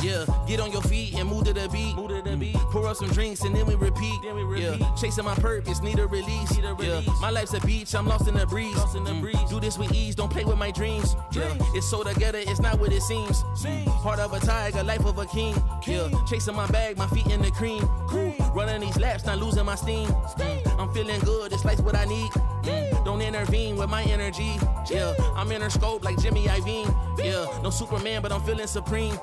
Yeah, get on your feet and move to the beat. Pour up some drinks and then we repeat. Yeah, chasing my purpose, need a release. Yeah, my life's a beach, I'm lost in the breeze. Do this with ease, don't play with my dreams. Yeah, it's so together, it's not what it seems. Heart of a tiger, life of a king. Yeah, chasing my bag, my feet in the cream. Running these laps, not losing my steam. I'm feeling good, this life's what I need. Don't intervene with my energy. Yeah, I'm in her scope like Jimmy Iovine. Yeah, no Superman, but I'm feeling supreme.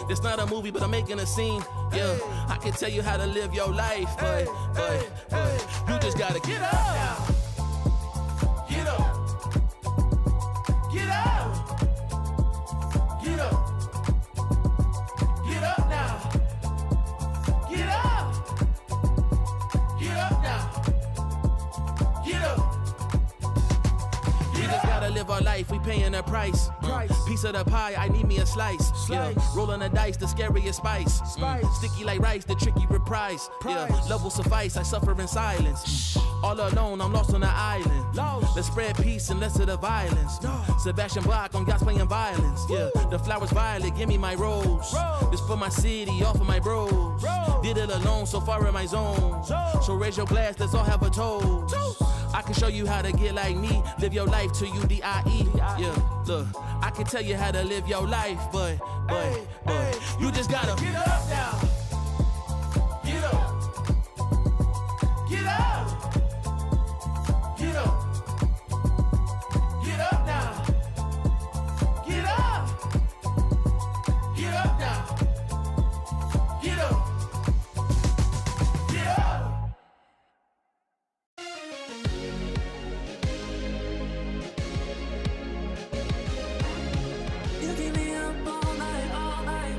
This not a movie, but I'm making a scene. Yeah, I can tell you how to live your life, but you just gotta get up. Get up. Get up. Get up. Get up now. Get up. Get up now. Get up. We just gotta live our life, we paying a price. Piece of the pie, I need me a slice. Yeah, rolling the dice, the scariest spice. Sticky like rice, the tricky reprise. Yeah, love will suffice, I suffer in silence. All alone, I'm lost on the island. Let's spread peace and less of the violence. Sebastian Bach on yachts playing violence. Yeah, the flowers violet, give me my rose. This for my city, all for my bros. Did it alone, so far in my zone. So raise your glass, let's all have a toast. I can show you how to get like me. Live your life till you die. Yeah, look, I can tell you how to live your life, but you just gotta get up now. Get up. Get up. Get up. Get up now. Get up. Get up now. Get up. Get up. You keep me up all night, all night.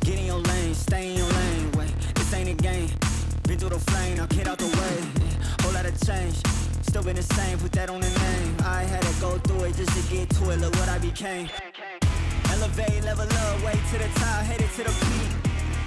Get in your lane, stay in your lane. Wait, this ain't a game. Been through the flame, now get out the way. Whole lot of change, still been the same. Put that on the name. I had to go through it just to get to it. Look what I became. Elevate, level up, way to the top, headed to the peak.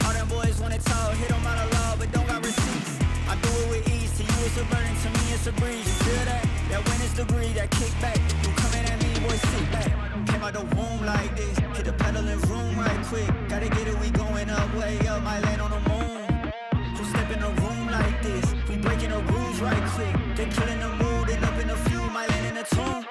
All them boys wanna talk, hit them out of law, but don't got receipts. I do it with ease, to you it's a burden, to me it's a breeze. You feel that? That winner's degree, that kickback. You coming at me, boy, sit back. Came out the womb like this, hit the pedal and room right quick. Gotta get it, we going up, way up, might land on the moon. Who step in the room like this? We breaking the rules right quick. They killing the mood, and up in the few, might land in the tomb.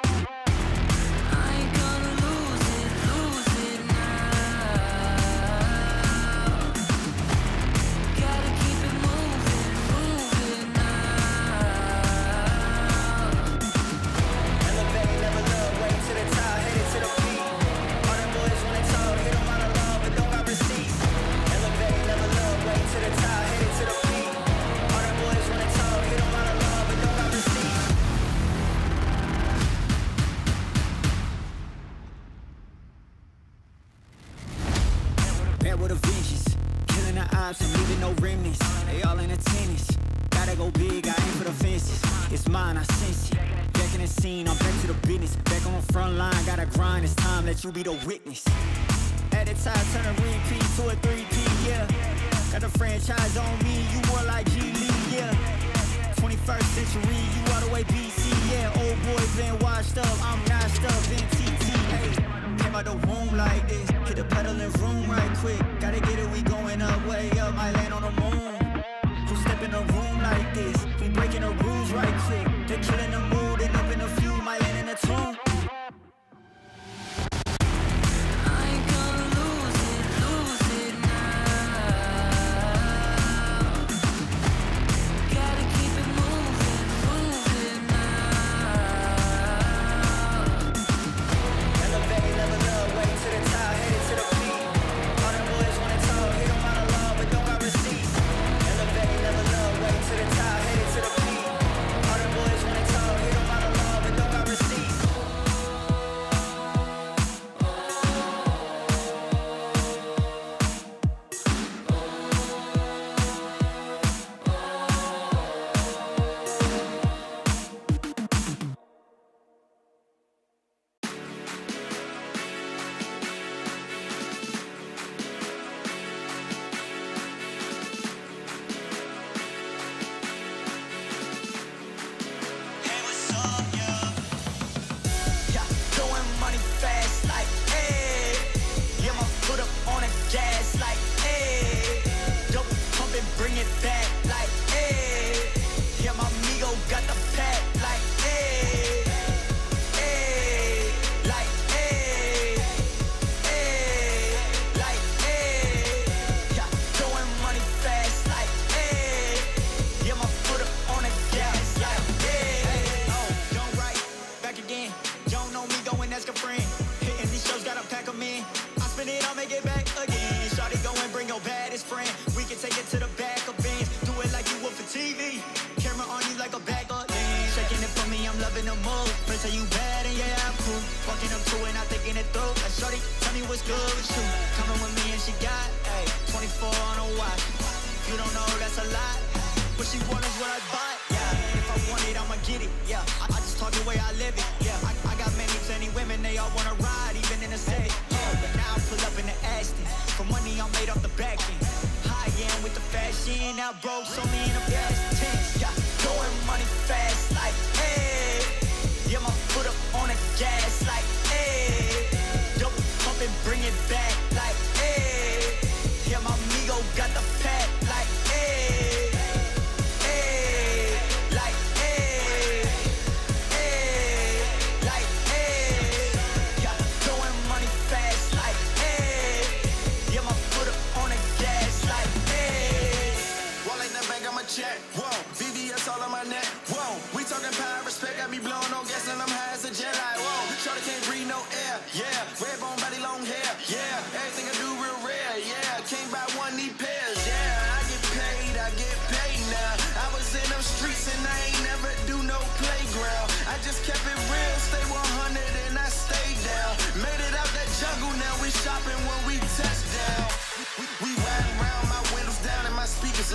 I'm leaving no remnants, they all in attendance. Gotta go big, I aim for the fences. It's mine, I sense it. Back in the scene, I'm back to the business. Back on the front line, gotta grind, it's time, let you be the witness. At the time, turn a repeat to a 3P, yeah. Got the franchise on me, you more like G Lee, yeah. 21st century, you all the way BC, yeah. Old boy been washed up, I'm notched up in TT, hey. Came out the womb like this, hit the pedal and room right quick. Gotta get it, we going up, way up, might land on the moon. Who step in the room like this? We breaking the rules right quick. They killing the mood, and up in the few, might land in the tomb.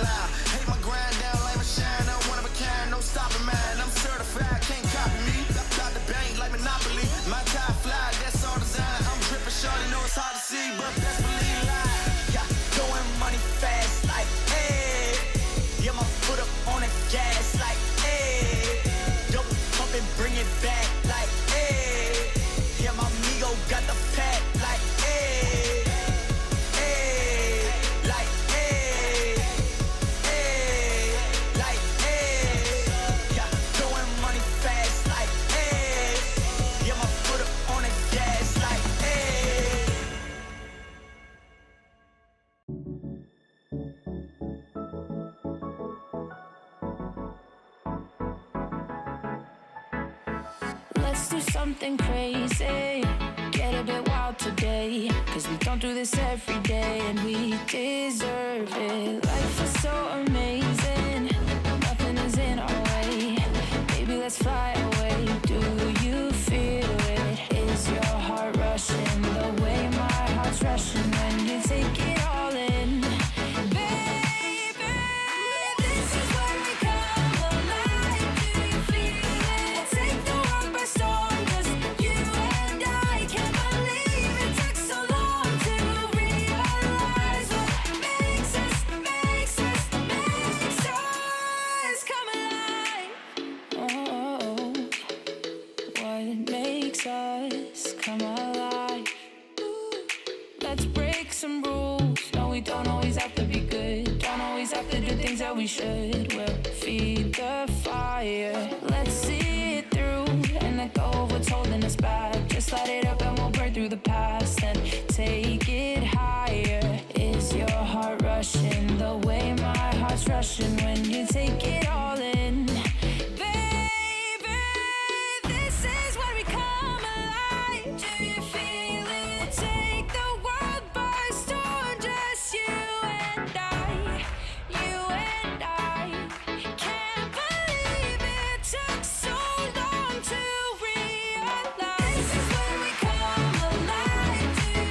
loud. Hate my grind down, like my shine. I'm one of a kind, no stopping mine. I'm certified, can't copy me. Got the bank like Monopoly. My tie fly, that's all design. I'm dripping shorty, know it's hard to see, but best believe lie. Yeah, throwing money fast, like, hey. Get my foot up on the gas, like, hey. Double pump and bring it back, like, hey. Yeah, my amigo got the pack, like, hey. Hey, like, hey. Hey, like, hey. Yeah, throwing money fast, like, hey. Yeah, my foot up on the gas, like, hey. Let's do something crazy, get a bit wild today, 'cause we don't do this every day and we deserve it. Life is so amazing, nothing is in our way. Baby, let's fly away. Do you feel it? Is your heart rushing the way my heart's rushing when you take it all in? Baby, this is where we come alive. Do you feel it? Take the world by storm, 'cause you and I can't believe it took so long to realize what makes us come alive. Oh, what makes us come alive? Ooh, let's break some rules. No, we don't always have to be good. Don't always have to do things that we should. We'll feed the fire. Let's see it through and let go of what's holding us back. Just light it up and we'll burn through the past and take it higher. Is your heart rushing the way my heart's rushing when you take it all in? Baby, this is where we come alive. Do you feel it? Take the world by storm, just you and I. You and I can't believe it took so long to realize. This is where we come alive. Do you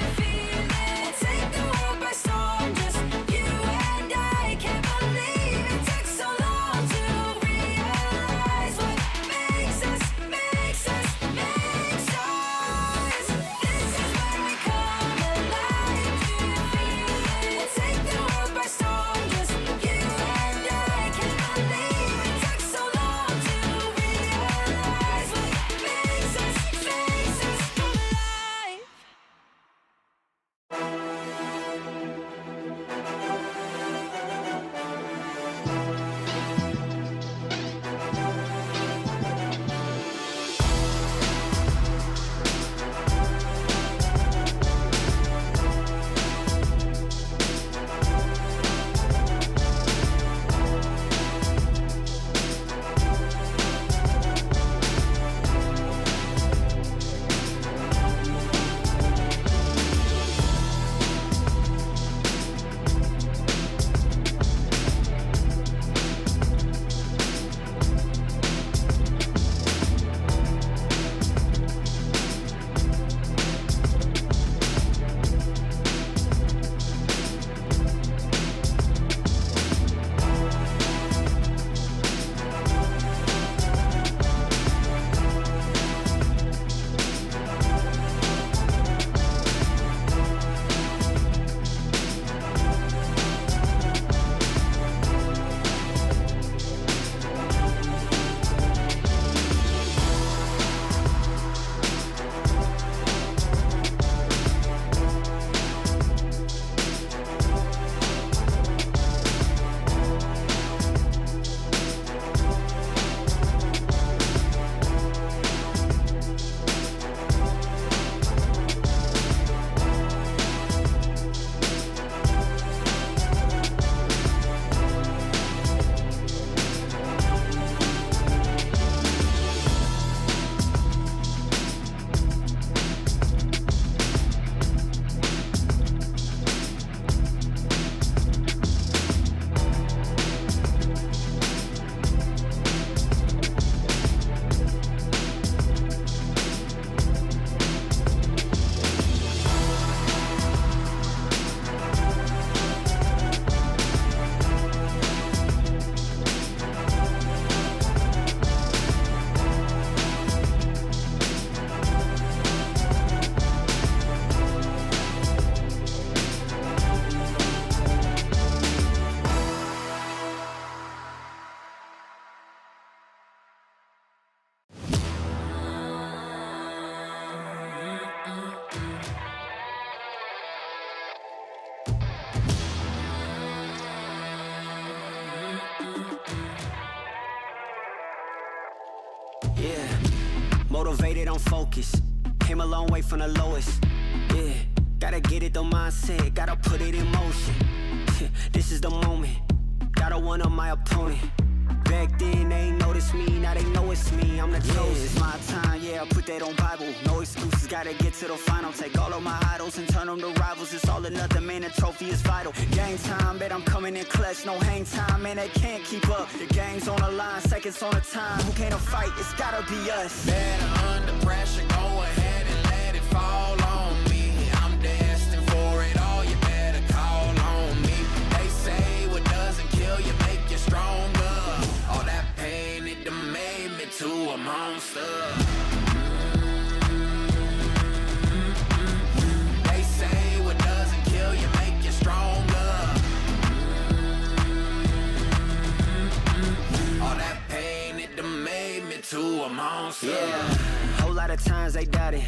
Motivated, I'm focused. Came a long way from the lowest. Yeah, gotta get it, the mindset, gotta put it in motion. Yeah, this is the moment, gotta one up my opponent. Back then they ain't noticed me, now they know it's me, I'm the chosen. It's my time, yeah, I put that on Bible. No excuses, gotta get to the final. Take all of my idols and turn them to rivals. It's all or nothing, man, the trophy is vital. Game time, bet I'm coming in clutch. No hang time, man, they can't keep up. The game's on the line, seconds on the time. Who can't fight? It's gotta be us. Better under pressure, go ahead and let it fall on me. I'm destined for it all, you better call on me. They say what doesn't kill you make you stronger. All that pain, it done made me to a monster. They say what doesn't kill you make you stronger. All that pain, it done made me to a monster. Yeah, whole lot of times they doubted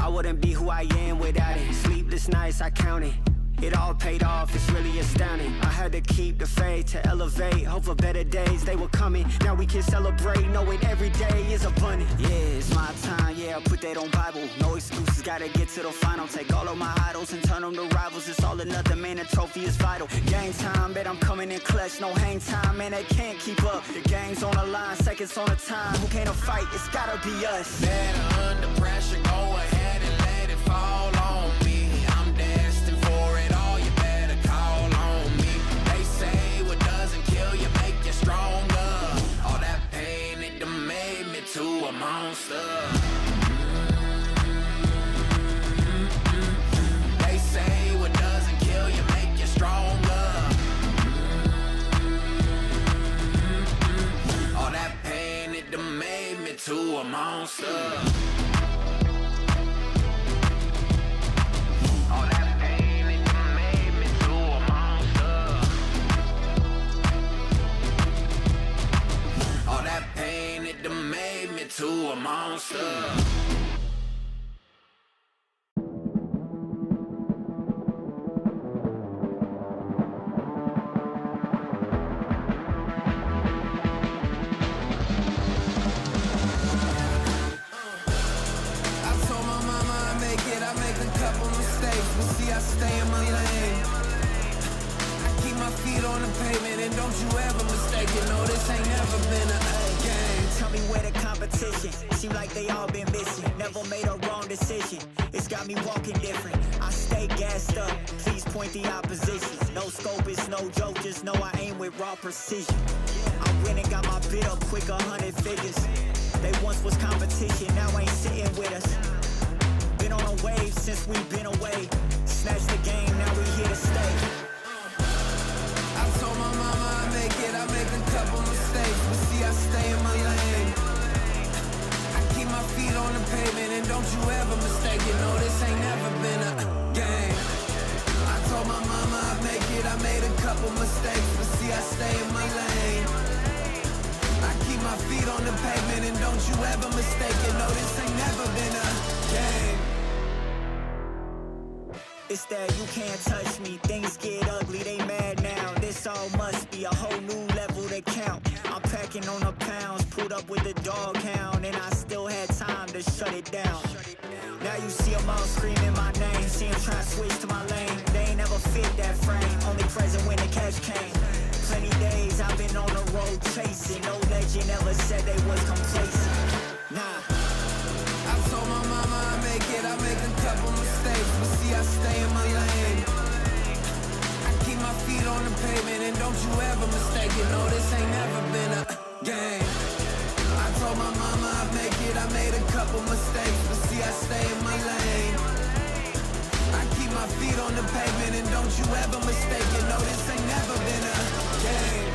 I wouldn't be who I am without it. Sleepless nights, I counted. It all paid off, it's really astounding. I had to keep the faith to elevate. Hope for better days, they were coming. Now we can celebrate, knowing every day is abundant. Yeah, it's my time, yeah, I put that on Bible. No excuses, gotta get to the final. Take all of my idols and turn them to rivals. It's all or nothing, man, the trophy is vital. Game time, bet I'm coming in clutch. No hang time, man, they can't keep up. The game's on the line, seconds on the time. Who can't fight? It's gotta be us. Better under pressure, go ahead and let it fall on me. I'm destined for it all, you better call on me. They say what doesn't kill you make you stronger. All that pain, it done made me to a monster. They say what doesn't kill you make you stronger. All that pain, it done made me to a monster. To a monster. I stay in my lane. I keep my feet on the pavement, and don't you ever mistake it. No, this ain't never been a game. Tell me where the competition. Seem like they all been missing. Never made a wrong decision. It's got me walking different. I stay gassed up. Please point the opposition. No scope, it's no joke. Just know I aim with raw precision. I went and got my bid up quick, 100 figures. They once was competition, now ain't sitting with us. Been on a wave since we've been away. Snatched the game, now we here to stay. I told my mama I make it, I make a couple mistakes, but see I stay in my lane. I keep my feet on the pavement, and don't you ever mistake it. No, this ain't never been a game. I told my mama I make it, I made a couple mistakes, but see I stay in my lane. I keep my feet on the pavement, and don't you ever mistake it. No, this ain't never been a game. It's that you can't touch me, things get ugly, they mad now. This all must be a whole new level to count. I'm packing on the pounds, pulled up with the dog hound, and I still had time to shut it down. Now you see them all screaming my name, see them trying to switch to my lane. They ain't never fit that frame, only present when the cash came. Plenty days I've been on the road chasing, no legend ever said they was complacent. Nah. I told my mama I make it, I make a couple mistakes, but see I stay in my lane. I keep my feet on the pavement, and don't you ever mistake it. No, this ain't never been a game. I told my mama I make it, I made a couple mistakes, but see I stay in my lane. I keep my feet on the pavement, and don't you ever mistake it. No, this ain't never been a game.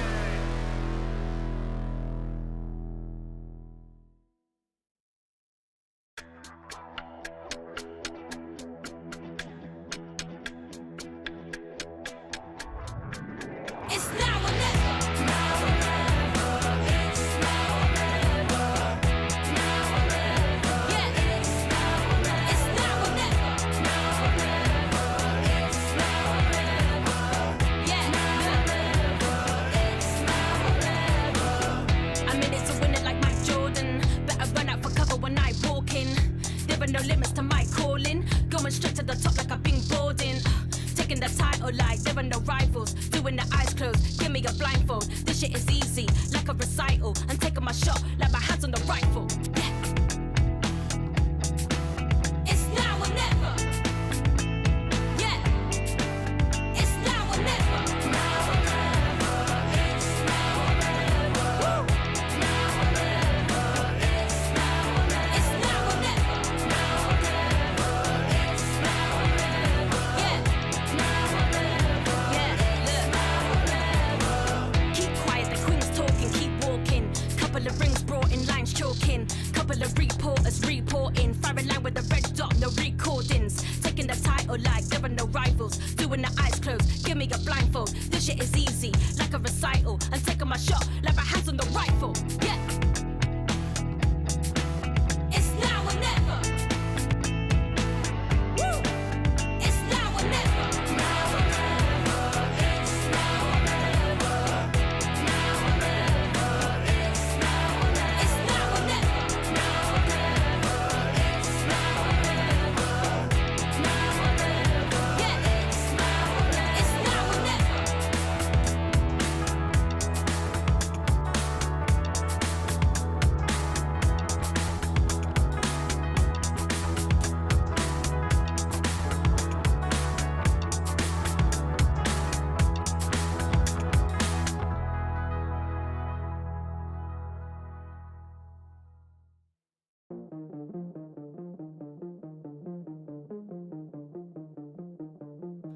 are no rivals. Doing the eyes closed, give me a blindfold. This shit is easy, like a recital. I'm taking my shot, like my hands on the rifle. Yeah. It's now or never. Yeah. It's now or never. Now or never. It's now or never. Woo. Now or never. It's now or never. It's now or never. Now or never. It's now or never. Yeah. Now or never. Yeah. Look. Keep quiet, the queen's talking, keep walking. Couple of rings brought in, lines choking. Couple of reporters reporting. Firing line with the red dot, no recordings. Taking the title like there are no rivals. Doing the eyes closed, give me a blindfold. This shit is easy, like a recital. I'm taking my shot, like my hands on the rifle. Yeah. It's now or never. Woo. It's now or never. Now or never. It's now or never. Now or never. It's now or never. It's now or never. Now or never. It's now or never. Now or never. Yeah. It's now or never. It's now or never.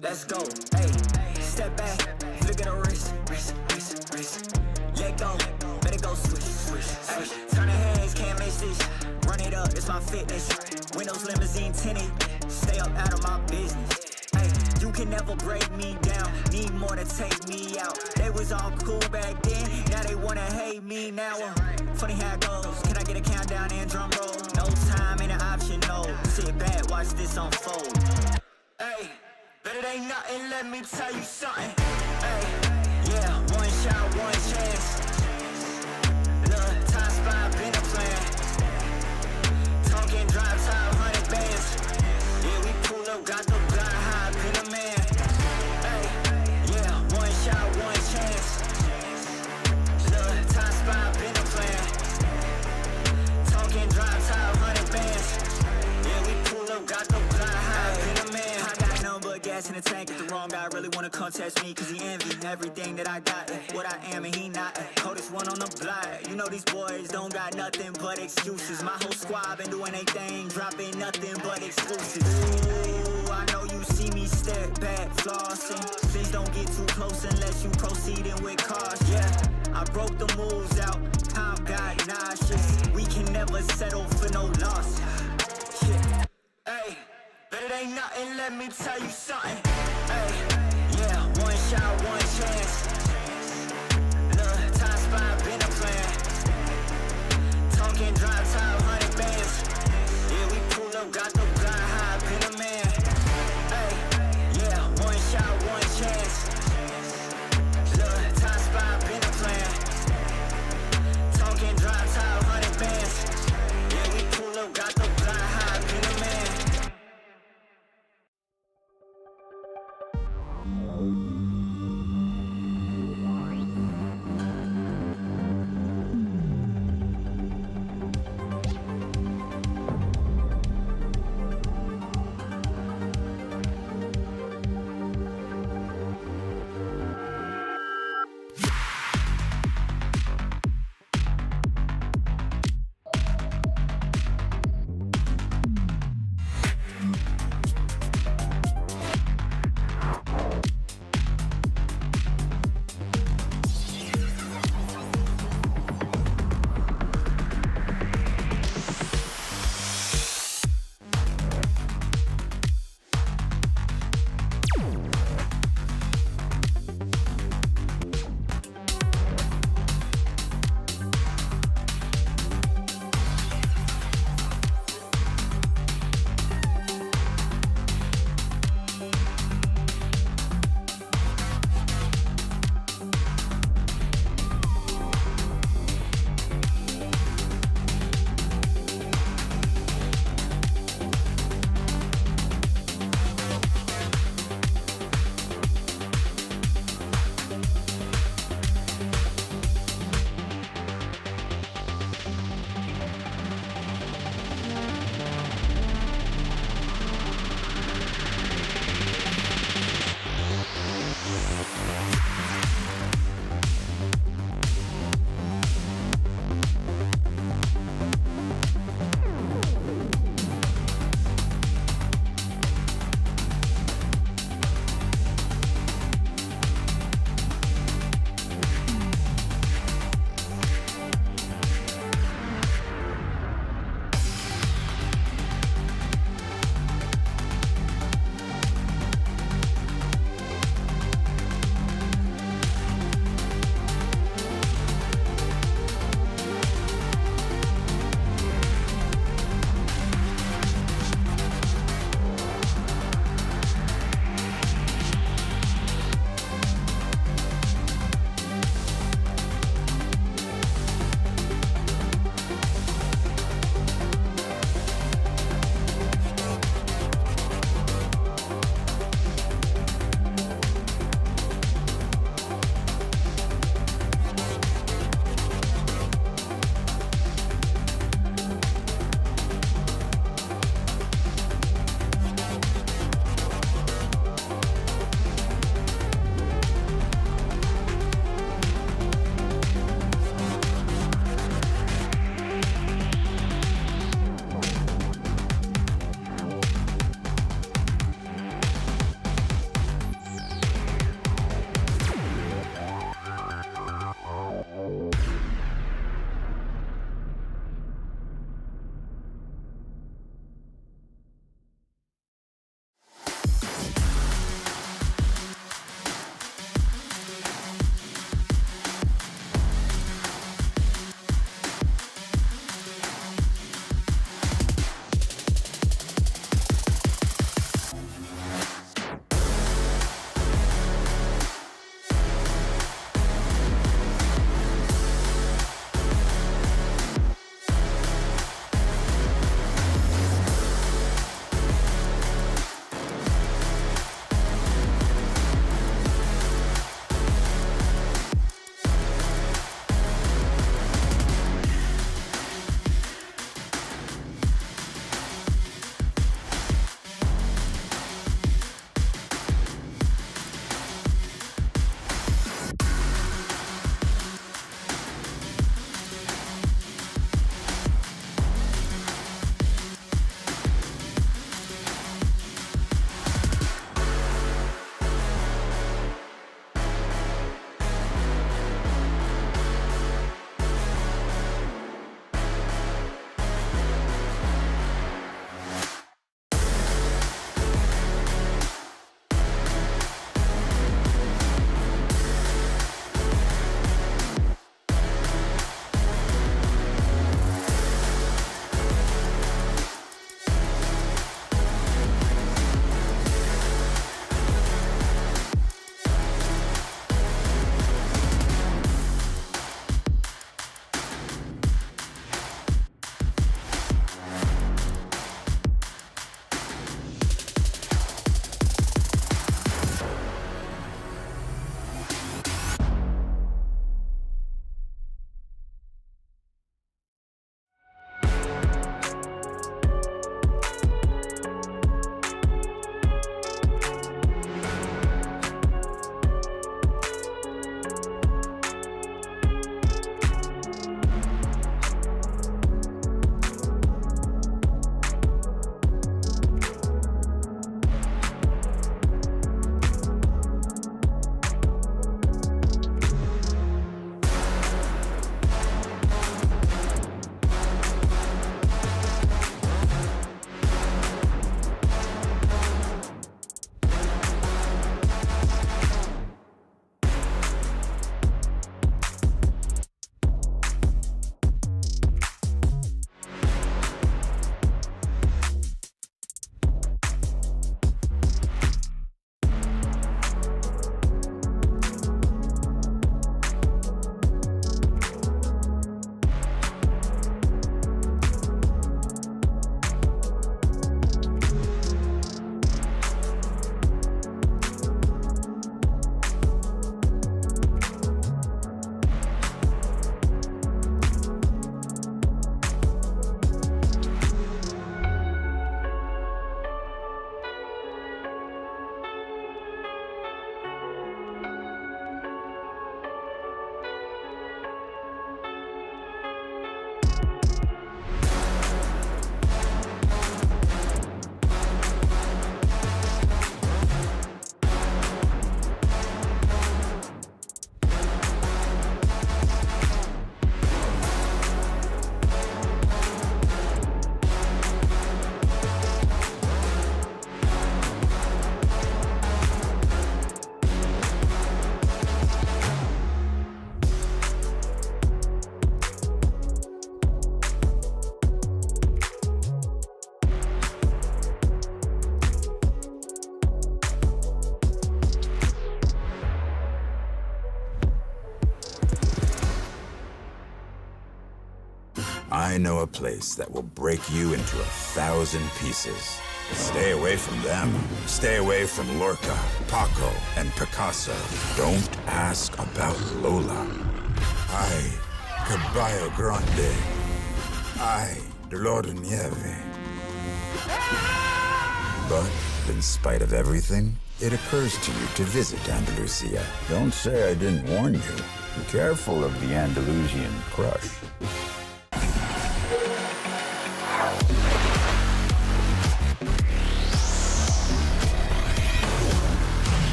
Let's go, hey, step back, look at the wrist, wrist. Let go, let it go, switch. Turn the heads, can't miss this. Run it up, it's my fitness. Windows limousine tinted, stay up out of my business. Hey, you can never break me down, need more to take me out. They was all cool back then, now they wanna hate me now. Funny how it goes, can I get a countdown and drum roll? No time ain't an option, no. Sit back, watch this unfold. Hey. But it ain't nothing, let me tell you something. Hey, yeah, one shot, one chance. Look, time spot, been a plan. Talking drive time, 100 bands. Yeah, we pull up, got the blind high, been a man. Hey, yeah, one shot, one chance. Look, time spot, been a plan. Talking drive time, 100 bands. Yeah, we pull up, got the blind high, been a man. Gas in the tank, if the wrong guy really wanna contest me, cause he envy everything that I got, what I am and he not. Coldest one on the block, you know these boys don't got nothing but excuses. My whole squad been doing their thing, dropping nothing but exclusives. Ooh, I know you see me step back, flossing. Please don't get too close unless you proceeding with caution. Yeah, I broke the moves out, time got nauseous. We can never settle for no loss. Yeah, hey. But it ain't nothing, let me tell you something. Hey, yeah, one shot, one chance. Look, time spot, been a plan. Talking drive time, 100 bands. Yeah, we pull up, got the blind high, been a man. Hey, yeah, one shot, one chance. Look, time spot, been a plan. Talking drive time, 100 bands. Yeah, we pull up, got the blind high, been a man. I know a place that will break you into 1,000 pieces. Stay away from them. Stay away from Lorca, Paco, and Picasso. Don't ask about Lola. Ay, Caballo Grande. Ay, Dolor de Nieve. But in spite of everything, it occurs to you to visit Andalusia. Don't say I didn't warn you. Be careful of the Andalusian crush.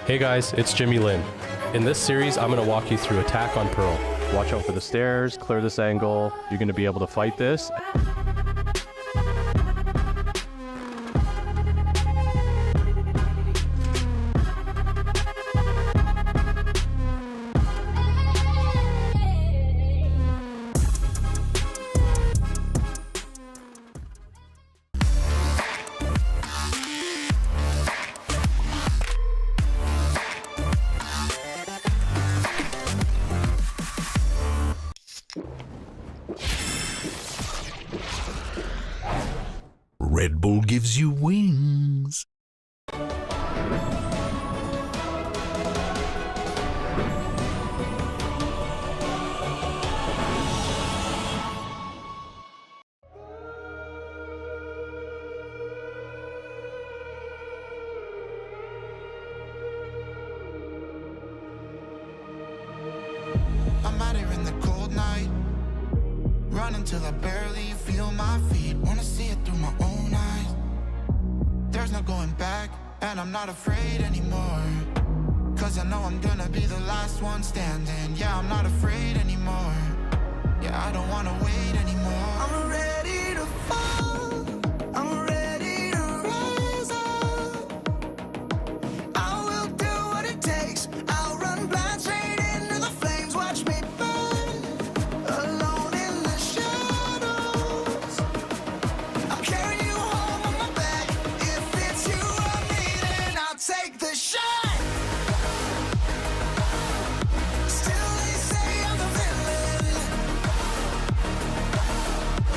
Hey guys, it's Jimmy Lin. In this series, I'm going to walk you through Attack on Pearl. Watch out for the stairs, clear this angle. You're going to be able to fight this. Red Bull gives you wings. I'm out here in the cold night, running till I barely feel my feet. Wanna see it through my own eyes. There's no going back, and I'm not afraid anymore. Cause I know I'm gonna be the last one standing. Yeah, I'm not afraid anymore. Yeah, I don't wanna wait anymore. I'm ready to fall, I'm ready to rise up. I will do what it takes, I'll run blind straight into the flames. Watch me burn, alone in the shadows. I'll carry you home on my back. If it's you or me, then I'll take the shot. Still they say I'm the villain.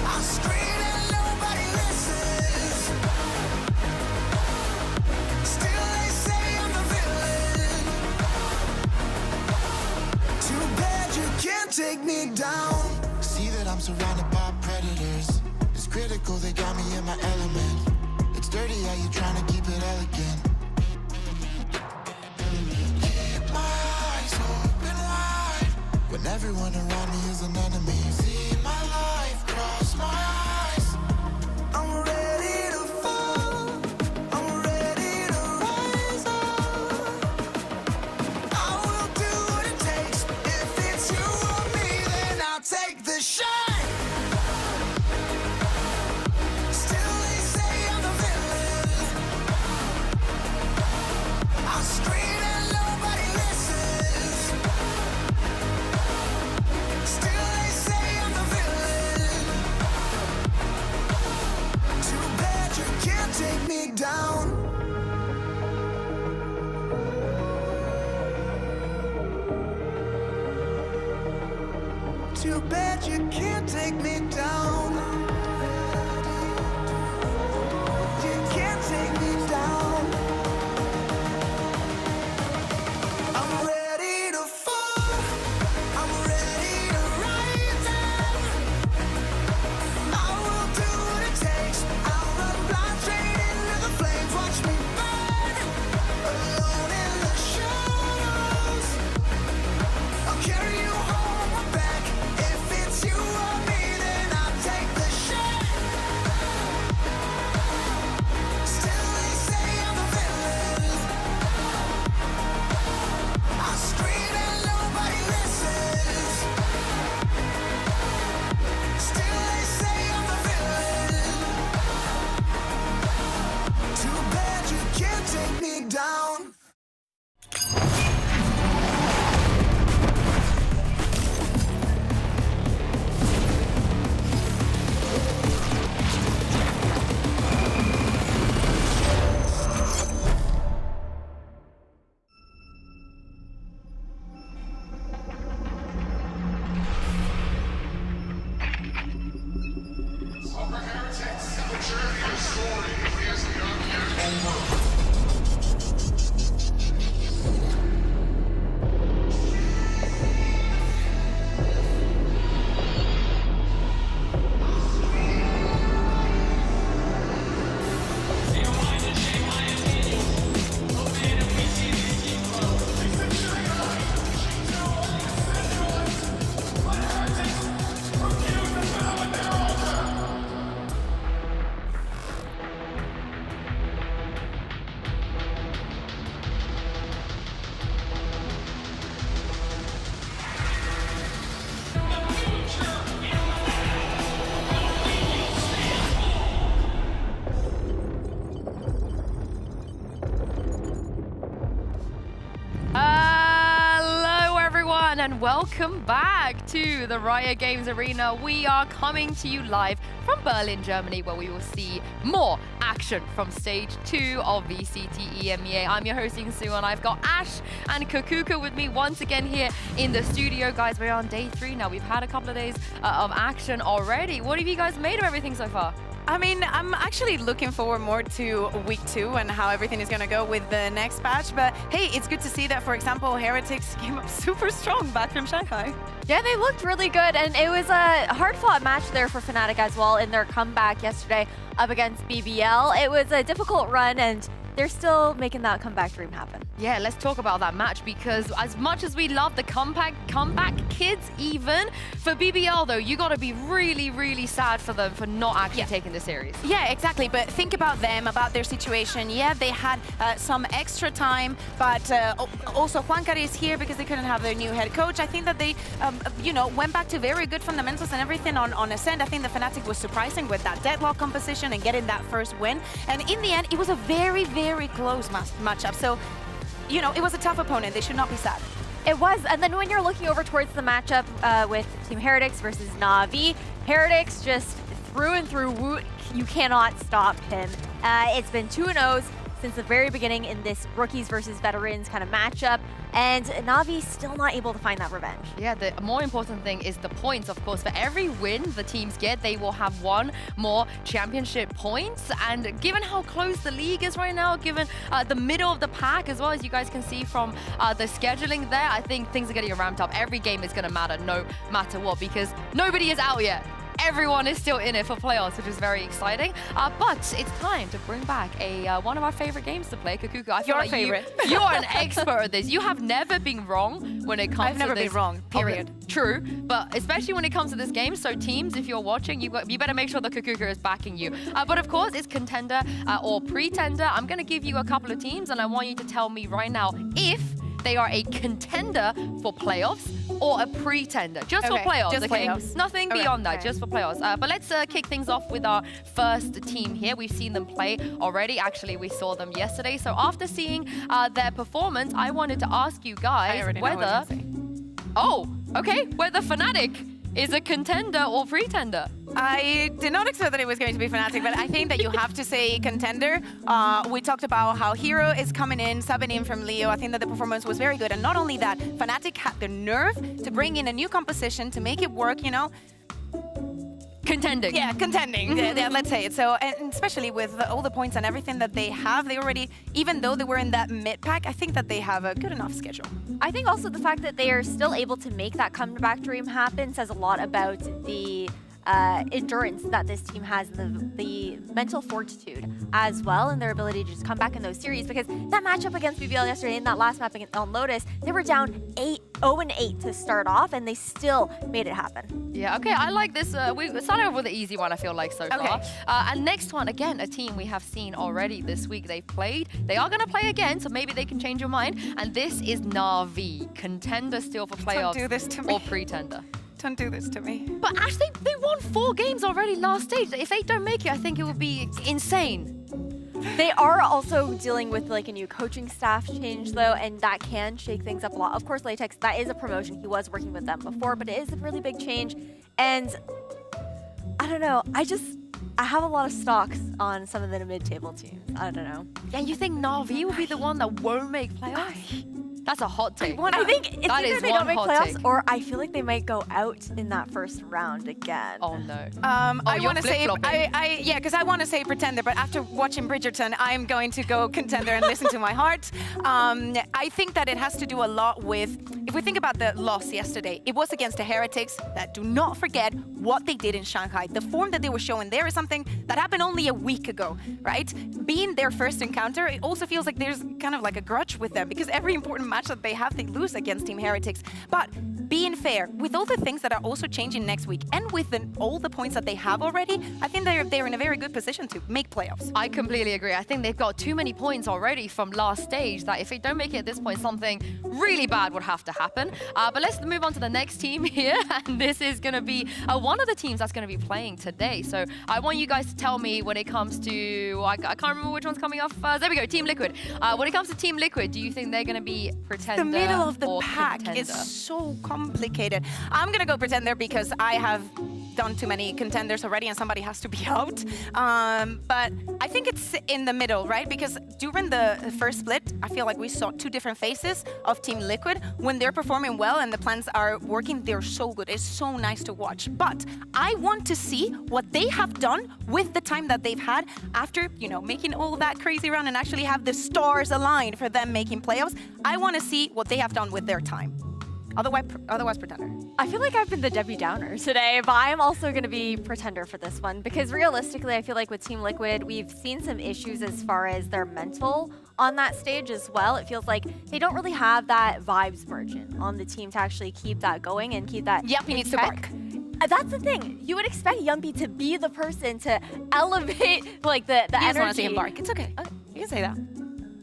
I scream and nobody listens. Still they say I'm the villain. Too bad you can't take me down. See that I'm surrounded by predators. It's critical, they got me in my element. It's dirty how you trying to keep it elegant. Keep my eyes open wide when everyone around me is an enemy. See my life cross my eyes. I'm ready to fall, I'm ready to rise up. I will do what it takes. If it's you or me, then I'll take the shot. Still they say I'm the villain. I scream and nobody listens. Still they say I'm the villain. Too bad you can't take me down. Too bad you can't take me down. You can't take me down. I'm ready to fall, I'm ready to rise up. I will do what it takes, I'll run blind straight into the flames. Watch me burn, alone in the shadows. I'll carry you home on my back. If it's you or me, then I'll take the Hello everyone and welcome back to the Riot Games Arena. We are coming to you live from Berlin, Germany, where we will see more action from stage 2 of VCT EMEA. I'm your host, Sue, and I've got Ash and Kakuka with me once again here in the studio. Guys, we're on day 3 now. We've had a couple of days of action already. What have you guys made of everything so far? I mean, I'm actually looking forward more to week 2 and how everything is going to go with the next patch. But hey, it's good to see that, for example, Heretics came up super strong back from Shanghai. Yeah, they looked really good, and it was a hard-fought match there for Fnatic as well in their comeback yesterday up against BBL. It was a difficult run, and they're still making that comeback dream happen. Yeah, let's talk about that match, because as much as we love the comeback kids, even for BBL though, you got to be really sad for them for not actually taking this series. Yeah, exactly. But think about them, about their situation. Yeah, they had some extra time, but also Juancar is here because they couldn't have their new head coach. I think that they, went back to very good fundamentals and everything on Ascent. I think the Fnatic was surprising with that deadlock composition and getting that first win. And in the end, it was a very close matchup. So, it was a tough opponent. They should not be sad. It was, and then when you're looking over towards the matchup with Team Heretics versus Na'Vi, Heretics just through and through, Woot, you cannot stop him. It's been 2-0s since the very beginning in this rookies versus veterans kind of matchup, and Na'Vi still not able to find that revenge. Yeah, the more important thing is the points, of course. For every win the teams get, they will have 1 more championship points. And given how close the league is right now, given the middle of the pack, as well as you guys can see from the scheduling there, I think things are getting ramped up. Every game is going to matter no matter what, because nobody is out yet. Everyone is still in it for playoffs, which is very exciting. But it's time to bring back one of our favorite games to play, Kakuka. I feel Your like favorite. You are an expert at this. You have never been wrong when it comes to this. I've never been wrong, period. Okay, true, but especially when it comes to this game. So teams, if you're watching, you better make sure the Kakuka is backing you. But of course, it's contender or pretender. I'm going to give you a couple of teams, and I want you to tell me right now if they are a contender for playoffs or a pretender. Just for playoffs, just okay? playoffs. Nothing beyond that, just for playoffs. But let's kick things off with our first team here. We've seen them play already. Actually, we saw them yesterday. So after seeing their performance, I wanted to ask you guys whether... Oh, okay. Whether Fnatic is a contender or pretender. I did not expect that it was going to be Fnatic, but I think that you have to say contender. We talked about how Hero is coming in, subbing in from Leo. I think that the performance was very good. And not only that, Fnatic had the nerve to bring in a new composition to make it work, Contending. Yeah, contending. Yeah, let's say it. So, and especially with all the points and everything that they have, they already, even though they were in that mid-pack, I think that they have a good enough schedule. I think also the fact that they are still able to make that comeback dream happen says a lot about the endurance that this team has, the mental fortitude as well, and their ability to just come back in those series, because that matchup against BBL yesterday in that last map on Lotus, they were down 0-8 to start off, and they still made it happen. Yeah, okay, I like this. We started off with the easy one, I feel like, so far. And next one, again, a team we have seen already this week. They've played. They are going to play again, so maybe they can change your mind. And this is Na'Vi, contender still for playoffs. Don't do this to me. Or pretender. Don't do this to me. But Ash, they won 4 games already last stage. If they don't make it, I think it would be insane. They are also dealing with like a new coaching staff change though, and that can shake things up a lot. Of course, Latex, that is a promotion. He was working with them before, but it is a really big change. And I don't know, I have a lot of stocks on some of the mid-table teams. I don't know. Yeah, you think Na'Vi will be the one that won't make playoffs? That's a hot take. I think it's That either is they one don't make hot playoffs take. or I feel like they might go out in that first round again. Oh no. I you're want to say, flip-flopping. yeah, because I want to say pretender, but after watching Bridgerton, I'm going to go contender and listen to my heart. I think that it has to do a lot with, if we think about the loss yesterday, it was against the Heretics that, do not forget what they did in Shanghai. The form that they were showing there is something that happened only a week ago, right? Being their first encounter, it also feels like there's kind of like a grudge with them because every important match that they have, they lose against Team Heretics. But being fair, with all the things that are also changing next week and with all the points that they have already, I think they're in a very good position to make playoffs. I completely agree. I think they've got too many points already from last stage that if they don't make it at this point, something really bad would have to happen. But let's move on to the next team here. And this is going to be one of the teams that's going to be playing today. So I want you guys to tell me when it comes to, I can't remember which one's coming off. There we go, Team Liquid. When it comes to Team Liquid, do you think they're going to be pretender? The middle of the or pack contender? is so complicated. I'm going to go pretender because I have done too many contenders already and somebody has to be out. But I think it's in the middle, right? Because during the first split, I feel like we saw two different faces of Team Liquid. When they're performing well and the plans are working, they're so good. It's so nice to watch. But I want to see what they have done with the time that they've had after, you know, making all that crazy run and actually have the stars aligned for them making playoffs. I want to see what they have done with their time. Otherwise pretender. I feel like I've been the Debbie Downer today, but I'm also going to be pretender for this one because realistically, I feel like with Team Liquid, we've seen some issues as far as their mental on that stage as well. It feels like they don't really have that vibes merchant on the team to actually keep that going and keep that. Yep, he needs to bark. That's the thing. You would expect Yumpy to be the person to elevate like the I just energy. want to see him bark. It's okay. You can say that.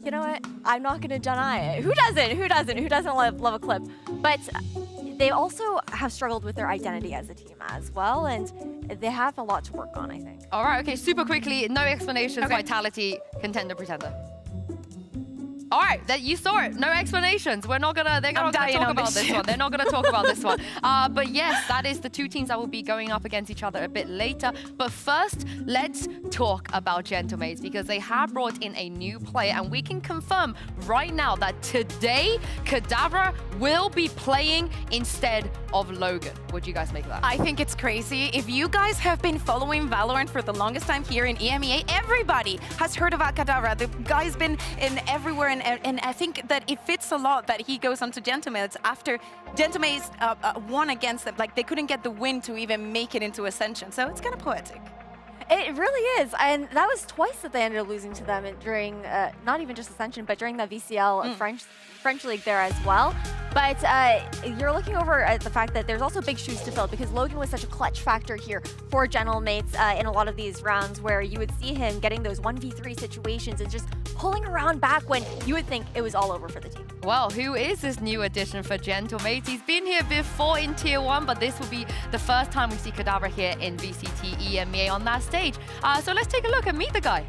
You know what? I'm not going to deny it. Who doesn't? Who doesn't? Who doesn't love a clip? But they also have struggled with their identity as a team as well, and they have a lot to work on, I think. All right, okay, super quickly, no explanations, Okay. Vitality, contender, pretender. All right, that you saw it. No explanations. They're not gonna talk about this one. They're not gonna talk about this one. But yes, that is the two teams that will be going up against each other a bit later. But first, let's talk about Gentlemates because they have brought in a new player and we can confirm right now that today, Kadavra will be playing instead of Logan. What do you guys make of that? I think it's crazy. If you guys have been following Valorant for the longest time here in EMEA, everybody has heard about Kadavra. The guy's been in everywhere, and I think that it fits a lot that he goes on to Gentlemates after Gentlemates won against them. Like, they couldn't get the win to even make it into Ascension, so it's kind of poetic. It really is, and that was twice that they ended up losing to them during, not even just Ascension, but during the VCL French League there as well. But you're looking over at the fact that there's also big shoes to fill because Logan was such a clutch factor here for Gentlemates in a lot of these rounds where you would see him getting those 1v3 situations and just pulling around back when you would think it was all over for the team. Well, who is this new addition for Gentlemates? He's been here before in Tier 1, but this will be the first time we see Kadavra here in VCT EMEA on that stage. So let's take a look and meet the guy.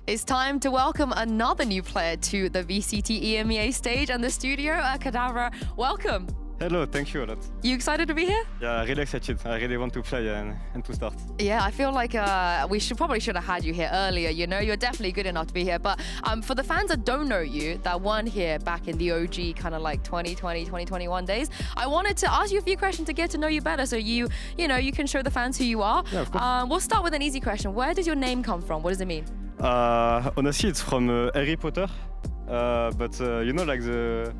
It's time to welcome another new player to the VCT EMEA stage and the studio. Kadavra, welcome. Hello, thank you a lot. You excited to be here? Yeah, really excited. I really want to play and to start. Yeah, I feel like we probably should have had you here earlier. You know, you're definitely good enough to be here. But for the fans that don't know you, that weren't here back in the OG kind of like 2020, 2021 days, I wanted to ask you a few questions to get to know you better, so you know, you can show the fans who you are. Yeah, of course. We'll start with an easy question. Where does your name come from? What does it mean? Honestly, it's from Harry Potter, but you know, like the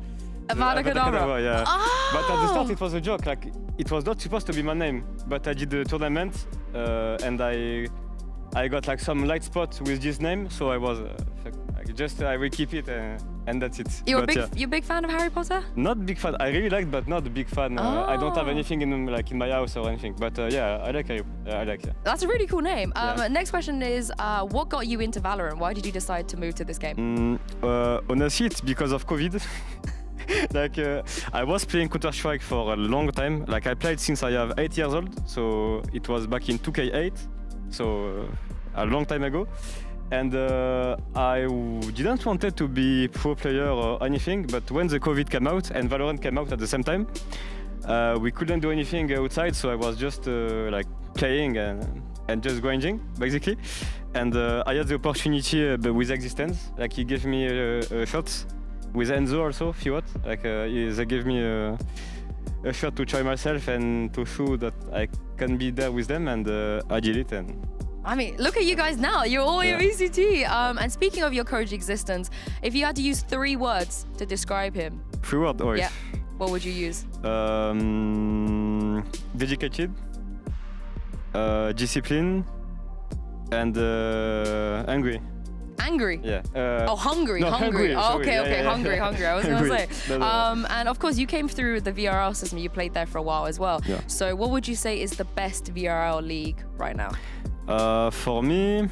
Avada Kedavra. Yeah. Oh! But at the start, it was a joke. Like, it was not supposed to be my name, but I did the tournament, and I got like some light spot with this name, so I was I will keep it, and that's it. You're a big fan of Harry Potter? Not big fan. I really liked, but not a big fan. I don't have anything in my house or anything. But yeah, I like Harry. I like. Yeah. That's a really cool name. Yeah. Next question is, what got you into Valorant? Why did you decide to move to this game? Honestly, it's because of COVID. Like, I was playing Counter-Strike for a long time. Like, I played since I have 8 years old, so it was back in 2K8, so a long time ago. And I didn't want to be pro player or anything, but when the COVID came out and Valorant came out at the same time, we couldn't do anything outside, so I was just like playing, and and just grinding basically. And I had the opportunity with Existence, like he gave me a shot with Enzo also, Fiat. Like they gave me a shot to try myself and to show that I can be there with them, and I did it. And I mean, look at you guys now. You're all in VCT. And speaking of your coach Existence, if you had to use 3 words to describe him. 3 words? Oh, yeah. What would you use? Dedicated, discipline, and angry. Angry? Yeah. Hungry. No, hungry. Oh, okay, Sorry. Yeah. hungry. I was going to say. No. And of course, you came through the VRL system. You played there for a while as well. Yeah. So what would you say is the best VRL league right now? For me,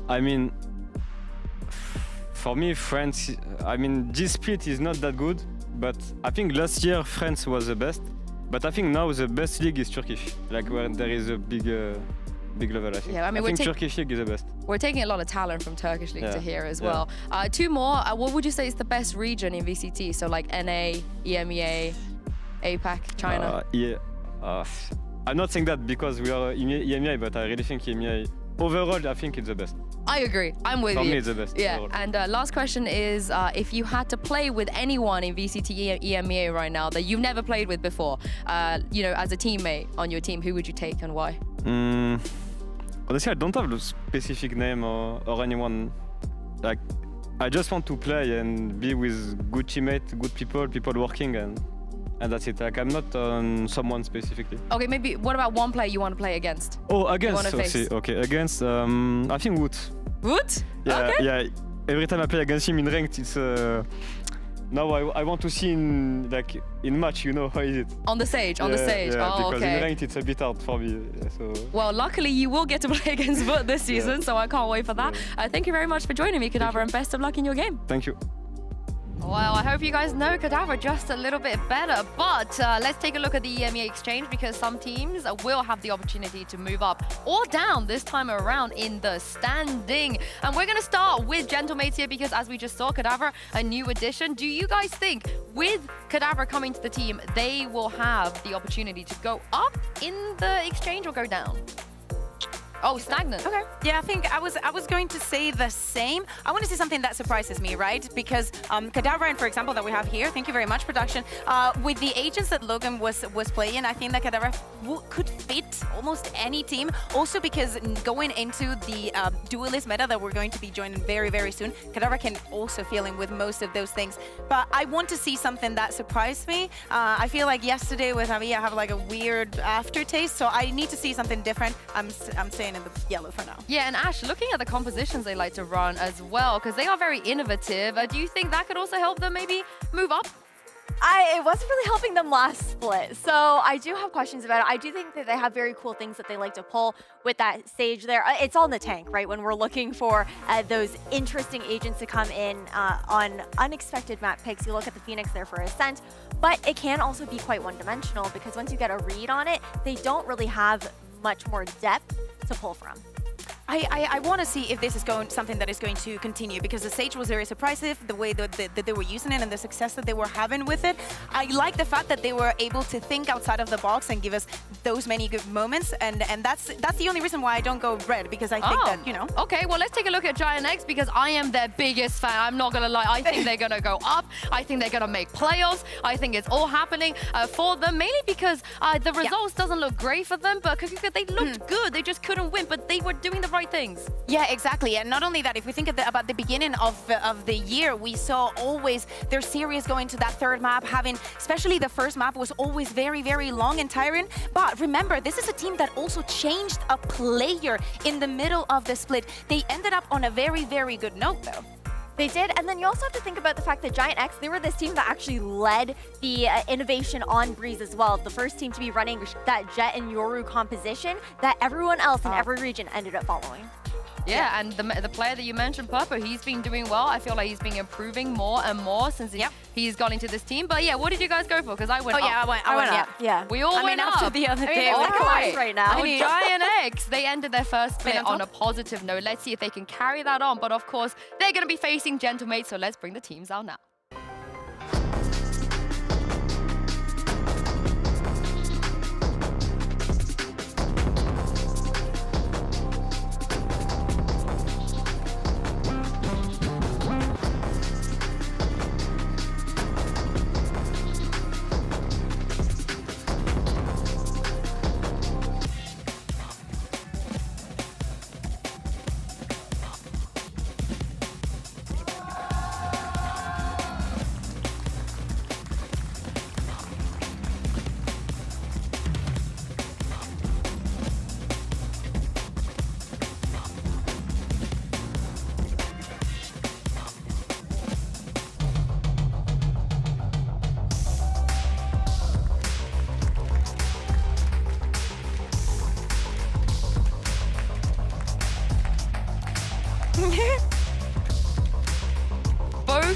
I mean, France, I mean, this split is not that good, but I think last year France was the best. But I think now the best league is Turkish, like where there is a big level, I think. Yeah, I mean, think Turkish league is the best. We're taking a lot of talent from Turkish league to here as Yeah. well. 2 more. What would you say is the best region in VCT? So like NA, EMEA, APAC, China? I'm not saying that because we are EMEA, but I really think EMEA, overall, I think it's the best. I agree. I'm with For you. me, it's the best. Yeah. overall. And last question is, if you had to play with anyone in VCT EMEA right now that you've never played with before, as a teammate on your team, who would you take and why? Honestly, I don't have a specific name or anyone. Like, I just want to play and be with good teammates, good people working, and that's it. Like, I'm not on someone specifically. Okay, maybe what about one player you want to play against? Oh, against. You wanna face? Okay, against. I think Wood. Wood? Yeah, Okay. yeah. Every time I play against him in ranked, it's. Now I want to see in match. You know how is it? On the stage. Yeah, because okay. in ranked it's a bit hard for me. Yeah, so. Well, luckily you will get to play against Wood this season, so I can't wait for that. Thank you very much for joining me, Cadaver, and best of luck in your game. Thank you. Well, I hope you guys know Cadaver just a little bit better, but let's take a look at the EMEA exchange because some teams will have the opportunity to move up or down this time around in the standing. And we're going to start with Gentlemates here because as we just saw, Cadaver, a new addition. Do you guys think with Cadaver coming to the team, they will have the opportunity to go up in the exchange or go down? Oh, stagnant. Okay. Yeah, I think I was going to say the same. I want to see something that surprises me, right? Because Cadaver, and for example, that we have here, thank you very much, production. With the agents that Logan was playing, I think that Cadaver could fit almost any team. Also because going into the duelist meta that we're going to be joining very, very soon, Cadaver can also fill in with most of those things. But I want to see something that surprised me. I feel like yesterday with Javi, I have like a weird aftertaste, so I need to see something different. I'm saying in the yellow for now. Yeah, and Ash, looking at the compositions they like to run as well, because they are very innovative, do you think that could also help them maybe move up? It wasn't really helping them last split, so I do have questions about it. I do think that they have very cool things that they like to pull with that stage there. It's all in the tank, right? When we're looking for those interesting agents to come in on unexpected map picks, you look at the Phoenix there for Ascent, but it can also be quite one-dimensional because once you get a read on it, they don't really have much more depth to pull from. I want to see if this is something that is going to continue because the Sage was very surprising, the way that they were using it and the success that they were having with it. I like the fact that they were able to think outside of the box and give us those many good moments, and that's the only reason why I don't go red, because I think that, you know. Okay, well, let's take a look at Giant X because I am their biggest fan. I'm not going to lie. I think they're going to go up. I think they're going to make playoffs. I think it's all happening for them, mainly because the results doesn't look great for them, but they looked good. They just couldn't win, but they were doing the right things. Yeah, exactly. And not only that, if we think about the beginning of the year, we saw always their series going to that third map, having, especially the first map was always very, very long and tiring. But remember, this is a team that also changed a player in the middle of the split. They ended up on a very, very good note, though. They did, and then you also have to think about the fact that Giant X, they were this team that actually led the innovation on Breeze as well. The first team to be running that Jet and Yoru composition that everyone else in every region ended up following. Yeah, and the player that you mentioned, Purpo, he's been doing well. I feel like he's been improving more and more since he's gone into this team. But yeah, what did you guys go for? Because I went up. I went up. Yeah. We all went up. After the other day, all right now. Giant X, they ended their first split on a positive note. Let's see if they can carry that on. But of course, they're going to be facing Gentlemates, so let's bring the teams out now.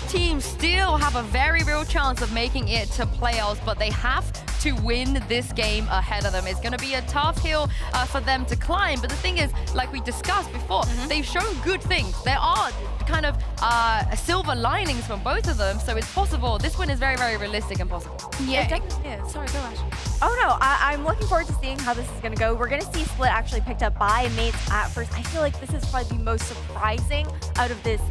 teams still have a very real chance of making it to playoffs, but they have to win this game ahead of them. It's going to be a tough hill for them to climb, but the thing is, like we discussed before, they've shown good things. There are kind of silver linings from both of them, so it's possible. This win is very, very realistic and possible. Yeah, sorry, go Ash. Oh no, I'm looking forward to seeing how this is going to go. We're going to see Split actually picked up by Mates at first. I feel like this is probably the most surprising out of this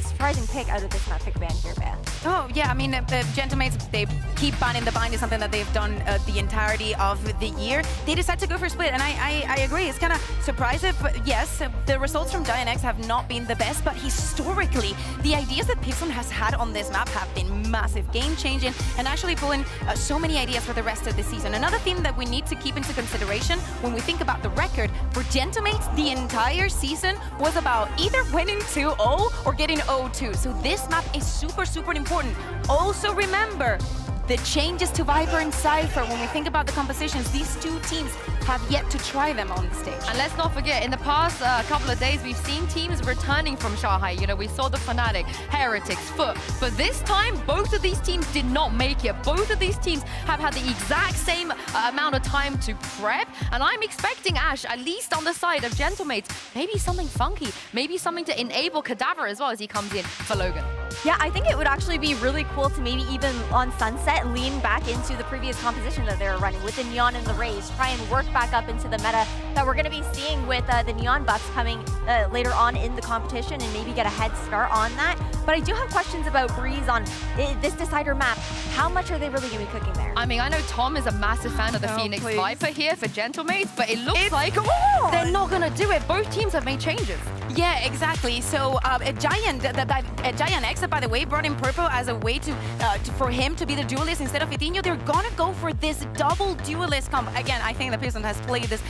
surprising pick out of this map pick ban here, man. Oh, yeah, I mean, the Gentlemates, they keep banning the bind is something that they've done the entirety of the year. They decide to go for Split, and I agree. It's kind of surprising, but yes, the results from Giant X have not been the best, but historically, the ideas that Pixel has had on this map have been massive, game-changing, and actually pulling so many ideas for the rest of the season. Another thing that we need to keep into consideration when we think about the record, for Gentlemates, the entire season was about either winning 2-0 or getting 0-2. So this map is super, super important. Also remember, the changes to Viper and Cypher, when we think about the compositions, these two teams have yet to try them on the stage. And let's not forget, in the past couple of days, we've seen teams returning from Shanghai. You know, we saw the Fnatic, Heretics, Foot. But this time, both of these teams did not make it. Both of these teams have had the exact same amount of time to prep. And I'm expecting Ash, at least on the side of Gentlemates, maybe something funky, maybe something to enable Cadaver as well as he comes in for Logan. Yeah, I think it would actually be really cool to maybe even on Sunset lean back into the previous composition that they were running with the Neon and the Rays, try and work back up into the meta that we're going to be seeing with the Neon buffs coming later on in the competition and maybe get a head start on that. But I do have questions about Breeze on this Decider map. How much are they really going to be cooking there? I mean, I know Tom is a massive fan of the Phoenix Viper here for Gentlemates, but it looks like they're not going to do it. Both teams have made changes. Yeah, exactly. So Giant X, by the way, brought in Purple as a way for him to be the duelist instead of Vitinho. They're gonna go for this double duelist comp. Again, I think the Pearson has played this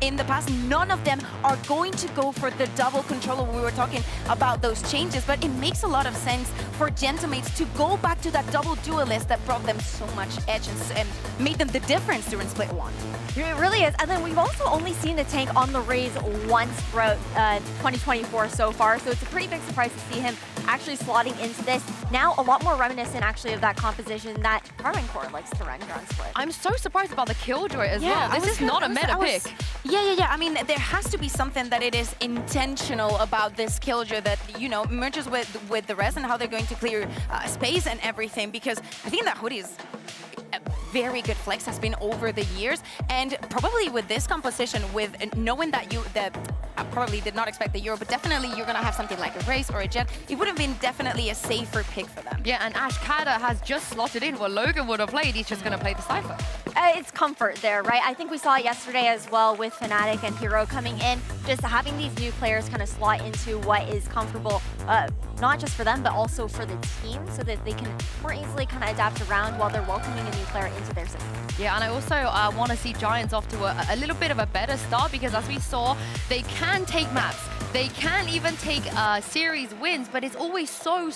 in the past. None of them are going to go for the double controller when we were talking about those changes, but it makes a lot of sense for Gentlemates to go back to that double duelist that brought them so much edge and made them the difference during Split 1. It really is. And then we've also only seen the tank on the Rays once throughout 2024 so far, so it's a pretty big surprise to see him actually slotting into this. Now a lot more reminiscent actually of that composition that Carmine Core likes to run on Split. I'm so surprised about the Killjoy as well. This is not a meta pick. Yeah. I mean, there has to be something that it is intentional about this Killjoy that, you know, merges with the rest and how they're going to clear space and everything, because I think that Hoodie's very good flex has been over the years, and probably with this composition, with knowing that I probably did not expect the Euro, but definitely you're gonna have something like a Race or a Jet, it would have been definitely a safer pick for them. Yeah, and Ash Kada has just slotted in what Logan would have played. He's just gonna play the Cypher. It's comfort there, right? I think we saw it yesterday as well with Fnatic and Hero coming in, just having these new players kind of slot into what is comfortable, not just for them, but also for the team, so that they can more easily kind of adapt around while they're welcoming a new player into their system. Yeah, and I also want to see Giants off to a little bit of a better start, because as we saw, they can take maps. They can even take series wins, but it's always so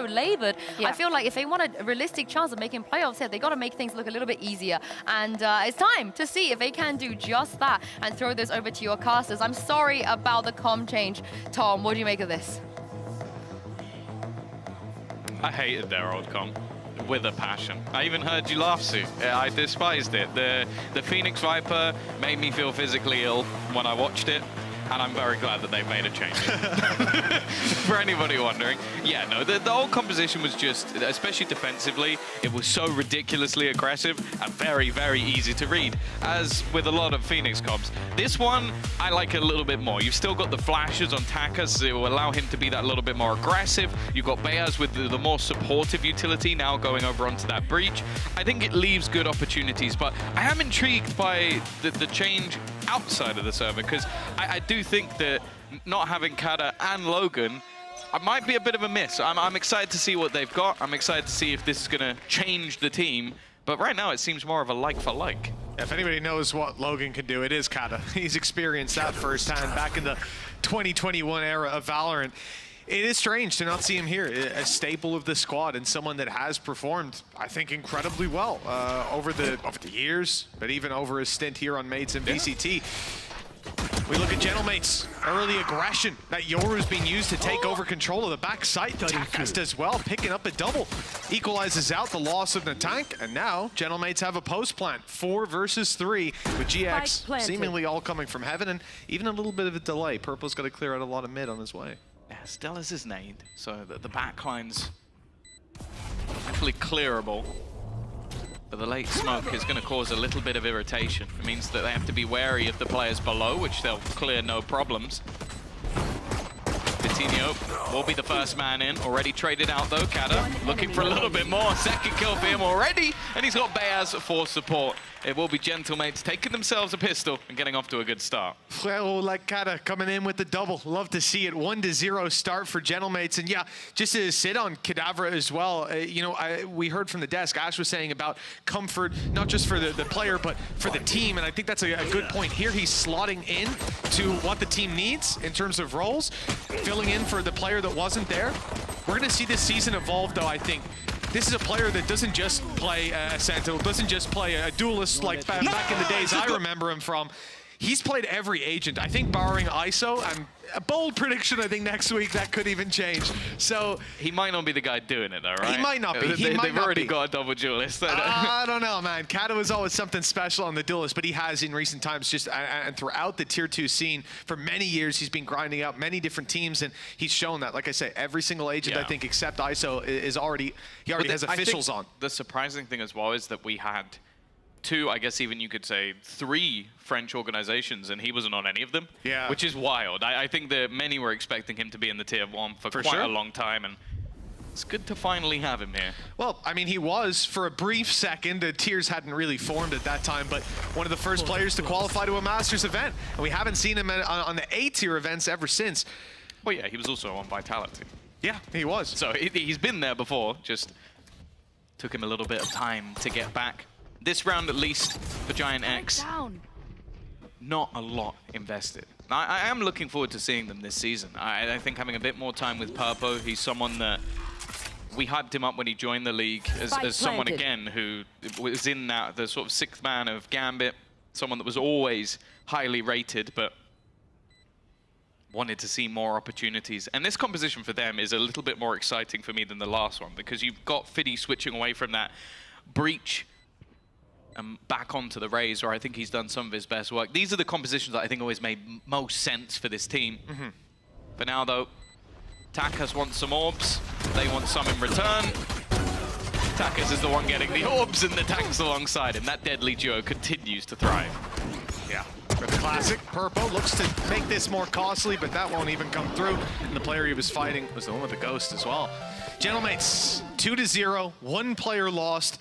labored. Yeah. I feel like if they want a realistic chance of making playoffs here, they got to make things look a little bit easier. And it's time to see if they can do just that and throw this over to your casters. I'm sorry about the comm change. Tom, what do you make of this? I hated their old comp with a passion. I even heard you laugh, Sue. I despised it. The Phoenix Viper made me feel physically ill when I watched it, and I'm very glad that they made a change. For anybody wondering. Yeah, no, the whole composition was just, especially defensively, it was so ridiculously aggressive and very, very easy to read, as with a lot of Phoenix comps. This one, I like a little bit more. You've still got the flashes on Taka, so it will allow him to be that little bit more aggressive. You've got Beaz with the more supportive utility now going over onto that breach. I think it leaves good opportunities, but I am intrigued by the change outside of the server, because I do think that not having Kada and Logan might be a bit of a miss. I'm excited to see what they've got. I'm excited to see if this is going to change the team. But right now, it seems more of a like for like. If anybody knows what Logan can do, it is Kada. He's experienced that firsthand back in the 2021 era of Valorant. It is strange to not see him here, a staple of the squad and someone that has performed, I think, incredibly well over the years, but even over his stint here on Mates and VCT. We look at Gentlemate's early aggression that Yoru's being used to take over control of the backside. Takas does well, picking up a double. Equalizes out the loss of the tank, and now Gentlemates have a post plant. 4 versus 3 with GX seemingly all coming from heaven, and even a little bit of a delay. Purple's got to clear out a lot of mid on his way. Yeah, Stella's is nade, so the backline's definitely clearable. But the late smoke is going to cause a little bit of irritation. It means that they have to be wary of the players below, which they'll clear no problems. Vitinho will be the first man in. Already traded out though. Kada looking for a little bit more. Second kill for him already. And he's got Beaz for support. It will be Gentlemates taking themselves a pistol and getting off to a good start. Frero like Kada coming in with the double. Love to see it. 1-0 start for Gentlemates. And yeah, just to sit on Kadavra as well, you know, we heard from the desk, Ash was saying about comfort, not just for the player, but for the team. And I think that's a good point here. He's slotting in to what the team needs in terms of roles, filling in for the player that wasn't there. We're going to see this season evolve, though, I think. This is a player that doesn't just play a Sentinel, doesn't just play a duelist like back in the days I remember him from. He's played every agent. I think barring ISO, and a bold prediction, I think next week that could even change. So he might not be the guy doing it though, right? He might not be. They've already got a double duelist. I don't know, man. Kada was always something special on the duelist, but he has in recent times just, and throughout the tier 2 scene, for many years, he's been grinding out many different teams, and he's shown that. Like I say, every single agent, I think, except ISO, is already has officials on. The surprising thing as well is that we had 2, I guess even you could say 3 French organizations, and he wasn't on any of them. Yeah. Which is wild. I think that many were expecting him to be in the tier 1 for quite a long time, and it's good to finally have him here. Well, I mean, he was for a brief second. The tiers hadn't really formed at that time, but one of the first players to qualify to a Masters event. And we haven't seen him on the A-tier events ever since. Well, yeah, he was also on Vitality. Yeah, he was. So he's been there before, just took him a little bit of time to get back. This round, at least, for Giant X, not a lot invested. I am looking forward to seeing them this season. I think having a bit more time with Purpo, he's someone that we hyped him up when he joined the league as someone, again, who was in that, the sort of 6th man of Gambit, someone that was always highly rated, but wanted to see more opportunities. And this composition for them is a little bit more exciting for me than the last one, because you've got Fiddy switching away from that Breach and back onto the Raze, where I think he's done some of his best work. These are the compositions that I think always made most sense for this team. For now, though, Takas wants some orbs. They want some in return. Takas is the one getting the orbs, and the tanks alongside him. That deadly duo continues to thrive. Yeah. For the classic, Purpo looks to make this more costly, but that won't even come through. And the player he was fighting was the one with the Ghost as well. Gentlemates, 2-0, 1 player lost.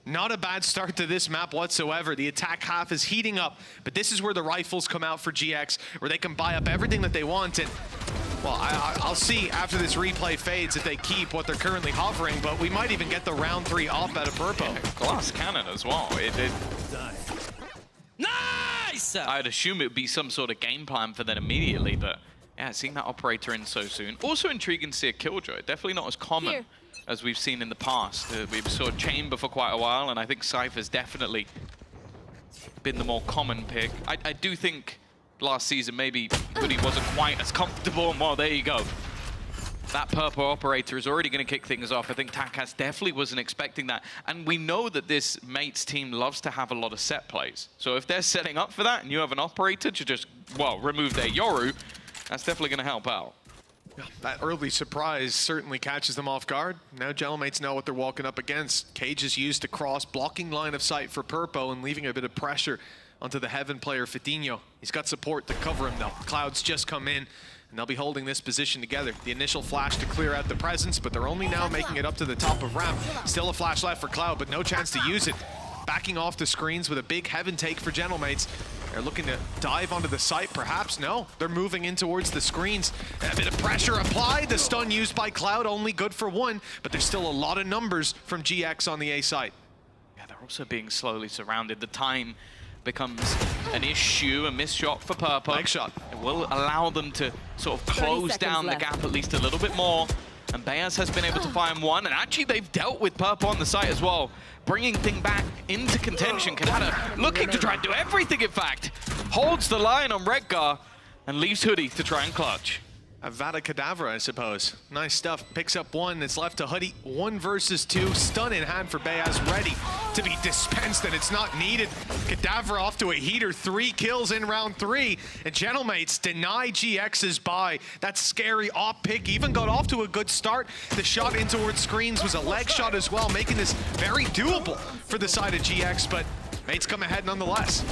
Not a bad start to this map whatsoever. The attack half is heating up, but this is where the rifles come out for GX, where they can buy up everything that they want. And, well, I'll see after this replay fades if they keep what they're currently hovering, but we might even get the round 3 op out of Purpo. Yeah, glass cannon as well. Nice! I'd assume it would be some sort of game plan for them immediately, but yeah, seeing that operator in so soon. Also intriguing to see a Killjoy. Definitely not as common as we've seen in the past. We've saw Chamber for quite a while, and I think Cypher's definitely been the more common pick. I do think last season maybe Hoodie wasn't quite as comfortable, and well, there you go. That purple operator is already going to kick things off. I think Takas definitely wasn't expecting that. And we know that this Mates team loves to have a lot of set plays. So if they're setting up for that, and you have an operator to just, well, remove their Yoru, that's definitely going to help out. That early surprise certainly catches them off guard. Now Gentlemates know what they're walking up against. Cage is used to cross, blocking line of sight for Purpo and leaving a bit of pressure onto the Heaven player, Vitinho. He's got support to cover him though. Cloud's just come in, and they'll be holding this position together. The initial flash to clear out the presence, but they're only now making it up to the top of ramp. Still a flash left for Cloud, but no chance to use it. Backing off the screens with a big Heaven take for Gentlemates. They're looking to dive onto the site, perhaps. No, they're moving in towards the screens. A bit of pressure applied. The stun used by Cloud, only good for 1, but there's still a lot of numbers from GX on the A site. Yeah, they're also being slowly surrounded. The time becomes an issue, a missed shot for Purpo. Leg shot. It will allow them to sort of close down the gap at least a little bit more. And Beaz has been able to find 1, and actually they've dealt with Purpo on the site as well, bringing thing back into contention. Kanata looking to try and do everything, in fact. Holds the line on Redgar, and leaves Hoodie to try and clutch. Avada Kedavra, I suppose. Nice stuff. Picks up one. It's left to Hoodie. 1 versus 2. Stun in hand for Beyaz. Ready to be dispensed, and it's not needed. Kedavra off to a heater. 3 kills in round 3. And Gentlemates deny GX's buy. That scary op pick even got off to a good start. The shot in towards screens was a leg shot as well, making this very doable for the side of GX, but Mates come ahead nonetheless.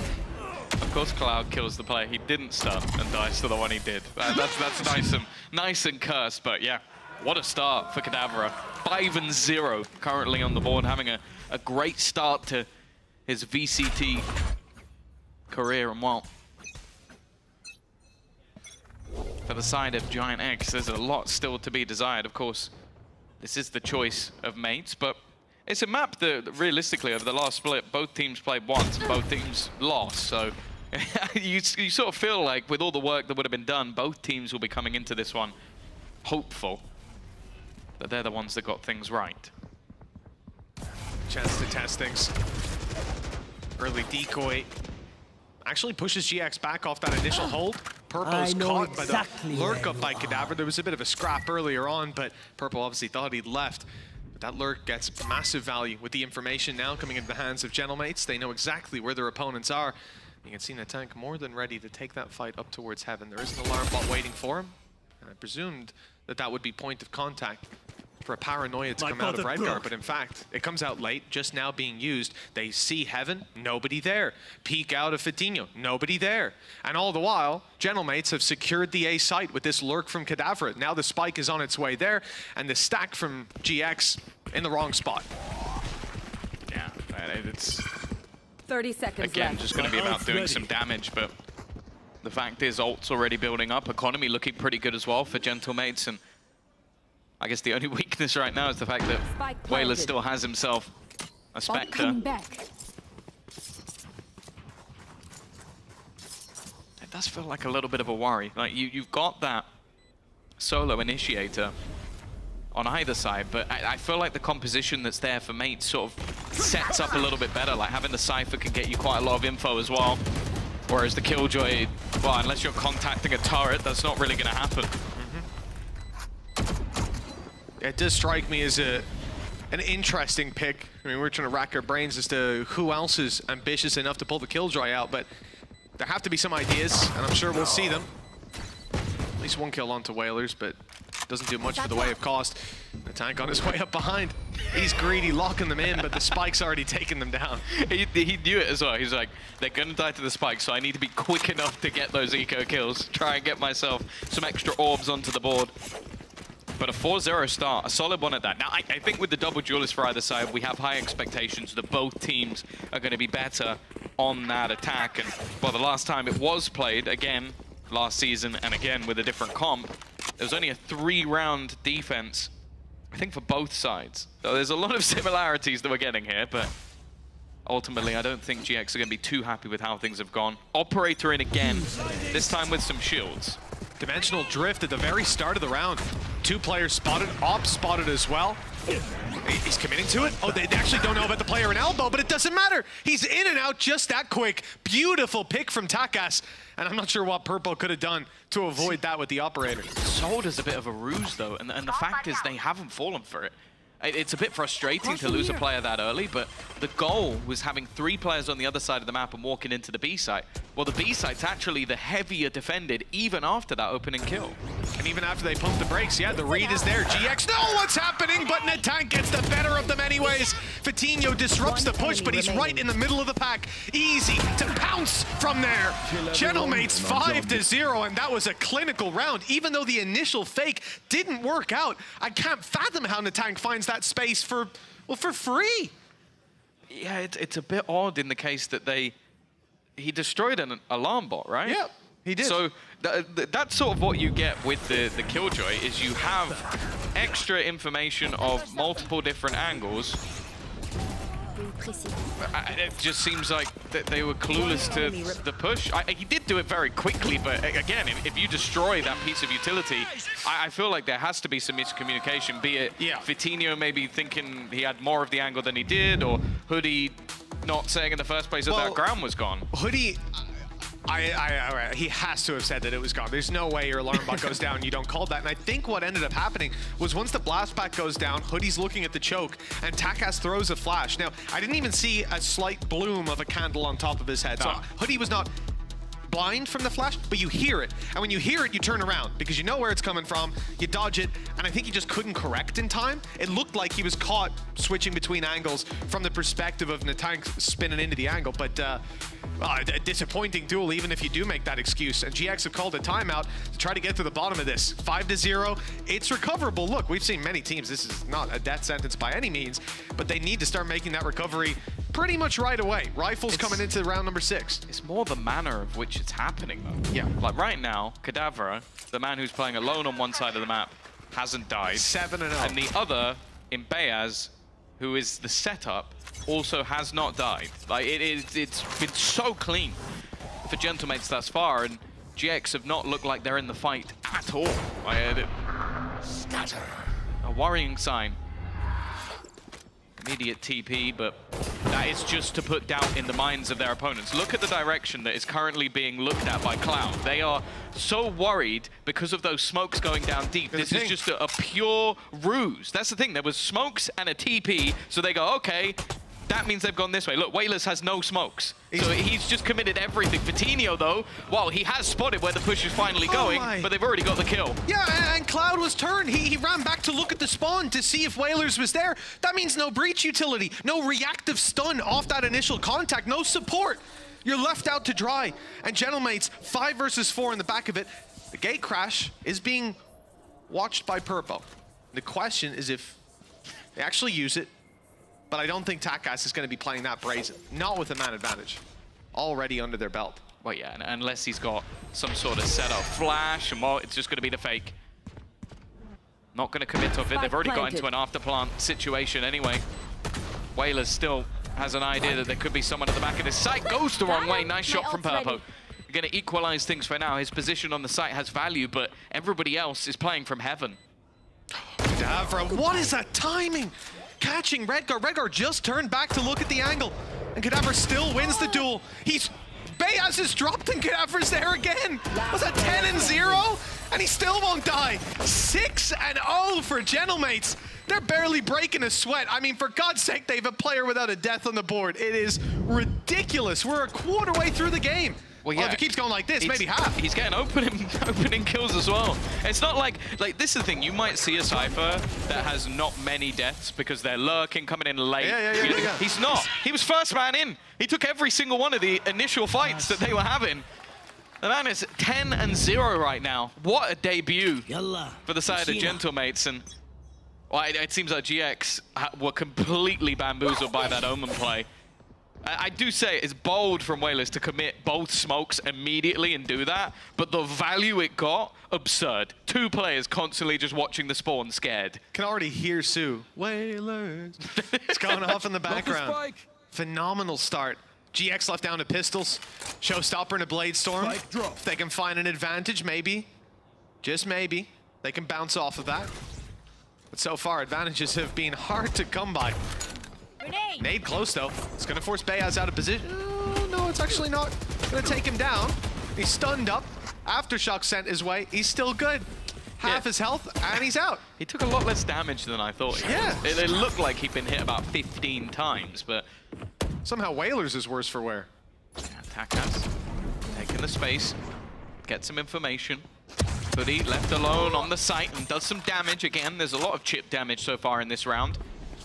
Of course, Cloud kills the player he didn't stun and dies to the one he did. That's nice and cursed, but yeah, what a start for Kedavra. 5-0 currently on the board, having a great start to his VCT career. And well, for the side of Giant X, there's a lot still to be desired. Of course, this is the choice of Mates, but it's a map that realistically over the last split, both teams played once and both teams lost. So you sort of feel like with all the work that would have been done, both teams will be coming into this one hopeful that they're the ones that got things right. Chance to test things. Early decoy actually pushes GX back off that initial hold. Purple's caught by the lurk up by Kedavra. There was a bit of a scrap earlier on, but Purple obviously thought he'd left. But that lurk gets massive value with the information now coming into the hands of Gentlemates. They know exactly where their opponents are. You can see Natank more than ready to take that fight up towards heaven. There is an alarm bot waiting for him, and I presumed that that would be point of contact for a paranoia to come out of Redguard, but in fact, it comes out late, just now being used. They see heaven, nobody there. Peek out of Fatinho, nobody there. And all the while, Gentlemates have secured the A site with this lurk from Kedavra. Now the spike is on its way there, and the stack from GX in the wrong spot. Yeah, it's 30 seconds again left. just going to be about doing some damage, but the fact is ult's already building up. Economy looking pretty good as well for Gentlemates, and I guess the only weakness right now is the fact that Whaler still has himself a Spectre. It does feel like a little bit of a worry. Like you've got that solo initiator on either side, but I feel like the composition that's there for Mates sort of sets up a little bit better. Like having the Cypher can get you quite a lot of info as well, whereas the Killjoy, well, unless you're contacting a turret, that's not really going to happen. It does strike me as an interesting pick. I mean, we're trying to rack our brains as to who else is ambitious enough to pull the Killjoy out, but there have to be some ideas, and I'm sure we'll see them. At least 1 kill onto Whalers, but doesn't do much for the way of cost. The tank on his way up behind. He's greedy, locking them in, but the spike's already taken them down. He knew it as well. He's like, they're gonna die to the spike, so I need to be quick enough to get those eco kills, try and get myself some extra orbs onto the board. But a 4-0 start, a solid one at that. Now, I think with the double duelist for either side, we have high expectations that both teams are going to be better on that attack. And, well, the last time it was played, again, last season, and again with a different comp, there was only a 3-round defense, I think, for both sides. So there's a lot of similarities that we're getting here, but ultimately, I don't think GX are going to be too happy with how things have gone. Operator in again, this time with some shields. Dimensional drift at the very start of the round. 2 players spotted, Op spotted as well. He's committing to it. Oh, they actually don't know about the player in elbow, but it doesn't matter. He's in and out just that quick. Beautiful pick from Takas. And I'm not sure what Purple could have done to avoid that with the operator. Sold as a bit of a ruse, though, and the fact is they haven't fallen for it. It's a bit frustrating to lose a player that early, but the goal was having 3 players on the other side of the map and walking into the B site. Well, the B site's actually the heavier defended, even after that opening kill. And even after they pump the brakes, yeah, the read is there. GX know what's happening, but Natank gets the better of them anyways. Fatinho disrupts the push, but he's right in the middle of the pack. Easy to pounce from there. Gentlemates 5-0, and that was a clinical round. Even though the initial fake didn't work out, I can't fathom how Natank finds that space for free. Yeah, it's a bit odd in the case that he destroyed an alarm bot, right? Yeah, he did. So that's sort of what you get with the Killjoy, is you have extra information of multiple different angles. It just seems like that they were clueless to the push. He did do it very quickly, but again, if you destroy that piece of utility, I feel like there has to be some miscommunication, be it Fatinho maybe thinking he had more of the angle than he did, or Hoodie not saying in the first place that that ground was gone. Hoodie, He has to have said that it was gone. There's no way your alarm bot goes down and you don't call that. And I think what ended up happening was once the blast pack goes down, Hoodie's looking at the choke, and Takas throws a flash. Now, I didn't even see a slight bloom of a candle on top of his head. So Hoodie was not blind from the flash, but you hear it. And when you hear it, you turn around because you know where it's coming from, you dodge it, and I think he just couldn't correct in time. It looked like he was caught switching between angles from the perspective of Natank spinning into the angle, but a disappointing duel even if you do make that excuse. And GX have called a timeout to try to get to the bottom of this. 5-0, it's recoverable. Look, we've seen many teams, this is not a death sentence by any means, but they need to start making that recovery pretty much right away. Rifles coming into round number 6. It's more the manner of which it's happening, though. Yeah. Like right now, Kadavra, the man who's playing alone on one side of the map, hasn't died. 7-0. And the other, in Bayaz, who is the setup, also has not died. Like it's been so clean for Gentlemates thus far, and GX have not looked like they're in the fight at all. A worrying sign. Immediate TP, but that is just to put doubt in the minds of their opponents. Look at the direction that is currently being looked at by Cloud. They are so worried because of those smokes going down deep. This is just a pure ruse. That's the thing. There was smokes and a TP, so they go, okay, that means they've gone this way. Look, Wailers has no smokes. So he's just committed everything. Vitinho, though, well, he has spotted where the push is finally going, but they've already got the kill. Yeah, and Cloud was turned. He ran back to look at the spawn to see if Wailers was there. That means no breach utility, no reactive stun off that initial contact, no support. You're left out to dry. And Gentlemates, 5 versus 4 in the back of it. The gate crash is being watched by Purpo. The question is if they actually use it, but I don't think Takas is going to be playing that brazen. Not with a man advantage. Already under their belt. Well, yeah, unless he's got some sort of setup flash, and it's just going to be the fake. Not going to commit off it. They've already got into an afterplant situation anyway. Wailers still has an idea that there could be someone at the back of his site. Goes the wrong way. Nice shot from Purpo. You're going to equalize things for now. His position on the site has value, but everybody else is playing from heaven. Kadavra, what is that timing? Catching Redgar. Redgar just turned back to look at the angle. And Kadavra still wins the duel. Bayaz is dropped and Kadavra's there again. Was that 10-0? And he still won't die. 6-0 for Gentlemates. They're barely breaking a sweat. I mean, for God's sake, they have a player without a death on the board. It is ridiculous. We're a quarter way through the game. Well, yeah, if it keeps going like this, maybe half. He's getting opening kills as well. It's not like this is the thing. You might see a Cypher that has not many deaths because they're lurking, coming in late. Yeah. He's not. He was first man in. He took every single one of the initial fights that they were having. The man is 10-0 right now. What a debut for the side of Gentlemates. And well, it seems like GX were completely bamboozled by that Omen play. I do say it's bold from Wailers to commit both smokes immediately and do that, but the value it got, absurd. 2 players constantly just watching the spawn scared. Can already hear Sue. Wailers. It's going off in the background. Phenomenal start. GX left down to pistols. Showstopper and a Blade Storm. If they can find an advantage, maybe, just maybe, they can bounce off of that. But so far, advantages have been hard to come by. Nade close though. It's gonna force Bayaz out of position. No, it's actually not. Gonna take him down. He's stunned up. Aftershock sent his way. He's still good. Half his health, and he's out. He took a lot less damage than I thought. Yeah. It looked like he'd been hit about 15 times, but somehow Wailers is worse for wear. Yeah, Takas taking the space, get some information. Hoodie left alone on the site and does some damage again. There's a lot of chip damage so far in this round.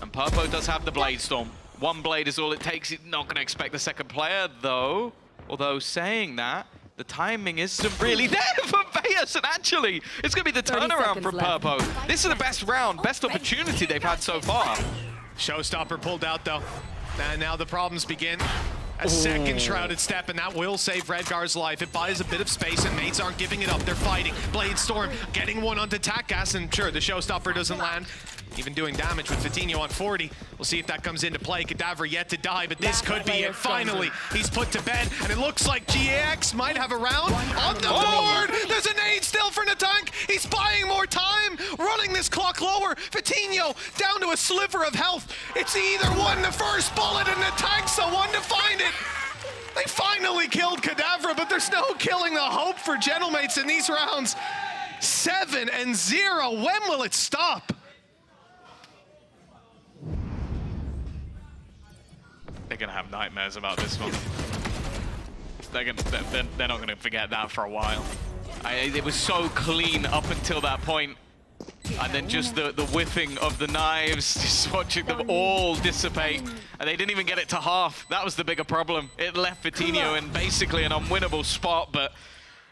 And Purpo does have the Blade Storm. 1 blade is all it takes. He's not going to expect the second player, though. Although saying that, the timing isn't really there for Bayaz. And actually, it's going to be the turnaround from Purpo. This is the best round, best opportunity they've had so far. Showstopper pulled out, though. And now the problems begin. A second Shrouded Step, and that will save Redgar's life. It buys a bit of space, and mates aren't giving it up. They're fighting. Blade Storm getting one onto Takas, and sure, the Showstopper doesn't land. Even doing damage with Vitinho on 40. We'll see if that comes into play. Kadavra yet to die, but this could be it. Finally, he's put to bed, and it looks like GX might have a round on the board. There's a nade still for Natank. He's buying more time, running this clock lower. Vitinho down to a sliver of health. It's either one, the first bullet, and Natank's the one to find it. They find finally killed Kadavra, but there's no killing the hope for Gentlemates in these rounds. 7-0. When will it stop? They're gonna have nightmares about this one. They're not gonna forget that for a while. It was so clean up until that point. And then just the whiffing of the knives, just watching them all dissipate. And they didn't even get it to half. That was the bigger problem. It left Vitinho in basically an unwinnable spot, but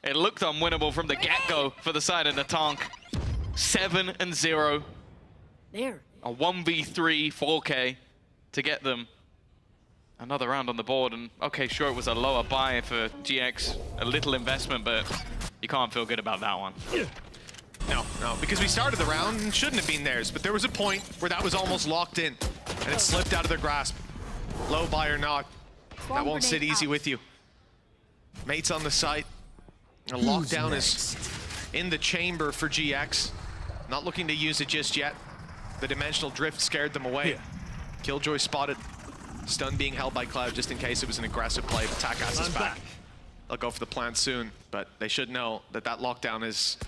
it looked unwinnable from the get-go for the side of Natank. 7-0. There. A 1v3 4K to get them another round on the board. And okay, sure, it was a lower buy for GX, a little investment, but you can't feel good about that one. No, because we started the round and shouldn't have been theirs, but there was a point where that was almost locked in, and it slipped out of their grasp. Low buy or not, that won't sit easy with you. Mates on the site. A lockdown is in the chamber for GX. Not looking to use it just yet. The dimensional drift scared them away. Killjoy spotted. Stun being held by Cloud just in case it was an aggressive play. But Takas is back. They'll go for the plant soon, but they should know that that lockdown is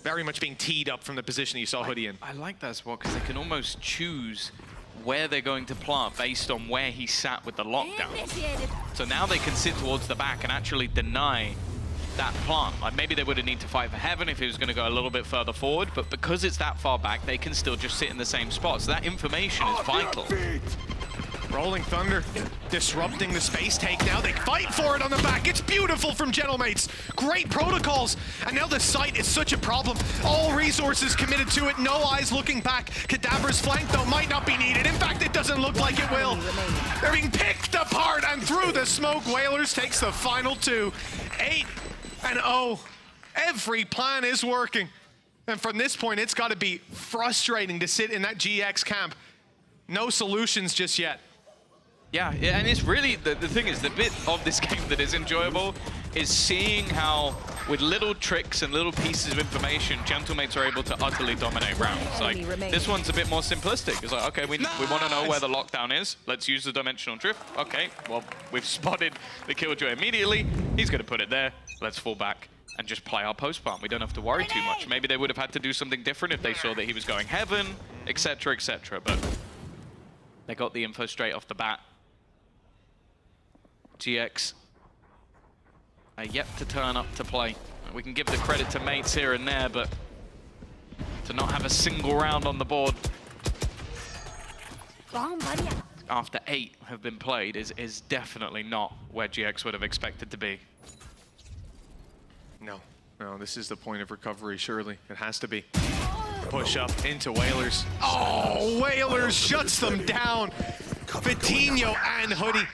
very much being teed up from the position you saw Hoodie in. I like that as well, because they can almost choose where they're going to plant based on where he sat with the lockdown. So now they can sit towards the back and actually deny that plant. Like maybe they would have need to fight for heaven if he was going to go a little bit further forward, but because it's that far back, they can still just sit in the same spot. So that information is vital. Rolling Thunder disrupting the space take now. They fight for it on the back. It's beautiful from Gentlemates. Great protocols. And now the site is such a problem. All resources committed to it. No eyes looking back. Kadavra's flank, though, might not be needed. In fact, it doesn't look like it will. They're being picked apart and through the smoke. Whalers takes the final two. 8-0. Every plan is working. And from this point, it's got to be frustrating to sit in that GX camp. No solutions just yet. Yeah, and it's really, the thing is, the bit of this game that is enjoyable is seeing how, with little tricks and little pieces of information, Gentlemates are able to utterly dominate rounds. Like, this one's a bit more simplistic. It's like, okay, we want to know where the lockdown is. Let's use the dimensional drift. Okay, well, we've spotted the Killjoy immediately. He's going to put it there. Let's fall back and just play our post plant. We don't have to worry too much. Maybe they would have had to do something different if they saw that he was going heaven, etc., etc. But they got the info straight off the bat. GX are yet to turn up to play. We can give the credit to Mates here and there, but to not have a single round on the board after 8 have been played is definitely not where GX would have expected to be. No, this is the point of recovery, surely. It has to be. Push up into Whalers. Oh, Whalers shuts them down. Vitinho and Hoodie.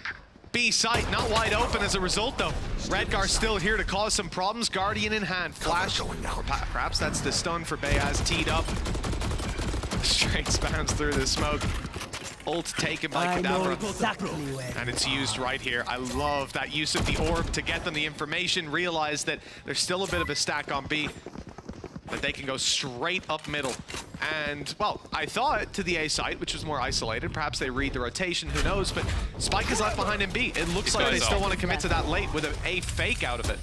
B site not wide open as a result, though. Redgar still here to cause some problems. Guardian in hand. Flash. Perhaps that's the stun for Bayaz teed up. Straight spams through the smoke. Ult taken by Kadavra. And it's used right here. I love that use of the orb to get them the information. Realize that there's still a bit of a stack on B. That they can go straight up middle. And, well, I thought to the A site, which was more isolated. Perhaps they read the rotation, who knows? But Spike is left behind in B. It looks like they still want to commit to that late with an A fake out of it.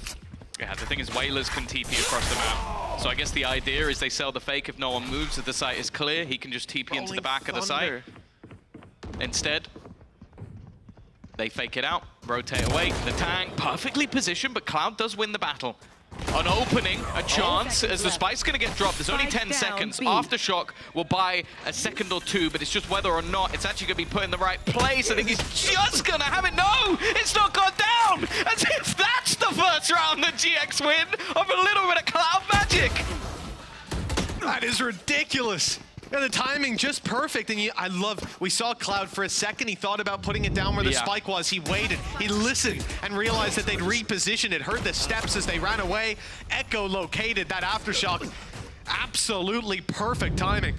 Yeah, the thing is Whalers can TP across the map. So I guess the idea is they sell the fake if no one moves. If the site is clear, he can just TP into the back of the site. Instead, they fake it out, rotate away. The tank perfectly positioned, but Cloud does win the battle. An opening, a chance, as the spike's going to get dropped. There's only 10 seconds. Aftershock will buy a second or two, but it's just whether or not it's actually going to be put in the right place. I think he's just going to have it. No, it's not gone down. As if that's the first round that GX win of a little bit of Cloud magic. That is ridiculous. And the timing just perfect. And I love, we saw Cloud for a second. He thought about putting it down where the spike was. He waited, he listened, and realized that they'd reposition it. Heard the steps as they ran away. Echo located that Aftershock. Absolutely perfect timing.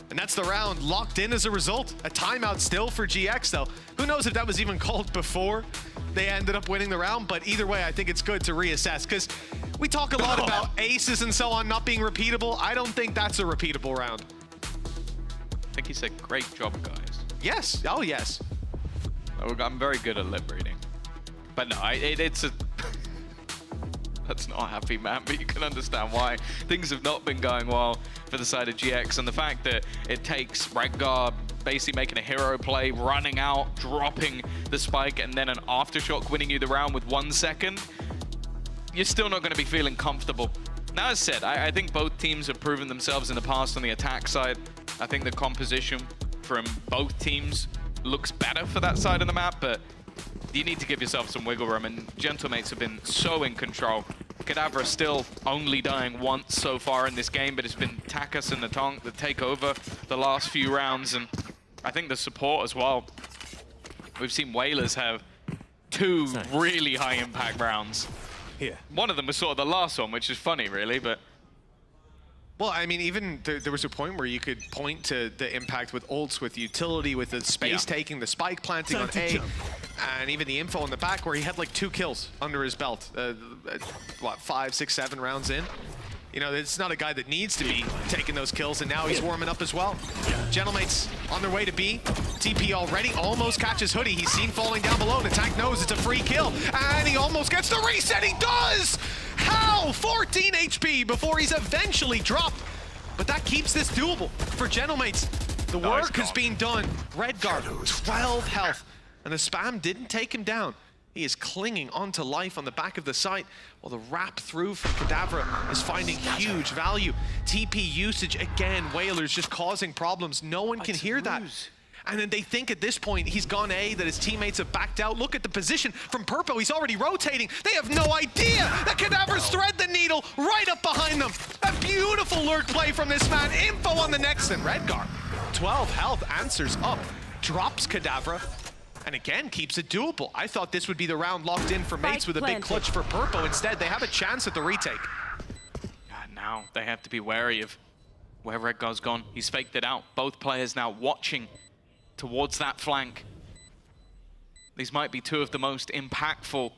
And that's the round locked in as a result. A timeout still for GX though. Who knows if that was even called before they ended up winning the round, but either way, I think it's good to reassess because we talk a lot about aces and so on not being repeatable. I don't think that's a repeatable round. I think he said, great job, guys. Yes. Oh, yes. I'm very good at lip reading. But no, it's a... That's not happy, man, but you can understand why. Things have not been going well for the side of GX, and the fact that it takes Redgar basically making a hero play, running out, dropping the spike, and then an aftershock winning you the round with 1 second, you're still not going to be feeling comfortable. Now, as said, I think both teams have proven themselves in the past on the attack side. I think the composition from both teams looks better for that side of the map, but you need to give yourself some wiggle room, and Gentlemates have been so in control. Kadavra still only dying once so far in this game, but it's been Takas and the Tonk that take over the last few rounds, and I think the support as well. We've seen Whalers have 2 really high impact rounds. Yeah. One of them was sort of the last one, which is funny, really, but... Well, I mean, even there was a point where you could point to the impact with ults, with utility, with the space taking, the spike planting on A, and even the info in the back where he had like 2 kills under his belt. What, 5, 6, 7 rounds in? You know, it's not a guy that needs to be taking those kills, and now he's warming up as well. Gentlemates on their way to B. TP already almost catches Hoodie. He's seen falling down below. The tank knows it's a free kill, and he almost gets the reset. He does! How? 14 HP before he's eventually dropped. But that keeps this doable for Gentlemates. The work has been done. Redgar, 12 health, and the spam didn't take him down. He is clinging onto life on the back of the site, while the wrap through from Kadavra is finding huge value. TP usage again, Whalers just causing problems. No one can hear that. And then they think at this point he's gone A, that his teammates have backed out. Look at the position from Purpo. He's already rotating. They have no idea that Kadavra's thread the needle right up behind them. A beautiful lurk play from this man. Info on the next, and Redgar, 12 health, answers up, drops Kadavra, and again keeps it doable. I thought this would be the round locked in for Mates with a big clutch for Purpo. Instead, they have a chance at the retake. Now they have to be wary of where Redgar's gone. He's faked it out. Both players now watching towards that flank. These might be 2 of the most impactful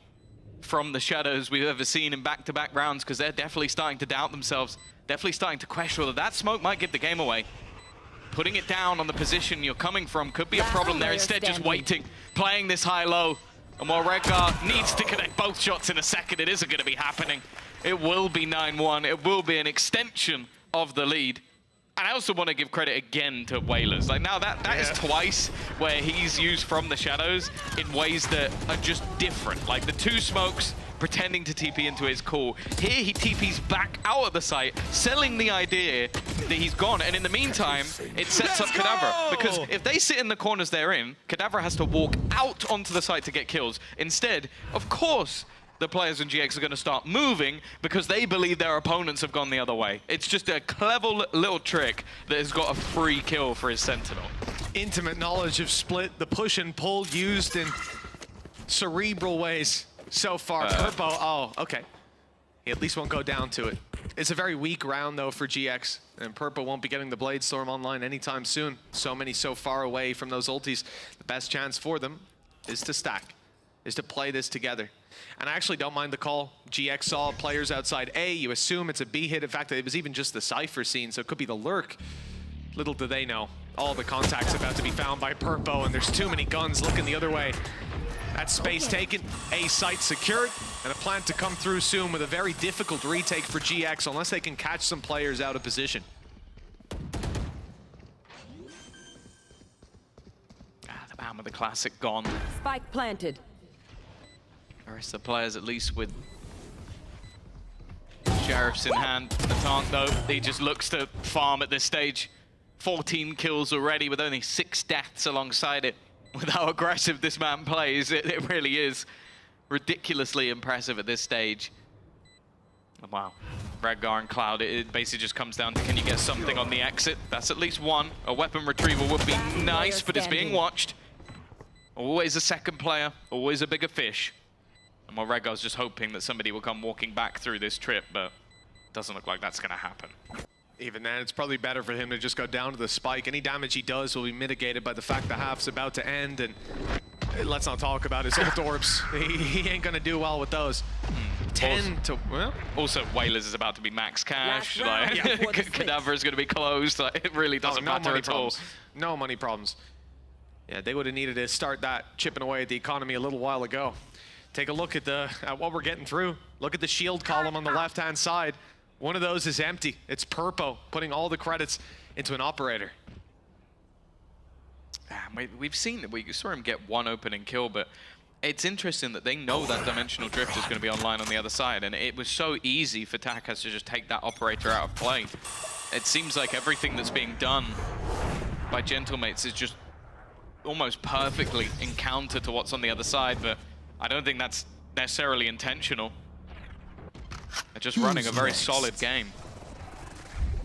from the Shadows we've ever seen in back-to-back rounds, because they're definitely starting to doubt themselves, definitely starting to question whether that smoke might give the game away. Putting it down on the position you're coming from could be a problem there. Instead, just waiting, playing this high-low. And while Redgar needs to connect both shots in a second, it isn't going to be happening. It will be 9-1. It will be an extension of the lead. And I also want to give credit again to Whalers. Like, now that is twice where he's used from the Shadows in ways that are just different. Like the 2 smokes pretending to TP into his core. Here he TPs back out of the site, selling the idea that he's gone. And in the meantime, it sets up Kadavra. Because if they sit in the corners they're in, Kadavra has to walk out onto the site to get kills. Instead, of course, the players in GX are going to start moving because they believe their opponents have gone the other way. It's just a clever little trick that has got a free kill for his Sentinel. Intimate knowledge of Split, the push and pull used in cerebral ways so far. Purpo, oh, okay. He at least won't go down to it. It's a very weak round, though, for GX, and Purpo won't be getting the Blade Storm online anytime soon. So many so far away from those ultis. The best chance for them is to stack, is to play this together. And I actually don't mind the call. GX saw players outside A. You assume it's a B hit. In fact, it was even just the Cypher scene, so it could be the lurk. Little do they know. All the contacts about to be found by Purpo, and there's too many guns looking the other way. That space taken, A site secured, and a plant to come through soon with a very difficult retake for GX unless they can catch some players out of position. The man with the classic gone. Spike planted. The rest of the players, at least with Sheriffs in hand. The Tank, though, he just looks to farm at this stage. 14 kills already with only 6 deaths alongside it. With how aggressive this man plays, it really is ridiculously impressive at this stage. Wow. Redgar and Cloud, it basically just comes down to, can you get something on the exit? That's at least one. A weapon retrieval would be nice, but it's being watched. Always a second player, always a bigger fish. And while Redgar's just hoping that somebody will come walking back through this trip, but it doesn't look like that's going to happen. Even then, it's probably better for him to just go down to the spike. Any damage he does will be mitigated by the fact the half's about to end, and let's not talk about his ult orbs. He ain't going to do well with those. 10 to... Well. Also, Whalers is about to be max cash. Like, Kadavra is going to be closed. Like, it really doesn't matter at all. No money problems. Yeah, they would have needed to start that chipping away at the economy a little while ago. take a look at what we're getting through. Look at the shield column on the left-hand side. One of those is empty. It's Purpo putting all the credits into an operator. We've seen that. We saw him get one opening kill, but it's interesting that they know that Dimensional Drift is going to be online on the other side, and it was so easy for Takas to just take that operator out of play. It seems like everything that's being done by Gentlemates is just almost perfectly in counter to what's on the other side, but I don't think that's necessarily intentional. They're just running a very solid game.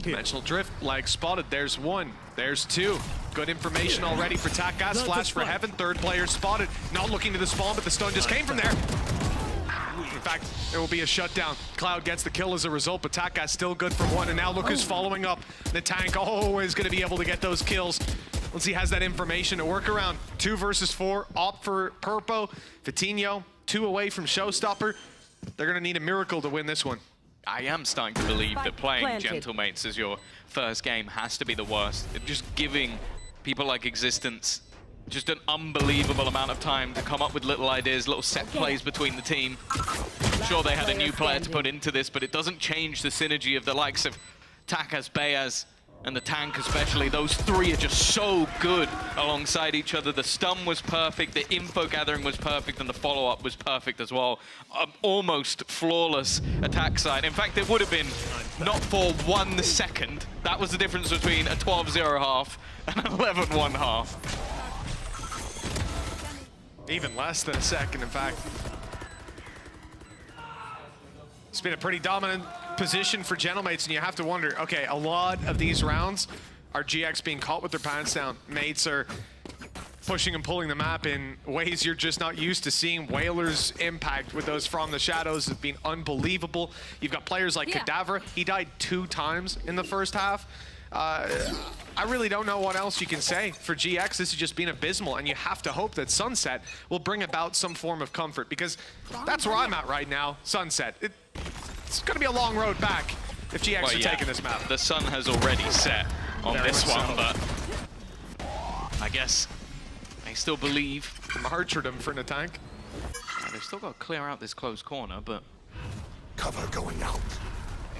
Dimensional Drift, lag spotted. There's one, there's two. Good information already for Takas. Flash for Heaven, third player spotted. Not looking to the spawn, but the stun just came from there. In fact, there will be a shutdown. Cloud gets the kill as a result, but Takas still good from one, and now look who's following up. The tank always going to be able to get those kills. Once he has that information to work around. 2 versus 4, opt for Purpo. Vitinho, 2 away from Showstopper. They're going to need a miracle to win this one. I am starting to believe that playing Gentlemates as your first game has to be the worst. Just giving people like Existence just an unbelievable amount of time to come up with little ideas, little set plays between the team. Sure, they had a new player to put into this, but it doesn't change the synergy of the likes of Takas, Bayaz, and the tank especially. Those three are just so good alongside each other. The stun was perfect, the info gathering was perfect, and the follow-up was perfect as well. Almost flawless attack side. In fact, it would have been not for 1 second. That was the difference between a 12-0 half and an 11-1 half. Even less than a second, in fact. It's been a pretty dominant position for Gentlemates, and you have to wonder, okay, a lot of these rounds are GX being caught with their pants down. Mates are pushing and pulling the map in ways you're just not used to seeing. Whaler's impact with those from the shadows has been unbelievable. You've got players like Cadaver. He died 2 times in the first half. I really don't know what else you can say for GX. This has just been abysmal, and you have to hope that Sunset will bring about some form of comfort, because that's where I'm at right now. Sunset. It's going to be a long road back if GX are taking this map. The sun has already set on this one, but I guess they still believe. Martyrdom for the tank. They've still got to clear out this close corner, but Cover going out.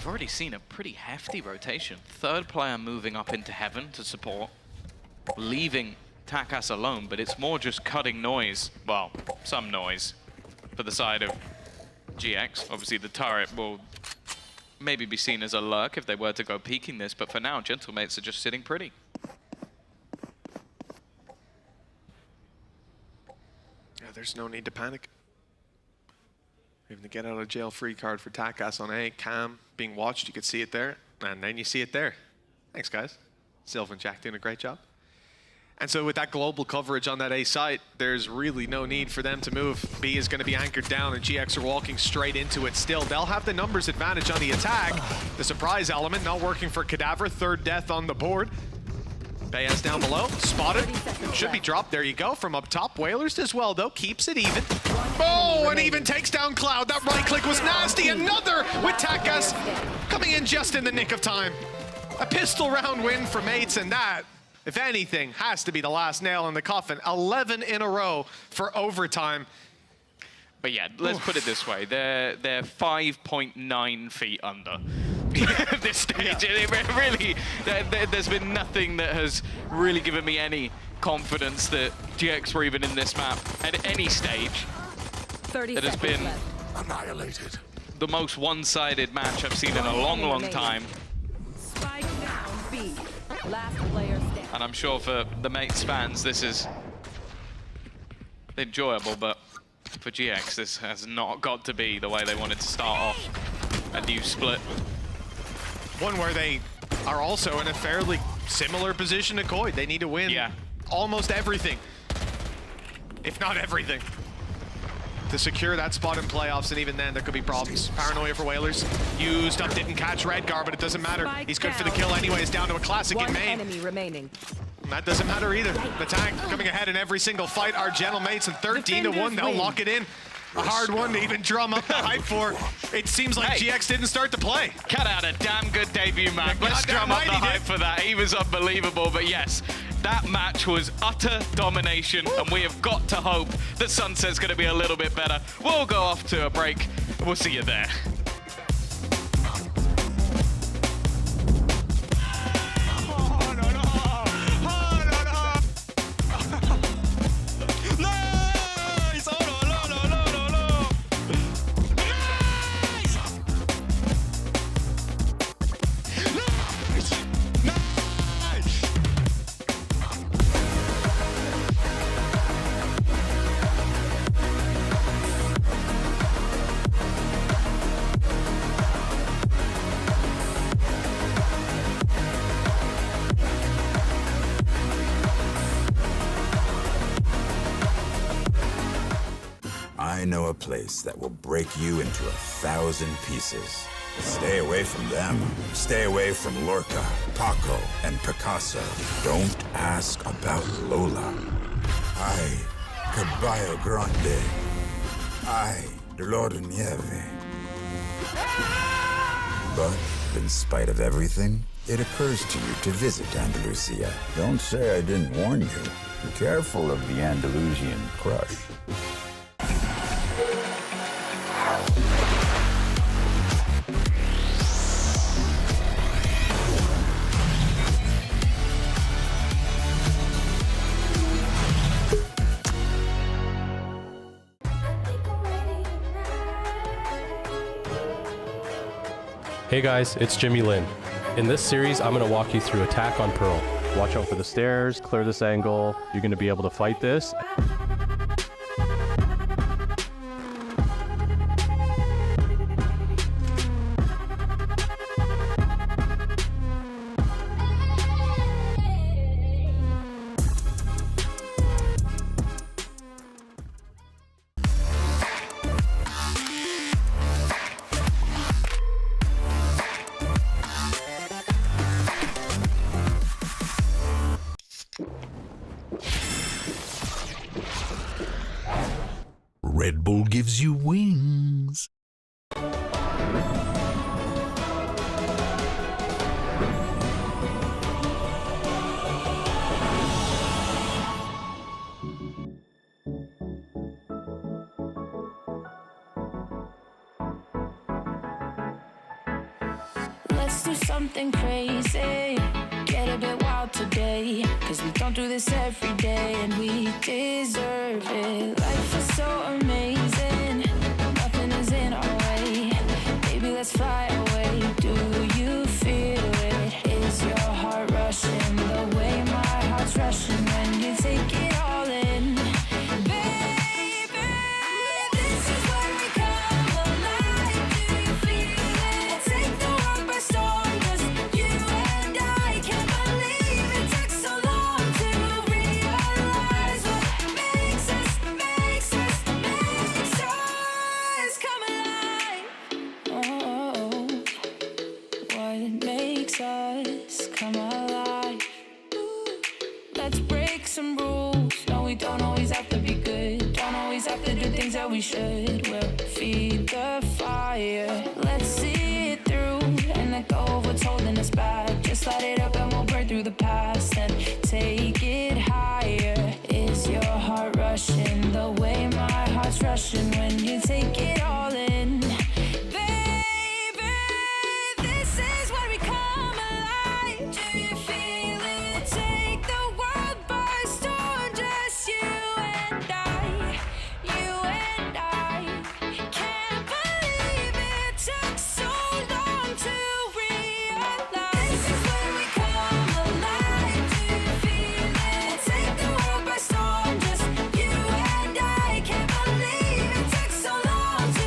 we've already seen a pretty hefty rotation. Third player moving up into Heaven to support, leaving Takas alone, but it's more just cutting noise. Well, some noise for the side of GX. Obviously, the turret will maybe be seen as a lurk if they were to go peeking this, but for now, Gentlemates are just sitting pretty. Yeah, there's no need to panic. Even the get out of jail free card for Takas on A. Cam being watched, you could see it there, and then you see it there. Thanks, guys. Sylvan Jack doing a great job. And so with that global coverage on that A site, there's really no need for them to move. B is going to be anchored down, and GX are walking straight into it still. They'll have the numbers advantage on the attack. The surprise element not working for Cadaver. 3rd death on the board. Bayaz down below. Spotted. Should be dropped. There you go. From up top. Whalers as well, though. Keeps it even. Oh, and even takes down Cloud. That right click was nasty. Another with Takas coming in just in the nick of time. A pistol round win for Mates, and that, if anything, has to be the last nail in the coffin. 11 in a row for overtime. But yeah, let's put it this way. They're 5.9 feet under at this stage. Yeah. Really, there's been nothing that has really given me any confidence that GX were even in this map at any stage. It has been Annihilated. the most one-sided match I've seen in a long, long time. Spike down B. Last player standing. And I'm sure for the Mates fans, this is enjoyable, but for GX, this has not got to be the way they wanted to start off a new split. One where they are also in a fairly similar position to Koi. They need to win almost everything, if not everything, to secure that spot in playoffs, and even then there could be problems. Paranoia for Whalers. Used up, didn't catch Redgar, but it doesn't matter. He's good for the kill anyways, down to a classic in main. Enemy remaining. That doesn't matter either. The tank coming ahead in every single fight. Our Gentlemates, and 13-1, they'll lock it in. A hard one to even drum up the hype for. It seems like GX didn't start to play. Cut out a damn good debut, man. Let's drum up the hype for that. He was unbelievable, but yes, That match was utter domination, and we have got to hope that Sunset's going to be a little bit better. We'll go off to a break. We'll see you there. I know a place that will break you into 1,000 pieces. Stay away from them. Stay away from Lorca, Paco, and Picasso. Don't ask about Lola. Ay, Caballo Grande. Ay, Dolor de Nieve. But in spite of everything, it occurs to you to visit Andalusia. Don't say I didn't warn you. Be careful of the Andalusian crush. Hey guys, it's Jimmy Lin. In this series, I'm going to walk you through attack on Pearl. Watch out for the stairs, clear this angle. You're going to be able to fight this. Red Bull gives you wings. Let's do something crazy. Get a bit wild today. Cause we don't do this every day and we deserve it. Life is so amazing. Nothing is in our way. Baby, let's fly away. Do you feel it? Is your heart rushing the way my heart's rushing when you take it all in? Baby, this is where we come alive. Do you feel it? Take the world by storm. Just you and I. Can't believe it took so long to realize what makes us come alive. Oh, what makes us come alive? Ooh, let's break some rules. No, we don't always have to be good. Don't always have to do things that we should. We'll feed the fire. Let's see it through and let go of what's holding us back. Just light it up and we'll burn through the past and take it higher. Is your heart rushing the way my heart's rushing when you take it all in? Baby, this is where we come alive. Do you feel it? Take the world by storm. Just you and I. You and I. Can't believe it took so long to realize. This is where we come alive. Do you feel it? Take the world by storm. Just you and I. Can't believe it took so long to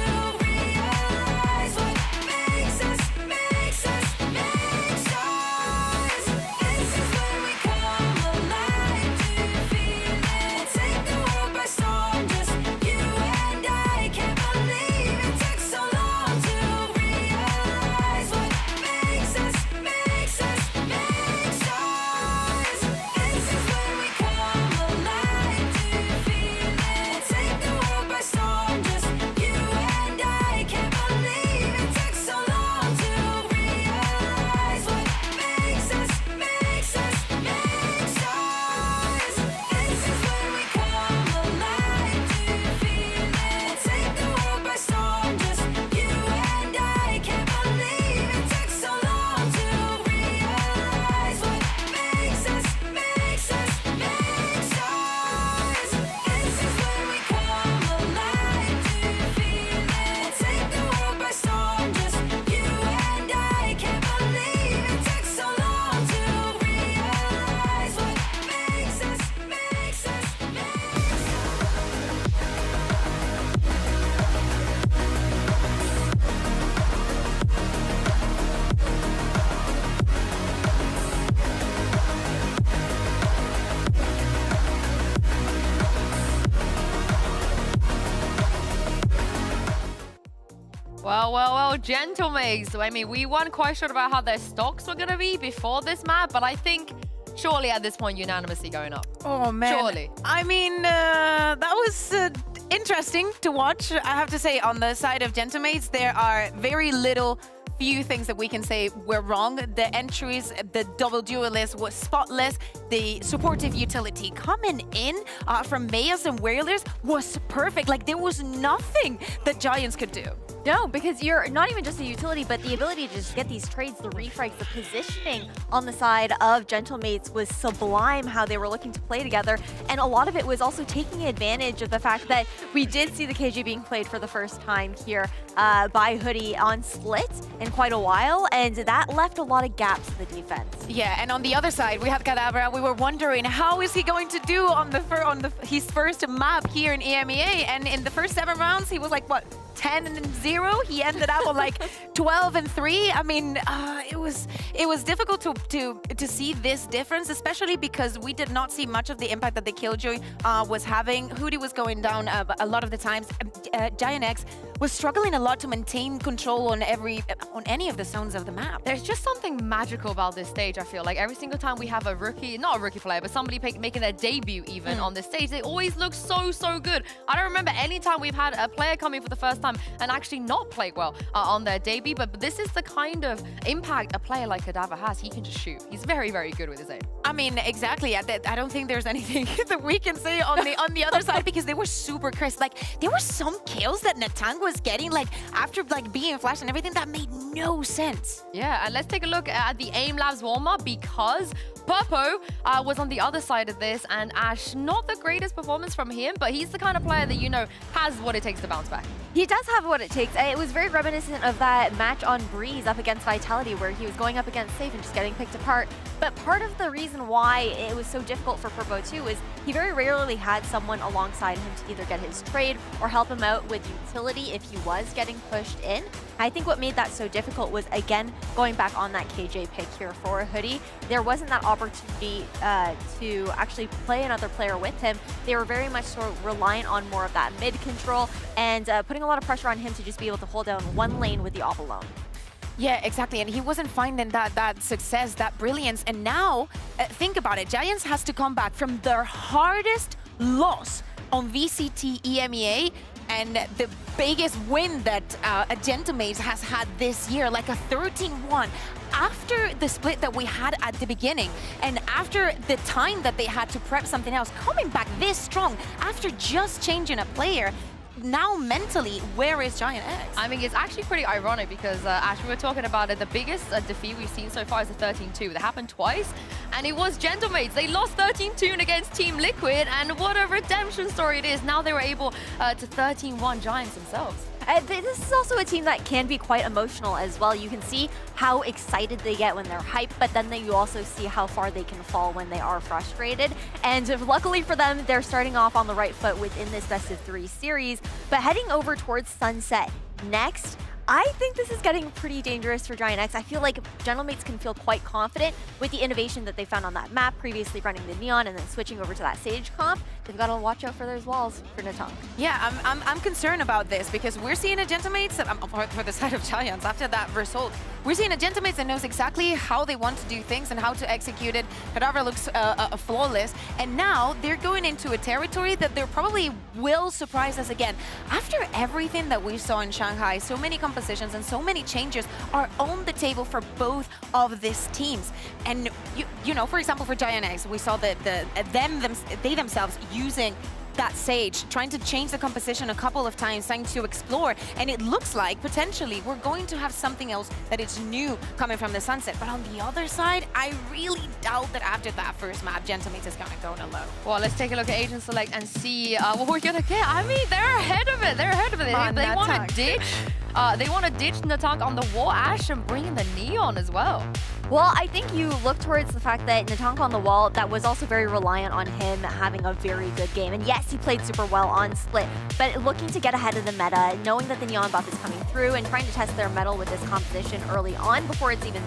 Well, Gentlemates. I mean, we weren't quite sure about how their stocks were going to be before this map, but I think surely at this point, unanimously going up. Oh, man. Surely. I mean, that was interesting to watch. I have to say, on the side of Gentlemates, there are very few things that we can say were wrong. The entries, the double duelist was spotless. The supportive utility coming in from Mayas and Whalers was perfect. Like, there was nothing that Giants could do. No, because you're not even just a utility, but the ability to just get these trades, the refrags, the positioning on the side of Gentlemates was sublime how they were looking to play together. And a lot of it was also taking advantage of the fact that we did see the KJ being played for the first time here by Hoodie on Split in quite a while, and that left a lot of gaps in the defense. Yeah, and on the other side, we had Kadabra. We were wondering, how is he going to do on his first map here in EMEA? And in the first 7 rounds, he was like, what, 10-0? He ended up on like 12-3. I mean, it was difficult to see this difference, especially because we did not see much of the impact that the Killjoy was having. Hoodie was going down a lot of the times. Giant X was struggling a lot to maintain control on any of the zones of the map. There's just something magical about this stage, I feel like. Every single time we have a rookie, not a rookie player, but somebody making their debut even on this stage, they always look so good. I don't remember any time we've had a player come in for the first time and actually not play well on their debut, but this is the kind of impact a player like Kadabra has. He can just shoot. He's very good with his aim. I mean, exactly. I don't think there's anything that we can say on the other side, because they were super crisp. Like, there were some kills that Natang was getting, like, after like being flashed and everything, that made no sense. Yeah, and let's take a look at the Aim Labs warm-up, because Purpo was on the other side of this, and Ash, not the greatest performance from him, but he's the kind of player that, you know, has what it takes to bounce back. He does have what it takes. It was very reminiscent of that match on Breeze up against Vitality, where he was going up against Safe and just getting picked apart. But part of the reason why it was so difficult for Purpo too is he very rarely had someone alongside him to either get his trade or help him out with utility if he was getting pushed in. I think what made that so difficult was, again, going back on that KJ pick here for Hoodie. There wasn't that opportunity to actually play another player with him. They were very much sort of reliant on more of that mid control and putting a lot of pressure on him to just be able to hold down one lane with the op alone. Yeah, exactly. And he wasn't finding that success, that brilliance. And now, think about it. Giants has to come back from their hardest loss on VCT EMEA and the biggest win that Gentlemates has had this year, like a 13-1. After the split that we had at the beginning, and after the time that they had to prep something else, coming back this strong after just changing a player, now mentally, where is Giant X? I mean, it's actually pretty ironic because, Ash, we were talking about it, the biggest defeat we've seen so far is a 13-2. That happened twice, and it was Gentlemates. They lost 13-2 against Team Liquid, and what a redemption story it is. Now they were able to 13-1 Giants themselves. This is also a team that can be quite emotional as well. You can see how excited they get when they're hyped, but then you also see how far they can fall when they are frustrated. And luckily for them, they're starting off on the right foot within this best-of-3 series. But heading over towards Sunset next, I think this is getting pretty dangerous for Giant X. I feel like Gentlemates can feel quite confident with the innovation that they found on that map, previously running the Neon and then switching over to that Sage comp. They've got to watch out for those walls for Natang. Yeah, I'm concerned about this because we're seeing a Gentlemates for the side of Giants after that result. We're seeing a Gentlemates that knows exactly how they want to do things and how to execute it. Kadabra looks flawless, and now they're going into a territory that they probably will surprise us again. After everything that we saw in Shanghai, so many compositions and so many changes are on the table for both of these teams. And you know, for example, for Giant X, we saw that they themselves using that Sage, trying to change the composition a couple of times, trying to explore, and it looks like potentially we're going to have something else that is new coming from the Sunset. But on the other side, I really doubt that after that first map, Gentlemates is going to go in a low. Well, let's take a look at Agent Select and see what we're going to get. I mean, they're ahead of it. They're ahead of it. They want to ditch. They want to ditch Natang on the wall, Ash, and bring in the Neon as well. Well, I think you look towards the fact that Natang on the wall, that was also very reliant on him having a very good game. And yes, he played super well on Split, but looking to get ahead of the meta, knowing that the Neon buff is coming through and trying to test their mettle with this composition early on before it's even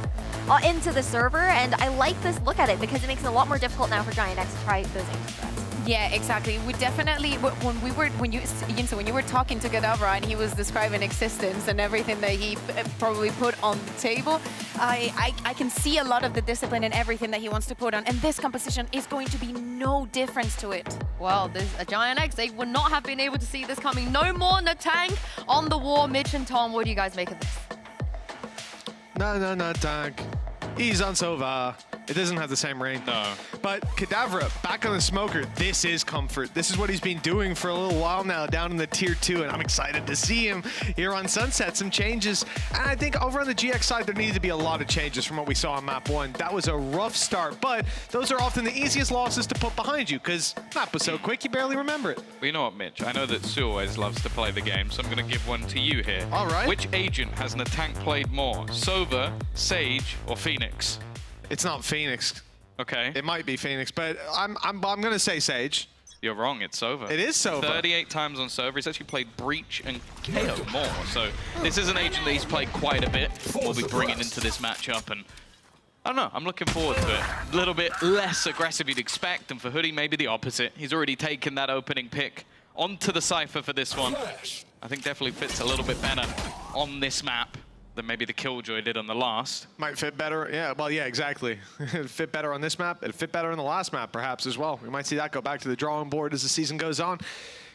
into the server. And I like this look at it because it makes it a lot more difficult now for Giant X to try those aim threats. Yeah, exactly. We definitely, when you were talking to Gadavra and he was describing existence and everything that he probably put on the table, I can see a lot of the discipline and everything that he wants to put on, and this composition is going to be no difference to it. Well, there's a Giant X. They would not have been able to see this coming. No more Natank on the wall. Mitch and Tom, what do you guys make of this? No, Tank. He's on Sova. It doesn't have the same range. No. But Kadavra, back on the smoker, this is comfort. This is what he's been doing for a little while now down in the tier 2, and I'm excited to see him here on Sunset. Some changes. And I think over on the GX side, there needed to be a lot of changes from what we saw on map 1. That was a rough start, but those are often the easiest losses to put behind you, because map was so quick, you barely remember it. Well, you know what, Mitch? I know that Sue always loves to play the game, so I'm going to give one to you here. All right. Which agent has Natank played more? Sova, Sage, or Phoenix? It's not Phoenix. Okay. It might be Phoenix, but I'm going to say Sage. You're wrong, it's Sova. It is Sova. 38 times on Sova. He's actually played Breach and KO more, so this is an agent that he's played quite a bit. We'll be bringing into this matchup, and I don't know, I'm looking forward to it. A little bit less aggressive you'd expect, and for Hoodie, maybe the opposite. He's already taken that opening pick onto the Cypher for this one. I think definitely fits a little bit better on this map than maybe the Killjoy did on the last. Might fit better, yeah, well, yeah, exactly. It'd fit better on this map, it'd fit better on the last map, perhaps, as well. We might see that go back to the drawing board as the season goes on,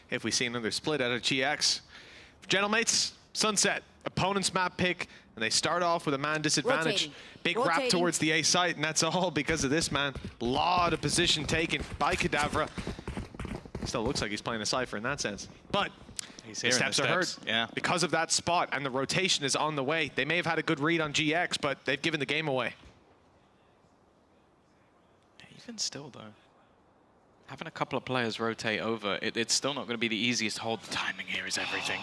if we see another split out of GX. Gentlemates, Sunset, opponent's map pick, and they start off with a man disadvantage. Big wrap towards the A site, and that's all because of this man. A lot of position taken by Kadavra. Still looks like he's playing a Cypher in that sense, but He's the steps are hurt because of that spot, and the rotation is on the way. They may have had a good read on GX, but they've given the game away. Even still, though, having a couple of players rotate over, it's still not going to be the easiest hold. The timing here is everything.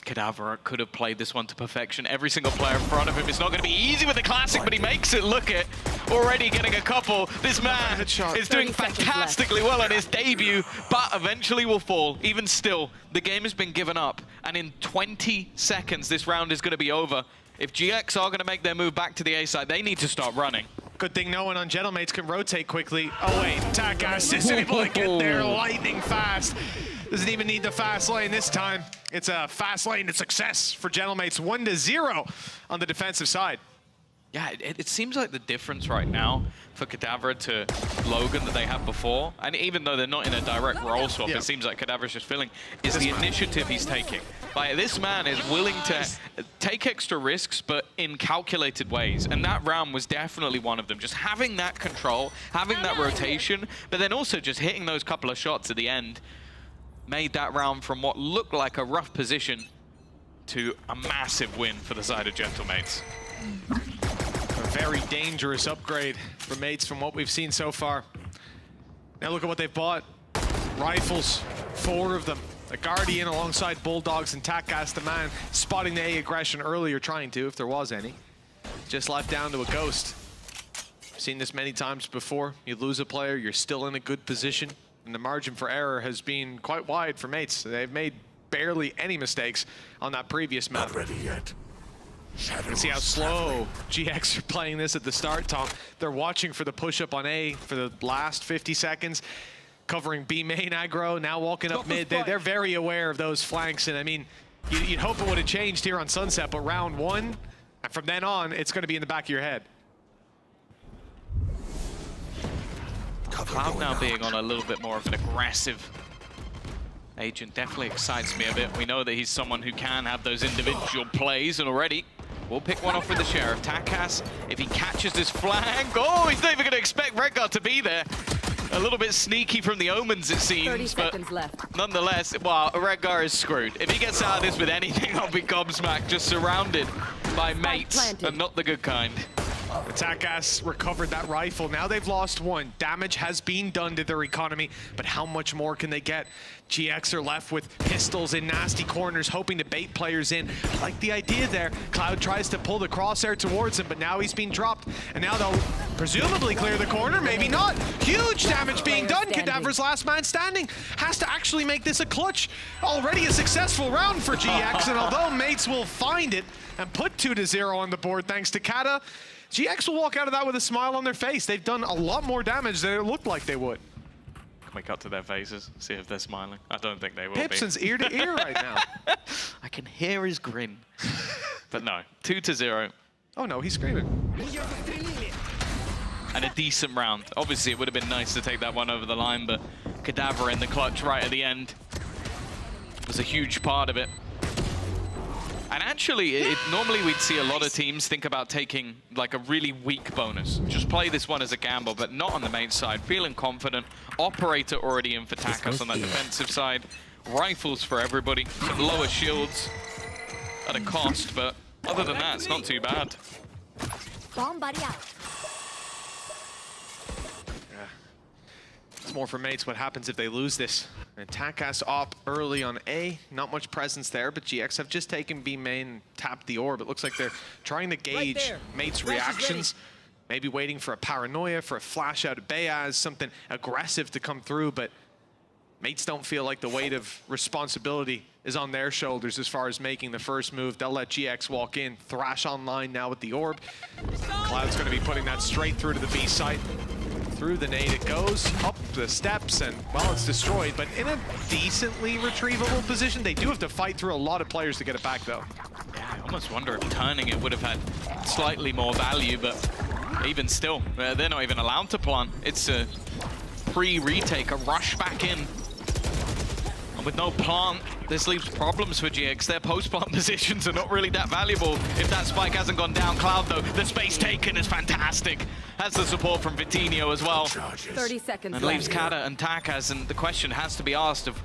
Kadavra could have played this one to perfection. Every single player in front of him. It's not going to be easy with the Classic, but he makes it look it. Already getting a couple. This man is doing fantastically well on his debut, but eventually will fall. Even still, the game has been given up, and in 20 seconds, this round is going to be over. If GX are going to make their move back to the A side, they need to start running. Good thing no one on Gentlemates can rotate quickly. Oh wait, Takas is able to get there lightning fast. Doesn't even need the fast lane this time. It's a fast lane to success for Gentlemates, 1-0 on the defensive side. Yeah, it seems like the difference right now for Kadavra to Logan that they had before, and even though they're not in a direct role swap, it seems like Kadavra's just feeling, is the initiative he's taking. Like, this man is willing to take extra risks, but in calculated ways, and that round was definitely one of them. Just having that control, having that rotation, but then also just hitting those couple of shots at the end made that round from what looked like a rough position to a massive win for the side of Gentlemates. A very dangerous upgrade for Mates from what we've seen so far. Now look at what they've bought. Rifles, 4 of them. A Guardian alongside Bulldogs and Takas, the man spotting the A aggression earlier, trying to, if there was any. Just left down to a Ghost. I've seen this many times before. You lose a player, you're still in a good position. And the margin for error has been quite wide for Mates. They've made barely any mistakes on that previous map. Not ready yet. And see how slow GX are playing this at the start, Tom. They're watching for the push-up on A for the last 50 seconds, covering B main aggro, now walking up mid. They're very aware of those flanks, and I mean, you'd hope it would have changed here on Sunset, but round 1, and from then on, it's going to be in the back of your head. Cloud now being on a little bit more of an aggressive agent definitely excites me a bit. We know that he's someone who can have those individual plays, and already we'll pick one off with the Sheriff. Takas, if he catches this flank, oh, he's not even going to expect Redguard to be there. A little bit sneaky from the Omens, it seems, 30 seconds left. Nonetheless, well, Redguard is screwed. If he gets out of this with anything, I'll be gobsmacked, just surrounded by mates, and not the good kind. Takas recovered that rifle. Now they've lost 1. Damage has been done to their economy, but how much more can they get? GX are left with pistols in nasty corners, hoping to bait players in. I like the idea there. Cloud tries to pull the crosshair towards him, but now he's been dropped, and now they'll presumably clear the corner, maybe not. Huge damage being done. Kadavra's last man standing has to actually make this a clutch. Already a successful round for GX, and although Mates will find it and put 2-0 on the board thanks to Kata, GX will walk out of that with a smile on their face. They've done a lot more damage than it looked like they would. we cut to their faces, see if they're smiling. I don't think they will Pipson's be. ear to ear right now. I can hear his grin. But no, 2-0. Oh no, he's screaming. And a decent round. Obviously, it would have been nice to take that one over the line, but Cadaver in the clutch right at the end was a huge part of it. And actually, normally we'd see a lot of teams think about taking like a really weak bonus. Just play this one as a gamble, but not on the main side. Feeling confident. Operator already in for Takas on that defensive side. Rifles for everybody. Some lower shields at a cost, but other than that, it's not too bad. Bomb buddy out. It's more for mates what happens if they lose this. And Takas op early on A, not much presence there, but GX have just taken B main, tapped the orb. It looks like they're trying to gauge mates' reactions, maybe waiting for a paranoia, for a flash out of Bayaz, something aggressive to come through, but mates don't feel like the weight of responsibility is on their shoulders as far as making the first move. They'll let GX walk in. Thrash online now with the orb. Cloud's going to be putting that straight through to the B site. Through the nade it goes, up the steps, and, well, it's destroyed, but in a decently retrievable position. They do have to fight through a lot of players to get it back, though. Yeah, I almost wonder if turning it would have had slightly more value, but even still, they're not even allowed to plant. It's a pre-retake, a rush back in. And with no plant, this leaves problems for GX. Their post-plant positions are not really that valuable if that spike hasn't gone down. Cloud, though, the space taken is fantastic. Has the support from Vitinho as well. 30 seconds and leaves Kata and Takas, and the question has to be asked of,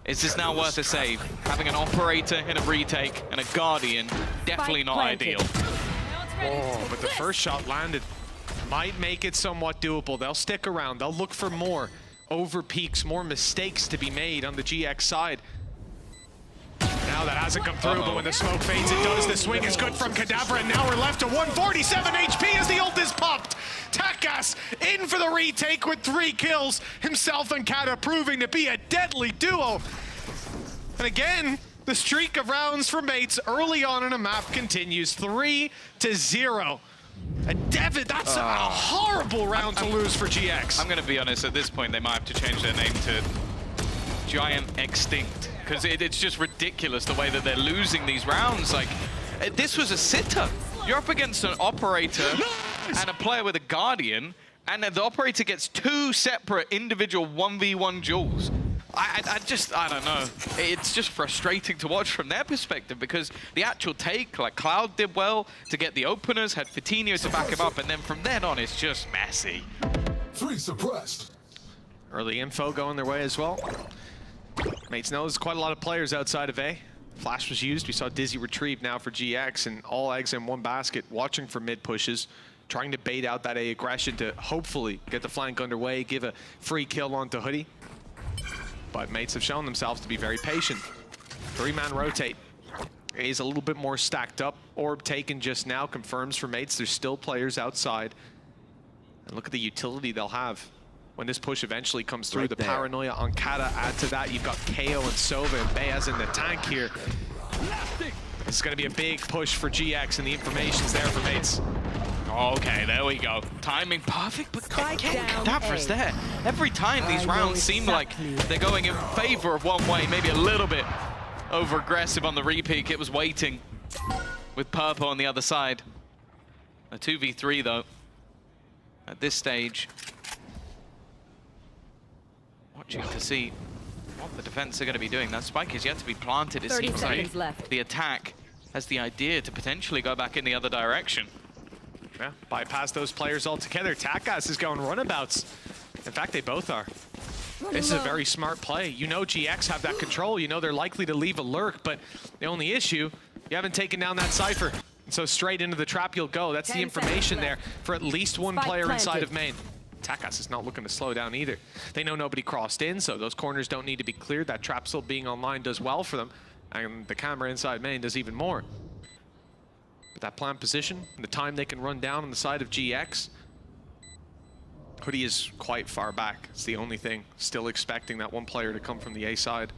is this now worth a save? Having an operator in a retake and a Guardian, definitely not ideal. Oh, but the first shot landed. Might make it somewhat doable. They'll stick around. They'll look for more over peaks, more mistakes to be made on the GX side. Now that hasn't come through, but when the smoke fades, it does. The swing is good from Cadaver, and now we're left to 147 HP as the ult is popped. Takas in for the retake with 3 kills. Himself and Kata proving to be a deadly duo. And again, the streak of rounds for mates early on in a map continues. 3-0. That's a horrible round to lose for GX. I'm going to be honest, at this point, they might have to change their name to Giant Extinct, because it's just ridiculous the way that they're losing these rounds. Like, this was a sitter. You're up against an operator and a player with a Guardian, and the operator gets 2 separate individual 1v1 duels. I don't know. It's just frustrating to watch from their perspective, because the actual take, like Cloud did well to get the openers, had Vitinho to back him up, and then from then on, it's just messy. 3 suppressed. Early info going their way as well. Mates knows quite a lot of players outside of A. Flash was used. We saw Dizzy retrieve now for GX, and all eggs in one basket, watching for mid pushes, trying to bait out that A aggression to hopefully get the flank underway, give a free kill onto Hoodie. But mates have shown themselves to be very patient. 3-man rotate. A is a little bit more stacked up. Orb taken just now confirms for mates there's still players outside. And look at the utility they'll have when this push eventually comes through. The paranoia on Kata, add to that, you've got KO and Sova and Bayaz in the tank here. This is going to be a big push for GX, and the information's there for mates. Okay, there we go. Timing perfect, but Cadaver's there. Every time these rounds seem like they're going in favor of one way, maybe a little bit over-aggressive on the repeat. It was waiting with Purple on the other side. A 2v3, though, at this stage. Watching to see what the defense are going to be doing. That spike is yet to be planted. It seems like the attack has the idea to potentially go back in the other direction. Yeah, bypass those players altogether. Takas is going runabouts. In fact, they both are. This is a very smart play. You know GX have that control. You know they're likely to leave a lurk, but the only issue, you haven't taken down that Cypher. And so straight into the trap you'll go. That's the information there for at least one player inside of main. Takas is not looking to slow down either. They know nobody crossed in, so those corners don't need to be cleared. That trap still being online does well for them. And the camera inside main does even more. But that plant position, and the time they can run down on the side of GX, Hoodie is quite far back. It's the only thing. Still expecting that one player to come from the A side,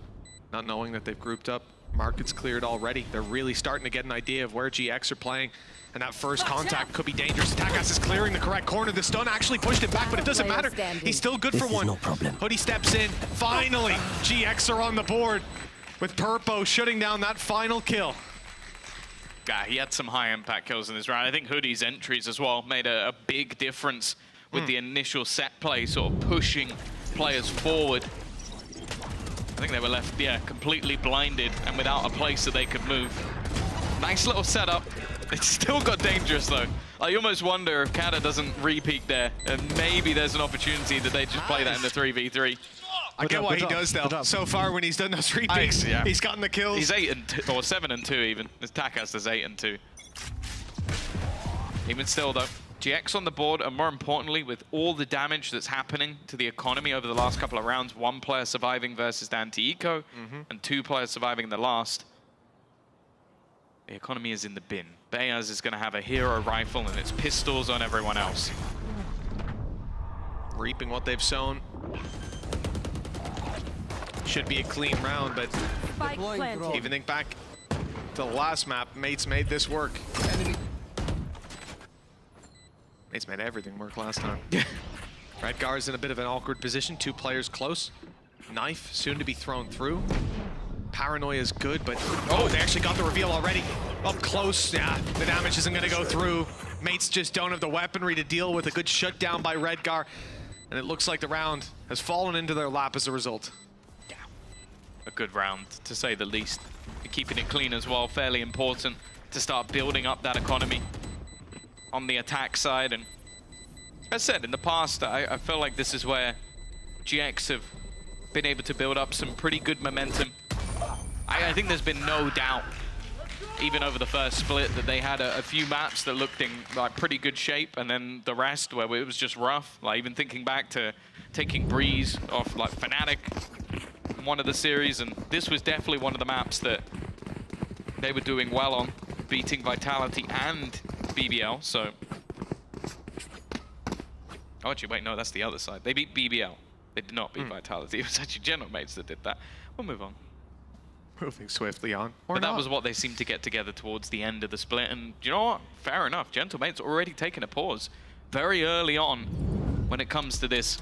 not knowing that they've grouped up. Market's cleared already. They're really starting to get an idea of where GX are playing. And that first contact could be dangerous. Takas is clearing the correct corner. The stun actually pushed him back, but it doesn't matter. He's still good for one. No problem. Hoodie steps in. Finally, GX are on the board with Purpo shutting down that final kill. Yeah, he had some high impact kills in this round. I think Hoodie's entries as well made a big difference with the initial set play, sort of pushing players forward. I think they were left, completely blinded and without a place that they could move. Nice little setup. It still got dangerous though. I almost wonder if Kata doesn't repeat there, and maybe there's an opportunity that they just play that in the 3v3. I get why he does though. So far when he's done those repeats, he's gotten the kills. He's 7-2 even. His Takas is 8-2. Even still though, GX on the board, and more importantly, with all the damage that's happening to the economy over the last couple of rounds, 1 player surviving versus the anti-eco, and 2 players surviving the last. The economy is in the bin. Bayaz is going to have a hero rifle and it's pistols on everyone else. Reaping what they've sown. Should be a clean round, but even think back to the last map, Mates made this work. Mates made everything work last time. Redgar's in a bit of an awkward position. 2 players close. Knife soon to be thrown through. Paranoia is good, but they actually got the reveal already. Up close, yeah, the damage isn't gonna go through. Mates just don't have the weaponry to deal with a good shutdown by Redgar. And it looks like the round has fallen into their lap as a result. Yeah, a good round, to say the least. Keeping it clean as well, fairly important to start building up that economy on the attack side. And as I said, in the past, I feel like this is where GX have been able to build up some pretty good momentum. I think there's been no doubt, even over the first split, that they had a few maps that looked in like pretty good shape, and then the rest where it was just rough. Like even thinking back to taking Breeze off like Fnatic in one of the series, and this was definitely one of the maps that they were doing well on, beating Vitality and BBL. So, oh, actually, wait, no, that's the other side. They beat BBL. They did not beat Vitality. It was actually General Mates that did that. We'll move on. Moving swiftly on. But that was what they seemed to get together towards the end of the split. And you know what? Fair enough. Gentlemate's already taken a pause very early on when it comes to this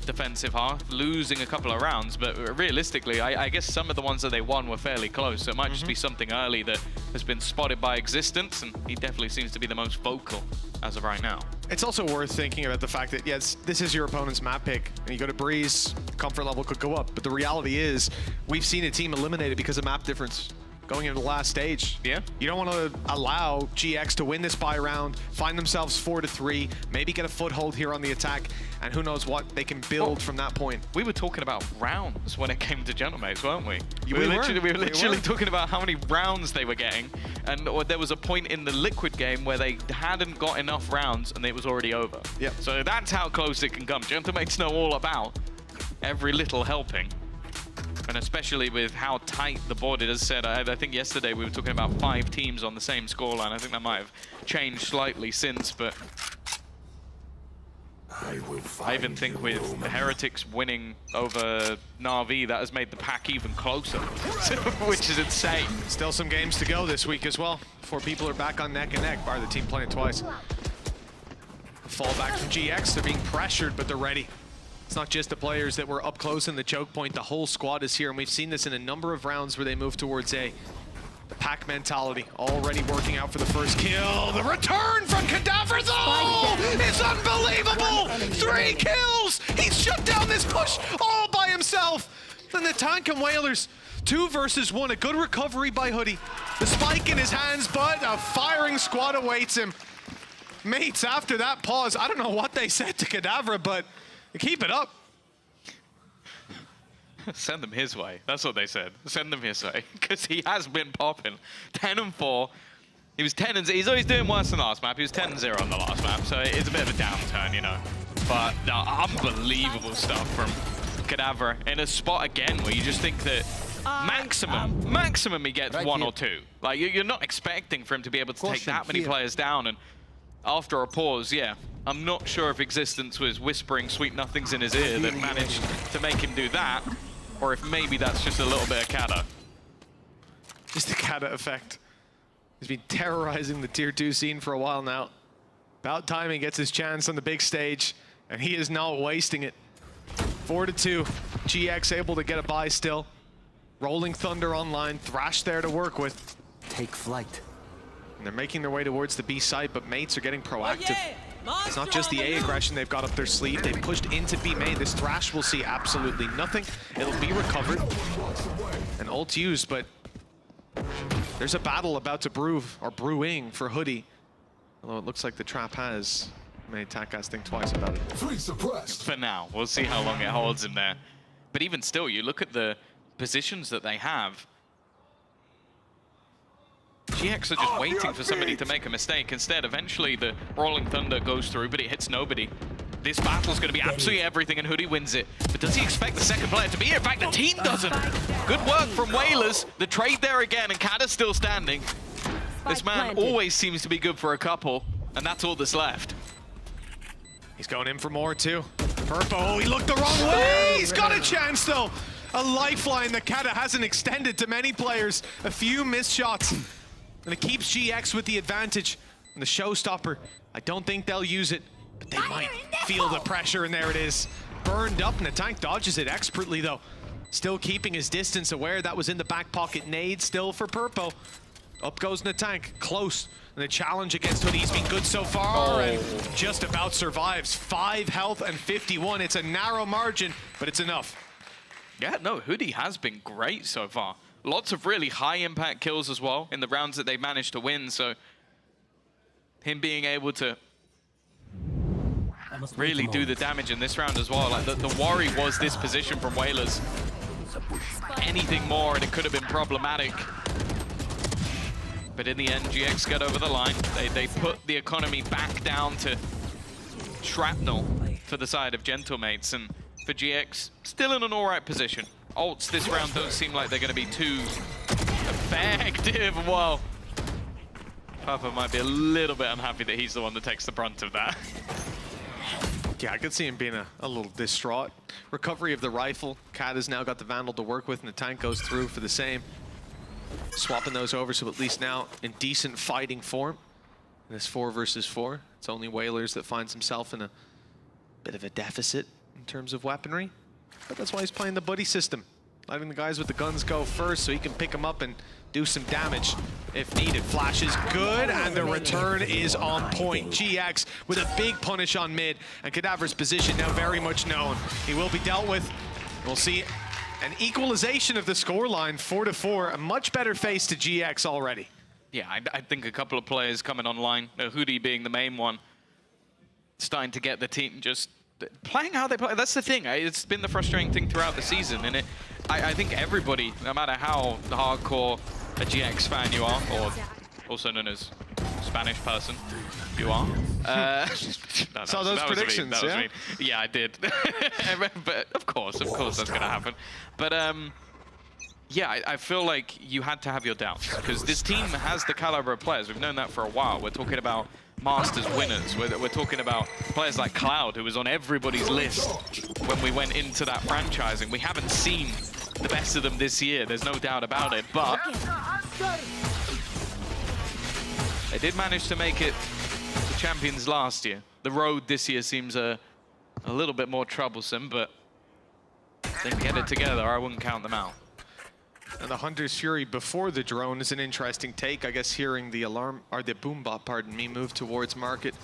defensive half, losing a couple of rounds. But realistically, I guess some of the ones that they won were fairly close. So it might just be something early that has been spotted by Existence. And he definitely seems to be the most vocal as of right now. It's also worth thinking about the fact that, yes, this is your opponent's map pick, and you go to Breeze, comfort level could go up. But the reality is, we've seen a team eliminated because of map difference going into the last stage. Yeah. You don't want to allow GX to win this buy round, find themselves 4-3, maybe get a foothold here on the attack, and who knows what they can build from that point. We were talking about rounds when it came to Gentlemates, weren't we? We were We literally talking about how many rounds they were getting, and there was a point in the Liquid game where they hadn't got enough rounds and it was already over. Yep. So that's how close it can come. Gentlemates know all about every little helping. And especially with how tight the board is. As I said, I think yesterday we were talking about 5 teams on the same scoreline. I think that might have changed slightly since, but I even think with the Heretics winning over Na'Vi, that has made the pack even closer, which is insane. Still some games to go this week as well, before people are back on neck and neck, bar the team playing twice. Fall back from GX, they're being pressured, but they're ready. It's not just the players that were up close in the choke point, the whole squad is here, and we've seen this in a number of rounds where they move towards A. The pack mentality already working out for the first kill. The return from Cadaver though is unbelievable! 3 kills! He's shut down this push all by himself! Then the tank and Whalers, 2 versus 1, a good recovery by Hoodie. The spike in his hands, but a firing squad awaits him. Mates, after that pause, I don't know what they said to Cadaver, but keep it up. Send them his way. That's what they said. Send them his way. Because he has been popping. 10-4. He was 10 and he's always doing worse than the last map. He was 10-0 on the last map, so it's a bit of a downturn, you know. But unbelievable stuff from Cadaver in a spot again where you just think that maximum he gets 1 or 2. Like you're not expecting for him to be able to take that many players down, and after a pause, yeah. I'm not sure if Existence was whispering sweet nothings in his ear that managed to make him do that, or if maybe that's just a little bit of Kata. Kata effect. He's been terrorizing the tier 2 scene for a while now. About time he gets his chance on the big stage, and he is not wasting it. 4-2, GX able to get a buy still. Rolling Thunder online, Thrash there to work with. Take flight. And they're making their way towards the B site, but mates are getting proactive. It's not just the A aggression they've got up their sleeve. They've pushed into B main. This Thrash will see absolutely nothing. It'll be recovered. And ult used, but there's a battle about to brew, or brewing, for Hoodie. Although it looks like the trap has made Takas think twice about it. For now, we'll see how long it holds him there. But even still, you look at the positions that they have. GX are just waiting for somebody to make a mistake. Instead, eventually the Rolling Thunder goes through, but it hits nobody. This battle's going to be absolutely everything, and Hoodie wins it. But does he expect the second player to be here? In fact, the team doesn't. Good work from Whalers. The trade there again, and Kata's still standing. This man always seems to be good for a couple, and that's all that's left. He's going in for more, too. Purpo, oh, he looked the wrong way! He's got a chance, though! A lifeline that Kata hasn't extended to many players. A few missed shots. And it keeps GX with the advantage. And the showstopper, I don't think they'll use it, but they might feel the pressure, and there it is. Burned up, and the tank dodges it expertly, though. Still keeping his distance, aware that was in the back pocket nade still for Purpo. Up goes Natank, close. And the challenge against Hoodie has been good so far, and just about survives. 5 health and 51. It's a narrow margin, but it's enough. Yeah, no, Hoodie has been great so far. Lots of really high impact kills as well in the rounds that they've managed to win, so him being able to really do the damage in this round as well. Like the worry was this position from Whalers. Anything more and it could have been problematic. But in the end, GX get over the line. They put the economy back down to shrapnel for the side of Gentlemates, and for GX, still in an alright position. Ults this round don't seem like they're going to be too effective. Well, Papa might be a little bit unhappy that he's the one that takes the brunt of that. Yeah, I could see him being a little distraught. Recovery of the rifle. Kat has now got the Vandal to work with, and the tank goes through for the same. Swapping those over, so at least now in decent fighting form. In this 4 versus 4. It's only Whalers that finds himself in a bit of a deficit in terms of weaponry. But that's why he's playing the buddy system. Letting the guys with the guns go first so he can pick them up and do some damage if needed. Flash is good, and the return is on point. GX with a big punish on mid, and Cadaver's position now very much known. He will be dealt with. We'll see an equalization of the scoreline, 4-4. A much better face to GX already. Yeah, I think a couple of players coming online, Hoodie being the main one, starting to get the team just playing how they play. That's the thing. It's been the frustrating thing throughout the season, and I think everybody, no matter how hardcore a GX fan you are, or also known as Spanish person you are. Saw those predictions, yeah? Yeah, I did. But of course that's going to happen. But yeah, I feel like you had to have your doubts, because this team has the caliber of players. We've known that for a while. We're talking about Masters winners. We're talking about players like Cloud, who was on everybody's list when we went into that franchising. We haven't seen the best of them this year, there's no doubt about it, but they did manage to make it the champions last year. The road this year seems a little bit more troublesome, but they can get it together. I wouldn't count them out. And the Hunter's Fury before the drone is an interesting take. I guess hearing the alarm, or the boombot, pardon me, move towards market.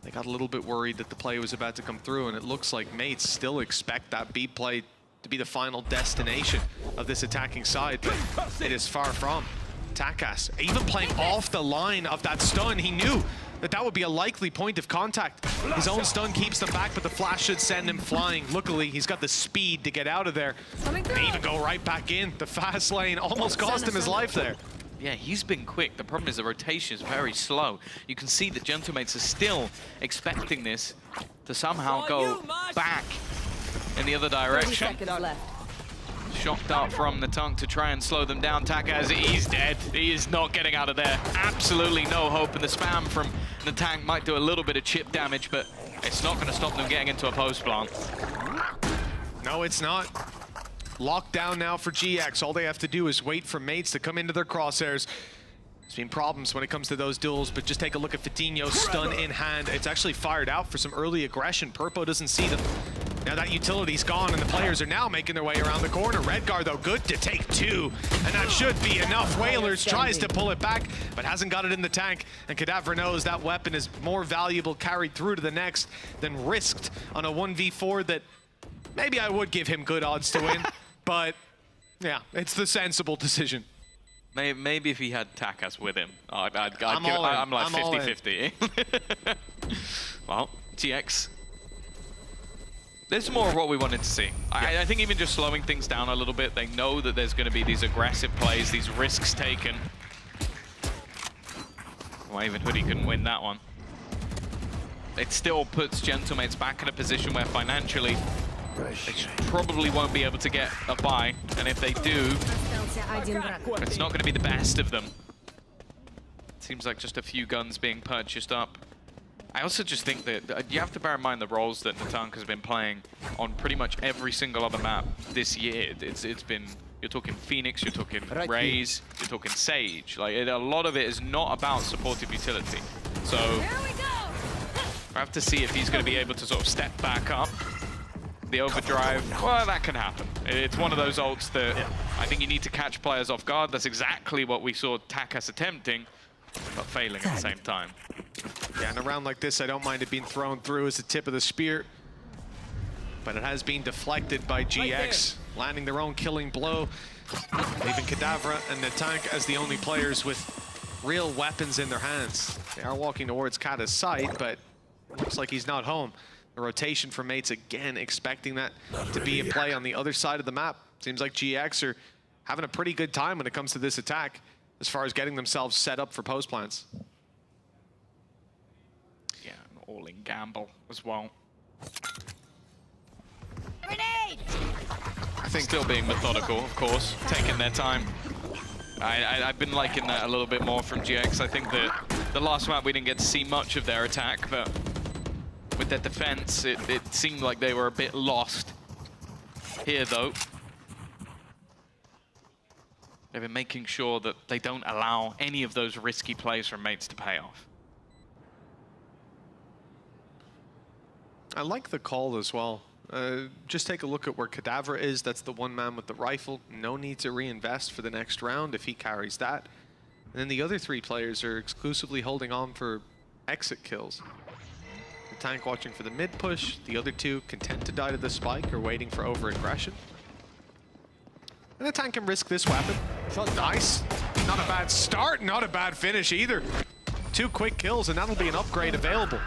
They got a little bit worried that the play was about to come through, and it looks like mates still expect that B play to be the final destination of this attacking side, but it is far from. Takas, even playing off the line of that stun, he knew that would be a likely point of contact. His own stun keeps them back, but the flash should send him flying. Luckily, he's got the speed to get out of there. And even go right back in. The fast lane almost cost him his life there. Yeah, he's been quick. The problem is the rotation is very slow. You can see that Gentlemates are still expecting this to somehow go back in the other direction. Shock dart from the tongue to try and slow them down. Takas, he's dead. He is not getting out of there. Absolutely no hope. And the spam from the tank might do a little bit of chip damage, but it's not going to stop them getting into a post plant. No, it's not. locked down now for GX. All they have to do is wait for mates to come into their crosshairs. There's been problems when it comes to those duels, but just take a look at Fatinho's stun in hand. It's actually fired out for some early aggression. Purpo doesn't see them. Now that utility's gone and the players are now making their way around the corner. Redgar, though, good to take 2, and that should be enough. Whalers tries to pull it back, but hasn't got it in the tank, and Kadavra knows that weapon is more valuable carried through to the next than risked on a 1v4 that maybe I would give him good odds to win, but yeah, it's the sensible decision. Maybe if he had Takas with him, I'm like 50-50. Well, GX. This is more of what we wanted to see. I think even just slowing things down a little bit, they know that there's going to be these aggressive plays, these risks taken. Well, even Hoodie couldn't win that one. It still puts Gentlemates back in a position where financially they probably won't be able to get a buy, and if they do, it's not going to be the best of them. It seems like just a few guns being purchased up. I also just think that you have to bear in mind the roles that Natanka's been playing on pretty much every single other map this year. It's been, you're talking Phoenix, you're talking Raze, you're talking Sage. Like, a lot of it is not about supportive utility. So I have to see if he's going to be able to sort of step back up. The overdrive, well, that can happen. It's one of those ults that I think you need to catch players off guard. That's exactly what we saw Takas attempting, but failing at the same time. Yeah, in a round like this, I don't mind it being thrown through as the tip of the spear, but it has been deflected by GX, landing their own killing blow, leaving Kadavra and Natank as the only players with real weapons in their hands. They are walking towards Kata's side, but looks like he's not home. The rotation for mates again, expecting that to be in play on the other side of the map. Seems like GX are having a pretty good time when it comes to this attack, as far as getting themselves set up for post plants. Yeah, an all-in gamble as well. Grenade! I think still being methodical, of course, taking their time. I've been liking that a little bit more from GX. I think that the last map we didn't get to see much of their attack, but with their defense, it seemed like they were a bit lost. Here, though, they've been making sure that they don't allow any of those risky plays from mates to pay off. I like the call as well. Just take a look at where Kadavra is. That's the one man with the rifle. No need to reinvest for the next round if he carries that. And then the other 3 players are exclusively holding on for exit kills. Tank watching for the mid push, the other 2 content to die to the spike or waiting for over-aggression. And the tank can risk this weapon. Nice. Not a bad start, not a bad finish either. 2 quick kills and that'll be an upgrade available.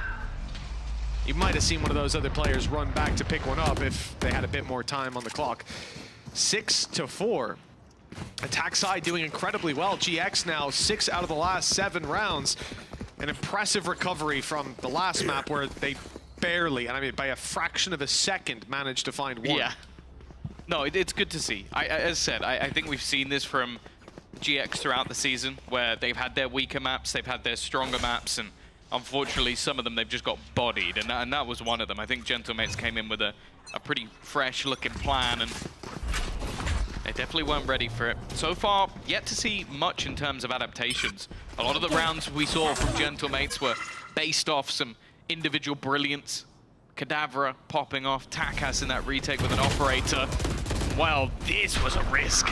You might have seen one of those other players run back to pick one up if they had a bit more time on the clock. 6-4. Attack side doing incredibly well. GX now 6 out of the last 7 rounds. An impressive recovery from the last map where they barely, and I mean by a fraction of a second, managed to find one. Yeah. No, it's good to see. As I said, I think we've seen this from GX throughout the season, where they've had their weaker maps, they've had their stronger maps, and unfortunately some of them they've just got bodied, and that was one of them. I think Gentlemates came in with a pretty fresh-looking plan, and they definitely weren't ready for it. So far, yet to see much in terms of adaptations. A lot of the rounds we saw from Gentlemates were based off some individual brilliance. Kadavra popping off, Takas in that retake with an operator. Well, this was a risk.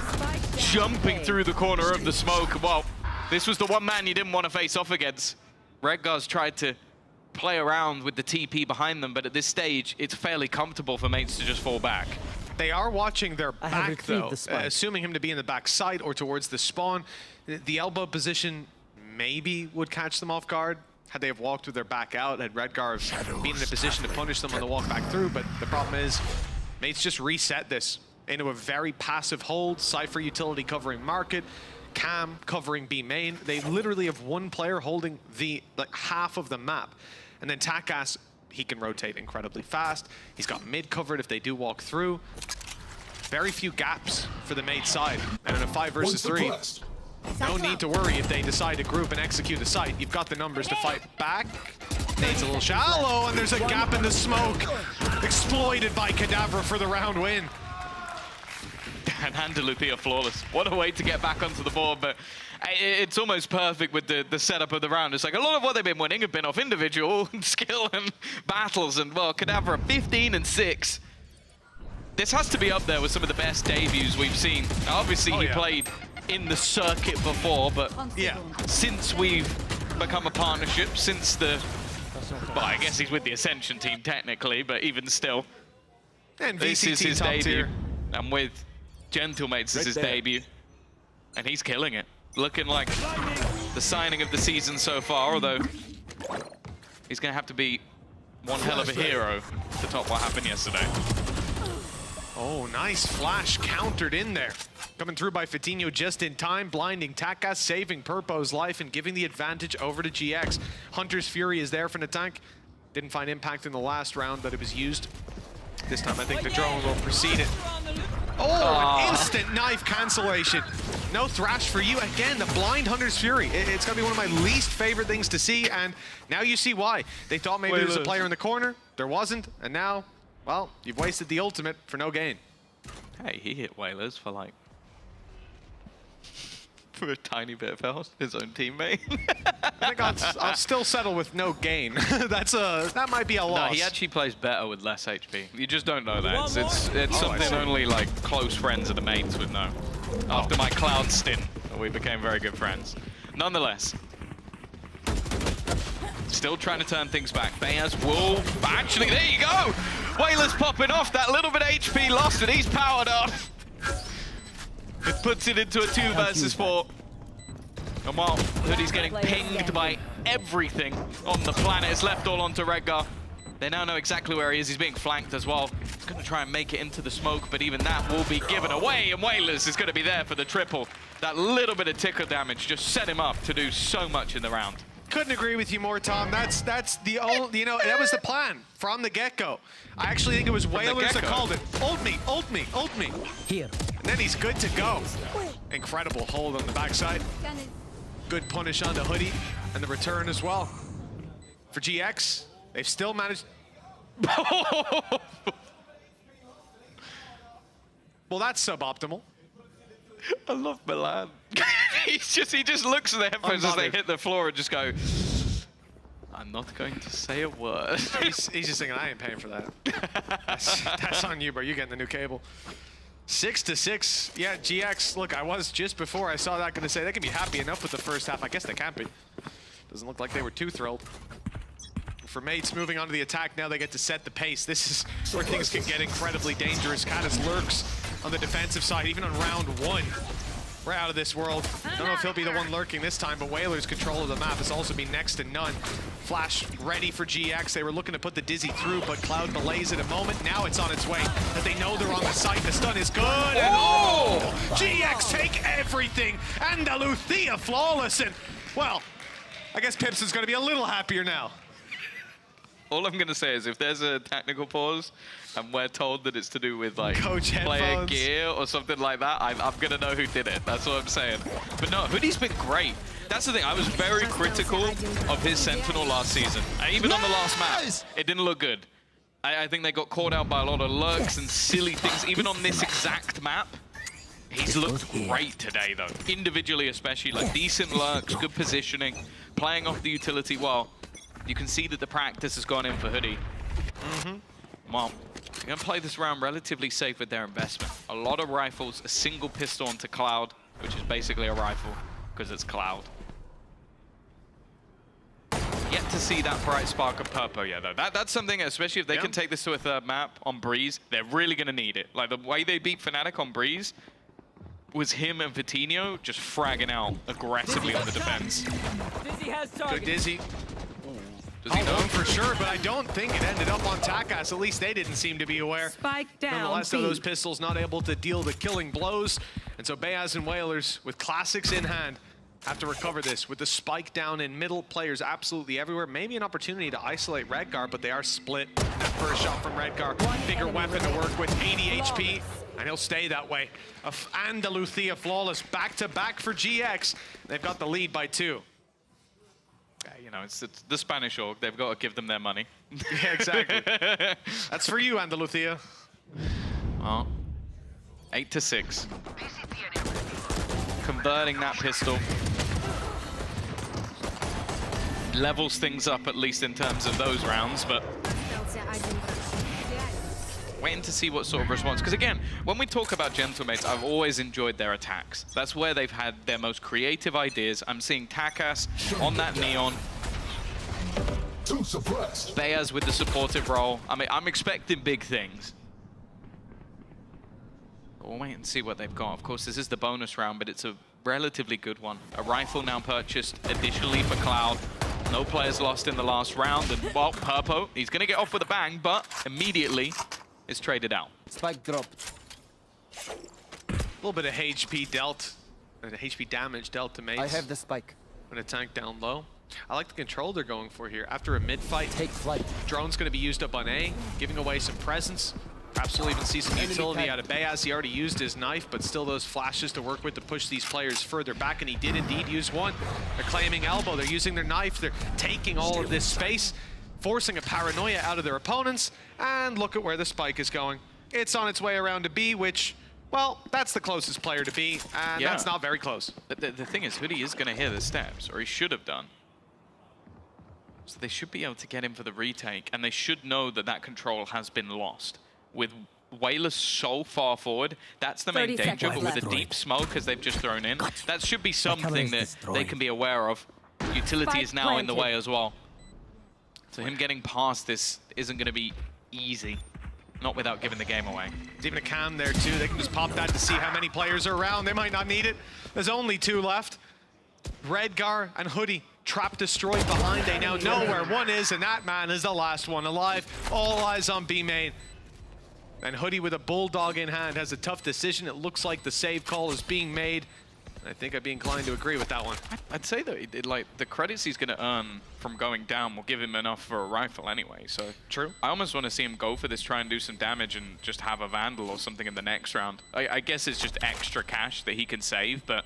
Jumping through the corner of the smoke. Well, this was the one man you didn't want to face off against. Redgar's tried to play around with the TP behind them, but at this stage, it's fairly comfortable for mates to just fall back. They are watching their back, though, assuming him to be in the back side or towards the spawn. The elbow position maybe would catch them off guard. Had they have walked with their back out, had Redgar been in a position to punish them on the walk back through, but the problem is, mates just reset this into a very passive hold. Cypher utility covering market, Cam covering B main. They literally have one player holding the half of the map. And then Takas, he can rotate incredibly fast. He's got mid covered if they do walk through. Very few gaps for the mate side. And in a 5 versus 3, no need to worry if they decide to group and execute a site. You've got the numbers to fight back. Nate's a little shallow, and there's a gap in the smoke. Exploited by Kadavra for the round win. And Andaluthia flawless. What a way to get back onto the board, but it's almost perfect with the setup of the round. It's like a lot of what they've been winning have been off individual skill and battles, and well, Kadavra 15 and 6. This has to be up there with some of the best debuts we've seen. Now, obviously, he played in the circuit before, but since we've become a partnership, since the... Well, I guess he's with the Ascension team technically, but even still. And this VCT is his top debut. tier. And with Gentlemates is his debut. And he's killing it. Looking like the signing of the season so far, although he's going to have to be one hell of a hero to top what happened yesterday. Oh, nice flash countered in there. Coming through by Fatinho just in time, blinding Taka, saving Purpo's life and giving the advantage over to GX. Hunter's Fury is there for an attack. Didn't find impact in the last round, but it was used. This time I think the drone will precede it. Oh, an instant knife cancellation. No thrash for you. Again, the blind Hunter's Fury. It's going to be one of my least favorite things to see, and now you see why. They thought maybe there was a player in the corner. There wasn't, and now, well, you've wasted the ultimate for no gain. Hey, he hit Whalers for like... for a tiny bit of health, his own teammate. I think I'll still settle with no gain. That might be a loss. No, he actually plays better with less HP. You just don't know that. It's something only like close friends of the mates would know. After my Cloud stint, we became very good friends. Nonetheless, still trying to turn things back. Bayaz will... Actually, there you go! Whalers popping off, that little bit of HP lost, and he's powered up. It puts it into a 2 versus 4. And while Hoodie's getting pinged by everything on the planet, it's left all onto Redgar. They now know exactly where he is. He's being flanked as well. He's going to try and make it into the smoke, but even that will be given away, and Whalers is going to be there for the triple. That little bit of ticker damage just set him up to do so much in the round. Couldn't agree with you more, Tom. That's the only, you know, that was the plan from the get-go. I actually think it was Whalers that called it. Ult me, ult me, ult me. Here. And then he's good to go. Incredible hold on the backside. Good punish on the Hoodie, and the return as well. For GX, they've still managed... Well, that's suboptimal. I love Milan. he just looks at the headphones as they hit the floor and just go, I'm not going to say a word. he's just thinking, I ain't paying for that. That's on you, bro. You're getting the new cable. 6-6. Yeah, GX, look, I was just before I saw that going to say they can be happy enough with the first half. I guess they can't be. Doesn't look like they were too thrilled. For Mates moving on to the attack, now they get to set the pace. This is where things can get incredibly dangerous. Caddis lurks on the defensive side, even on round 1. We're out of this world. Don't know if he'll be the one lurking this time, but Whalers' control of the map has also been next to none. Flash ready for GX. They were looking to put the Dizzy through, but Cloud belays it a moment. Now it's on its way, as they know they're on the site. The stun is good, and GX take everything. Andaluthia flawless, and, well, I guess Pipson's going to be a little happier now. All I'm going to say is if there's a technical pause and we're told that it's to do with like Coach player headphones. gear or something like that, I'm going to know who did it. That's what I'm saying. But no, Hoodie's been great. That's the thing. I was very critical of his Sentinel last season. Even on the last map, it didn't look good. I think they got caught out by a lot of lurks and silly things. Even on this exact map, he's looked great today, though. Individually especially, like decent lurks, good positioning, playing off the utility well. You can see that the practice has gone in for Hoodie. Well, they're going to play this round relatively safe with their investment. A lot of rifles, a single pistol onto Cloud, which is basically a rifle because it's Cloud. Yet to see that bright spark of Purpo yet, though. That's something, especially if they can take this to a third map on Breeze, they're really going to need it. Like the way they beat Fnatic on Breeze was him and Fatinho just fragging out aggressively on the defense. Good Dizzy. Does he know? For sure, but I don't think it ended up on Takas. At least they didn't seem to be aware. Spike down. Nonetheless, though, those pistols not able to deal the killing blows. And so Bayaz and Whalers, with classics in hand, have to recover this with the spike down in middle. Players absolutely everywhere. Maybe an opportunity to isolate Redgar, but they are split. That first shot from Redgar. Bigger weapon to work with, 80 HP. And he'll stay that way. Andaluthia flawless back-to-back for GX. They've got the lead by 2. Yeah, you know, it's the Spanish org. They've got to give them their money. Yeah, exactly. That's for you, Andaluthia. Well, 8-6. Converting that pistol levels things up, at least in terms of those rounds, but waiting to see what sort of response. Because again, when we talk about Gentlemates, I've always enjoyed their attacks. That's where they've had their most creative ideas. I'm seeing Takas on that Neon. Beaz with the supportive role. I mean, I'm expecting big things. We'll wait and see what they've got. Of course, this is the bonus round, but it's a relatively good one. A rifle now purchased additionally for Cloud. No players lost in the last round, and well, Purpo, he's gonna get off with a bang, but immediately is traded out. Spike dropped. A little bit of HP dealt, or the HP damage dealt to mates. I have the spike. With a tank down low. I like the control they're going for here. After a mid-fight, take flight. Drone's going to be used up on A, giving away some presence. Perhaps we'll even see some utility out of Beaz. He already used his knife, but still those flashes to work with to push these players further back, and he did indeed use one. They're claiming elbow, they're using their knife, they're taking all of this space, forcing a paranoia out of their opponents, and look at where the spike is going. It's on its way around to B, which, well, that's the closest player to B, and that's not very close. But the thing is, Hoodie is going to hear the steps, or he should have done. So they should be able to get him for the retake, and they should know that that control has been lost. With Whaler so far forward, that's the main danger, but with the deep smoke as they've just thrown in, that should be something that they can be aware of. Utility is now in the way as well. So him getting past this isn't going to be easy, not without giving the game away. There's even a cam there too, they can just pop that to see how many players are around. They might not need it. There's only 2 left. Redgar and Hoodie. Trap destroyed behind. They now know where one is, and that man is the last one alive. All eyes on B main. And Hoodie with a bulldog in hand has a tough decision. It looks like the save call is being made. I think I'd be inclined to agree with that one. I'd say that like the credits he's going to earn from going down will give him enough for a rifle anyway. So true. I almost want to see him go for this, try and do some damage, and just have a Vandal or something in the next round. I guess it's just extra cash that he can save, but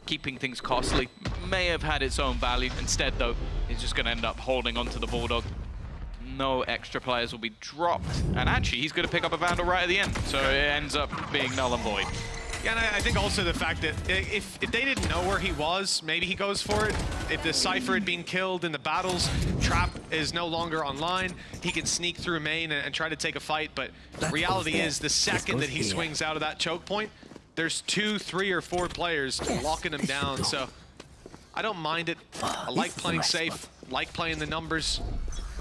keeping things costly may have had its own value. Instead, though, he's just going to end up holding onto the Bulldog. No extra players will be dropped. And actually, he's going to pick up a Vandal right at the end. So it ends up being null and void. Yeah, and I think also the fact that if they didn't know where he was, maybe he goes for it. If the Cypher had been killed in the battles, Trap is no longer online. He can sneak through main and try to take a fight. But reality is, the second that he swings out of that choke point, there's 2, 3, or 4 players locking him down. So I don't mind it. I like playing safe, like playing the numbers.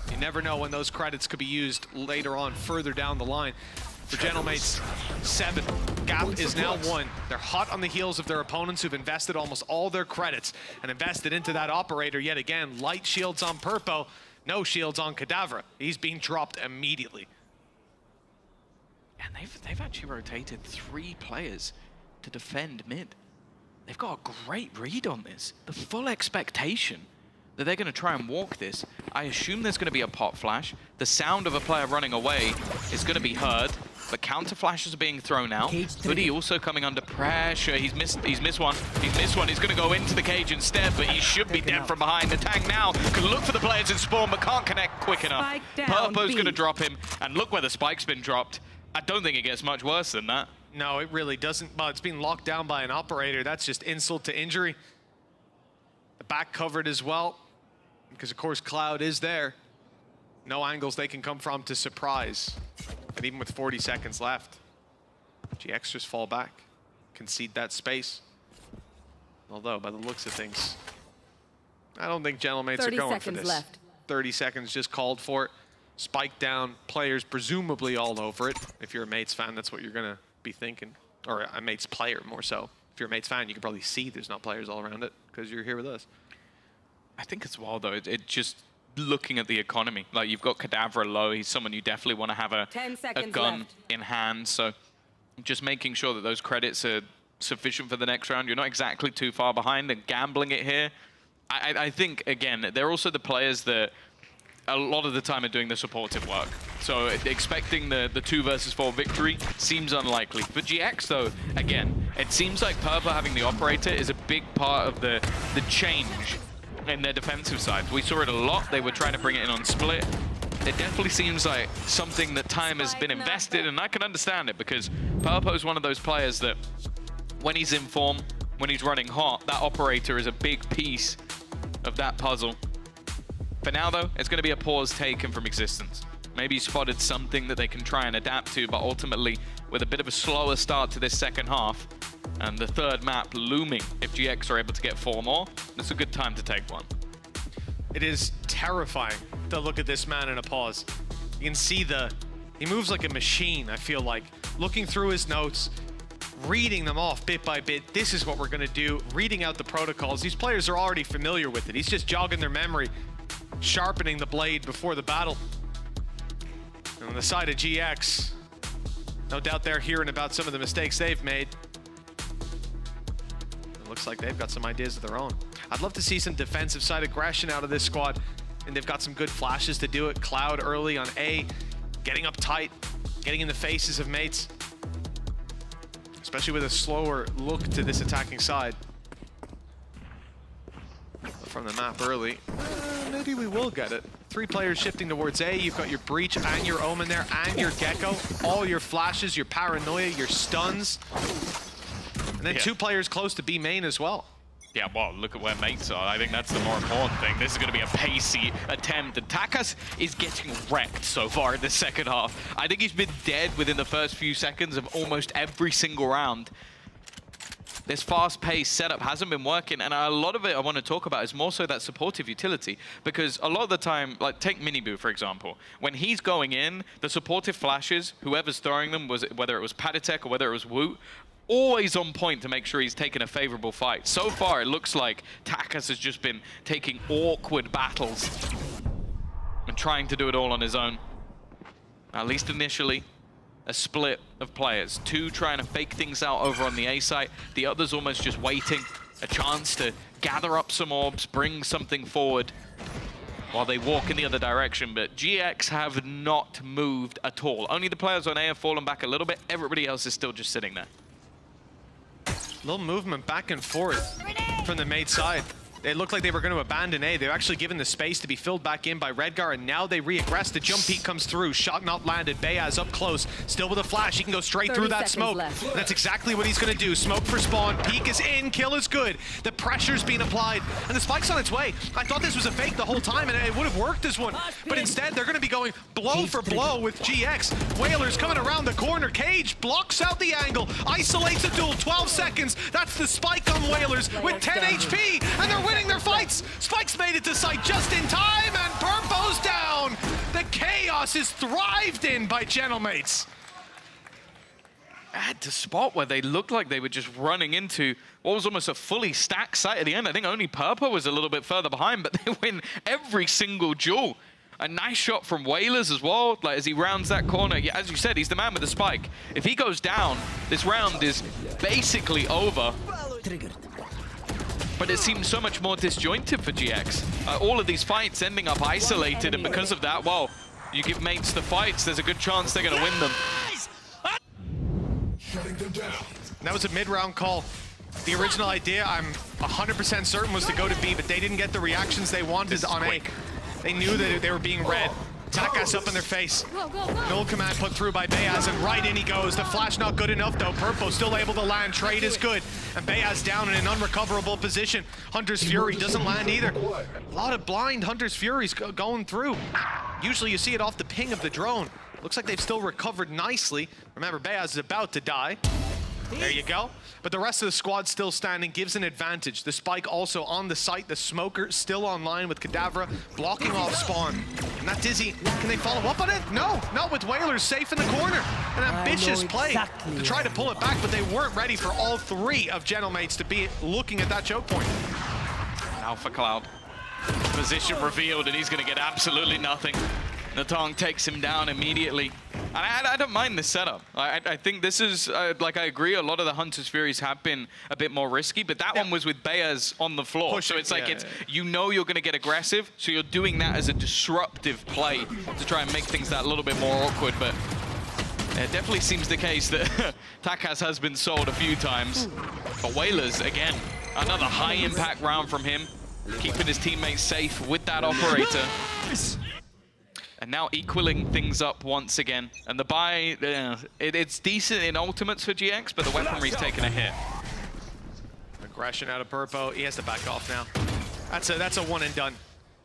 You never know when those credits could be used later on, further down the line. For Gentlemates, 7. Gap is now 1. They're hot on the heels of their opponents who've invested almost all their credits and invested into that operator yet again. Light shields on Purpo, no shields on Cadavra. He's being dropped immediately. And they've actually rotated 3 players to defend mid. They've got a great read on this. The full expectation that they're going to try and walk this. I assume there's going to be a pop flash. The sound of a player running away is going to be heard, but counter flashes are being thrown out. Hoodie also coming under pressure. He's missed one. He's going to go into the cage instead, but he should be dead from behind. The tank now can look for the players in spawn, but can't connect quick enough. Purpo's going to drop him, and look where the spike's been dropped. I don't think it gets much worse than that. No, it really doesn't. Well, it's being locked down by an operator. That's just insult to injury. The back covered as well, because of course Cloud is there. No angles they can come from to surprise. And even with 40 seconds left, GX just fall back, concede that space. Although, by the looks of things, I don't think Gentlemates are going for this. 30 seconds left. 30 seconds just called for it. Spike down, players presumably all over it. If you're a Mates fan, that's what you're gonna be thinking. Or a Mates player, more so. If you're a Mates fan, you can probably see there's not players all around it because you're here with us. I think as well, though, it just looking at the economy. Like, you've got Cadavra low. He's someone you definitely want to have a gun in hand. So just making sure that those credits are sufficient for the next round. You're not exactly too far behind and gambling it here. I think, again, they're also the players that a lot of the time are doing the supportive work. So expecting the 2 versus 4 victory seems unlikely. For GX, though, again, it seems like Purple having the operator is a big part of the change in their defensive side. We saw it a lot. They were trying to bring it in on split. it definitely seems like something that time has been invested, and I can understand it because Purpo is one of those players that when he's in form, when he's running hot, that operator is a big piece of that puzzle. For now though, it's going to be a pause taken from existence. Maybe spotted something that they can try and adapt to, but ultimately with a bit of a slower start to this second half and the third map looming, if GX are able to get 4 more, it's a good time to take one. It is terrifying to look at this man in a pause. You can see he moves like a machine, I feel like. Looking through his notes, reading them off bit by bit. This is what we're gonna do, reading out the protocols. These players are already familiar with it. He's just jogging their memory, sharpening the blade before the battle. And on the side of GX, no doubt they're hearing about some of the mistakes they've made. It looks like they've got some ideas of their own. I'd love to see some defensive side aggression out of this squad, and they've got some good flashes to do it. Cloud early on A, getting up tight, getting in the faces of mates, especially with a slower look to this attacking side. From the map early, maybe we will get it. 3 players shifting towards A. You've got your Breach and your Omen there, and your Gecko. All your flashes, your Paranoia, your stuns. And then 2 players close to B main as well. Yeah, well, look at where mates are. I think that's the more important thing. This is going to be a pacey attempt. And Takas is getting wrecked so far in the second half. I think he's been dead within the first few seconds of almost every single round. This fast-paced setup hasn't been working, and a lot of it I want to talk about is more so that supportive utility, because a lot of the time, like take Miniboo for example, when he's going in, the supportive flashes, whoever's throwing them, whether it was Patatek or whether it was Woot, always on point to make sure he's taking a favorable fight. So far, it looks like Takas has just been taking awkward battles and trying to do it all on his own. At least initially, a split of players. 2 trying to fake things out over on the A site, the others almost just waiting, a chance to gather up some orbs, bring something forward while they walk in the other direction. But GX have not moved at all. Only the players on A have fallen back a little bit. Everybody else is still just sitting there. Little movement back and forth from the mate side. It looked like they were going to abandon A. They're actually given the space to be filled back in by Redgar, and now they re-aggress. The jump peek comes through. Shot not landed. Bayaz up close. Still with a flash. He can go straight through that smoke. That's exactly what he's going to do. Smoke for spawn. Peek is in. Kill is good. The pressure's being applied, and the spike's on its way. I thought this was a fake the whole time, and it would have worked as one. But instead, they're going to be going blow for blow with GX. Whalers coming around the corner. Cage blocks out the angle. Isolates a duel. 12 seconds. That's the spike on Whalers with 10 HP, and they're winning their fights. Spike's made it to site just in time, and Purpo's down. The chaos is thrived in by Gentlemates. At the spot where they looked like they were just running into what was almost a fully stacked site at the end. I think only Purpo was a little bit further behind, but they win every single duel. A nice shot from Whalers as well, like as he rounds that corner. Yeah, as you said, he's the man with the spike. If he goes down, this round is basically over. But it seems so much more disjointed for GX. All of these fights ending up isolated, and because of that, well, you give mates the fights, there's a good chance they're going to win them. That was a mid-round call. The original idea, I'm 100% certain, was to go to B, but they didn't get the reactions they wanted on A. They knew that they were being read. Takas up in their face. Null command put through by Bayaz, and right in he goes. The flash not good enough though. Purpo still able to land. Trade is good. And Bayaz down in an unrecoverable position. Hunter's Fury doesn't land either. A lot of blind Hunter's Furies going through. Usually you see it off the ping of the drone. Looks like they've still recovered nicely. Remember, Bayaz is about to die. There you go. But the rest of the squad still standing, gives an advantage. The spike also on the site. The smoker still online with Kadavra blocking off spawn. And that Dizzy, can they follow up on it? No, not with Whalers safe in the corner. An ambitious play to try to pull it back, but they weren't ready for all 3 of Gentlemates to be looking at that choke point. Now for Cloud. Position revealed, and he's going to get absolutely nothing. Natong takes him down immediately. And I don't mind this setup. I think this is, like I agree, a lot of the Hunter's Furies have been a bit more risky, but that one was with Bayaz on the floor. So it's like, you know you're going to get aggressive, so you're doing that as a disruptive play to try and make things that little bit more awkward. But it definitely seems the case that Takas has been sold a few times. But Whalers, again, another high impact round from him, keeping his teammates safe with that operator. And now equaling things up once again. And the buy, it's decent in ultimates for GX, but the weaponry's taken a hit. Aggression out of Purpo. He has to back off now. That's a one and done.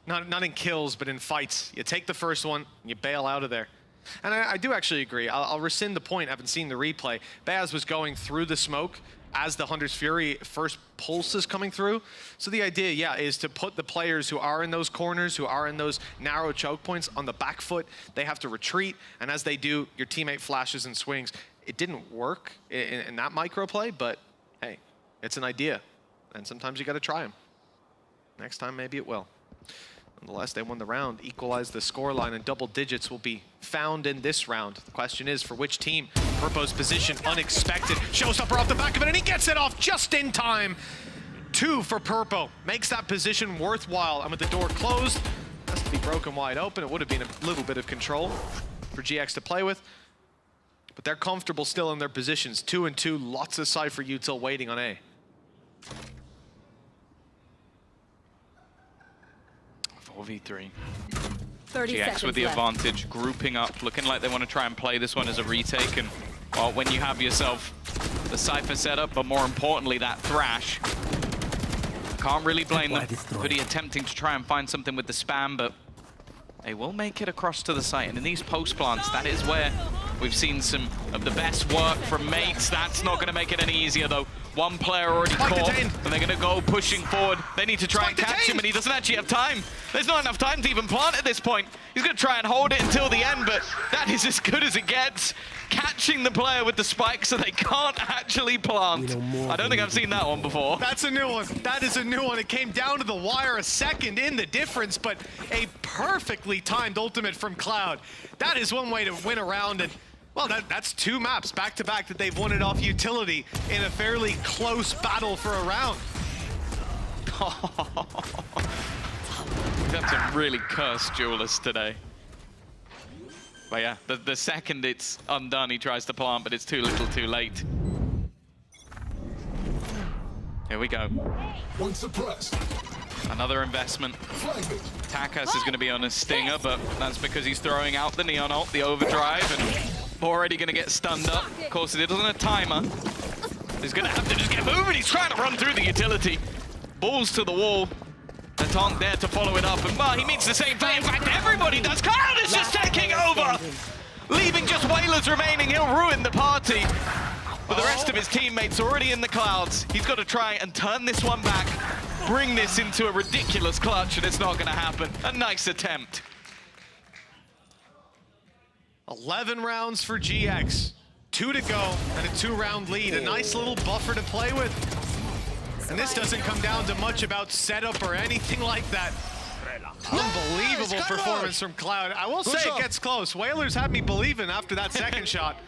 Not in kills, but in fights. You take the first one, and you bail out of there. And I do actually agree. I'll rescind the point. I haven't seen the replay. Baz was going through the smoke as the Hunter's Fury first pulse is coming through. So the idea, yeah, is to put the players who are in those corners, who are in those narrow choke points on the back foot. They have to retreat, and as they do, your teammate flashes and swings. It didn't work in that micro play, but hey, it's an idea. And sometimes you got to try them. Next time, maybe it will. Nonetheless, they won the round, equalized the scoreline, and double digits will be found in this round. The question is, for which team? Purpo's position, unexpected. Showstopper off the back of it, and he gets it off just in time. 2 for Purpo. Makes that position worthwhile. And with the door closed, has to be broken wide open. It would have been a little bit of control for GX to play with. But they're comfortable still in their positions. 2 and 2, lots of Cypher util waiting on A. 4v3. 30 GX seconds with the left. advantage, grouping up, looking like they want to try and play this one as a retake. And well, when you have yourself the Cypher setup, but more importantly, that Thrash, can't really blame them for the attempting to try and find something with the spam, but they will make it across to the site. And in these post plants, that is where we've seen some of the best work from mates. That's not going to make it any easier, though. One player already caught, and they're going to go pushing forward. They need to try and catch him, and he doesn't actually have time. There's not enough time to even plant at this point. He's going to try and hold it until the end, but that is as good as it gets. Catching the player with the spike so they can't actually plant. I don't think I've seen that one before. That's a new one. That is a new one. It came down to the wire, a second in the difference, but a perfectly timed ultimate from Cloud. That is one way to win a round, and well, that's 2 maps back-to-back that they've won it off utility in a fairly close battle for a round. We've had some really cursed duelists today. But yeah, the second it's undone, he tries to plant, but it's too little too late. Here we go. One suppressed. Another investment. Takas is going to be on a stinger, but that's because he's throwing out the Neon ult, the overdrive, and already going to get stunned up. Of course, it doesn't have a timer. He's going to have to just get moving. He's trying to run through the utility. Balls to the wall. The Tonk there to follow it up, and well, he means the same thing. In fact, everybody does. Cloud is just taking over, leaving just Whalers remaining. He'll ruin the party. But the rest of his teammates already in the clouds. He's got to try and turn this one back, bring this into a ridiculous clutch, and it's not going to happen. A nice attempt. 11 rounds for GX. 2 to go, and a 2-round lead. A nice little buffer to play with. And this doesn't come down to much about setup or anything like that. Unbelievable performance from Cloud. I will say it gets close. Whalers had me believing after that second shot.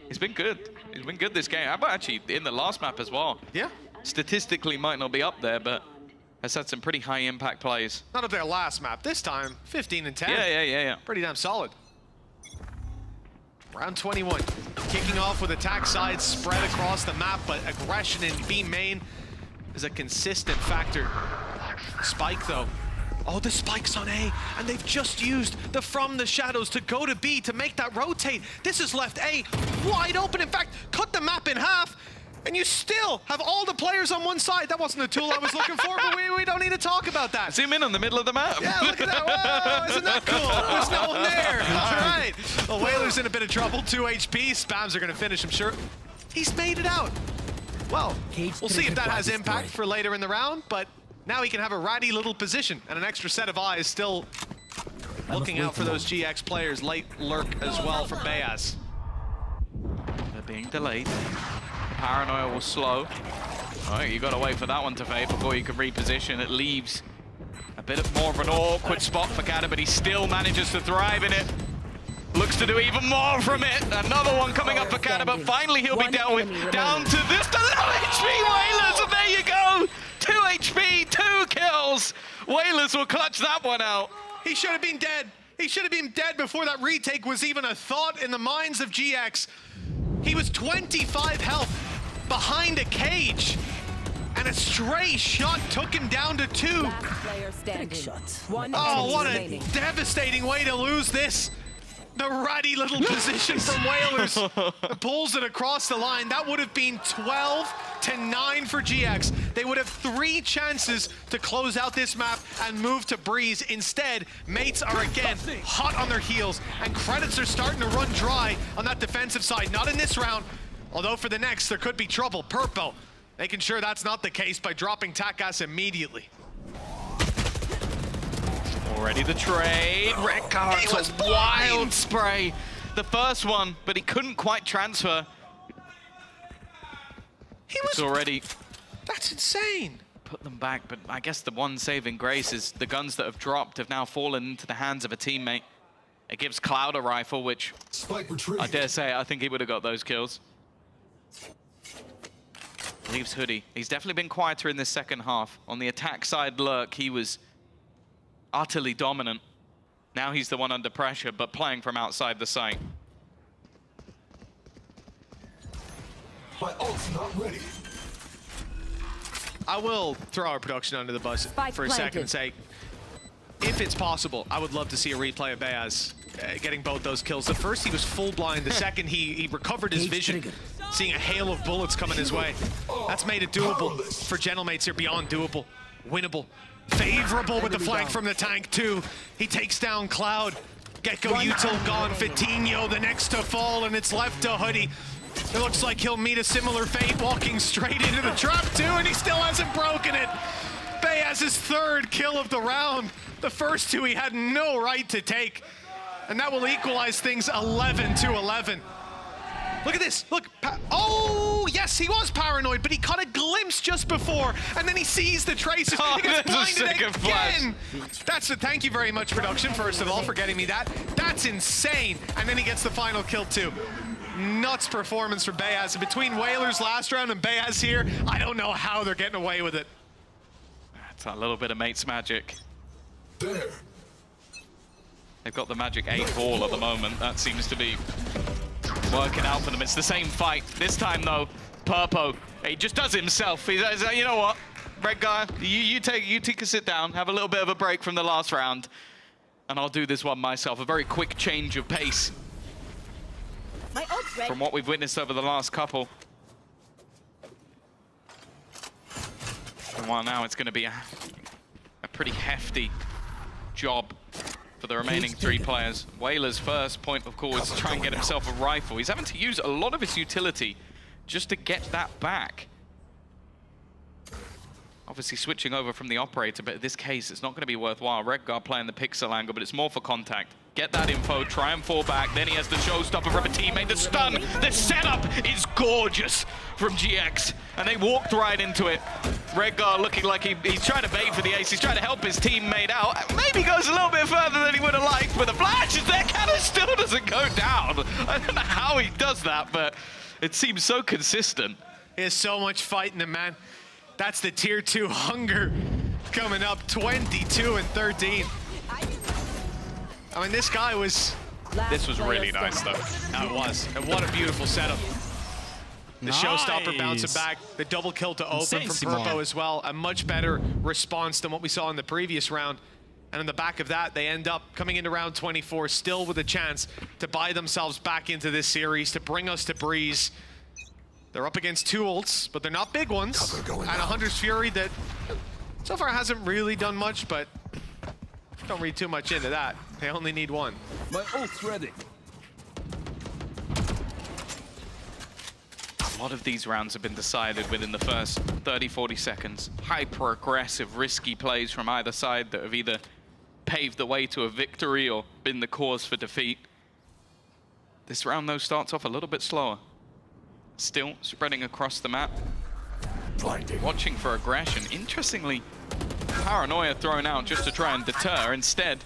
He's been good. He's been good this game. How about actually in the last map as well? Yeah. Statistically might not be up there, but has had some pretty high impact plays. Not up there last map. This time, 15 and 10. Yeah. Pretty damn solid. Round 21. Kicking off with attack sides spread across the map, but aggression in B main is a consistent factor. Spike, though. Oh, the spike's on A, and they've just used the From the Shadows to go to B to make that rotate. This has left A wide open. In fact, cut the map in half, and you still have all the players on one side. That wasn't the tool I was looking for, but we don't need to talk about that. Zoom in on the middle of the map. Yeah, look at that. Whoa, isn't that cool? There's no one there. All right. Well, Whalers in a bit of trouble. 2 HP. Spams are going to finish him, sure. He's made it out. Well, we'll see if that has impact for later in the round, but now he can have a ratty little position and an extra set of eyes still looking out for those GX players. Late lurk as well from Bayaz. They're being delayed. Paranoia will slow. All right, you got to wait for that one to fade before you can reposition. It leaves a bit more of an awkward spot for Kata, but he still manages to thrive in it. Looks to do even more from it. Another one coming up for Kata, but finally he'll be dealt with. Down to this, the low HP Whalers, and there you go. 2 HP, 2 kills. Whalers will clutch that one out. He should have been dead. He should have been dead before that retake was even a thought in the minds of GX. He was 25 health behind a cage. And a stray shot took him down to 2. Oh, what a devastating way to lose this. The ratty little position from Whalers pulls it across the line. That would have been 12-9 for GX. They would have 3 chances to close out this map and move to Breeze. Instead, mates are again hot on their heels, and credits are starting to run dry on that defensive side. Not in this round, although for the next, there could be trouble. Purpo making sure that's not the case by dropping Takas immediately. Already the trade. Redcar, it's a wild spray. The first one, but he couldn't quite transfer. It's already... That's insane. Put them back, but I guess the one saving grace is the guns that have dropped have now fallen into the hands of a teammate. It gives Cloud a rifle, which I dare say, I think he would have got those kills. Leaves Hoodie. He's definitely been quieter in this second half. On the attack side, Lurk, he was utterly dominant. Now he's the one under pressure, but playing from outside the site. My ult's not ready. I will throw our production under the bus for a second and say, if it's possible, I would love to see a replay of Beaz getting both those kills. The first, he was full blind. The second, he recovered his vision, seeing a hail of bullets coming his way. That's made it doable for Gentlemates here, beyond doable, winnable. Favorable with the flank from the tank too. He takes down Cloud. Gecko Util gone. Fitinho the next to fall, and it's left to Hoodie. It looks like he'll meet a similar fate, walking straight into the trap too, and he still hasn't broken it. Bay has his 3rd kill of the round. The first 2 he had no right to take, and that will equalize things 11-11. Look at this, look. Oh, yes, he was paranoid, but he caught a glimpse just before, and then he sees the traces. He gets blinded again. That's a thank you very much, production, first of all, for getting me that. That's insane. And then he gets the final kill, too. Nuts performance from Beaz. Between Whalers last round and Beaz here, I don't know how they're getting away with it. That's a little bit of mates magic. There. They've got the magic 8 ball at the moment. That seems to be working out for them. It's the same fight. This time, though, Purpo, he just does it himself. He says, you know what, Red guy, you take a sit down, have a little bit of a break from the last round, and I'll do this one myself. A very quick change of pace from what we've witnessed over the last couple. And while now it's going to be a pretty hefty job for the remaining 3 players. Whaler's first point of call is to try and get himself a rifle. He's having to use a lot of his utility just to get that back. Obviously switching over from the operator, but in this case it's not going to be worthwhile. Redguard playing the pixel angle, but it's more for contact. Get that info, try and fall back, then he has the showstopper from a teammate. The stun, the setup is gorgeous from GX, and they walked right into it. Redguard looking like he's trying to bait for the ace, he's trying to help his teammate out. Maybe goes a little bit further than he would have liked, but the flash is there, Cannon still doesn't go down. I don't know how he does that, but it seems so consistent. There's so much fight in him, man. That's the tier 2 hunger coming up, 22-13. I mean, this guy was... This was really nice, though. It was. And what a beautiful setup. The showstopper bouncing back, the double kill to open from Purpo as well. A much better response than what we saw in the previous round. And on the back of that, they end up coming into round 24, still with a chance to buy themselves back into this series, to bring us to Breeze. They're up against 2 ults, but they're not big ones. And a Hunter's Fury that so far hasn't really done much, but don't read too much into that. They only need 1. My ult's ready. A lot of these rounds have been decided within the first 30-40 seconds. Hyper-aggressive, risky plays from either side that have either paved the way to a victory or been the cause for defeat. This round, though, starts off a little bit slower. Still spreading across the map. Watching for aggression. Interestingly, Paranoia thrown out just to try and deter. Instead,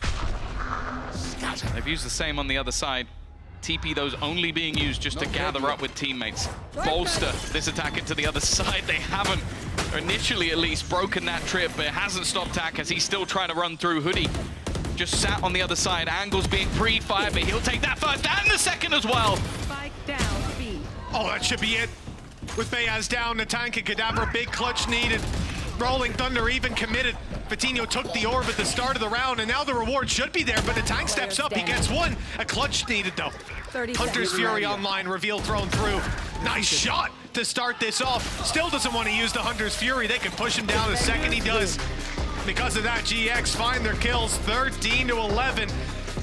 they've used the same on the other side. TP, those only being used just to gather up with teammates. Bolster this attack into the other side. They haven't, initially at least, broken that trip, but it hasn't stopped Tak as he's still trying to run through. Hoodie just sat on the other side. Angles being pre-fired, but he'll take that first and the second as well. Oh, that should be it. with Bayaz down, the tank and Cadaver, big clutch needed. Rolling Thunder even committed. Patino took the orb at the start of the round, and now the reward should be there, but the tank steps up. He gets one. A clutch needed, though. Hunter's Fury online, reveal thrown through. Nice shot to start this off. Still doesn't want to use the Hunter's Fury. They can push him down the second he does. Because of that, GX find their kills 13-11.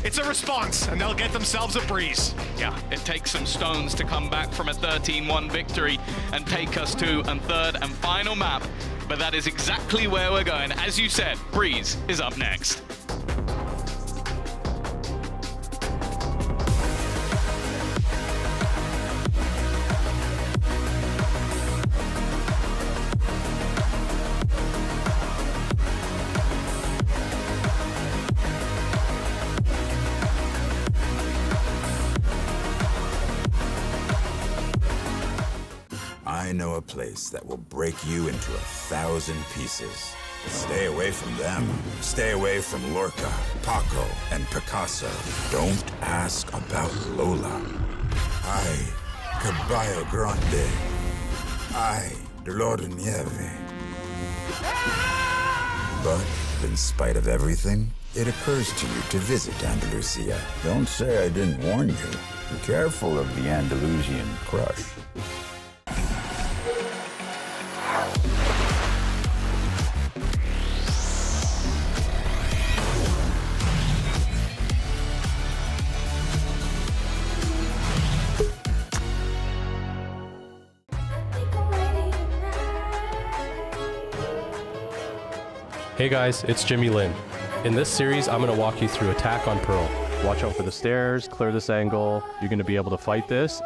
It's a response, and they'll get themselves a breeze. Yeah, it takes some stones to come back from a 13-1 victory and take us to a third and final map. But that is exactly where we're going. As you said, Breeze is up next. I know a place that will break you into 1,000 pieces. Stay away from them. Stay away from Lorca, Paco, and Picasso. Don't ask about Lola. Ay, Caballo Grande. Ay, Dolor de Nieve. But in spite of everything, it occurs to you to visit Andalusia. Don't say I didn't warn you. Be careful of the Andalusian crush. Hey guys, it's Jimmy Lin. In this series, I'm going to walk you through attack on Pearl. Watch out for the stairs, clear this angle. You're going to be able to fight this.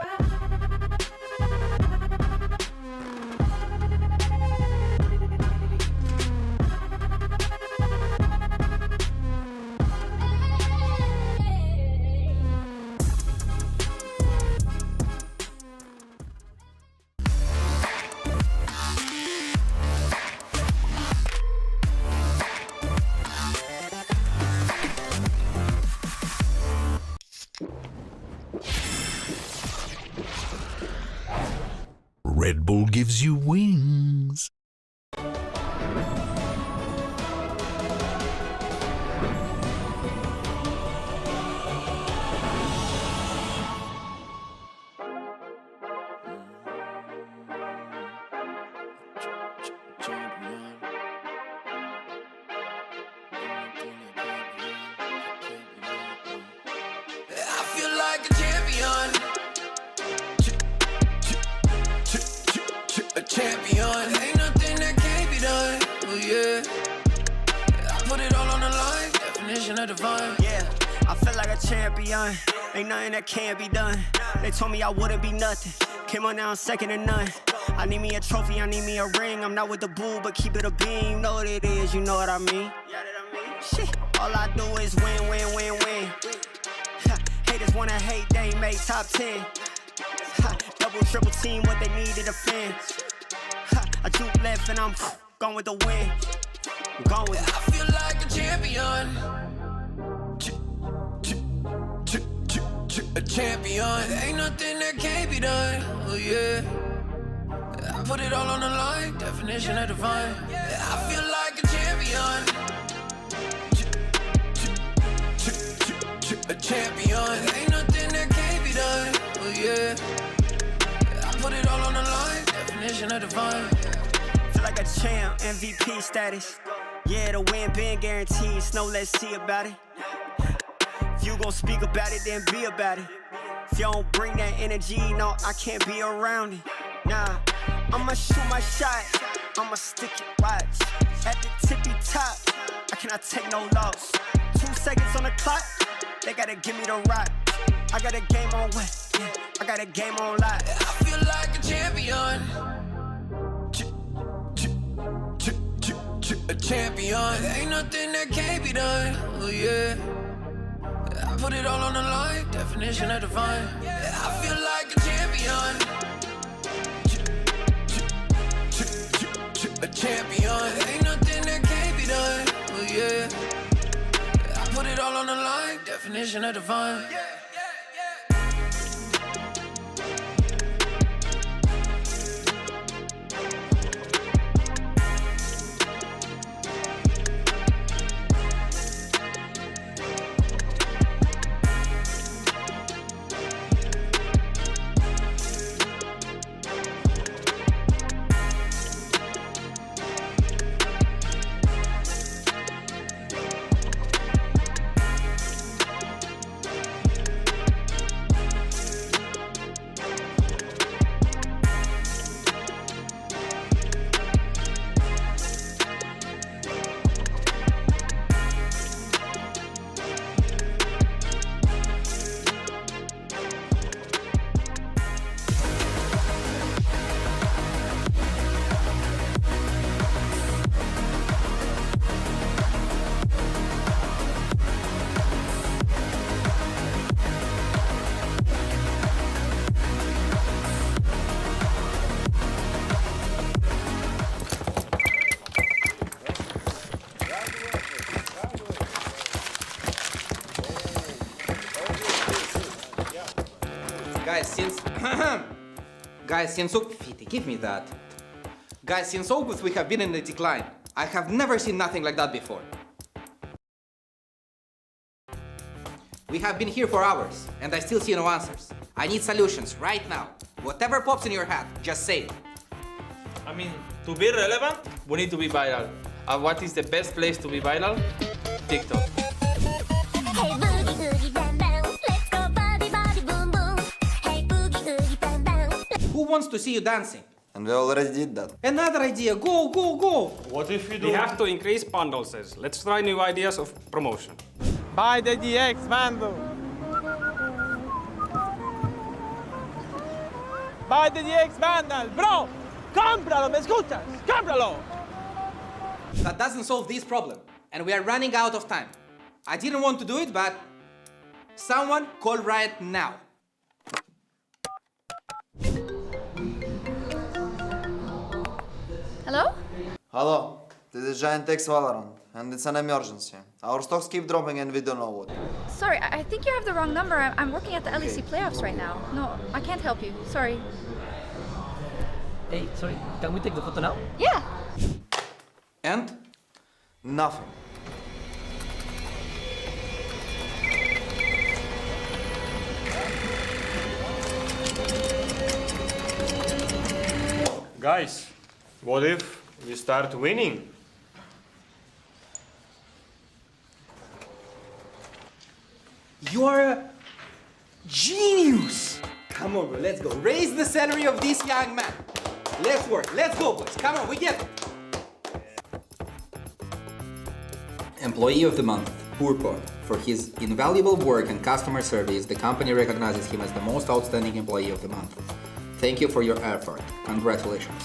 Red Bull gives you wings. I feel like a champion. A champion. Ain't nothing that can't be done. Oh yeah. I put it all on the line. Definition of divine. Yeah, I feel like a champion. Ain't nothing that can't be done. They told me I wouldn't be nothing. Came on now, second to none. I need me a trophy, I need me a ring. I'm not with the bull, but keep it a beam. Know what it is, you know what I mean? Shit, all I do is win, win, win, win. Haters wanna hate, they ain't made top 10. Double, triple team, what they need to defend. I juke left and I'm gone with the win. I'm gone with it. I feel like a champion. A champion. Ain't nothing that can't be done. Oh yeah. I put it all on the line. Definition of divine. I feel like a champion. A champion. Ain't nothing that can't be done. Oh yeah. I put it all on the line. Definition of divine. Feel like a champ, MVP status. Yeah, the win been guaranteed. So let's see about it. If you gon' speak about it, then be about it. If you don't bring that energy, no, I can't be around it. Nah, I'ma shoot my shot. I'ma stick it, watch. At the tippy top, I cannot take no loss. 2 seconds on the clock, they gotta give me the rock. I got a game on what? Yeah, I got a game on lock. I feel like a champion. A champion. Ain't nothing that can't be done. Oh yeah. I put it all on the line. Definition of divine. I feel like a champion. A champion. Ain't nothing that can't be done. Oh yeah. I put it all on the line. Definition of divine. Guys, since give me that. Guys, since August we have been in a decline. I have never seen nothing like that before. We have been here for hours, and I still see no answers. I need solutions right now. Whatever pops in your head, just say it. I mean, to be relevant, we need to be viral. And what is the best place to be viral? TikTok. Hey boogie oogie bang bang, let's go body body boom boom. Hey boogie oogie bang bang. Who wants to see you dancing? And we already did that. Another idea, go, go, go! What if we do? We have to increase bundle sales. Let's try new ideas of promotion. Buy the DX bundle. Buy the DX bundle, bro! Cómpralo, ¿me escuchas? Cómpralo! That doesn't solve this problem, and we are running out of time. I didn't want to do it, but someone call Riot now. Hello? Hello, this is Giant X Valorant, and it's an emergency. Our stocks keep dropping and we don't know what. Sorry, I think you have the wrong number. I'm working at the LEC playoffs right now. No, I can't help you. Sorry. Hey, sorry, can we take the photo now? Yeah. And? Nothing. Guys, what if we start winning? You're a genius! Come on, bro, let's go. Raise the salary of this young man. Let's work. Let's go, boys. Come on, we get it. Employee of the Month, Purpo. For his invaluable work and customer service, the company recognizes him as the most outstanding employee of the month. Thank you for your effort. Congratulations.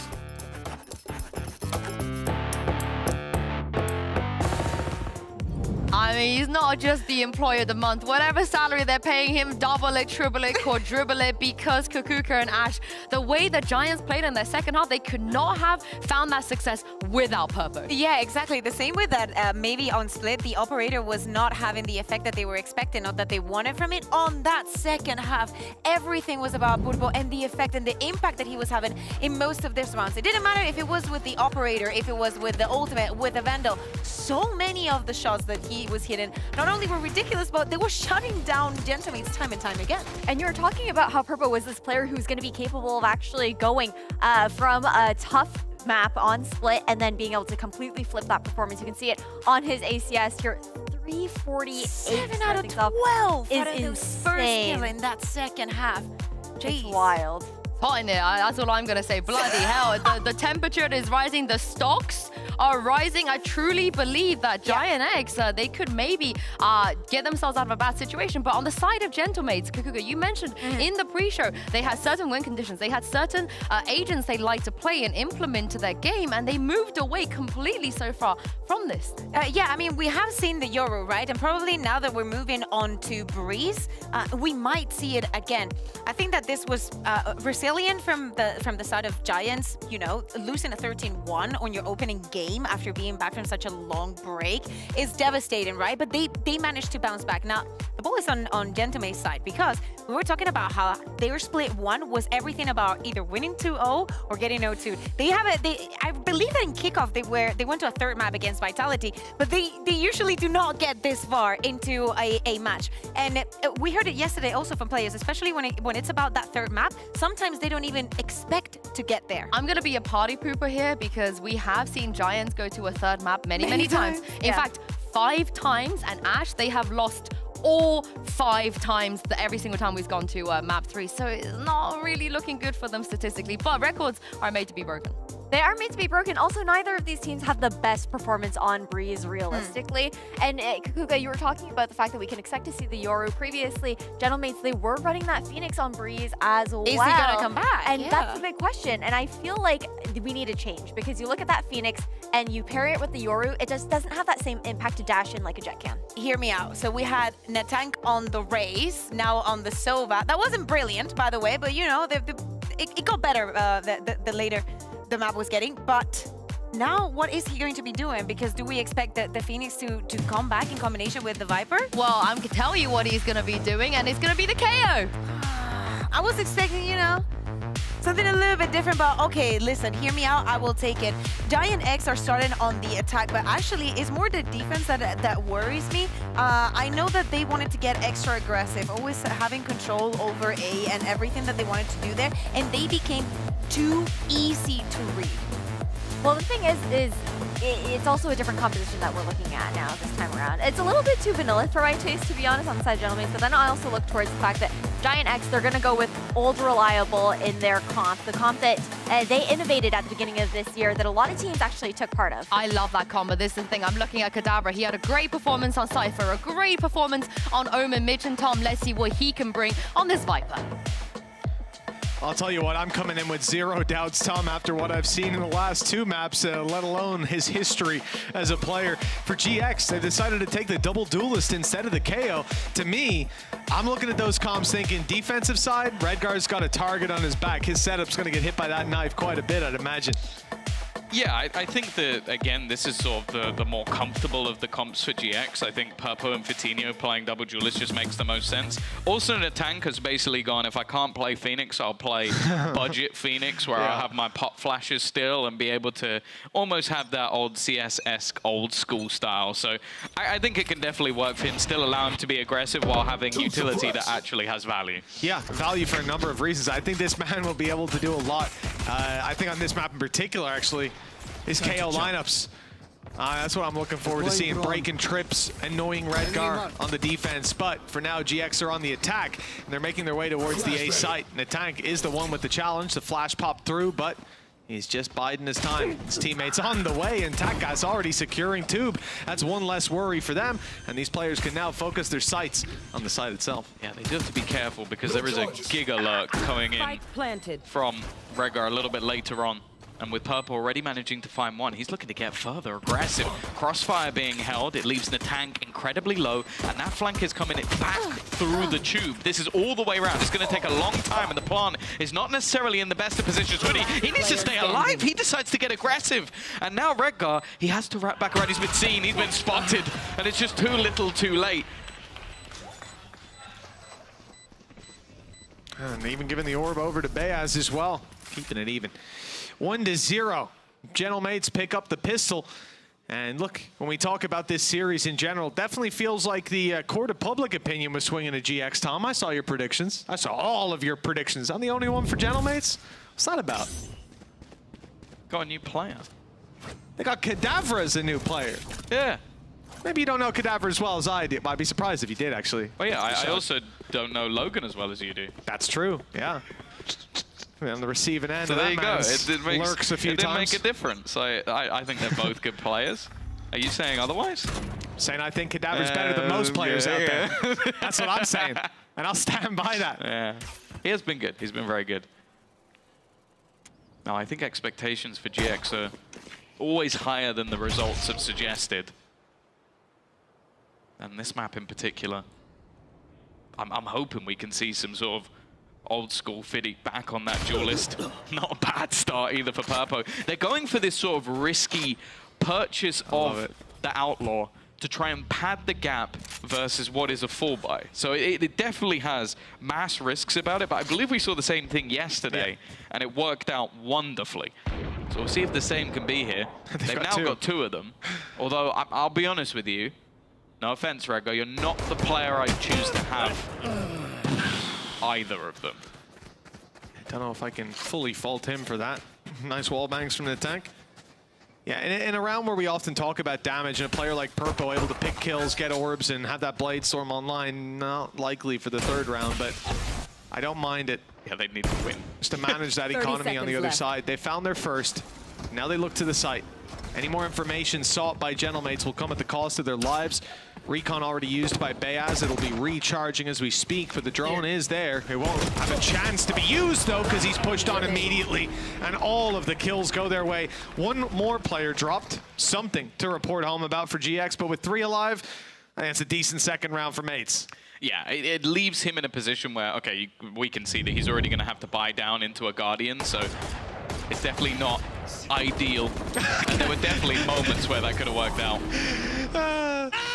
I mean, he's not just the employee of the month. Whatever salary they're paying him, double it, triple it, quadruple it, because Kukuka and Ash, the way the Giants played in their second half, they could not have found that success without Purpo. Yeah, exactly. The same way that maybe on Split, the operator was not having the effect that they were expecting or that they wanted from it. On that second half, everything was about Purpo and the effect and the impact that he was having in most of these rounds. It didn't matter if it was with the operator, if it was with the ultimate, with the Vandal. So many of the shots that he was hitting not only were ridiculous, but they were shutting down Gentleman's time and time again. And you were talking about how Purpo was this player who's going to be capable of actually going from a tough map on Split and then being able to completely flip that performance. You can see it on his ACS here. 348. 7 out of 12 is out of those first kill in that second half. Jeez. It's wild. Hot in there, that's all I'm gonna say. Bloody hell, the temperature is rising, the stocks are rising. I truly believe that Giant X, they could maybe get themselves out of a bad situation. But on the side of Gentlemates, Kukuka, you mentioned in the pre-show, they had certain win conditions. They had certain agents they like to play and implement to their game, and they moved away completely so far from this. Yeah, I mean, we have seen the Yoru, right? And probably now that we're moving on to Breeze, we might see it again. I think that this was resilient from the side of Giants, you know, losing a 13-1 on your opening game after being back from such a long break is devastating, right? But they managed to bounce back. Now, the ball is on Gentleman's side because we were talking about how their split one was everything about either winning 2-0 or getting 0-2. I believe that in kickoff they went to a third map against Vitality, but they usually do not get this far into a match. And we heard it yesterday also from players, especially when it's about that third map. Sometimes they don't even expect to get there. I'm gonna be a party pooper here because we have seen Giants go to a third map many times. In fact, 5 times, and Ash, they have lost all 5 times every single time we've gone to map 3. So it's not really looking good for them statistically, but records are made to be broken. They are made to be broken. Also, neither of these teams have the best performance on Breeze, realistically. And Kukuka, you were talking about the fact that we can expect to see the Yoru. Previously, Gentlemates, they were running that Phoenix on Breeze as well. Is he gonna come back? And that's the big question. And I feel like we need a change because you look at that Phoenix and you pair it with the Yoru, it just doesn't have that same impact to dash in like a Jet can. Hear me out. So we had Netank on the Raze, now on the Sova. That wasn't brilliant, by the way, but you know, it got better the later the map was getting. But now what is he going to be doing? Because do we expect the Phoenix to come back in combination with the Viper? Well, I'm gonna tell you what he's gonna be doing, and it's gonna be the KO. I was expecting, you know, something a little bit different, but okay, listen, hear me out, I will take it. Giant X are starting on the attack, but actually it's more the defense that worries me. I know that they wanted to get extra aggressive, always having control over A and everything that they wanted to do there, and they became too easy to read. Well, the thing is it's also a different composition that we're looking at now this time around. It's a little bit too vanilla for my taste, to be honest, on the side of Gentlemen, but then I also look towards the fact that Giant X, they're going to go with Old Reliable in their comp, the comp that they innovated at the beginning of this year that a lot of teams actually took part of. I love that combo. This is the thing. I'm looking at Kadabra. He had a great performance on Cypher, a great performance on Omen, Mitch and Tom. Let's see what he can bring on this Viper. I'll tell you what, I'm coming in with zero doubts, Tom, after what I've seen in the last 2 maps, let alone his history as a player. For GX, they decided to take the double duelist instead of the KO. To me, I'm looking at those comps thinking defensive side, Redgar's got a target on his back. His setup's going to get hit by that knife quite a bit, I'd imagine. Yeah, I think that, again, this is sort of the more comfortable of the comps for GX. I think Purpo and Fitinho playing double duelist just makes the most sense. Also, the tank has basically gone, if I can't play Phoenix, I'll play budget Phoenix, where I'll have my pop flashes still and be able to almost have that old CS-esque old school style. So I think it can definitely work for him, still allow him to be aggressive while having utility that actually has value. Yeah, value for a number of reasons. I think this man will be able to do a lot. I think on this map in particular, actually, his KO lineups. That's what I'm looking forward to seeing. Breaking trips, annoying Redgar on the defense. But for now, GX are on the attack, and they're making their way towards the A site. And the tank is the one with the challenge. The flash popped through, but he's just biding his time. His teammates on the way, and Takai's already securing Tube. That's one less worry for them, and these players can now focus their sights on the site itself. Yeah, they do have to be careful because there is a Giga Lurk coming in from Redgar a little bit later on. And with Purple already managing to find one, he's looking to get further aggressive. Crossfire being held, it leaves the tank incredibly low, and that flank is coming back through the tube. This is all the way around. It's going to take a long time, and the plant is not necessarily in the best of positions, but he needs to stay alive. He decides to get aggressive. And now Redgar, he has to wrap back around. He's been seen, he's been spotted, and it's just too little too late. And even giving the orb over to Beaz as well, keeping it even. 1-0. Gentlemates pick up the pistol. And look, when we talk about this series in general, definitely feels like the court of public opinion was swinging to GX. Tom, I saw your predictions. I saw all of your predictions. I'm the only one for Gentlemates? What's that about? Got a new player. They got Kadavra as a new player. Yeah. Maybe you don't know Kadavra as well as I did. I'd be surprised if you did, actually. Well, yeah, I also don't know Logan as well as you do. That's true, yeah. On the receiving end, so there you go. Lurks a few times. It didn't make a difference. I think they're both good players. Are you saying otherwise? Saying I think Kadavra's better than most players out there. That's what I'm saying, and I'll stand by that. Yeah, he has been good. He's been very good. Now I think expectations for GX are always higher than the results have suggested. And this map in particular, I'm hoping we can see some sort of old school Fiddy back on that duelist. Not a bad start either for Purpo. They're going for this sort of risky purchase of the Outlaw to try and pad the gap versus what is a full buy. So it definitely has mass risks about it, but I believe we saw the same thing yesterday, and it worked out wonderfully. So we'll see if the same can be here. They've now got 2 of them. Although, I'll be honest with you, no offense, Redgar, you're not the player I'd choose to have either of them. I don't know if I can fully fault him for that. Nice wall bangs from the tank. Yeah, in a round where we often talk about damage, and a player like Purpo able to pick kills, get orbs, and have that Blade Storm online, not likely for the 3rd round, but I don't mind it. Yeah, they need to win. Just to manage that economy on the other side. They found their first. Now they look to the site. Any more information sought by Gentlemates will come at the cost of their lives. Recon already used by Beaz. It'll be recharging as we speak, but the drone is there. It won't have a chance to be used, though, because he's pushed on immediately, and all of the kills go their way. One more player dropped. Something to report home about for GX, but with 3 alive, I think it's a decent 2nd round for Mates. Yeah, it leaves him in a position where, okay, we can see that he's already going to have to buy down into a Guardian, so it's definitely not ideal. And there were definitely moments where that could have worked out.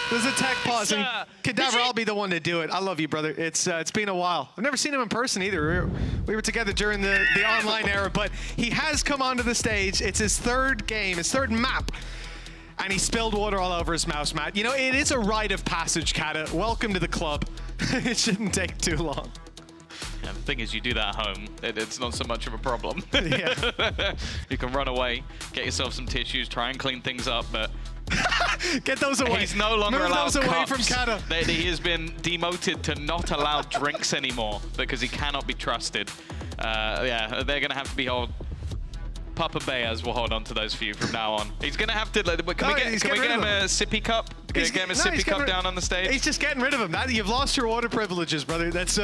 There's a tech pause. And Cadaver, I'll be the one to do it. I love you, brother. It's been a while. I've never seen him in person either. We were together during the online era, but he has come onto the stage. It's his third game, his third map. And he spilled water all over his mouse mat. You know, it is a rite of passage, Kata. Welcome to the club. It shouldn't take too long. Yeah, the thing is, you do that at home, it's not so much of a problem. Yeah. You can run away, get yourself some tissues, try and clean things up, but get those away. He's no longer Move allowed those away cups. from Kata. He has been demoted to not allow drinks anymore because he cannot be trusted. Yeah, they're going to have to be hold. Papa Bears will hold on to those few from now on. He's going to have to. Can we get him a sippy cup? Can we get him a sippy cup down on the stage? He's just getting rid of him. You've lost your water privileges, brother. That's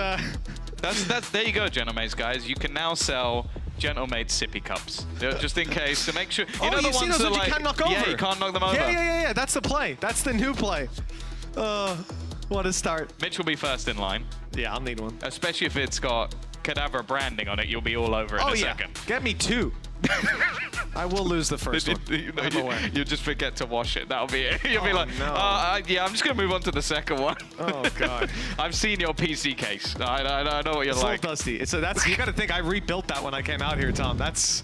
there you go, Gentlemates guys. You can now sell Gentlemaid sippy cups, just in case, to make sure. You know the ones those that you can't knock over. Yeah, you can't knock them over. Yeah. That's the play. That's the new play. What a start. Mitch will be first in line. Yeah, I'll need one. Especially if it's got Cadaver branding on it, you'll be all over in a second. Get me 2. I will lose the first one. You'll just forget to wash it. That'll be it. You'll be like, no. yeah, I'm just going to move on to the second one. Oh, God. I've seen your PC case. I know what you're it's like. It's dusty. So you got to think I rebuilt that when I came out here, Tom. That's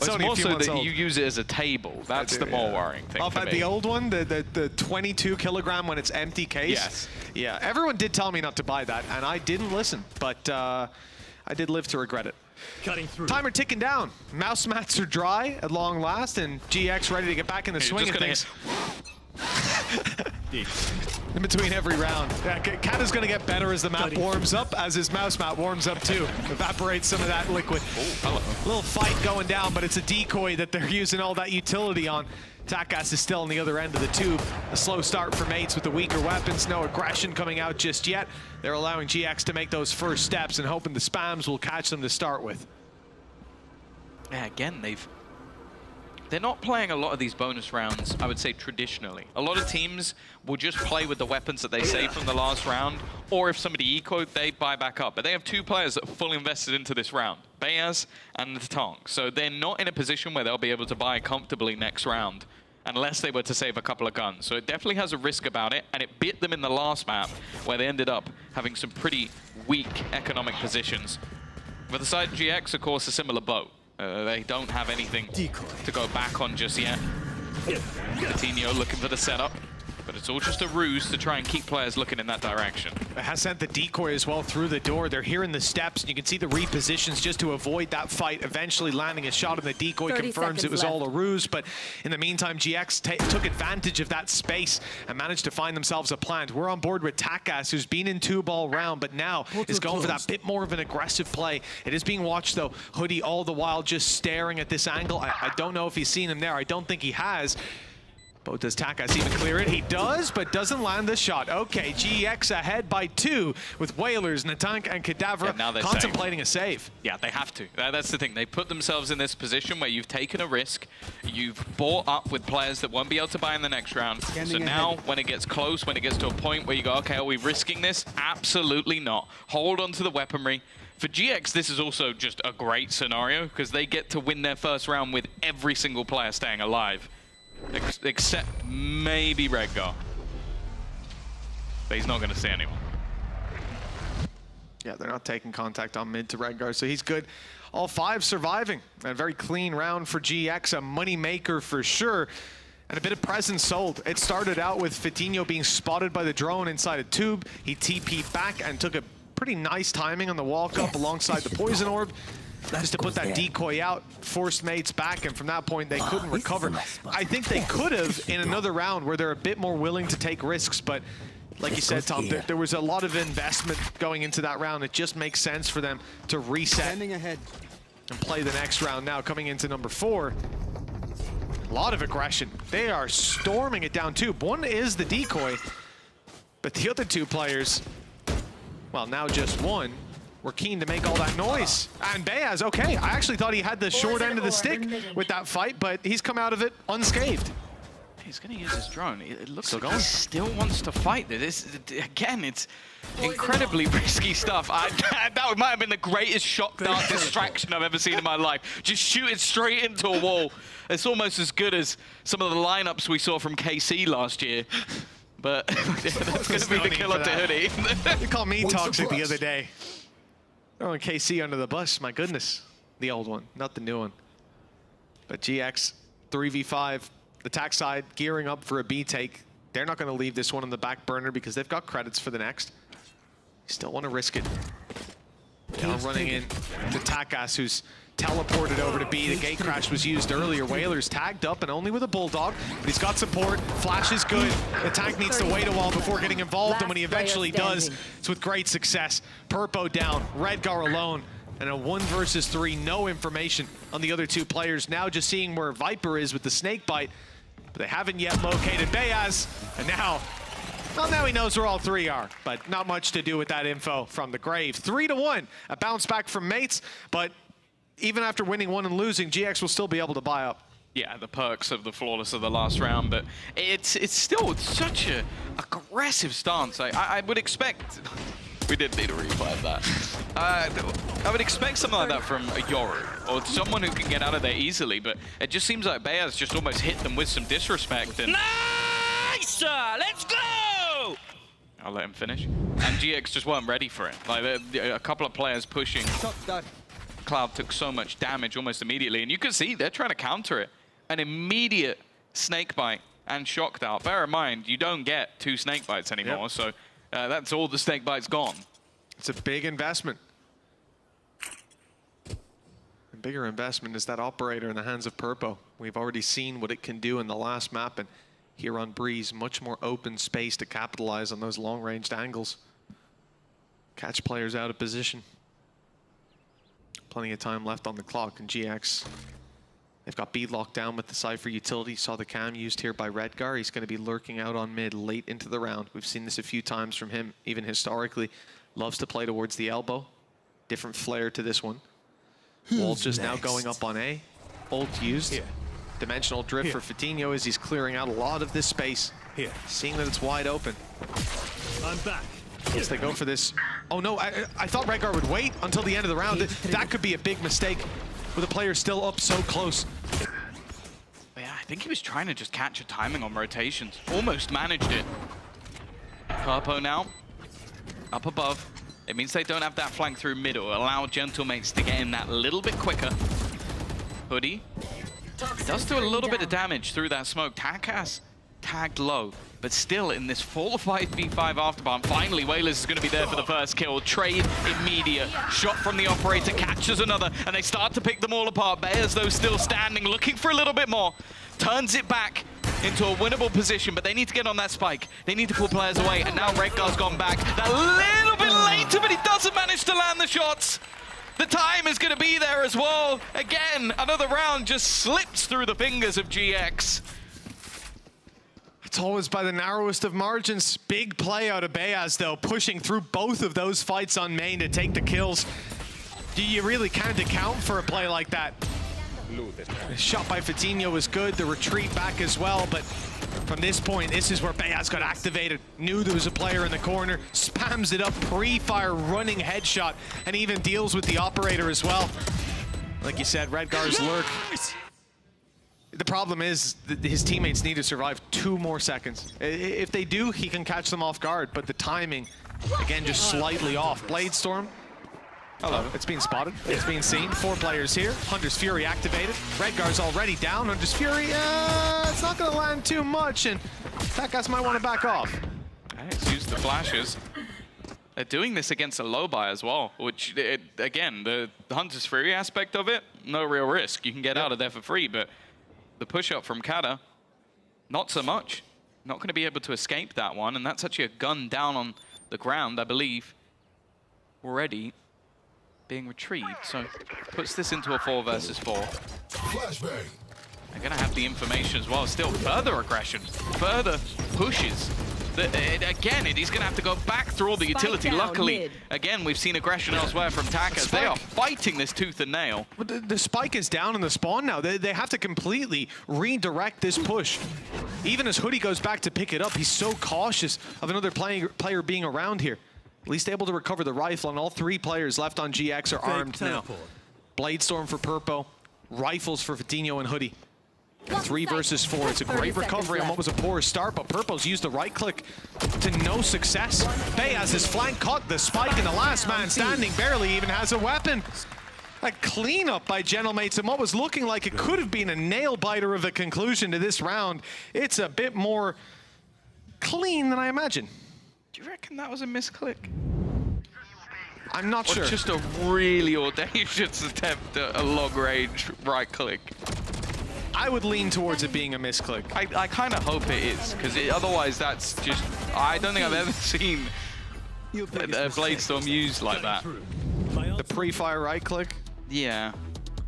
only a few months old. You use it as a table. That's the more worrying thing. At the old one, the 22 kilogram when it's empty case. Yes. Yeah, everyone did tell me not to buy that, and I didn't listen, but I did live to regret it. Cutting through. Timer ticking down. Mouse mats are dry at long last, and GX ready to get back in the swing of things. In between every round. Kata's going to get better as the map warms up, as his mouse mat warms up too. Evaporates some of that liquid. Little fight going down, but it's a decoy that they're using all that utility on. Takas is still on the other end of the tube. A slow start for mates with the weaker weapons. No aggression coming out just yet. They're allowing GX to make those first steps and hoping the spams will catch them to start with. Yeah, again, they're not playing a lot of these bonus rounds, I would say, traditionally. A lot of teams will just play with the weapons that they save from the last round, or if somebody ecoed, they buy back up. But they have 2 players that are fully invested into this round, Beaz and the Tonk. So they're not in a position where they'll be able to buy comfortably next round, unless they were to save a couple of guns. So it definitely has a risk about it, and it bit them in the last map, where they ended up having some pretty weak economic positions. For the side of GX, of course, a similar boat. They don't have anything to go back on just yet. Coutinho looking for the setup, but it's all just a ruse to try and keep players looking in that direction. It has sent the decoy as well through the door. They're hearing the steps, and you can see the repositions just to avoid that fight, eventually landing a shot on the decoy. Confirms it was all a ruse, but in the meantime, GX took advantage of that space and managed to find themselves a plant. We're on board with Takas, who's been in 2 all round, but now is going for that bit more of an aggressive play. It is being watched, though. Hoodie all the while just staring at this angle. I don't know if he's seen him there. I don't think he has. But does Takas even clear it? He does, but doesn't land the shot. Okay, GX ahead by 2 with Whalers, Natank, and Cadaver contemplating a save. Yeah, they have to. That's the thing. They put themselves in this position where you've taken a risk. You've bought up with players that won't be able to buy in the next round. So now, when it gets close, when it gets to a point where you go, okay, are we risking this? Absolutely not. Hold on to the weaponry. For GX, this is also just a great scenario because they get to win their first round with every single player staying alive. Except maybe Redgar. But he's not going to see anyone. Yeah, they're not taking contact on mid to Redgar, so he's good. All 5 surviving. A very clean round for GX, a money maker for sure. And a bit of presence sold. It started out with Coutinho being spotted by the drone inside a tube. He TP'd back and took a pretty nice timing on the walk up alongside the poison orb. Just to put that decoy out, forced mates back, and from that point they couldn't recover. I think they could have in another round where they're a bit more willing to take risks, but like you said, Tom, there was a lot of investment going into that round. It just makes sense for them to reset and play the next round now, coming into number 4. A lot of aggression. They are storming it down too. One is the decoy, but the other 2 players, well, now just one, we're keen to make all that noise. And Beaz, okay, I actually thought he had the short end of the stick with that fight, but he's come out of it unscathed. He's going to use his drone. It looks like he still wants to fight this. Again, it's incredibly risky stuff. That might have been the greatest shock dart distraction I've ever seen in my life. Just shoot it straight into a wall. It's almost as good as some of the lineups we saw from KC last year. but that's going to be the killer to Hoodie. You called me toxic the other day. Throwing KC under the bus, my goodness. The old one, not the new one. But GX, 3v5, attack side, gearing up for a B take. They're not going to leave this one on the back burner because they've got credits for the next. Still want to risk it. Now running in to Takas, who's teleported over to B. The gate crash was used earlier. Whaler's tagged up and only with a Bulldog. But he's got support. Flash is good. The tank needs to wait a while before getting involved, and when he eventually does, it's with great success. Purpo down, Redgar alone, and a 1 versus 3. No information on the other two players. Now just seeing where Viper is with the snake bite, but they haven't yet located Beyaz, and now, well, now he knows where all three are, but not much to do with that info from the grave. 3-1, a bounce back from mates, but even after winning one and losing, GX will still be able to buy up. Yeah, the perks of the flawless of the last round, but it's still such a aggressive stance. I would expect, we didn't need to revive that. I would expect something like that from a Yoru, or someone who can get out of there easily, but it just seems like Beyaz just almost hit them with some disrespect. And Nice! Let's go! I'll let him finish. And GX just weren't ready for it. Like, a couple of players pushing. Cloud took so much damage almost immediately, and you can see they're trying to counter it. An immediate snake bite and shock dart. Bear in mind, you don't get 2 snake bites anymore, so that's all the snake bites gone. It's a big investment. A bigger investment is that operator in the hands of Purpo. We've already seen what it can do in the last map, and here on Breeze, much more open space to capitalize on those long-ranged angles. Catch players out of position. Plenty of time left on the clock, and GX, they've got B locked down with the Cypher utility. Saw the cam used here by Redgar. He's going to be lurking out on mid late into the round. We've seen this a few times from him, even historically. Loves to play towards the elbow. Different flair to this one. Wall just now going up on A. Ult used. Here. Dimensional drift for Fatinho as he's clearing out a lot of this space. Here. Seeing that it's wide open. I'm back. Yes, they go for this. Oh no, I thought Redgar would wait until the end of the round. That could be a big mistake with a player still up so close. Yeah, I think he was trying to just catch a timing on rotations. Almost managed it. Purpo now, up above. It means they don't have that flank through middle. Allow Gentlemates to get in that little bit quicker. Hoodie does do a little bit of damage through that smoke. Takas tagged low, but still in this 4-5v5 afterburn. Finally, Whalers is going to be there for the first kill. Trade immediate. Shot from the operator, catches another, and they start to pick them all apart. Beyaz, though, still standing, looking for a little bit more. Turns it back into a winnable position, but they need to get on that spike. They need to pull players away, and now Redgar's gone back. That little bit later, but he doesn't manage to land the shots. The time is going to be there as well. Again, another round just slips through the fingers of GX. It's always by the narrowest of margins. Big play out of Beyaz, though, pushing through both of those fights on main to take the kills. You really can't account for a play like that. The shot by Fatinho was good, the retreat back as well, but from this point, this is where Beyaz got activated. Knew there was a player in the corner, spams it up, pre-fire running headshot, and even deals with the operator as well. Like you said, Redgar's lurk. The problem is that his teammates need to survive 2 more seconds. If they do, he can catch them off guard, but the timing, again, just slightly off. Bladestorm, hello, it's being spotted, it's being seen. 4 players here, Hunter's Fury activated. Redgar's already down, Hunter's Fury, it's not gonna land too much, and Takas might want to back off. Let's use the flashes. They're doing this against a low buy as well, which, again, the Hunter's Fury aspect of it, no real risk. You can get out of there for free, but the push-up from Kata, not so much. Not going to be able to escape that one, and that's actually a gun down on the ground, I believe, already being retrieved. So puts this into a 4 versus 4. Flashbang. They're going to have the information as well. Still further aggression, further pushes. Again, he's going to have to go back through all the utility. Luckily, again, we've seen aggression elsewhere from Takas. They are fighting this tooth and nail. But the spike is down in the spawn now. They have to completely redirect this push. Even as Hoodie goes back to pick it up, he's so cautious of another player being around here. At least able to recover the rifle, and all 3 players left on GX are armed now. Bladestorm for Purpo, rifles for Fatinho and Hoodie. 3 versus 4. It's a great recovery on what was a poor start, but Purple's used the right click to no success. Bay has his flank caught the spike, and the last man standing barely even has a weapon. A cleanup by Gentlemates, and what was looking like it could have been a nail-biter of a conclusion to this round. It's a bit more clean than I imagined. Do you reckon that was a misclick? I'm not Or sure. just a really audacious attempt at a long-range right click. I would lean towards it being a misclick. I kind of hope it is, because otherwise that's just... I don't think I've ever seen a Bladestorm used like that. The pre-fire right click? Yeah.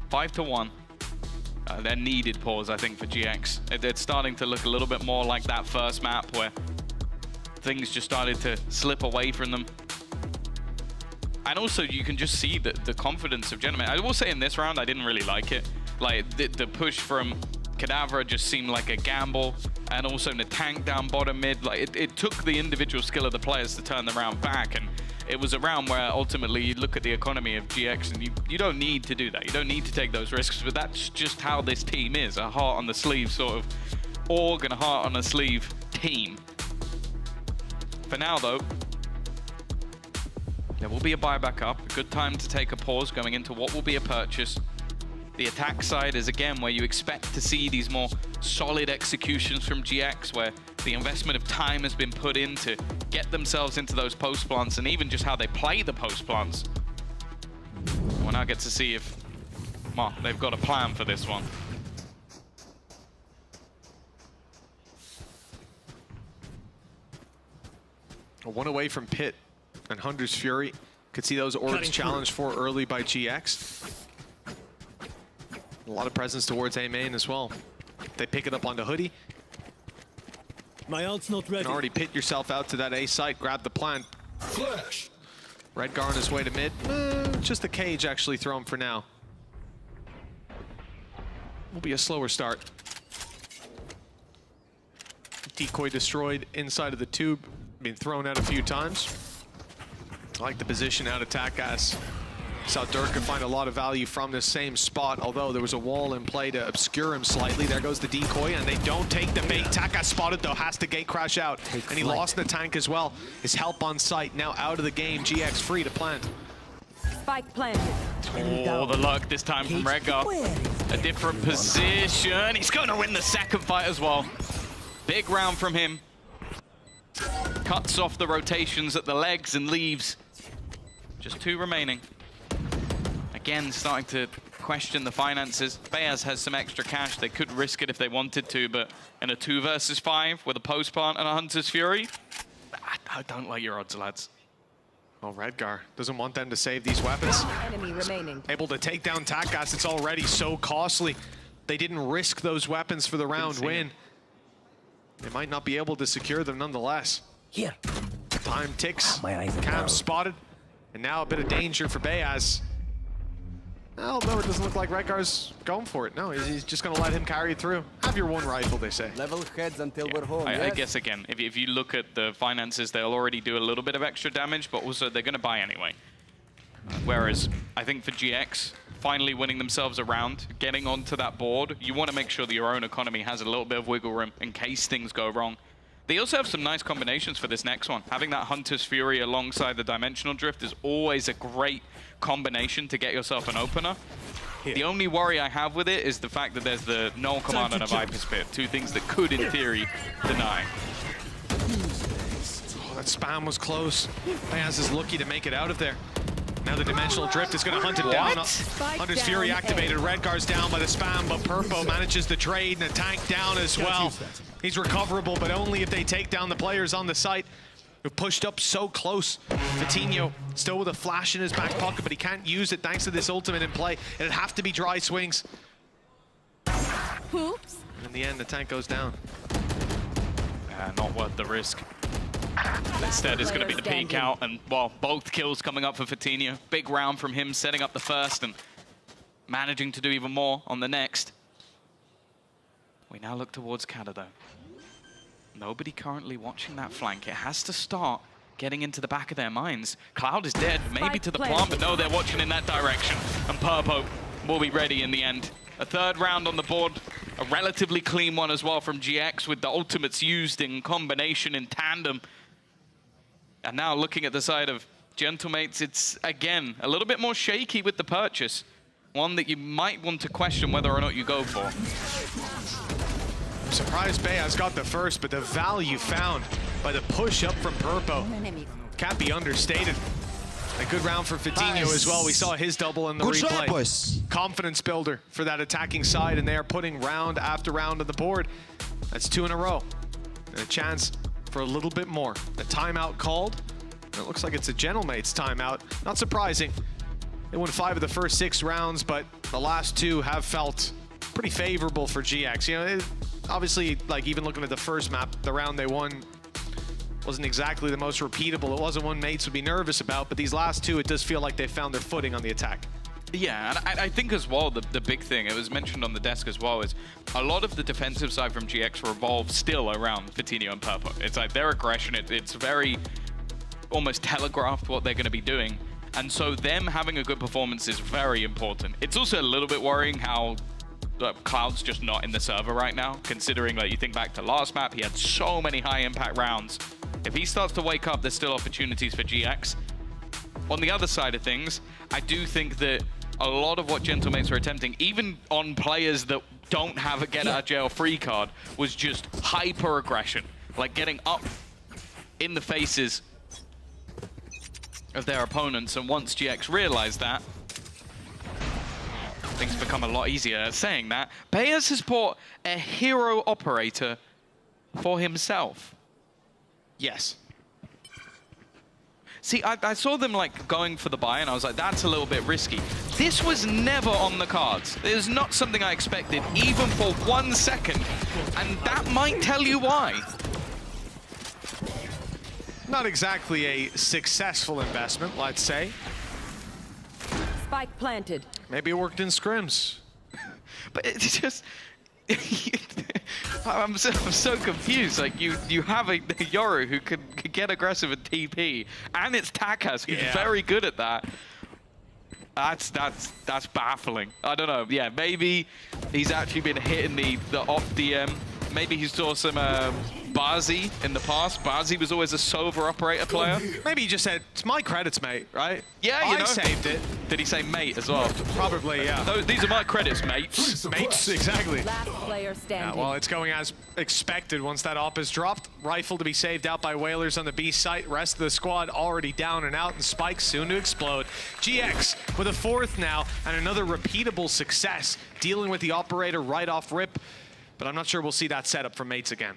5-1. They're needed pause, I think, for GX. It's starting to look a little bit more like that first map where things just started to slip away from them. And also, you can just see the confidence of Gentleman. I will say in this round, I didn't really like it. Like, the push from Kadavra just seemed like a gamble. And also the tank down bottom mid. Like, it took the individual skill of the players to turn the round back. And it was a round where ultimately you look at the economy of GX and you don't need to do that. You don't need to take those risks. But that's just how this team is. A heart on the sleeve sort of org and a heart on the sleeve team. For now, though, there will be a buyback up. A good time to take a pause going into what will be a purchase. The attack side is, again, where you expect to see these more solid executions from GX, where the investment of time has been put in to get themselves into those post plants and even just how they play the post plants. We'll now get to see if, well, they've got a plan for this one. One away from Pit and Hunter's Fury. Could see those orbs challenged for early by GX. A lot of presence towards A main as well. They pick it up onto Hoodie. My ult's not ready. And already pit yourself out to that A site, grab the plant. Flash. Redgar on his way to mid. Just a cage actually thrown for now. Will be a slower start. Decoy destroyed inside of the tube. Been thrown out a few times. I like the position out of Takas. Saw Durka find a lot of value from this same spot, although there was a wall in play to obscure him slightly. There goes the decoy, and they don't take the bait. Takas spotted, though, has to gate crash out. And he lost the tank as well. His help on site, now out of the game. GX free to plant. Spike planted. Oh, the luck this time from Redgar. A different position. He's going to win the second fight as well. Big round from him. Cuts off the rotations at the legs and leaves. Just 2 remaining. Again, starting to question the finances. Bayaz has some extra cash. They could risk it if they wanted to, but in a 2 versus 5 with a post plant and a Hunter's Fury, I don't like your odds, lads. Well, Redgar doesn't want them to save these weapons. Enemy remaining. Able to take down Takas. It's already so costly. They didn't risk those weapons for the round win. They might not be able to secure them nonetheless. Here. Time ticks. My eyes are Cam down. spotted. And now a bit of danger for Bayaz. Although it doesn't look like Redgar's going for it. No, he's just going to let him carry it through. Have your one rifle, they say. Level heads until we're home. I guess, again, if you look at the finances, they'll already do a little bit of extra damage, but also they're going to buy anyway. Whereas, I think for GX, finally winning themselves a round, getting onto that board, you want to make sure that your own economy has a little bit of wiggle room in case things go wrong. They also have some nice combinations for this next one. Having that Hunter's Fury alongside the Dimensional Drift is always a great combination to get yourself an opener. The only worry I have with it is the fact that there's the Null Command and a Viper Spit, 2 things that could, in theory, deny. Oh, that spam was close. Bayaz is lucky to make it out of there. Now the Dimensional Drift is going to hunt it down. Hunter's Fury activated. Redgar's down by the spam, but Purpo manages the trade and the tank down as well. He's recoverable, but only if they take down the players on the site who pushed up so close. Vitinho still with a flash in his back pocket, but he can't use it thanks to this ultimate in play. It'd have to be dry swings. Oops. And in the end, the tank goes down. Not worth the risk. Instead, it's going to be the peek out, and, well, both kills coming up for Vitinho. Big round from him, setting up the first and managing to do even more on the next. We now look towards Kada, though. Nobody currently watching that flank. It has to start getting into the back of their minds. Cloud is dead, maybe to the plant, but no, they're watching in that direction. And Purpo will be ready in the end. A 3rd round on the board A relatively clean one as well from GX with the ultimates used in combination in tandem. And now looking at the side of Gentlemates, it's again a little bit more shaky with the purchase. One that you might want to question whether or not you go for. I'm surprised Bea's got the first, but the value found by the push up from Purpo can't be understated. A good round for Fadinho as well. We saw his double in the replay. Confidence builder for that attacking side, and they are putting round after round on the board. That's 2 in a row. And a chance for a little bit more. The timeout called. And it looks like it's a Gentlemates timeout. Not surprising. They won 5 of the first 6 rounds, but the last 2 have felt pretty favorable for GX. You know, obviously, like even looking at the first map, the round they won wasn't exactly the most repeatable. It wasn't one mates would be nervous about, but these last 2, it does feel like they found their footing on the attack. Yeah, and I think as well, the big thing, it was mentioned on the desk as well, is a lot of the defensive side from GX revolves still around Fadinho and Purpo. It's like their aggression, it's very almost telegraphed what they're going to be doing. And so them having a good performance is very important. It's also a little bit worrying how Cloud's just not in the server right now, considering like you think back to last map, he had so many high impact rounds. If he starts to wake up, there's still opportunities for GX. On the other side of things, I do think that a lot of what Gentlemates are attempting, even on players that don't have a get out of jail free card, was just hyper aggression, like getting up in the faces of their opponents. And once GX realized that, things become a lot easier. Saying that, Bayers has bought a hero operator for himself. Yes. See, I saw them like going for the buy, and I was like, that's a little bit risky. This was never on the cards. It is not something I expected, even for 1 second. And that might tell you why. Not exactly a successful investment, let's say. Spike planted. Maybe it worked in scrims. But it's just... I'm so confused. Like you have a Yoru who could get aggressive at TP, and it's Takas who's very good at that. That's baffling. I don't know. Yeah, maybe he's actually been hitting the off DM. Maybe he saw some Bazi in the past. Bazi was always a Sova operator player. Maybe he just said, "It's my credits, mate." Right? Yeah, you know. I saved it. Did he say mate as well? Probably, yeah. These are my credits, mates. Mates, exactly. Last player standing. Yeah, well, it's going as expected once that op is dropped. Rifle to be saved out by Whalers on the B site. Rest of the squad already down and out, and Spike soon to explode. GX with a 4th now, and another repeatable success, dealing with the operator right off rip. But I'm not sure we'll see that setup from mates again.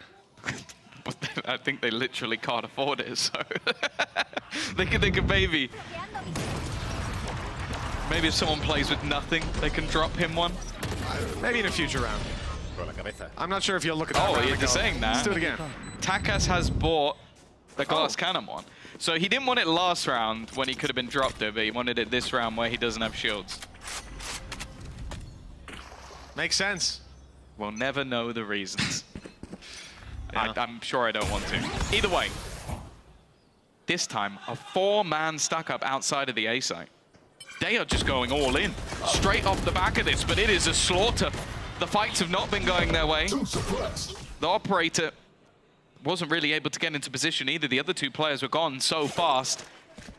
I think they literally can't afford it, so they could maybe if someone plays with nothing, they can drop him one. Maybe in a future round. I'm not sure if you'll look at that. Oh, you're saying that. Let's do it again. Takas has bought the glass cannon one. So he didn't want it last round when he could have been dropped it, but he wanted it this round where he doesn't have shields. Makes sense. We'll never know the reasons. I'm sure I don't want to. Either way, this time, a 4-man stack up outside of the A site. They are just going all in, straight off the back of this, but it is a slaughter. The fights have not been going their way. The operator wasn't really able to get into position either. The other 2 players were gone so fast.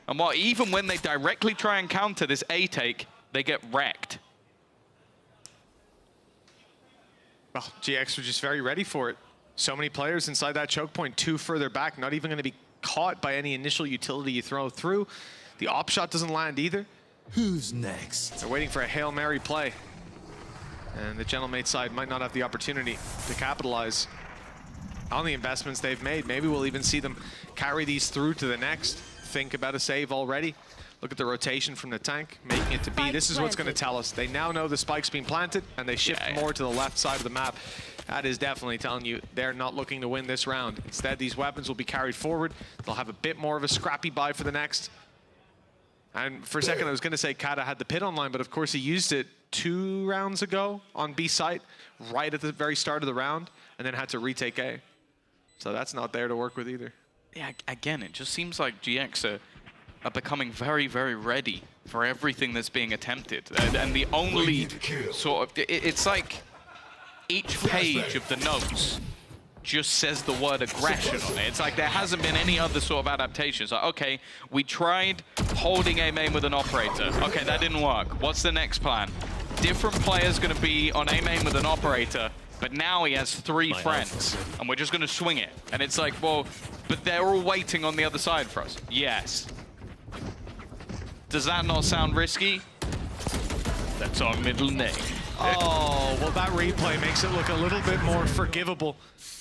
And even when they directly try and counter this A take, they get wrecked. Well, GX were just very ready for it. So many players inside that choke point, 2 further back, not even going to be caught by any initial utility you throw through. The op shot doesn't land either. Who's next? They're waiting for a Hail Mary play. And the Gentlemate side might not have the opportunity to capitalize on the investments they've made. Maybe we'll even see them carry these through to the next. Think about a save already. Look at the rotation from the tank, making it to B. This is what's going to tell us. They now know the spike's being planted, and they shift more to the left side of the map. That is definitely telling you they're not looking to win this round. Instead, these weapons will be carried forward. They'll have a bit more of a scrappy buy for the next. And for a second, I was going to say Kata had the pit online, but of course he used it 2 rounds ago on B site, right at the very start of the round, and then had to retake A. So that's not there to work with either. Yeah, again, it just seems like GX are becoming very, very ready for everything that's being attempted. And the only sort of... It's like each page of the notes just says the word aggression on it. It's like there hasn't been any other sort of adaptations. Like, okay, we tried holding A main with an operator. Okay, that didn't work. What's the next plan? Different players going to be on A main with an operator, but now he has 3 friends, and we're just going to swing it. And it's like, well, but they're all waiting on the other side for us. Yes. Does that not sound risky? That's our middle name. Oh, well, that replay makes it look a little bit more forgivable.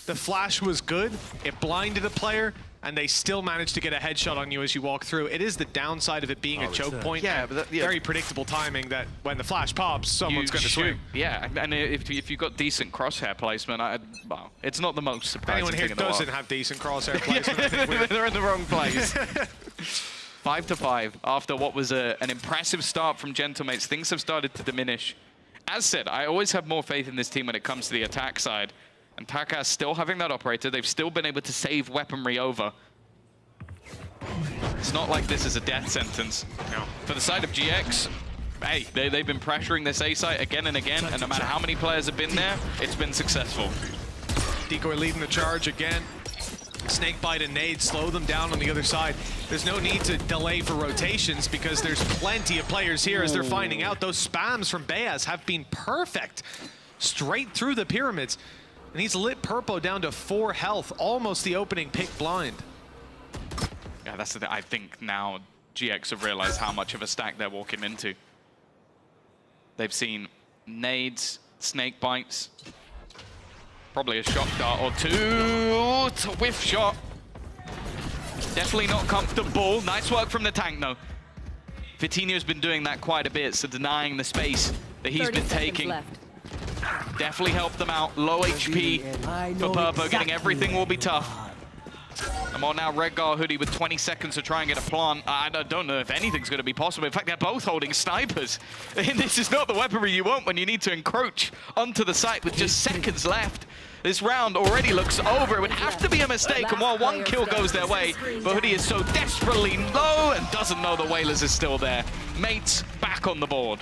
The flash was good, it blinded a player, and they still managed to get a headshot on you as you walk through. It is the downside of it being a choke point. Yeah, but very predictable timing that when the flash pops, someone's going to swing. Yeah, and if you've got decent crosshair placement, well, it's not the most surprising Anyone here thing in the world. doesn't have decent crosshair placement. They're in the wrong place. 5-5 after what was an impressive start from Gentlemates. Things have started to diminish. As said, I always have more faith in this team when it comes to the attack side. And Takas still having that operator. They've still been able to save weaponry over. It's not like this is a death sentence. No. For the side of GX, hey, they've been pressuring this A site again and again, and no matter how many players have been there, it's been successful. Decoy leading the charge again. Snakebite and nade slow them down on the other side. There's no need to delay for rotations because there's plenty of players here as they're finding out. Those spams from Beas have been perfect. Straight through the pyramids. And he's lit Purpo down to 4 health, almost the opening pick blind. Yeah, that's the thing. I think now GX have realized how much of a stack they're walking into. They've seen nades, snake bites, probably a shock dart or 2. It's a whiff shot. Definitely not comfortable. Nice work from the tank, though. Vitinho's been doing that quite a bit, so denying the space that he's been taking. Definitely helped them out. Low HP for Purpo. Getting everything will be tough. I'm on now Redgar Hoodie with 20 seconds to try and get a plant. I don't know if anything's going to be possible. In fact, they're both holding snipers. This is not the weaponry you want when you need to encroach onto the site with just seconds left. This round already looks over. It would have to be a mistake. And while 1 kill goes their way, but Hoodie is so desperately low and doesn't know the Whalers is still there. Mates back on the board.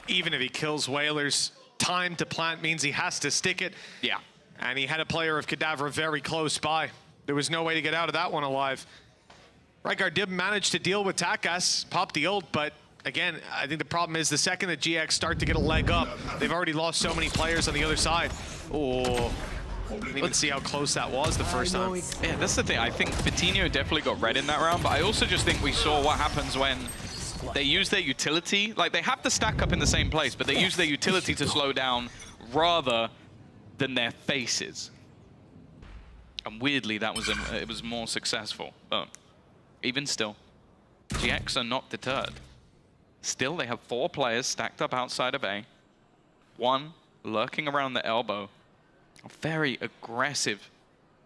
Even if he kills Whalers, time to plant means he has to stick it. Yeah. And he had a player of Kadavra very close by. There was no way to get out of that one alive. Rygar did manage to deal with Takas, pop the ult, but again, I think the problem is the second that GX start to get a leg up, they've already lost so many players on the other side. Oh, didn't even see how close that was the first time. Yeah, that's the thing. I think Vitinho definitely got red in that round, but I also just think we saw what happens when they use their utility. Like, they have to stack up in the same place, but they use their utility to slow down rather than their faces. And weirdly, that was it was more successful. But even still, GX are not deterred. Still, they have 4 players stacked up outside of A. 1 lurking around the elbow. A very aggressive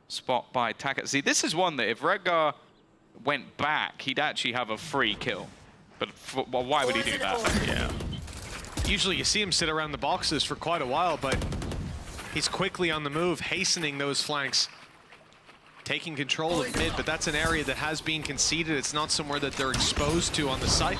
spot by Takas. See, this is one that if Redgar went back, he'd actually have a free kill. But well, why would he do that? Yeah. Usually you see him sit around the boxes for quite a while, but he's quickly on the move, hastening those flanks. Taking control of mid, but that's an area that has been conceded. It's not somewhere that they're exposed to on the site.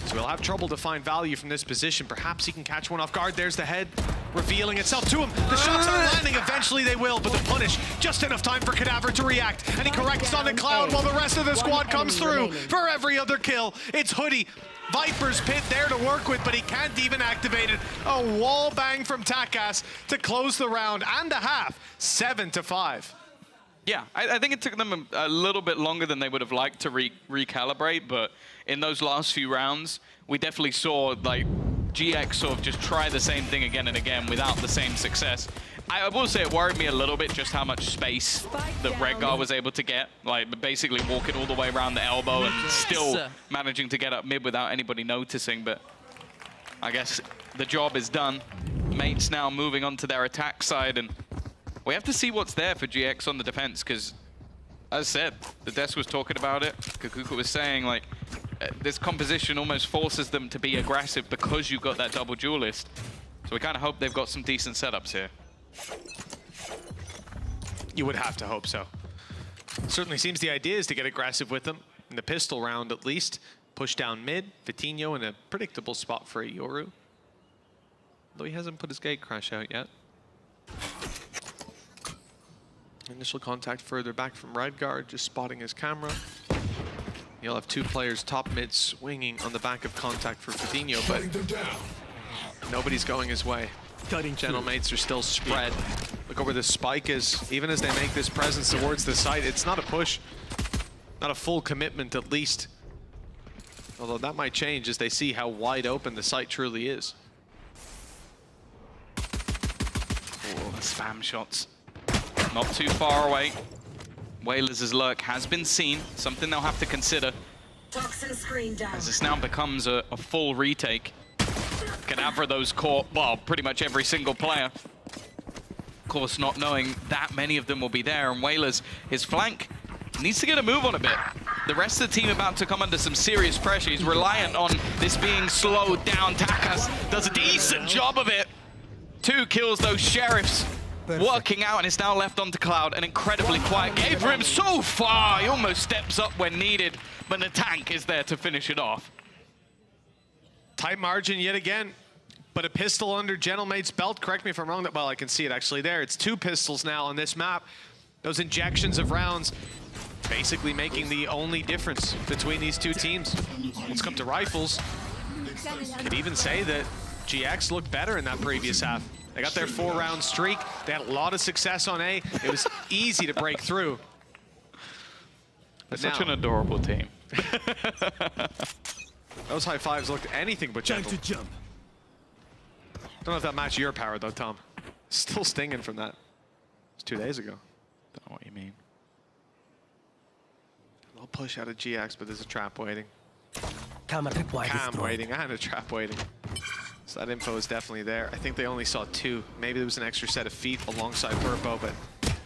So we'll have trouble to find value from this position. Perhaps he can catch one off guard. There's the head revealing itself to him. The shots are landing. Eventually they will, but the punish, just enough time for Kadavra to react. And he corrects on the Cloud while the rest of the squad comes through for every other kill. It's Hoodie. Viper's Pit there to work with, but he can't even activate it. A wall bang from Takas to close the round and a half. 7-5. Yeah, I think it took them a little bit longer than they would have liked to recalibrate, but in those last few rounds, we definitely saw like GX sort of just try the same thing again and again without the same success. I will say it worried me a little bit just how much space that Redgar was able to get, like basically walking all the way around the elbow and still managing to get up mid without anybody noticing, but I guess the job is done. Mates now moving on to their attack side, and we have to see what's there for GX on the defense, because, as I said, the desk was talking about it. Kakuka was saying, like, this composition almost forces them to be aggressive because you've got that double duelist. So we kind of hope they've got some decent setups here. You would have to hope so. Certainly seems the idea is to get aggressive with them, in the pistol round at least. Push down mid, Vitinho in a predictable spot for a Yoru. Though he hasn't put his gate crash out yet. Initial contact further back from Redguard, just spotting his camera. You'll have two players top mid swinging on the back of contact for Coutinho, but nobody's going his way. Gentlemates are still spread. Look over the spike is, even as they make this presence towards the site, it's not a push, not a full commitment at least. Although that might change as they see how wide open the site truly is. Oh, the spam shots. Not too far away. Whalers' lurk has been seen, something they'll have to consider. Toxin screen down. As this now becomes a full retake. Cadavra those caught, well, pretty much every single player. Of course, not knowing that many of them will be there, and Whalers, his flank, needs to get a move on a bit. The rest of the team about to come under some serious pressure. He's reliant on this being slowed down. Takas does a decent job of it. 2 kills, those Sheriffs working out, and it's now left onto Cloud. An incredibly quiet game for him so far. He almost steps up when needed, but the tank is there to finish it off. Tight margin yet again, but a pistol under Gentlemate's belt. Correct me if I'm wrong. Well, I can see it actually there. It's 2 pistols now on this map. Those injections of rounds basically making the only difference between these two teams. Let's come to rifles. Could even say that GX looked better in that previous half. They got their 4-round streak. They had a lot of success on A. It was easy to break through. But such an adorable team. Those high fives looked anything but gentle. Time to jump. Don't know if that matched your power though, Tom. Still stinging from that. It was 2 days ago. Don't know what you mean. A little push out of GX, but there's a trap waiting. Cam waiting and a trap waiting. So that info is definitely there. I think they only saw 2. Maybe there was an extra set of feet alongside Purpo, but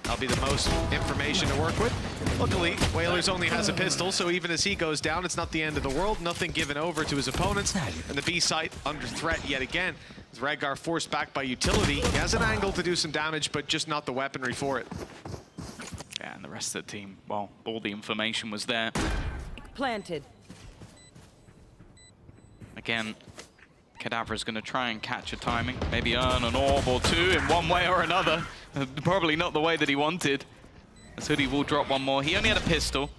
that'll be the most information to work with. Luckily, Whalers only has a pistol, so even as he goes down, it's not the end of the world. Nothing given over to his opponents. And the B site under threat yet again. With Redgar forced back by utility. He has an angle to do some damage, but just not the weaponry for it. Yeah, and the rest of the team, well, all the information was there. Planted. Again, Cadavra's going to try and catch a timing, maybe earn an orb or 2 in one way or another. Probably not the way that he wanted. As Hoodie will drop one more. He only had a pistol.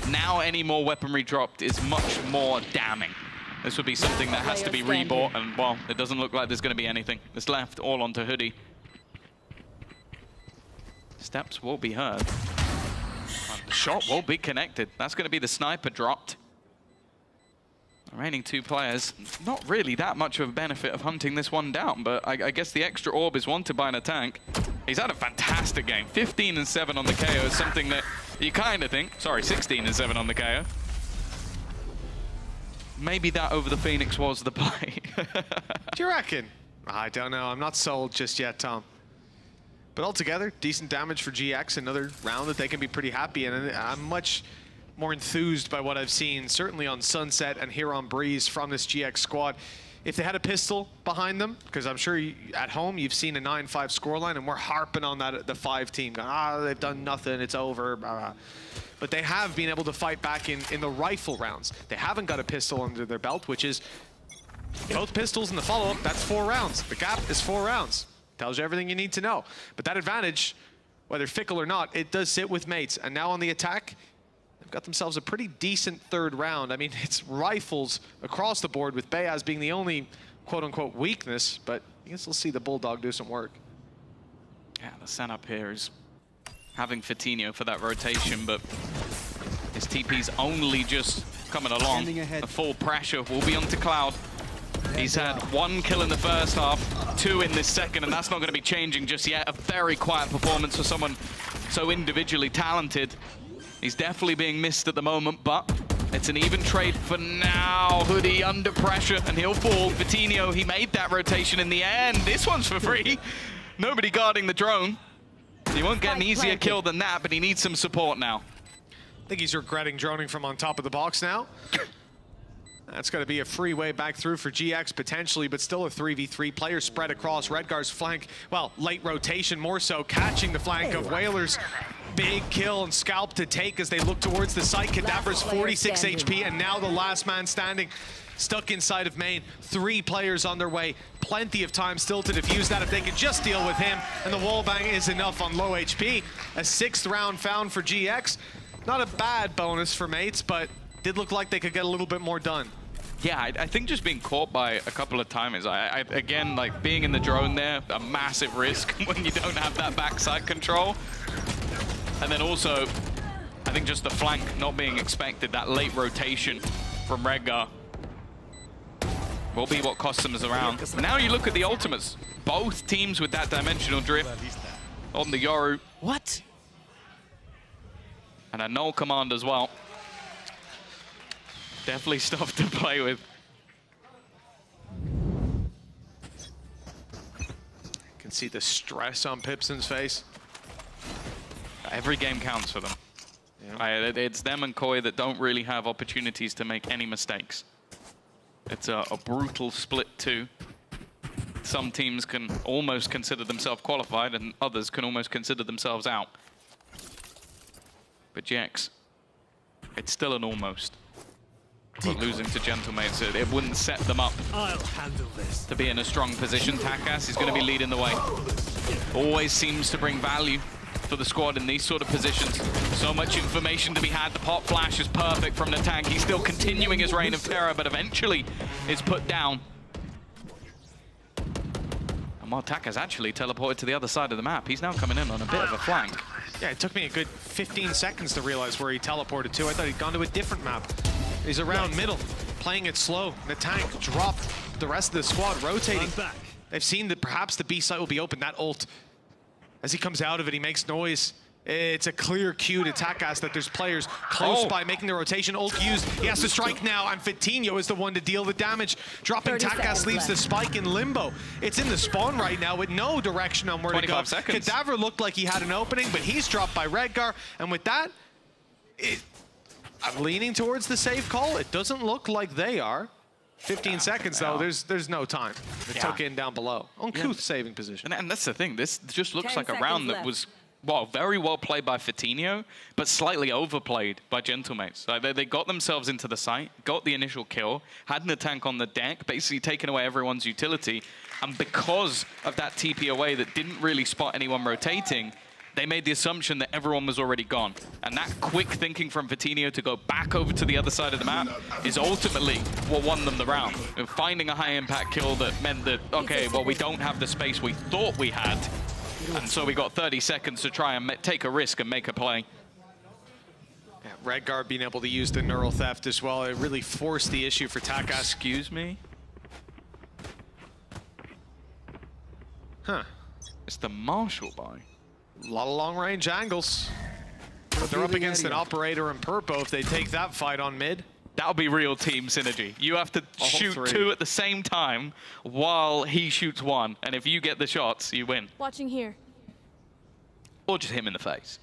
Now any more weaponry dropped is much more damning. This would be something that has to be rebought, and well, it doesn't look like there's going to be anything. It's left all onto Hoodie. Steps will be heard. And the shot will be connected. That's going to be the sniper dropped. The remaining 2 players, not really that much of a benefit of hunting this one down, but I guess the extra orb is wanted by a tank. He's had a fantastic game. 15 and 7 on the KO is something that you kind of think, sorry, 16 and 7 on the KO. Maybe that over the Phoenix was the play. Do you reckon? I don't know. I'm not sold just yet, Tom. But altogether, decent damage for GX. Another round that they can be pretty happy in. And I'm much more enthused by what I've seen, certainly on Sunset and here on Breeze from this GX squad. If they had a pistol behind them, because I'm sure at home you've seen a 9-5 scoreline, and we're harping on that, the 5 team, going, they've done nothing, it's over, blah, blah. But they have been able to fight back in the rifle rounds. They haven't got a pistol under their belt, which is both pistols in the follow-up. That's 4 rounds. The gap is 4 rounds. Tells you everything you need to know. But that advantage, whether fickle or not, it does sit with mates. And now on the attack, they've got themselves a pretty decent 3rd round. I mean, it's rifles across the board, with Bayaz being the only quote-unquote weakness, but I guess we'll see the Bulldog do some work. Yeah, the setup here is having Coutinho for that rotation, but his TP's only just coming along. The full pressure will be onto Cloud. He's had 1 kill in the first half, 2 in this second, and that's not going to be changing just yet. A very quiet performance for someone so individually talented. He's definitely being missed at the moment, but it's an even trade for now. Hoodie under pressure, and he'll fall. Coutinho, he made that rotation in the end. This one's for free. Nobody guarding the drone. He won't get an easier kill than that, but he needs some support now. I think he's regretting droning from on top of the box now. That's going to be a free way back through for GX potentially, but still a 3v3. Players spread across Redgar's flank. Well, late rotation more so, catching the flank of Whalers. Big kill and scalp to take as they look towards the site. Cadavra's 46 HP, and now the last man standing. stuck inside of main. 3 players on their way. Plenty of time still to defuse that if they could just deal with him. And the wallbang is enough on low HP. A 6th round found for GX. Not a bad bonus for mates, but did look like they could get a little bit more done. Yeah, I think just being caught by a couple of timers. Again, like being in the drone there, a massive risk when you don't have that backside control. And then also, I think just the flank not being expected, that late rotation from Redgar will be what costs them as a round. Now you look at the ultimates. Both teams with that dimensional drift on the Yoru. What? And a null command as well. Definitely stuff to play with. Can see the stress on Pipson's face. Every game counts for them. Yeah. It's them and Koi that don't really have opportunities to make any mistakes. It's a brutal split too. Some teams can almost consider themselves qualified and others can almost consider themselves out. But GX, it's still an almost. But losing to Gentlemates, it wouldn't set them up to be in a strong position. Takas is going to be leading the way. Always seems to bring value for the squad in these sort of positions. So much information to be had. The pop flash is perfect from the tank. He's still continuing his reign of terror, but eventually is put down. And while Takas actually teleported to the other side of the map, he's now coming in on a bit of a flank. Yeah, it took me a good 15 seconds to realize where he teleported to. I thought he'd gone to a different map. He's around middle, playing it slow. The tank dropped the rest of the squad, rotating. They've seen that perhaps the B site will be open. That ult, as he comes out of it, he makes noise. It's a clear cue to Takas that there's players close by making the rotation. Ult used, he has to strike now, and Fitinho is the one to deal the damage. Dropping Takas leaves the spike in limbo. It's in the spawn right now with no direction on where to go. Cadaver looked like he had an opening, but he's dropped by Redgar, and with that, I'm leaning towards the safe call. It doesn't look like they are. 15 seconds, though, there's no time. They took in down below. Uncouth saving position. And that's the thing. This just looks like a round that was, well, very well played by Fitinho, but slightly overplayed by Gentlemates. Like they got themselves into the site, got the initial kill, had the tank on the deck, basically taking away everyone's utility. And because of that TP away that didn't really spot anyone rotating, they made the assumption that everyone was already gone. And that quick thinking from Fitinho to go back over to the other side of the map is ultimately what won them the round. And finding a high impact kill that meant that, okay, well, we don't have the space we thought we had. And so we got 30 seconds to try and take a risk and make a play. Yeah, Redgar being able to use the neural theft as well, it really forced the issue for Takas. Excuse me? Huh. It's the Marshall buy. A lot of long-range angles. But they're up against an operator and Purpo if they take that fight on mid. That'll be real team synergy. You have to shoot 2 at the same time while he shoots 1. And if you get the shots, you win. Watching here. Or just him in the face.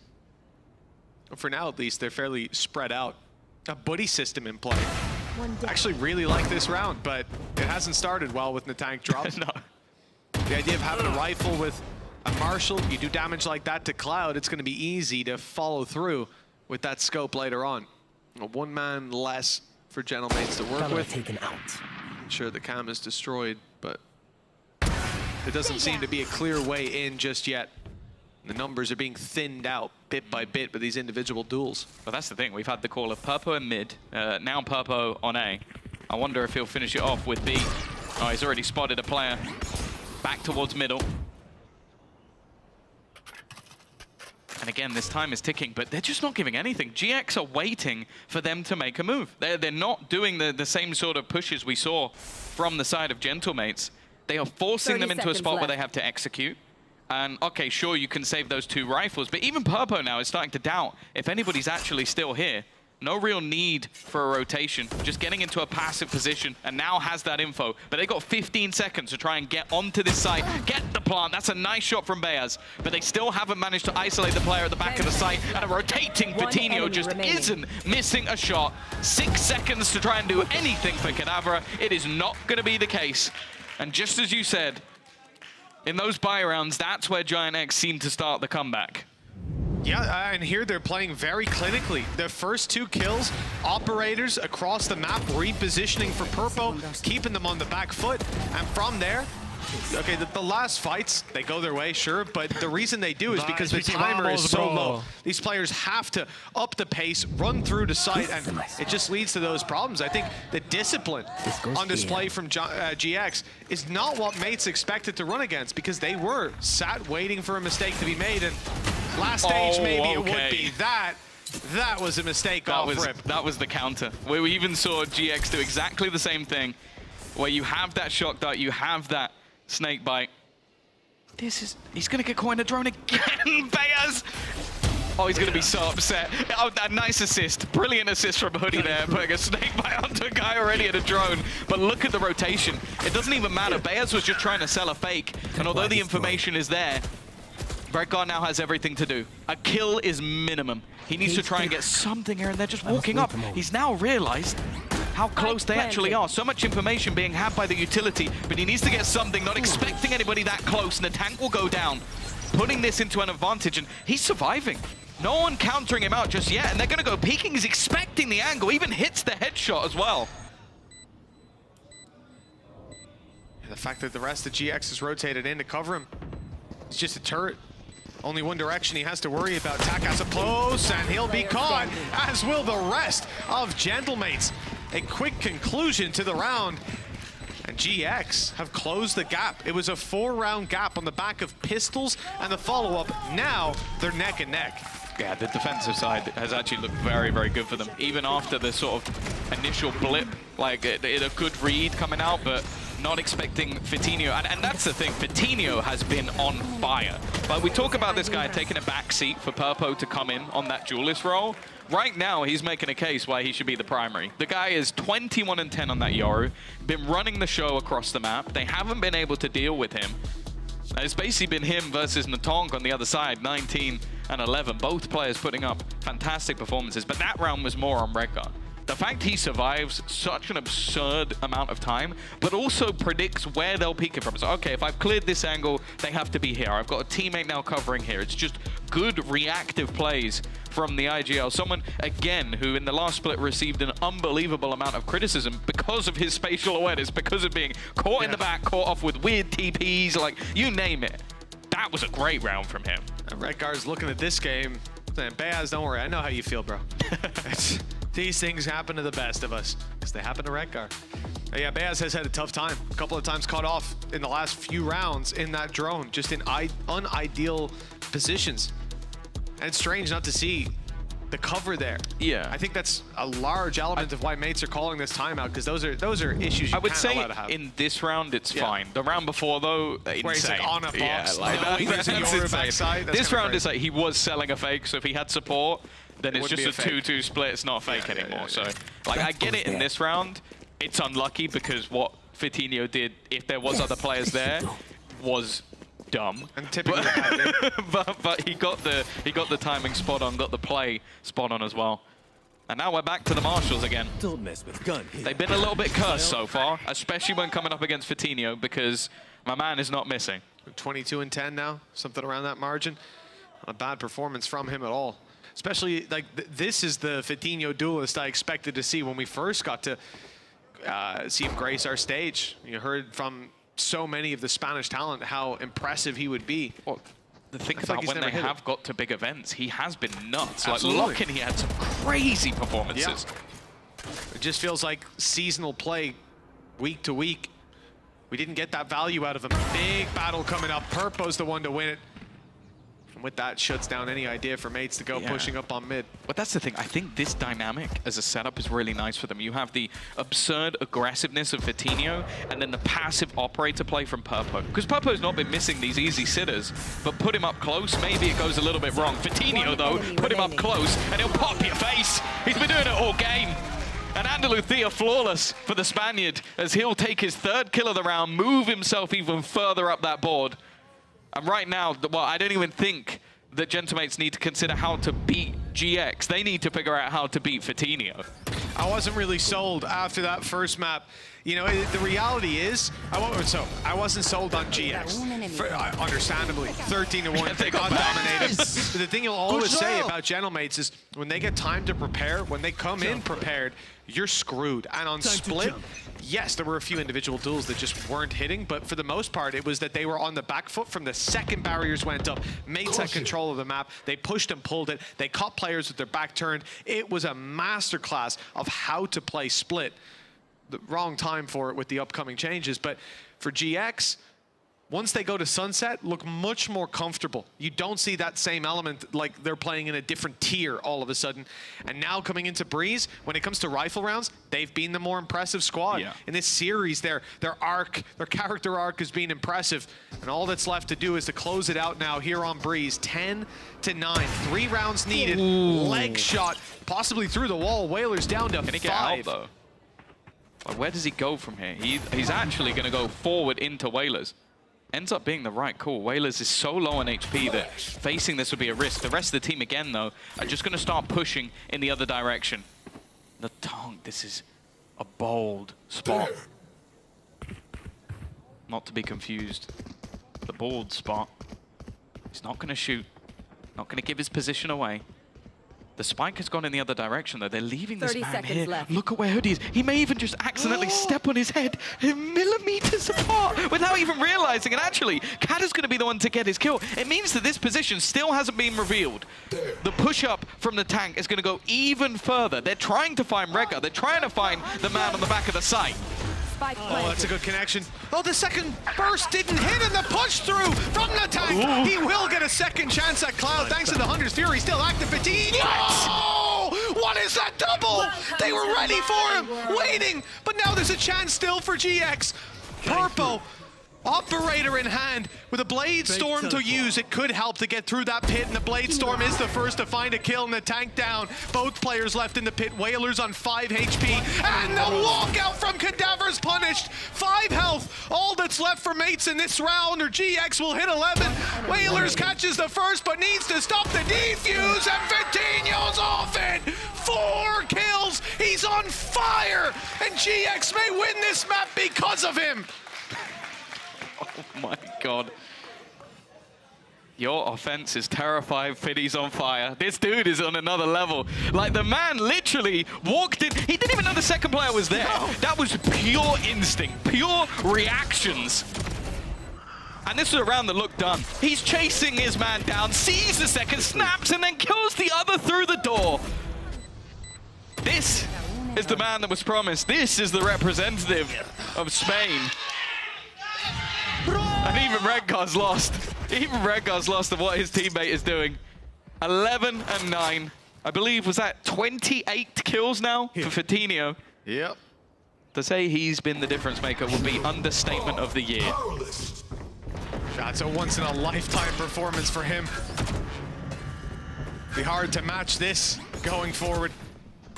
For now, at least, they're fairly spread out. A buddy system in play. I actually really like this round, but it hasn't started well with the tank drop. No. The idea of having a rifle with a Marshall, you do damage like that to Cloud, it's going to be easy to follow through with that scope later on. One man less for Gentlemates to work with. Taken out. Sure, the cam is destroyed, but it doesn't seem to be a clear way in just yet. The numbers are being thinned out bit by bit with these individual duels. Well, that's the thing. We've had the call of Purpo in mid, now Purpo on A. I wonder if he'll finish it off with B. Oh, he's already spotted a player. Back towards middle. And again, this time is ticking, but they're just not giving anything. GX are waiting for them to make a move. They're not doing the same sort of pushes we saw from the side of Gentlemates. They are forcing them into a spot where they have to execute. And okay, sure, you can save those 2 rifles, but even Purpo now is starting to doubt if anybody's actually still here. No real need for a rotation, just getting into a passive position, and now has that info. But they got 15 seconds to try and get onto this site, get the plant. That's a nice shot from Beaz, but they still haven't managed to isolate the player at the back of the site, and a rotating Fitinho just isn't missing a shot. 6 seconds to try and do anything for Cadaver. It is not going to be the case. And just as you said, in those buy rounds, that's where Giant X seemed to start the comeback. Yeah, and here they're playing very clinically. The first 2 kills, operators across the map, repositioning for Purpo, keeping them on the back foot, and from there, okay, the last fights, they go their way, sure, but the reason they do is because the timer is so low. These players have to up the pace, run through the site, and it just leads to those problems. I think the discipline on display from GX is not what mates expected to run against, because they were sat waiting for a mistake to be made, and last stage maybe it would be. That was a mistake off rip. That was the counter. We even saw GX do exactly the same thing, where you have that shock dart, you have that snake bite. He's gonna get caught in a drone again, Bayaz! Oh, he's gonna be so upset. Oh, that nice assist, brilliant assist from Hoodie there, putting a snake bite onto a guy already at a drone. But look at the rotation. It doesn't even matter. Bayaz was just trying to sell a fake, and although the information is there, Redguard now has everything to do. A kill is minimum. He needs to try and get something here, and they're just walking up. He's now realized how close they actually are. So much information being had by the utility, but he needs to get something, not expecting anybody that close, and the tank will go down, putting this into an advantage, and he's surviving. No one countering him out just yet, and they're gonna go peeking. He's expecting the angle, even hits the headshot as well. And the fact that the rest of GX is rotated in to cover him, it's just a turret. Only one direction he has to worry about. Tak has a close, and he'll be caught, as will the rest of Gentlemates. A quick conclusion to the round, and GX have closed the gap. It was a 4-round gap on the back of Pistols and the follow-up. Now they're neck and neck. Yeah, the defensive side has actually looked very, very good for them. Even after the sort of initial blip, like a good read coming out, but not expecting Vitinho. And that's the thing, Vitinho has been on fire. But we talk about this guy taking a back seat for Purpo to come in on that duelist role. Right now, he's making a case why he should be the primary. The guy is 21-10 on that Yoru, been running the show across the map. They haven't been able to deal with him. It's basically been him versus Natong on the other side, 19 and 11. Both players putting up fantastic performances, but that round was more on Redguard. The fact he survives such an absurd amount of time, but also predicts where they'll peek it from. So, okay, if I've cleared this angle, they have to be here. I've got a teammate now covering here. It's just good reactive plays from the IGL. Someone, again, who in the last split received an unbelievable amount of criticism because of his spatial awareness, because of being caught in the back, caught off with weird TPs, like, you name it. That was a great round from him. Redguard's looking at this game saying, Bayaz, don't worry, I know how you feel, bro. These things happen to the best of us, because they happen to Redguard. Yeah, Bayaz has had a tough time. A couple of times caught off in the last few rounds in that drone, just in unideal positions. And it's strange not to see the cover there. Yeah. I think that's a large element of why mates are calling this timeout, because those are issues you I would can't say allow to have. in this round, it's fine. The round before, though, Where insane. he's like on a box, yeah, like there's a Yoru backside. This round is like he was selling a fake, so if he had support, then it's just a 2-2 split. It's not a fake anymore. So, like, I get it in this round. It's unlucky because what Vitinho did, if there was other players there, was dumb. And typically, but he got the timing spot on, got the play spot on as well. And now we're back to the Marshals again. Don't mess with gun here. They've been a little bit cursed so far, especially when coming up against Vitinho, because my man is not missing. 22-10 now, something around that margin. Not a bad performance from him at all. Especially, like, this is the Vitinho duelist I expected to see when we first got to see him grace our stage. You heard from so many of the Spanish talent how impressive he would be. Well, the thing about when they have got to big events, he has been nuts. Absolutely. Like, Locken, he had some crazy performances. Yeah. It just feels like seasonal play week to week. We didn't get that value out of him. Big battle coming up. Purpo's the one to win it. And with that, shuts down any idea for mates to go pushing up on mid. But that's the thing. I think this dynamic as a setup is really nice for them. You have the absurd aggressiveness of Vitinho and then the passive operator play from Purpo. Because Purpo's not been missing these easy sitters, but put him up close, maybe it goes a little bit wrong. Vitinho, though, put him up close and he'll pop your face. He's been doing it all game. And Andalucía flawless for the Spaniard as he'll take his third kill of the round, move himself even further up that board. And right now, well, I don't even think that Gentlemates need to consider how to beat GX. They need to figure out how to beat Vitinho. I wasn't really sold after that first map. You know, the reality is, I wasn't sold on GX. Understandably, 13-1, they got dominated. The thing you'll always say about Gentlemates is when they get time to prepare, when they come in prepared, you're screwed. And on Split, yes, there were a few individual duels that just weren't hitting, but for the most part, it was that they were on the back foot from the second barriers went up. Mates had control of the map. They pushed and pulled it. They caught players with their back turned. It was a masterclass of how to play Split. The wrong time for it with the upcoming changes, but for GX, once they go to Sunset, look much more comfortable. You don't see that same element like they're playing in a different tier all of a sudden. And now coming into Breeze, when it comes to rifle rounds, they've been the more impressive squad. In this series, their character arc has been impressive. And all that's left to do is to close it out now here on Breeze. 10-9, 3 rounds needed. Leg shot, possibly through the wall. Whalers down to 5. Can he get out though? Like, where does he go from here? He's actually going to go forward into Whalers. Ends up being the right call. Whalers is so low on HP that facing this would be a risk. The rest of the team, again, though, are just going to start pushing in the other direction. The tongue, this is a bold spot. Not to be confused. The bald spot. He's not going to shoot. Not going to give his position away. The spike has gone in the other direction, though. They're leaving this man here. left. Look at where Hoodie is. He may even just accidentally step on his head millimeters apart without even realizing. And actually, Kata's going to be the one to get his kill. It means that this position still hasn't been revealed. The push-up from the tank is going to go even further. They're trying to find Rega. They're trying to find the man on the back of the site. Oh, that's a good connection. Oh, the second burst didn't hit, and the push through from the tank. He will get a second chance at Cloud thanks to the Hunter's Fury. Still active fatigue. Oh, what is that double? They were ready for him, waiting, but now there's a chance still for GX. Purpo, operator in hand, with a Blade Storm to use. It could help to get through that pit, and the Blade Storm is the first to find a kill and the tank down. Both players left in the pit. Whalers on 5 HP, and the walkout from Cadaver's punished. 5 health. All that's left for Mates in this round, or GX will hit 11. Whalers catches the first, but needs to stop the defuse, and Vitinho's off it. 4 kills. He's on fire, and GX may win this map because of him. Oh my God. Your offense is terrified. Fiddy's on fire. This dude is on another level. Like, the man literally walked in. He didn't even know the second player was there. No. That was pure instinct, pure reactions. And this was a round that looked done. He's chasing his man down, sees the second, snaps, and then kills the other through the door. This is the man that was promised. This is the representative of Spain. And even Redgar's lost. Even Redgar's lost of what his teammate is doing. 11-9. I believe, was that 28 kills now for Vitinho? Yep. To say he's been the difference maker would be understatement of the year. That's a once-in-a-lifetime performance for him. Be hard to match this going forward.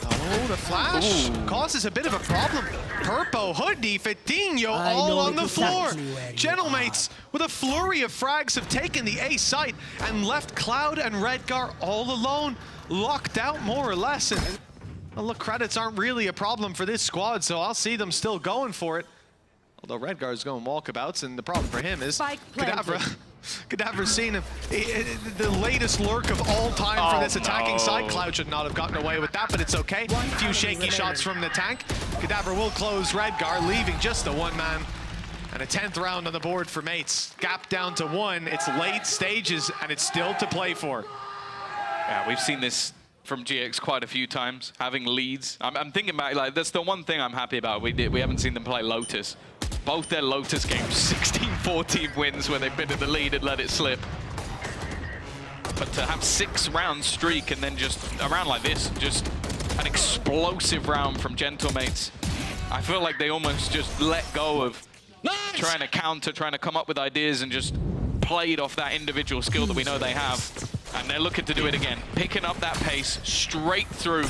Oh, the flash causes a bit of a problem. Purpo, Hoodie, Vitinho all on the floor. Gentlemates, with a flurry of frags, have taken the A site and left Cloud and Redgar all alone, locked out more or less. And well, look, credits aren't really a problem for this squad, so I'll see them still going for it. Although Redgar's going walkabouts, and the problem for him is Cadaver's seen him. The latest lurk of all time for this attacking side. Cloud should not have gotten away with that, but it's okay. A few shaky shots from the tank. Cadaver will close Redgar, leaving just the one man. And a 10th round on the board for Mates. Gap down to 1. It's late stages, and it's still to play for. Yeah, we've seen this from GX quite a few times, having leads. I'm thinking about, like, that's the one thing I'm happy about. We haven't seen them play Lotus. Both their Lotus games, 16-14 wins where they've been in the lead and let it slip. But to have 6-round streak and then just a round like this, just an explosive round from Gentlemates. I feel like they almost just let go of trying to counter, trying to come up with ideas, and just played off that individual skill that we know they have. And they're looking to do it again, picking up that pace straight through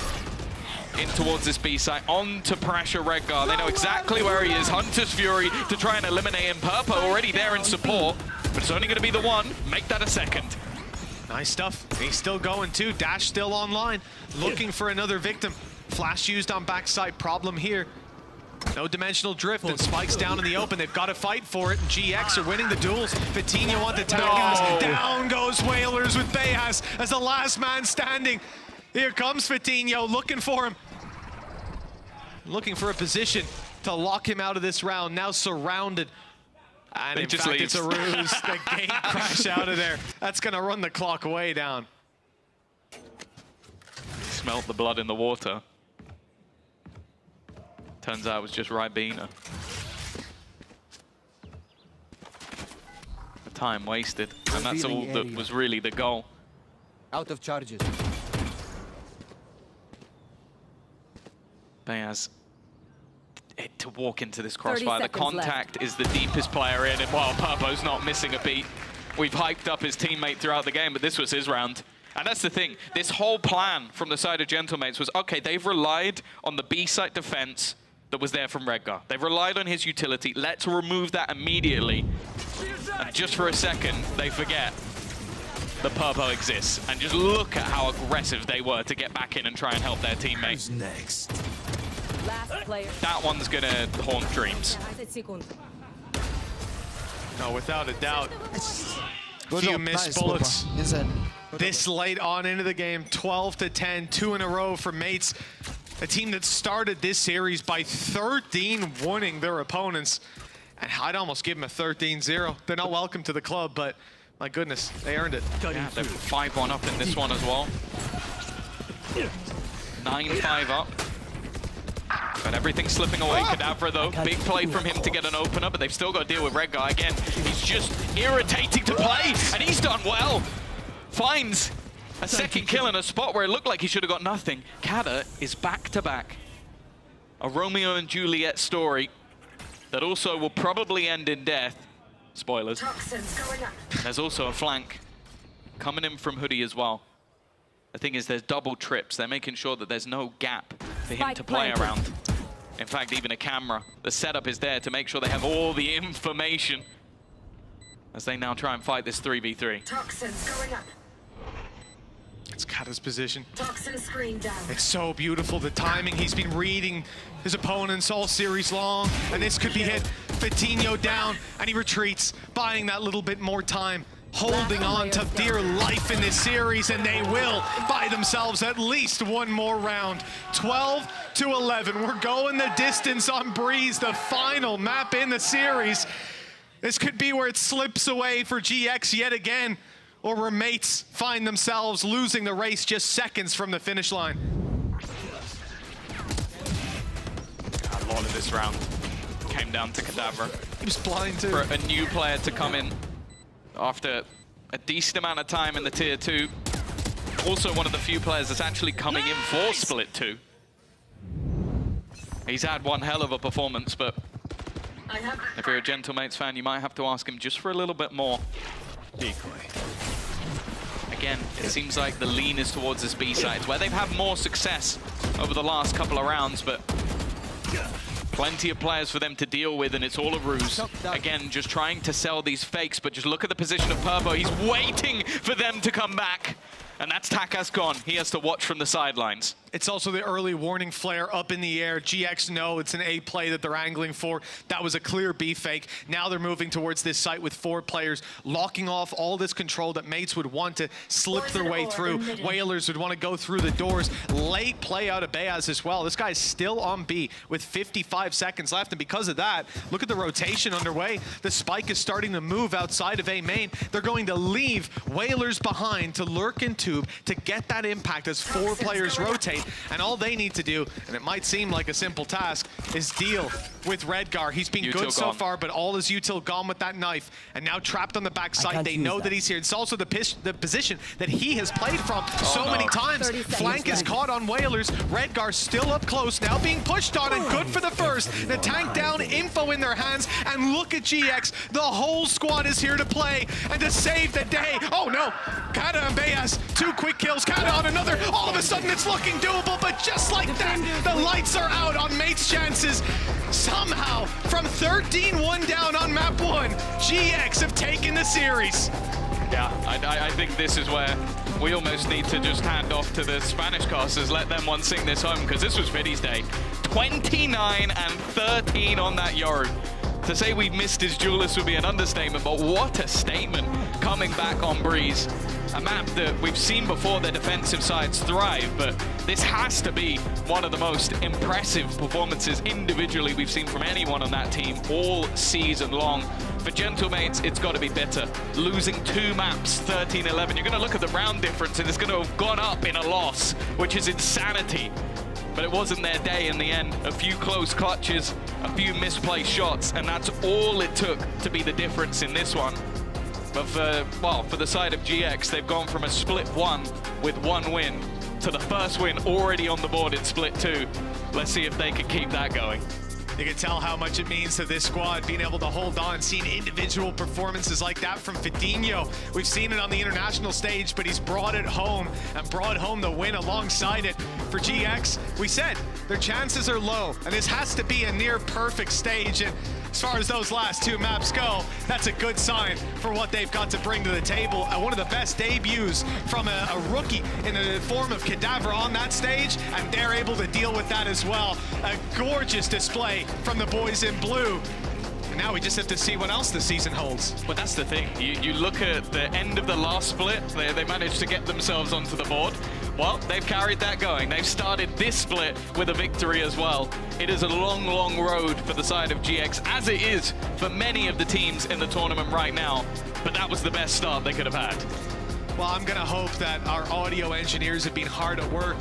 in towards this B site, on to pressure Redgar. They know exactly where he is. Hunter's Fury to try and eliminate him. Purpo already there in support, but it's only going to be the one. Make that a second. Nice stuff. He's still going too. Dash still online, looking for another victim. Flash used on backside, problem here. No dimensional drift, and Spike's down in the open. They've got to fight for it, and GX are winning the duels. Vitinho on the tag gas. Down goes Whalers with Bayas as the last man standing. Here comes Vitinho, looking for him. Looking for a position to lock him out of this round, now surrounded. And in fact, it's a ruse. The gate crash out of there. That's gonna run the clock way down. Smelt the blood in the water. Turns out it was just Ribena. The time wasted, and that's all that was really the goal. Out of charges. Bayaz, to walk into this crossfire, the contact is the deepest player in, and while Purpo's not missing a beat, we've hyped up his teammate throughout the game, but this was his round. And that's the thing, this whole plan from the side of Gentlemates was, okay, they've relied on the B-site defense that was there from Redgar. They've relied on his utility, let's remove that immediately. And just for a second, they forget that Purpo exists. And just look at how aggressive they were to get back in and try and help their teammate. Who's next? Last player. That one's gonna haunt dreams. No, without a doubt. Few missed bullets. This late on into the game, 12-10, 2 in a row for Mates. A team that started this series by 13 winning their opponents. And I'd almost give them a 13-0. They're not welcome to the club, but my goodness, they earned it. Yeah, they're 5-1 up in this one as well. 9-5 up. But everything's slipping away. Kadavra, though, big play from him to get an opener, but they've still got to deal with Redgar again. He's just irritating to play, and he's done well. Finds a second kill in a spot where it looked like he should have got nothing. Kada is back-to-back. A Romeo and Juliet story that also will probably end in death. Spoilers. There's also a flank coming in from Hoodie as well. The thing is, there's double trips. They're making sure that there's no gap for him to play around. In fact, even a camera. The setup is there to make sure they have all the information as they now try and fight this 3v3. Toxins going up. It's Kata's position. Toxin screen down. It's so beautiful, the timing. He's been reading his opponents all series long, and this could be hit. Vitinho down, and he retreats, buying that little bit more time, holding on to dear life in this series, and they will buy themselves at least one more round. 12-11, we're going the distance on Breeze, the final map in the series. This could be where it slips away for GX yet again, or where Mates find themselves losing the race just seconds from the finish line. A lot of this round came down to Kadavra. He was blind too. For a new player to come in after a decent amount of time in the tier 2. Also one of the few players that's actually coming in for Split 2. He's had one hell of a performance, but if you're a Gentlemates fan, you might have to ask him just for a little bit more. Decoy. Again, it seems like the lean is towards this B side, where they've had more success over the last couple of rounds, but plenty of players for them to deal with, and it's all a ruse. Again, just trying to sell these fakes, but just look at the position of Purpo. He's waiting for them to come back. And that's Takas gone. He has to watch from the sidelines. It's also the early warning flare up in the air. GX know it's an A play that they're angling for. That was a clear B fake. Now they're moving towards this site with 4 players, locking off all this control that Mates would want to slip their way through. Whalers would want to go through the doors. Late play out of Bayaz as well. This guy's still on B with 55 seconds left, and because of that, look at the rotation underway. The spike is starting to move outside of A main. They're going to leave Whalers behind to lurk in tube to get that impact as 4 players rotate. And all they need to do, and it might seem like a simple task, is deal with Redgar. He's been good so far, but all his util gone with that knife, and now trapped on the backside. They know that he's here. It's also the position that he has played from so many times. Flank is caught on Whalers. Redgar still up close, now being pushed on, and good for the first. The tank down, info in their hands, and look at GX. The whole squad is here to play and to save the day. Oh no, Kada and Bayaz, 2 quick kills. Kada on another. All of a sudden it's looking doable, but just like that, the lights are out on Mates' chances. Somehow, from 13-1 down on map 1, GX have taken the series. Yeah, I think this is where we almost need to just hand off to the Spanish casters, let them one sing this home, because this was Fiddy's day. 29 and 13 on that Yoru. To say we missed his duelist would be an understatement, but what a statement coming back on Breeze. A map that we've seen before their defensive sides thrive, but this has to be one of the most impressive performances individually we've seen from anyone on that team all season long. For Gentlemates, it's got to be bitter. Losing 2 maps, 13-11. You're going to look at the round difference and it's going to have gone up in a loss, which is insanity. But it wasn't their day in the end. A few close clutches, a few misplaced shots, and that's all it took to be the difference in this one. But for the side of GX, they've gone from a split 1 with 1 win to the first win already on the board in split 2. Let's see if they can keep that going. You can tell how much it means to this squad, being able to hold on, seeing individual performances like that from Fidinho. We've seen it on the international stage, but he's brought it home and brought home the win alongside it. For GX, we said their chances are low, and this has to be a near perfect stage. And as far as those last 2 maps go, that's a good sign for what they've got to bring to the table. And one of the best debuts from a rookie in the form of Cadaver on that stage, and they're able to deal with that as well. A gorgeous display from the boys in blue. And now we just have to see what else the season holds. But that's the thing. You look at the end of the last split, they managed to get themselves onto the board. Well, they've carried that going. They've started this split with a victory as well. It is a long, long road for the side of GX, as it is for many of the teams in the tournament right now. But that was the best start they could have had. Well, I'm going to hope that our audio engineers have been hard at work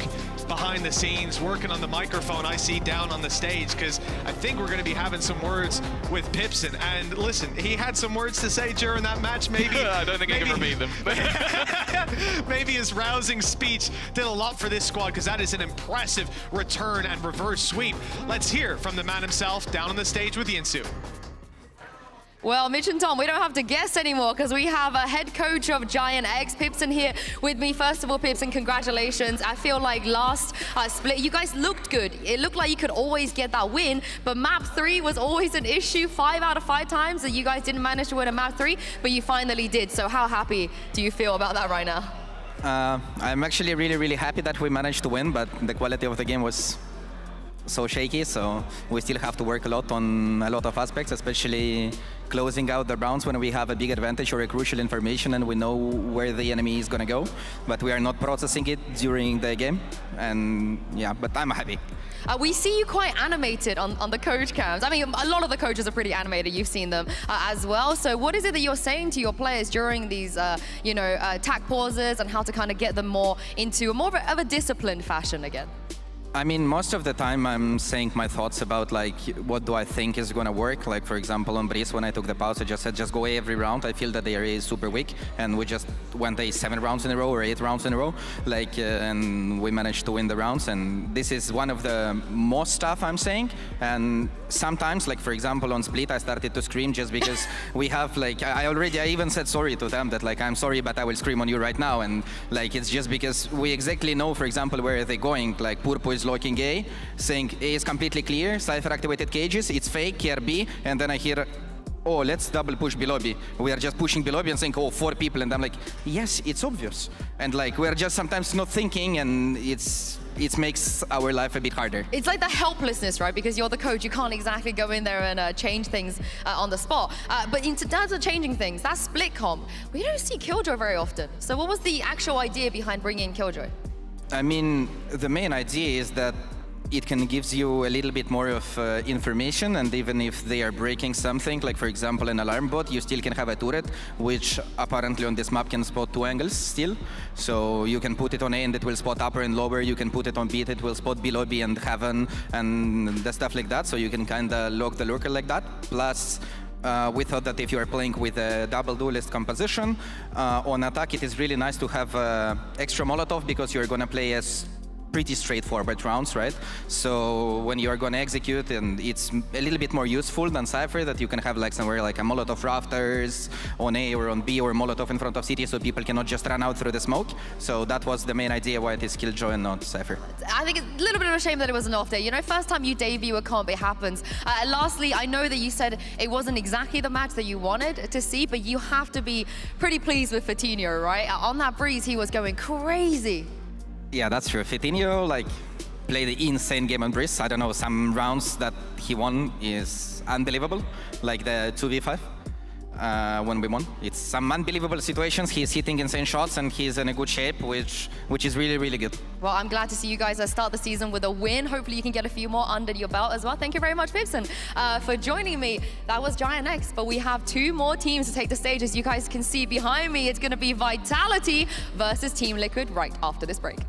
behind the scenes, working on the microphone I see down on the stage, because I think we're going to be having some words with Pipson. And listen, he had some words to say during that match, maybe. I don't think I can repeat them. Maybe his rousing speech did a lot for this squad, because that is an impressive return and reverse sweep. Let's hear from the man himself down on the stage with Yinsu. Well, Mitch and Tom, we don't have to guess anymore because we have a head coach of Giant X, Pipson, here with me. First of all, Pipson, congratulations. I feel like last split, you guys looked good. It looked like you could always get that win, but map 3 was always an issue. 5 out of 5 times that you guys didn't manage to win a map 3, but you finally did. So how happy do you feel about that right now? I'm actually really happy that we managed to win, but the quality of the game was so shaky, so we still have to work a lot on a lot of aspects, especially closing out the rounds when we have a big advantage or a crucial information and we know where the enemy is going to go, but we are not processing it during the game. And yeah, but I'm happy. We see you quite animated on the coach cams. I mean, a lot of the coaches are pretty animated. You've seen them as well. So what is it that you're saying to your players during these, attack pauses, and how to kind of get them more into more of a disciplined fashion again? I mean, most of the time I'm saying my thoughts about like what do I think is gonna work. Like for example on Breeze, when I took the pause, I just said just go every round. I feel that the area is super weak, and we just went 7 rounds in a row or 8 rounds in a row, and we managed to win the rounds. And this is one of the most stuff I'm saying. And sometimes, like for example on Split, I started to scream just because we have like I even said sorry to them that like I'm sorry, but I will scream on you right now. And like it's just because we exactly know, for example, where they're going. Like Purpo is locking A, saying A is completely clear, Cypher activated cages, it's fake, care B, and then I hear, oh, let's double push below B. We are just pushing below B and saying, oh, 4 people, and I'm like, yes, it's obvious. And like, we're just sometimes not thinking, and it makes our life a bit harder. It's like the helplessness, right? Because you're the coach, you can't exactly go in there and change things on the spot. But in terms of changing things, that split comp, we don't see Killjoy very often. So what was the actual idea behind bringing in Killjoy? I mean, the main idea is that it can gives you a little bit more of information, and even if they are breaking something, like for example an alarm bot, you still can have a turret, which apparently on this map can spot 2 angles still. So you can put it on A and it will spot upper and lower, you can put it on B, it will spot below B and heaven and the stuff like that, so you can kind of lock the lurker like that. Plus, we thought that if you are playing with a double duelist composition on attack, it is really nice to have extra Molotov, because you're going to play as pretty straightforward rounds, right? So when you are going to execute, and it's a little bit more useful than Cypher, that you can have like somewhere like a Molotov rafters on A or on B, or Molotov in front of City, so people cannot just run out through the smoke. So that was the main idea why it is Killjoy and not Cypher. I think it's a little bit of a shame that it was an off day. You know, first time you debut a comp, it happens. Lastly, I know that you said it wasn't exactly the match that you wanted to see, but you have to be pretty pleased with Fatinho, right? On that breeze, he was going crazy. Yeah, that's true. Fatinho, like, played an insane game on Breeze. I don't know, some rounds that he won is unbelievable, like the 2v5 when we won. It's some unbelievable situations. He's hitting insane shots, and he's in a good shape, which is really, really good. Well, I'm glad to see you guys start the season with a win. Hopefully you can get a few more under your belt as well. Thank you very much, Vibson, for joining me. That was Giant X, but we have 2 more teams to take the stage. As you guys can see behind me, it's going to be Vitality versus Team Liquid right after this break.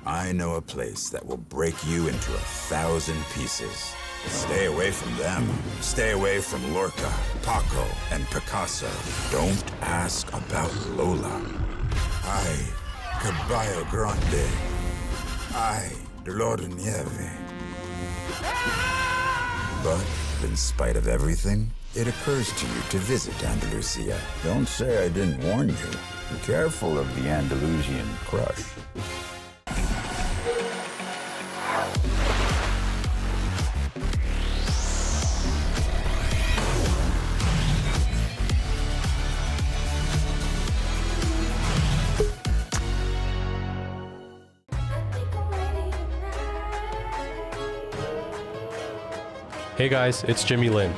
I know a place that will break you into 1,000 pieces. Stay away from them. Stay away from Lorca, Paco, and Picasso. Don't ask about Lola. Ay, Caballo Grande. Ay, Dolor de Nieve. But in spite of everything, it occurs to you to visit Andalusia. Don't say I didn't warn you. Be careful of the Andalusian crush. Hey guys, it's Jimmy Lin.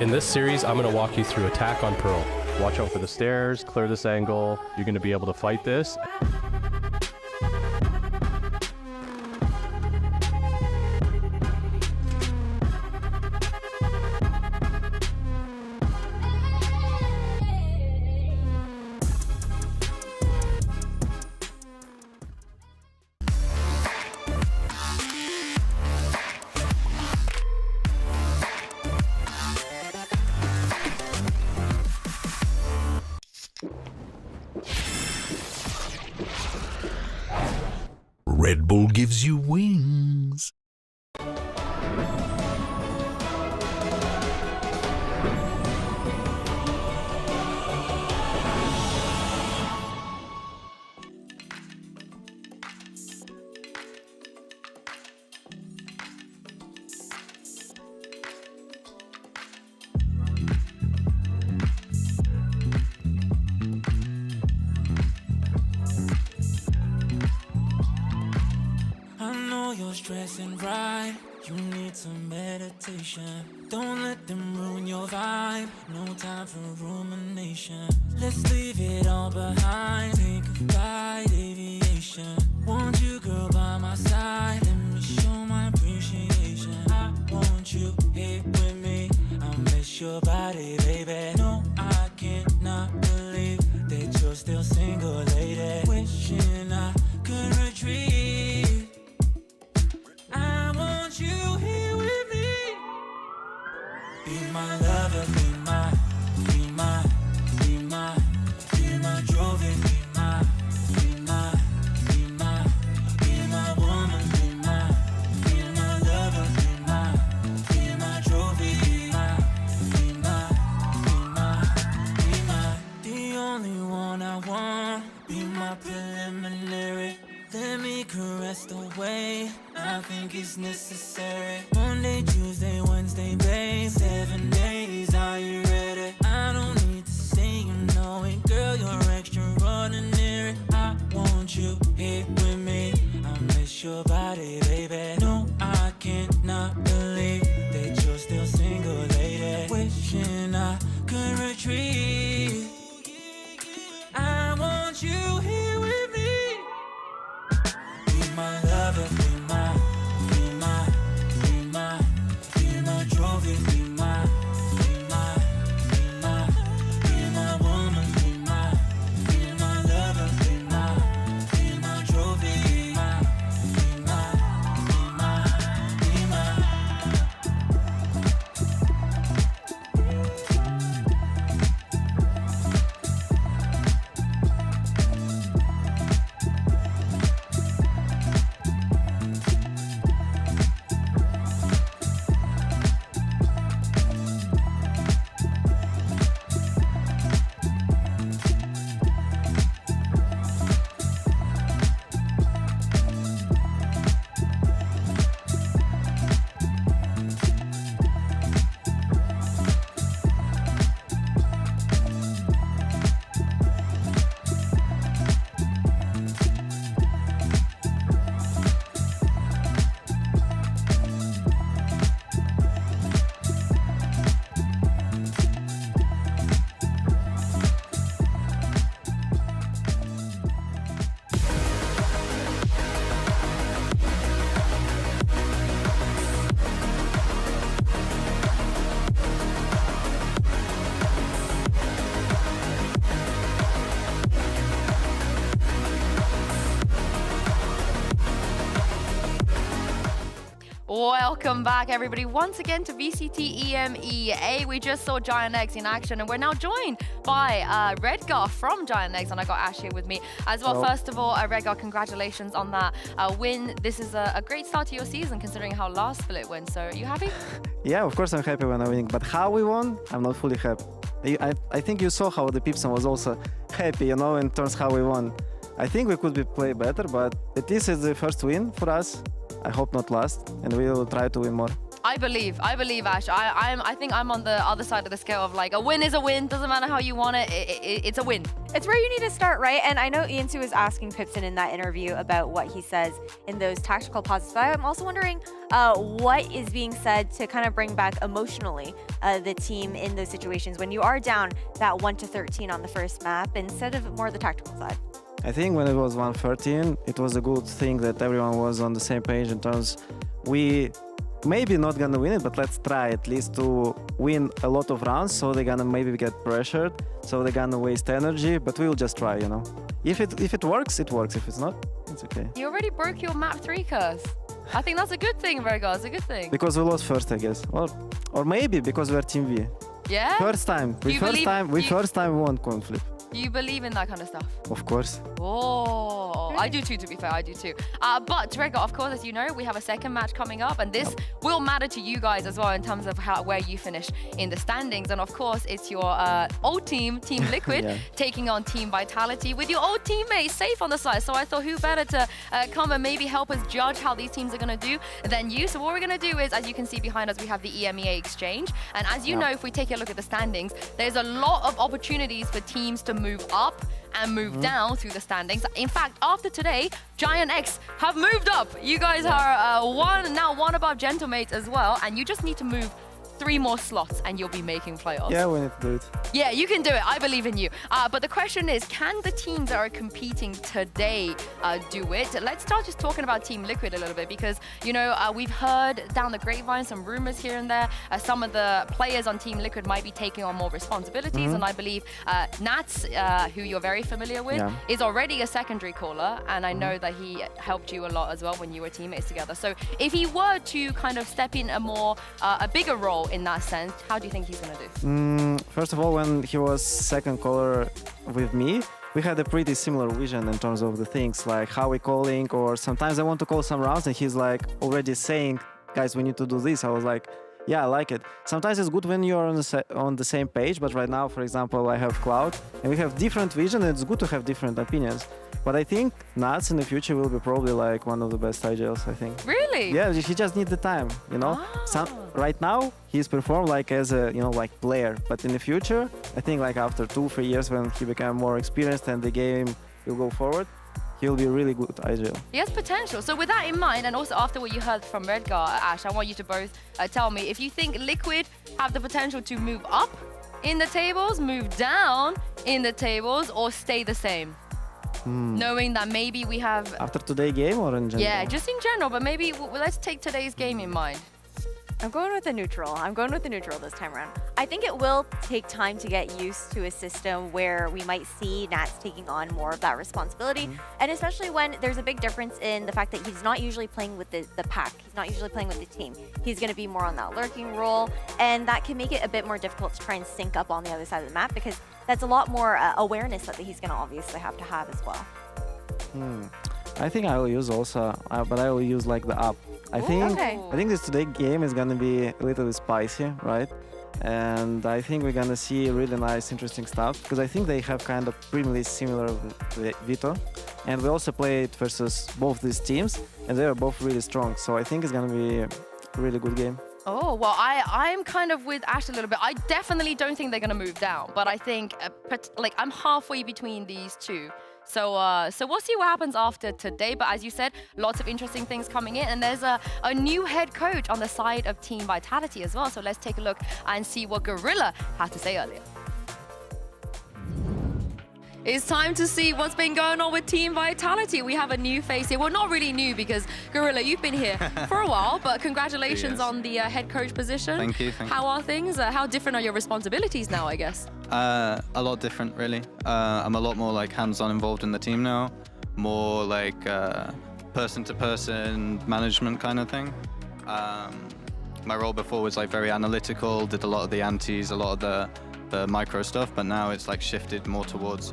In this series, I'm going to walk you through Attack on Pearl. Watch out for the stairs, clear this angle. You're going to be able to fight this. Red Bull gives you wings. You're stressing right, you need some meditation. Don't let them ruin your vibe, no time for rumination. Let's leave it all behind, take a flight, aviation. Want you, girl, by my side, let me show my appreciation. I want you here with me, I miss your body, baby. No, I cannot believe that you're still single, lady. Wishing I could retreat. I want you here with me. Be my lover, be my trophy, be my woman, be my lover, be my trophy, be my, the only one I want. Be my preliminary. Let me caress the way I think it's necessary. Monday, Tuesday, Wednesday, babe. 7 days, are you ready? I don't need to say you know it, girl, you're extraordinary. I want you here with me, I miss your body, baby. No, I cannot believe that you're still single, lady. Wishing I could retreat. Welcome back, everybody, once again to VCT EMEA. We just saw Giant X in action, and we're now joined by Redgar from Giant X, and I got Ash here with me as well. Hello. First of all, Redgar, congratulations on that win. This is a great start to your season, considering how last split went. So, are you happy? Yeah, of course I'm happy when I'm winning, but how we won, I'm not fully happy. I think you saw how the Pipson was also happy, you know, in terms how we won. I think we could play better, but at least it's the first win for us. I hope not last, and we will try to win more. I believe, Ash. I think I'm on the other side of the scale of like, a win is a win. Doesn't matter how you want it. It's a win. It's where you need to start, right? And I know Iansu was asking Pipson in that interview about what he says in those tactical pauses. But I'm also wondering what is being said to kind of bring back emotionally the team in those situations when you are down that 1-13 on the first map instead of more the tactical side. I think when it was 1-13, it was a good thing that everyone was on the same page in terms we maybe not gonna win it, but let's try at least to win a lot of rounds, so they're gonna maybe get pressured, so they're gonna waste energy, but we'll just try, you know. If it works, it works. If it's not, it's okay. You already broke your map 3 curse. I think that's a good thing, Redgar. It's a good thing. Because we lost first, I guess. Or maybe because we're Team V. Yeah? First time. We first time won coin flip. Do you believe in that kind of stuff? Of course. Oh, I do too, to be fair, I do too. But Redgar, of course, as you know, we have a second match coming up, and this will matter to you guys as well in terms of where you finish in the standings. And of course, it's your old team, Team Liquid, Yeah. taking on Team Vitality with your old teammate Safe on the side. So I thought, who better to come and maybe help us judge how these teams are going to do than you. So what we're going to do is, as you can see behind us, we have the EMEA exchange. And as you know, if we take a look at the standings, there's a lot of opportunities for teams to move up and move down through the standings. In fact, after today, Giant X have moved up. You guys are one above Gentlemates as well, and you just need to move 3 more slots and you'll be making playoffs. Yeah, we need to do it. Yeah, you can do it. I believe in you. But the question is, can the teams that are competing today do it? Let's start just talking about Team Liquid a little bit, because, you know, we've heard down the grapevine some rumors here and there. Some of the players on Team Liquid might be taking on more responsibilities. And I believe Nats, who you're very familiar with, is already a secondary caller. And I know that he helped you a lot as well when you were teammates together. So if he were to kind of step in a bigger role in that sense, how do you think he's going to do? First of all, when he was second caller with me, we had a pretty similar vision in terms of the things, like how we calling, or sometimes I want to call some rounds and he's like already saying, guys, we need to do this. I was like, yeah, I like it. Sometimes it's good when you're on the same page, but right now, for example, I have Cloud and we have different vision, and it's good to have different opinions. But I think Nats in the future will be probably like one of the best IGLs, I think. Really? Yeah, he just needs the time, you know? Right now, he's performed like as a, you know, like player. But in the future, I think like after 2-3 years when he become more experienced and the game will go forward, he'll be really good IGL. He has potential. So with that in mind, and also after what you heard from Redgar, Ash, I want you to both tell me if you think Liquid have the potential to move up in the tables, move down in the tables, or stay the same? Knowing that maybe we have... After today's game or in general? Yeah, just in general, but maybe let's take today's game in mind. I'm going with the neutral. I'm going with the neutral this time around. I think it will take time to get used to a system where we might see Nats taking on more of that responsibility, and especially when there's a big difference in the fact that he's not usually playing with the pack. He's not usually playing with the team. He's going to be more on that lurking role, and that can make it a bit more difficult to try and sync up on the other side of the map, because that's a lot more awareness that he's going to obviously have to have as well. I think I will use also, but I will use like the up. I think this today game is gonna be a little bit spicy, right? And I think we're gonna see really nice, interesting stuff, because I think they have kind of pretty similar Vito, and we also played versus both these teams, and they are both really strong. So I think it's gonna be a really good game. Oh, well, I'm kind of with Ash a little bit. I definitely don't think they're going to move down, but I think like I'm halfway between these two. So we'll see what happens after today. But as you said, lots of interesting things coming in. And there's a new head coach on the side of Team Vitality as well. So let's take a look and see what Gorilla had to say earlier. It's time to see what's been going on with Team Vitality. We have a new face here. Well, not really new, because Gorilla, you've been here for a while, but congratulations on the head coach position. Thank you. How are things? How different are your responsibilities now, I guess? A lot different, really. I'm a lot more like hands-on involved in the team now. More like person-to-person management kind of thing. My role before was like very analytical, did a lot of the antis, a lot of the micro stuff, but now it's like shifted more towards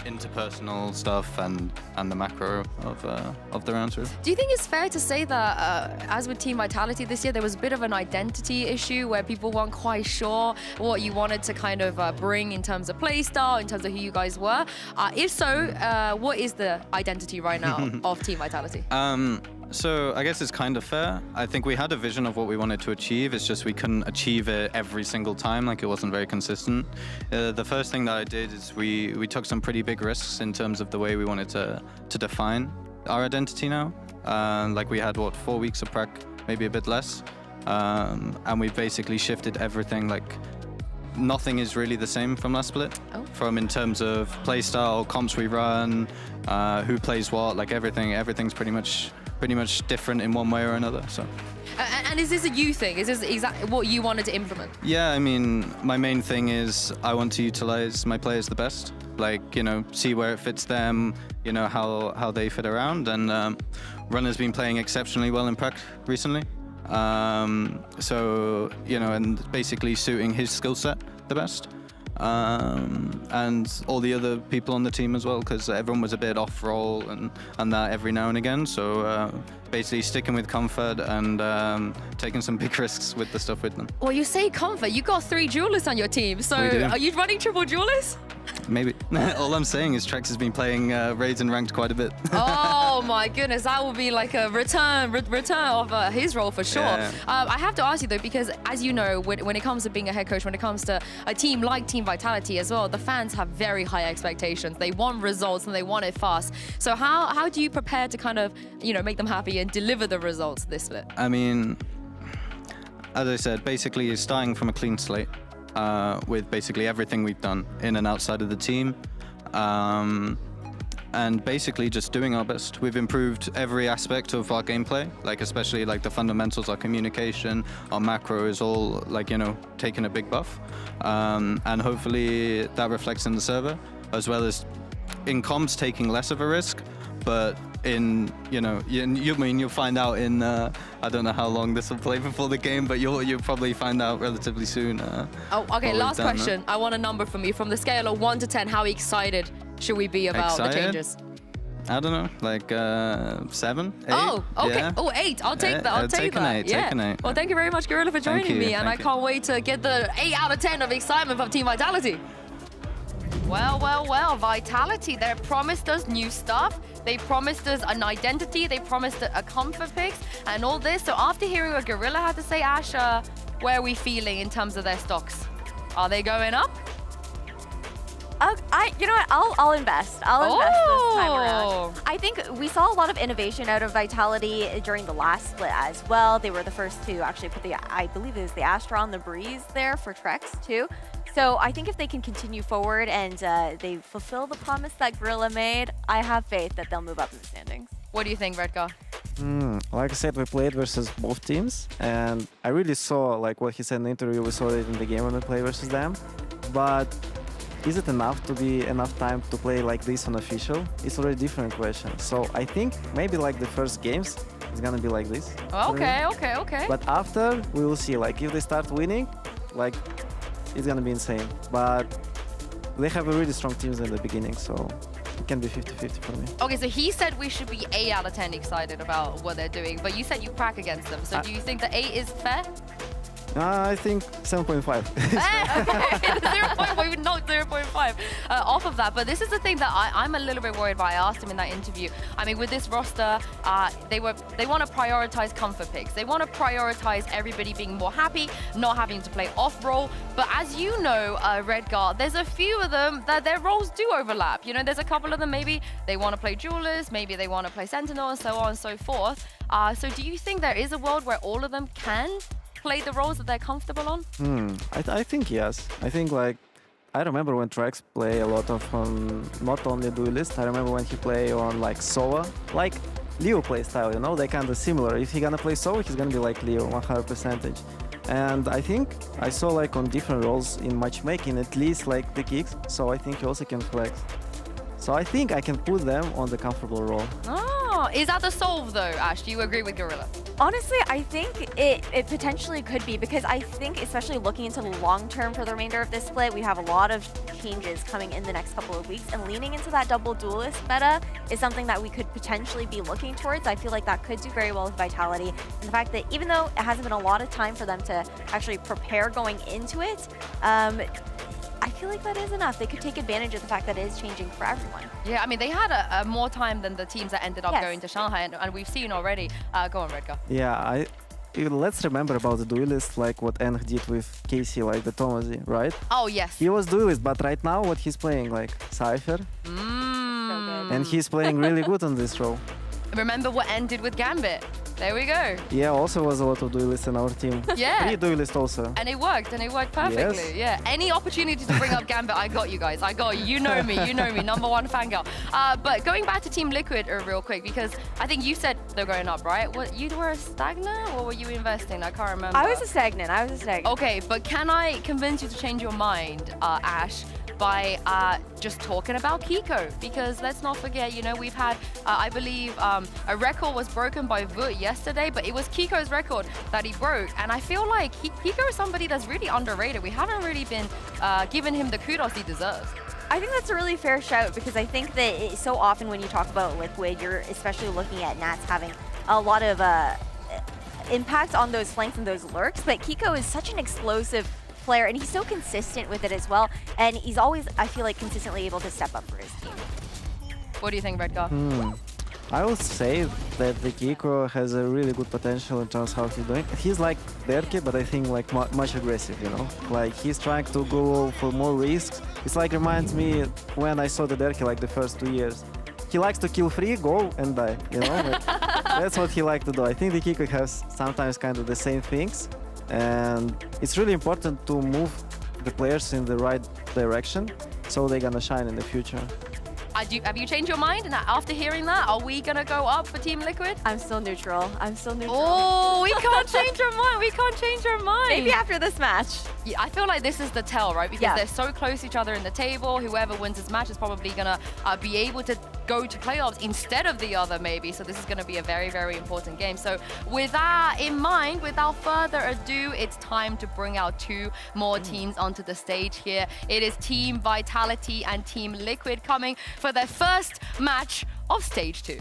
interpersonal stuff and the macro of the round two. Do you think it's fair to say that, as with Team Vitality this year, there was a bit of an identity issue where people weren't quite sure what you wanted to kind of bring in terms of playstyle, in terms of who you guys were? If so, what is the identity right now of Team Vitality? So I guess it's kind of fair. I think we had a vision of what we wanted to achieve. It's just we couldn't achieve it every single time. Like it wasn't very consistent. The first thing that I did is we took some pretty big risks in terms of the way we wanted to define our identity now. Like we had, what, 4 weeks of prac, maybe a bit less. And we basically shifted everything. Like nothing is really the same from last split. From in terms of playstyle, comps we run, who plays what, like everything's pretty much different in one way or another. So. And is this a you thing? Is this exactly what you wanted to implement? Yeah, I mean, my main thing is I want to utilize my players the best. Like, you know, see where it fits them, you know, how they fit around. And Runner's been playing exceptionally well in prac recently. So, you know, and basically suiting his skill set the best. And all the other people on the team as well, because everyone was a bit off roll and that every now and again. So basically sticking with comfort and taking some big risks with the stuff with them. Well, you say comfort. You got 3 duelists on your team. So are you running triple duelists? Maybe. All I'm saying is Trex has been playing raids and ranked quite a bit. Oh my goodness, that will be like a return of his role for sure. Yeah. I have to ask you though, because as you know, when it comes to being a head coach, when it comes to a team like Team Vitality as well, the fans have very high expectations. They want results and they want it fast. So how do you prepare to kind of, you know, make them happy and deliver the results this split? I mean, as I said, basically it's starting from a clean slate. With basically everything we've done in and outside of the team. And basically just doing our best. We've improved every aspect of our gameplay, like especially like the fundamentals, our communication, our macro is all like, you know, taking a big buff. And hopefully that reflects in the server, as well as in comms taking less of a risk, but in, you know, you'll find out in, I don't know how long this will play before the game, but you'll probably find out relatively soon. Okay, last question. I want a number from you. From the scale of 1 to 10, how excited should we be about the changes? I don't know, like 7, 8. Oh, okay. Yeah. Oh, 8. I'll take that. I'll take that. Take an 8. Well, thank you very much, Gorilla, for joining me. And I can't wait to get the 8 out of 10 of excitement from Team Vitality. Well, Vitality, they promised us new stuff. They promised us an identity. They promised a comfort picks and all this. So after hearing what Gorilla had to say, Ash, where are we feeling in terms of their stocks? Are they going up? You know what? I'll invest. I'll invest this time around. I think we saw a lot of innovation out of Vitality during the last split as well. They were the first to actually put I believe it was the Astra on the Breeze there for Trex too. So I think if they can continue forward and they fulfill the promise that Gorilla made, I have faith that they'll move up in the standings. What do you think, Redgar? Like I said, we played versus both teams, and I really saw, like what he said in the interview, we saw it in the game when we play versus them. But is it enough to be enough time to play like this on official? It's already a different question. So I think maybe like the first games, it's gonna be like this. Okay. But after, we will see, like if they start winning, like it's gonna be insane. But they have a really strong teams in the beginning, so it can be 50-50 for me. Okay, so he said we should be 8 out of 10 excited about what they're doing, but you said you crack against them. So do you think the 8 is fair? I think 7.5. Okay, 0.5, even not 0.5 off of that. But this is the thing that I'm a little bit worried about. I asked him in that interview. I mean, with this roster, they want to prioritize comfort picks. They want to prioritize everybody being more happy, not having to play off-role. But as you know, Redgar, there's a few of them that their roles do overlap. You know, there's a couple of them, maybe they want to play Duelist, maybe they want to play Sentinel, and so on and so forth. So do you think there is a world where all of them can play the roles that they're comfortable on? I think yes. I think like I remember when Trex play a lot of not only Duelist. I remember when he play on like Sova, like Leo play style. You know, they kind of similar. If he gonna play Sova, he's gonna be like Leo 100%. And I think I saw like on different roles in matchmaking at least like the kicks. So I think he also can flex. So I think I can put them on the comfortable role. Oh, is that the solve though, Ash? Do you agree with Gorilla? Honestly, I think it potentially could be, because I think, especially looking into the long term for the remainder of this split, we have a lot of changes coming in the next couple of weeks, and leaning into that double duelist meta is something that we could potentially be looking towards. I feel like that could do very well with Vitality, and the fact that even though it hasn't been a lot of time for them to actually prepare going into it, I feel like that is enough. They could take advantage of the fact that it is changing for everyone. Yeah, I mean, they had a more time than the teams that ended up going to Shanghai, and we've seen already. Go on, Redgar. Yeah, let's remember about the duelist, like what Eng did with Casey, like the Tomazi, right? Oh, yes. He was duelist, but right now what he's playing, like Cypher. And he's playing really good on this role. Remember what ended with Gambit. There we go. Yeah, also was a lot of duelists in our team. Yeah. 3 duelists also. And it worked perfectly. Yes. Yeah. Any opportunity to bring up Gambit, I got you guys. I got you. You know me, number one fangirl. But going back to Team Liquid real quick, because I think you said they're going up, right? What, you were a stagnant or were you investing? I can't remember. I was a stagnant. Okay, but can I convince you to change your mind, Ash, by just talking about Kiko? Because let's not forget, you know, we've had, I believe, a record was broken by Vut yesterday, but it was Kiko's record that he broke. And I feel like Kiko is somebody that's really underrated. We haven't really been giving him the kudos he deserves. I think that's a really fair shout, because I think that so often when you talk about Liquid, you're especially looking at Nats having a lot of impact on those flanks and those lurks, but Kiko is such an explosive player, and he's so consistent with it as well, and he's always, I feel like, consistently able to step up for his team. What do you think, Redgar? I would say that the Kiko has a really good potential in terms of how he's doing. He's like Derki, but I think like much aggressive, you know? Like he's trying to go for more risks. It's like reminds me when I saw the Derki like the first 2 years. He likes to kill free, go and die, you know? Like, that's what he likes to do. I think the Kiko has sometimes kind of the same things. And it's really important to move the players in the right direction so they're gonna shine in the future. Have you changed your mind after hearing that? Are we gonna go up for Team Liquid? I'm still neutral. Oh, we can't change our mind. We can't change our mind. Maybe after this match. Yeah, I feel like this is the tell, right? Because they're so close to each other in the table. Whoever wins this match is probably gonna be able to go to playoffs instead of the other, maybe. So this is gonna be a very, very important game. So with that in mind, without further ado, it's time to bring out 2 more teams onto the stage here. It is Team Vitality and Team Liquid coming for their first match of Stage 2.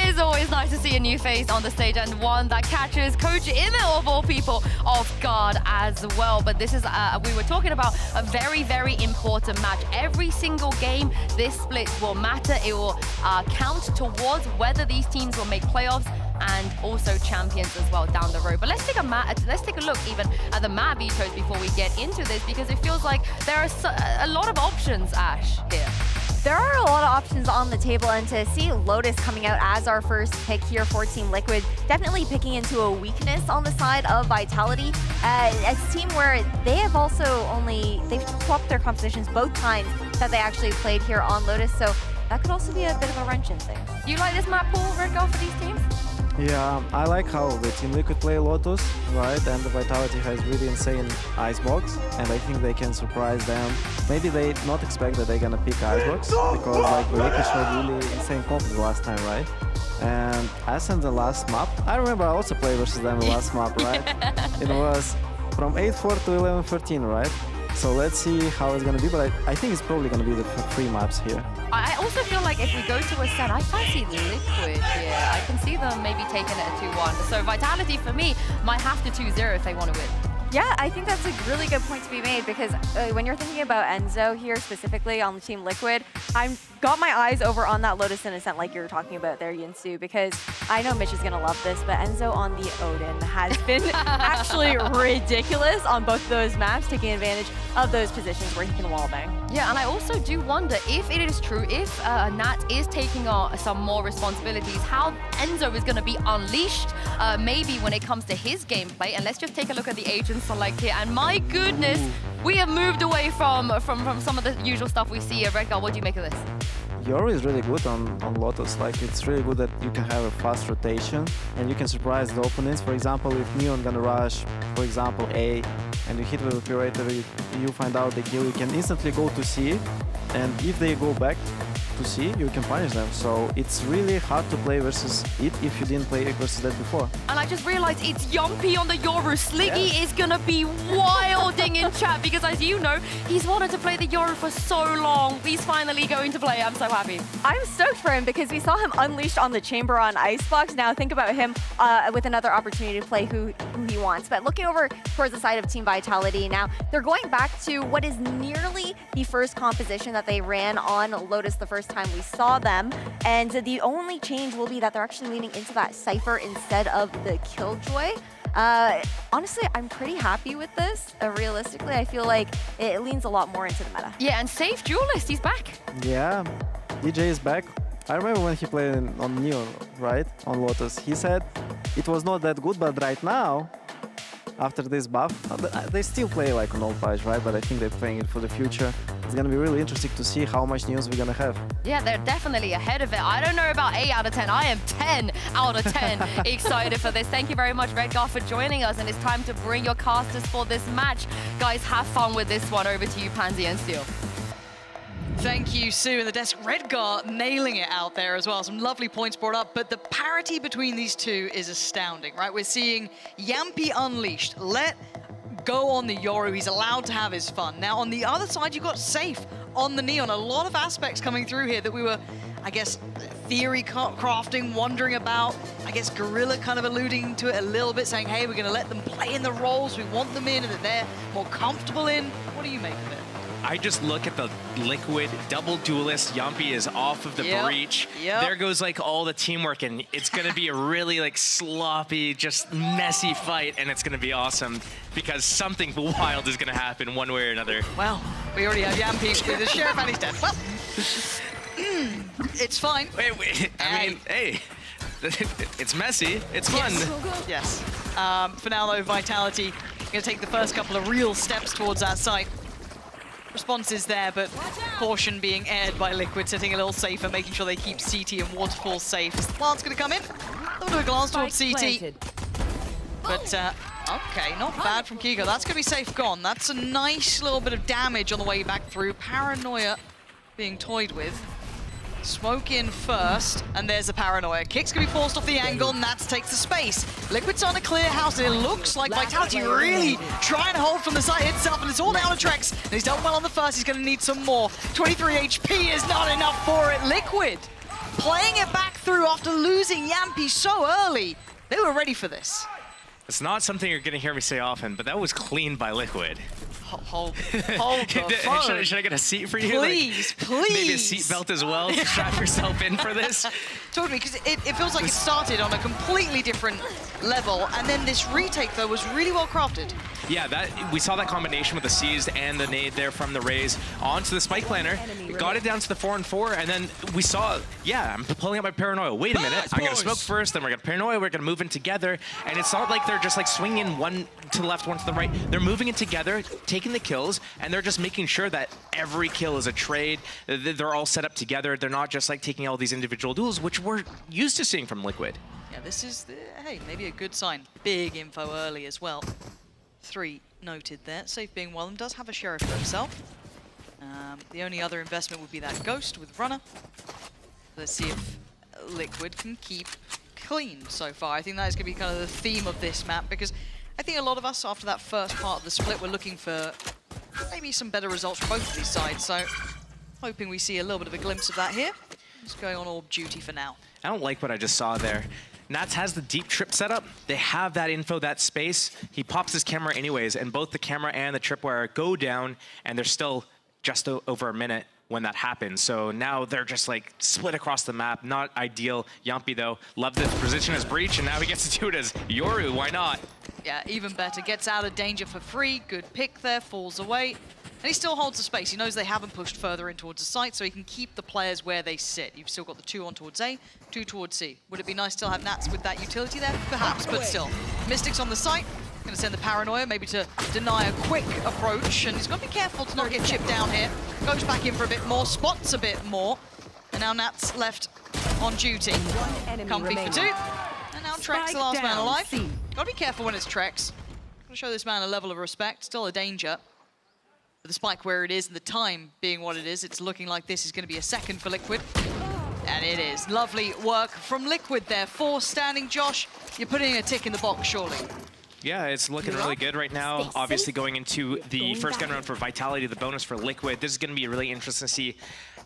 It's always nice to see a new face on the stage, and one that catches Coach EMEA, of all people, off guard as well. But this is, we were talking about a very, very important match. Every single game, this split will matter. It will count towards whether these teams will make playoffs and also champions as well down the road. But let's take a look even at the map vetoes before we get into this, because it feels like there are a lot of options, Ash, here. There are a lot of options on the table, and to see Lotus coming out as our first pick here for Team Liquid, definitely picking into a weakness on the side of Vitality. A team where they have also they've swapped their compositions both times that they actually played here on Lotus, so that could also be a bit of a wrench in things. You like this map pool, Redgar, for these teams? Yeah, I like how the Team Liquid play Lotus, right? And the Vitality has really insane Icebox, and I think they can surprise them. Maybe they not expect that they're gonna pick Icebox, because like the Liquid showed really insane comp the last time, right? And as in the last map, I remember I also played versus them the last map, right? It was from 8-4 to 11-13, right? So let's see how it's gonna be, but I think it's probably gonna be the 3 maps here. I also feel like if we go to a set, I fancy Liquid here. I can see them maybe taking it at 2-1. So Vitality for me might have to 2-0 if they want to win. Yeah, I think that's a really good point to be made because when you're thinking about Enzo here specifically on the Team Liquid, I've got my eyes over on that Lotus in Ascent like you were talking about there, Yinsu, because I know Mitch is going to love this, but Enzo on the Odin has been actually ridiculous on both those maps, taking advantage of those positions where he can wallbang. Yeah, and I also do wonder if it is true, if Nat is taking on some more responsibilities, how Enzo is going to be unleashed maybe when it comes to his gameplay. And let's just take a look at the agent select here. And my goodness, we have moved away from some of the usual stuff we see. Redgar, what do you make of this? Yoru is really good on Lotus. Like, it's really good that you can have a fast rotation and you can surprise the opponents. For example, if Neon gonna rush, for example, A, and you hit with a Curator, you find out the kill, you can instantly go to C, and if they go back to C, you can punish them. So it's really hard to play versus it if you didn't play versus that before. And I just realized it's Yumpy on the Yoru. Sliggy is gonna be wilding in chat because, as you know, he's wanted to play the Yoru for so long. He's finally going to play. I'm so happy. I'm stoked for him because we saw him unleashed on the Chamber on Icebox. Now think about him with another opportunity to play who he wants. But looking over towards the side of Team Vitality now, they're going back to what is nearly the first composition that they ran on Lotus the first time we saw them, and the only change will be that they're actually leaning into that Cypher instead of the Killjoy. Honestly, I'm pretty happy with this. Realistically, I feel like it leans a lot more into the meta. Yeah, and Safe Duelist, he's back. Yeah, DJ is back. I remember when he played on Neon, right, on Lotus. He said it was not that good, but right now, after this buff, they still play like an old patch, right? But I think they're playing it for the future. It's gonna be really interesting to see how much news we're gonna have. Yeah, they're definitely ahead of it. I don't know about 8 out of 10. I am 10 out of 10 excited for this. Thank you very much, Redgar, for joining us. And it's time to bring your casters for this match. Guys, have fun with this one. Over to you, Pansy and Steel. Thank you, Sue, and the desk. Redgar nailing it out there as well. Some lovely points brought up, but the parity between these two is astounding, right? We're seeing Yampy unleashed. Let go on the Yoru. He's allowed to have his fun. Now, on the other side, you've got Safe on the Neon. A lot of aspects coming through here that we were, I guess, theory crafting, wondering about. I guess Gorilla kind of alluding to it a little bit, saying, hey, we're going to let them play in the roles we want them in and that they're more comfortable in. What do you make of it? I just look at the Liquid double duelist. Yumpy is off of the breach. There goes like all the teamwork, and it's going to be a really like sloppy, just messy fight, and it's going to be awesome because something wild is going to happen one way or another. Well, we already have Yampy. The Sheriff and he's dead. Well, it's fine. Wait. I mean, hey. It's messy. It's fun. Yes. For now, though, Vitality going to take the first couple of real steps towards that site. Responses there, but caution being aired by Liquid, sitting a little safer, making sure they keep CT and Waterfall safe. Is the plant's going to come in? A little bit of a glance towards CT. But, okay, not bad from Kigo. That's going to be safe gone. That's a nice little bit of damage on the way back through. Paranoia being toyed with. Smoke in first, and there's the Paranoia. Kick's gonna be forced off the angle, and Nats takes the space. Liquid's on a clear house, and it looks like Vitality really trying to hold from the site itself, and it's all down to Trex. And he's done well on the first, he's gonna need some more. 23 HP is not enough for it. Liquid playing it back through after losing Yampy so early. They were ready for this. It's not something you're gonna hear me say often, but that was cleaned by Liquid. Hold the phone. Should I get a seat for you? Please, please. Maybe a seat belt as well to strap yourself in for this? Talk to me, because it feels like it started on a completely different level, and then this retake, though, was really well crafted. Yeah, we saw that combination with the seized and the nade there from the Raze onto the spike planner. Got it down to the 4-4, and then we saw, yeah, I'm pulling up my Paranoia. Wait a minute, I'm gonna smoke first, then we're gonna Paranoia, we're gonna move in together, and it's not like they're just like swinging one to the left, one to the right. They're moving it together, taking the kills, and they're just making sure that every kill is a trade. They're all set up together. They're not just like taking all these individual duels, which we're used to seeing from Liquid. Yeah, this is, hey, maybe a good sign. Big info early as well. 3 noted there. Safe being one of them does have a Sheriff for himself. The only other investment would be that Ghost with Runner. Let's see if Liquid can keep clean so far. I think that is going to be kind of the theme of this map, because I think a lot of us, after that first part of the split, were looking for maybe some better results from both of these sides. So hoping we see a little bit of a glimpse of that here. Just going on orb duty for now. I don't like what I just saw there. Nats has the deep trip setup. They have that info, that space. He pops his camera anyways, and both the camera and the tripwire go down, and they're still just over a minute when that happens. So now they're just like split across the map. Not ideal. Yampi, though, loved the position as Breach, and now he gets to do it as Yoru. Why not? Yeah, even better. Gets out of danger for free. Good pick there. Falls away. And he still holds the space. He knows they haven't pushed further in towards the site, so he can keep the players where they sit. You've still got the 2 on towards A, 2 towards C. Would it be nice to still have Nats with that utility there? Perhaps, but still. Mystics on the site. Going to send the Paranoia, maybe to deny a quick approach. And he's got to be careful to not get chipped down here. Goes back in for a bit more, spots a bit more. And now Nats left on duty. Comfy for 2. And now Trex, the last man alive. Got to be careful when it's Trex. Got to show this man a level of respect. Still a danger. But the spike where it is and the time being what it is, it's looking like this is going to be a second for Liquid. And it is. Lovely work from Liquid there. 4 standing. Josh, you're putting a tick in the box, surely. Yeah, it's looking really good right now. Obviously going into the first gun round for Vitality, the bonus for Liquid. This is going to be really interesting to see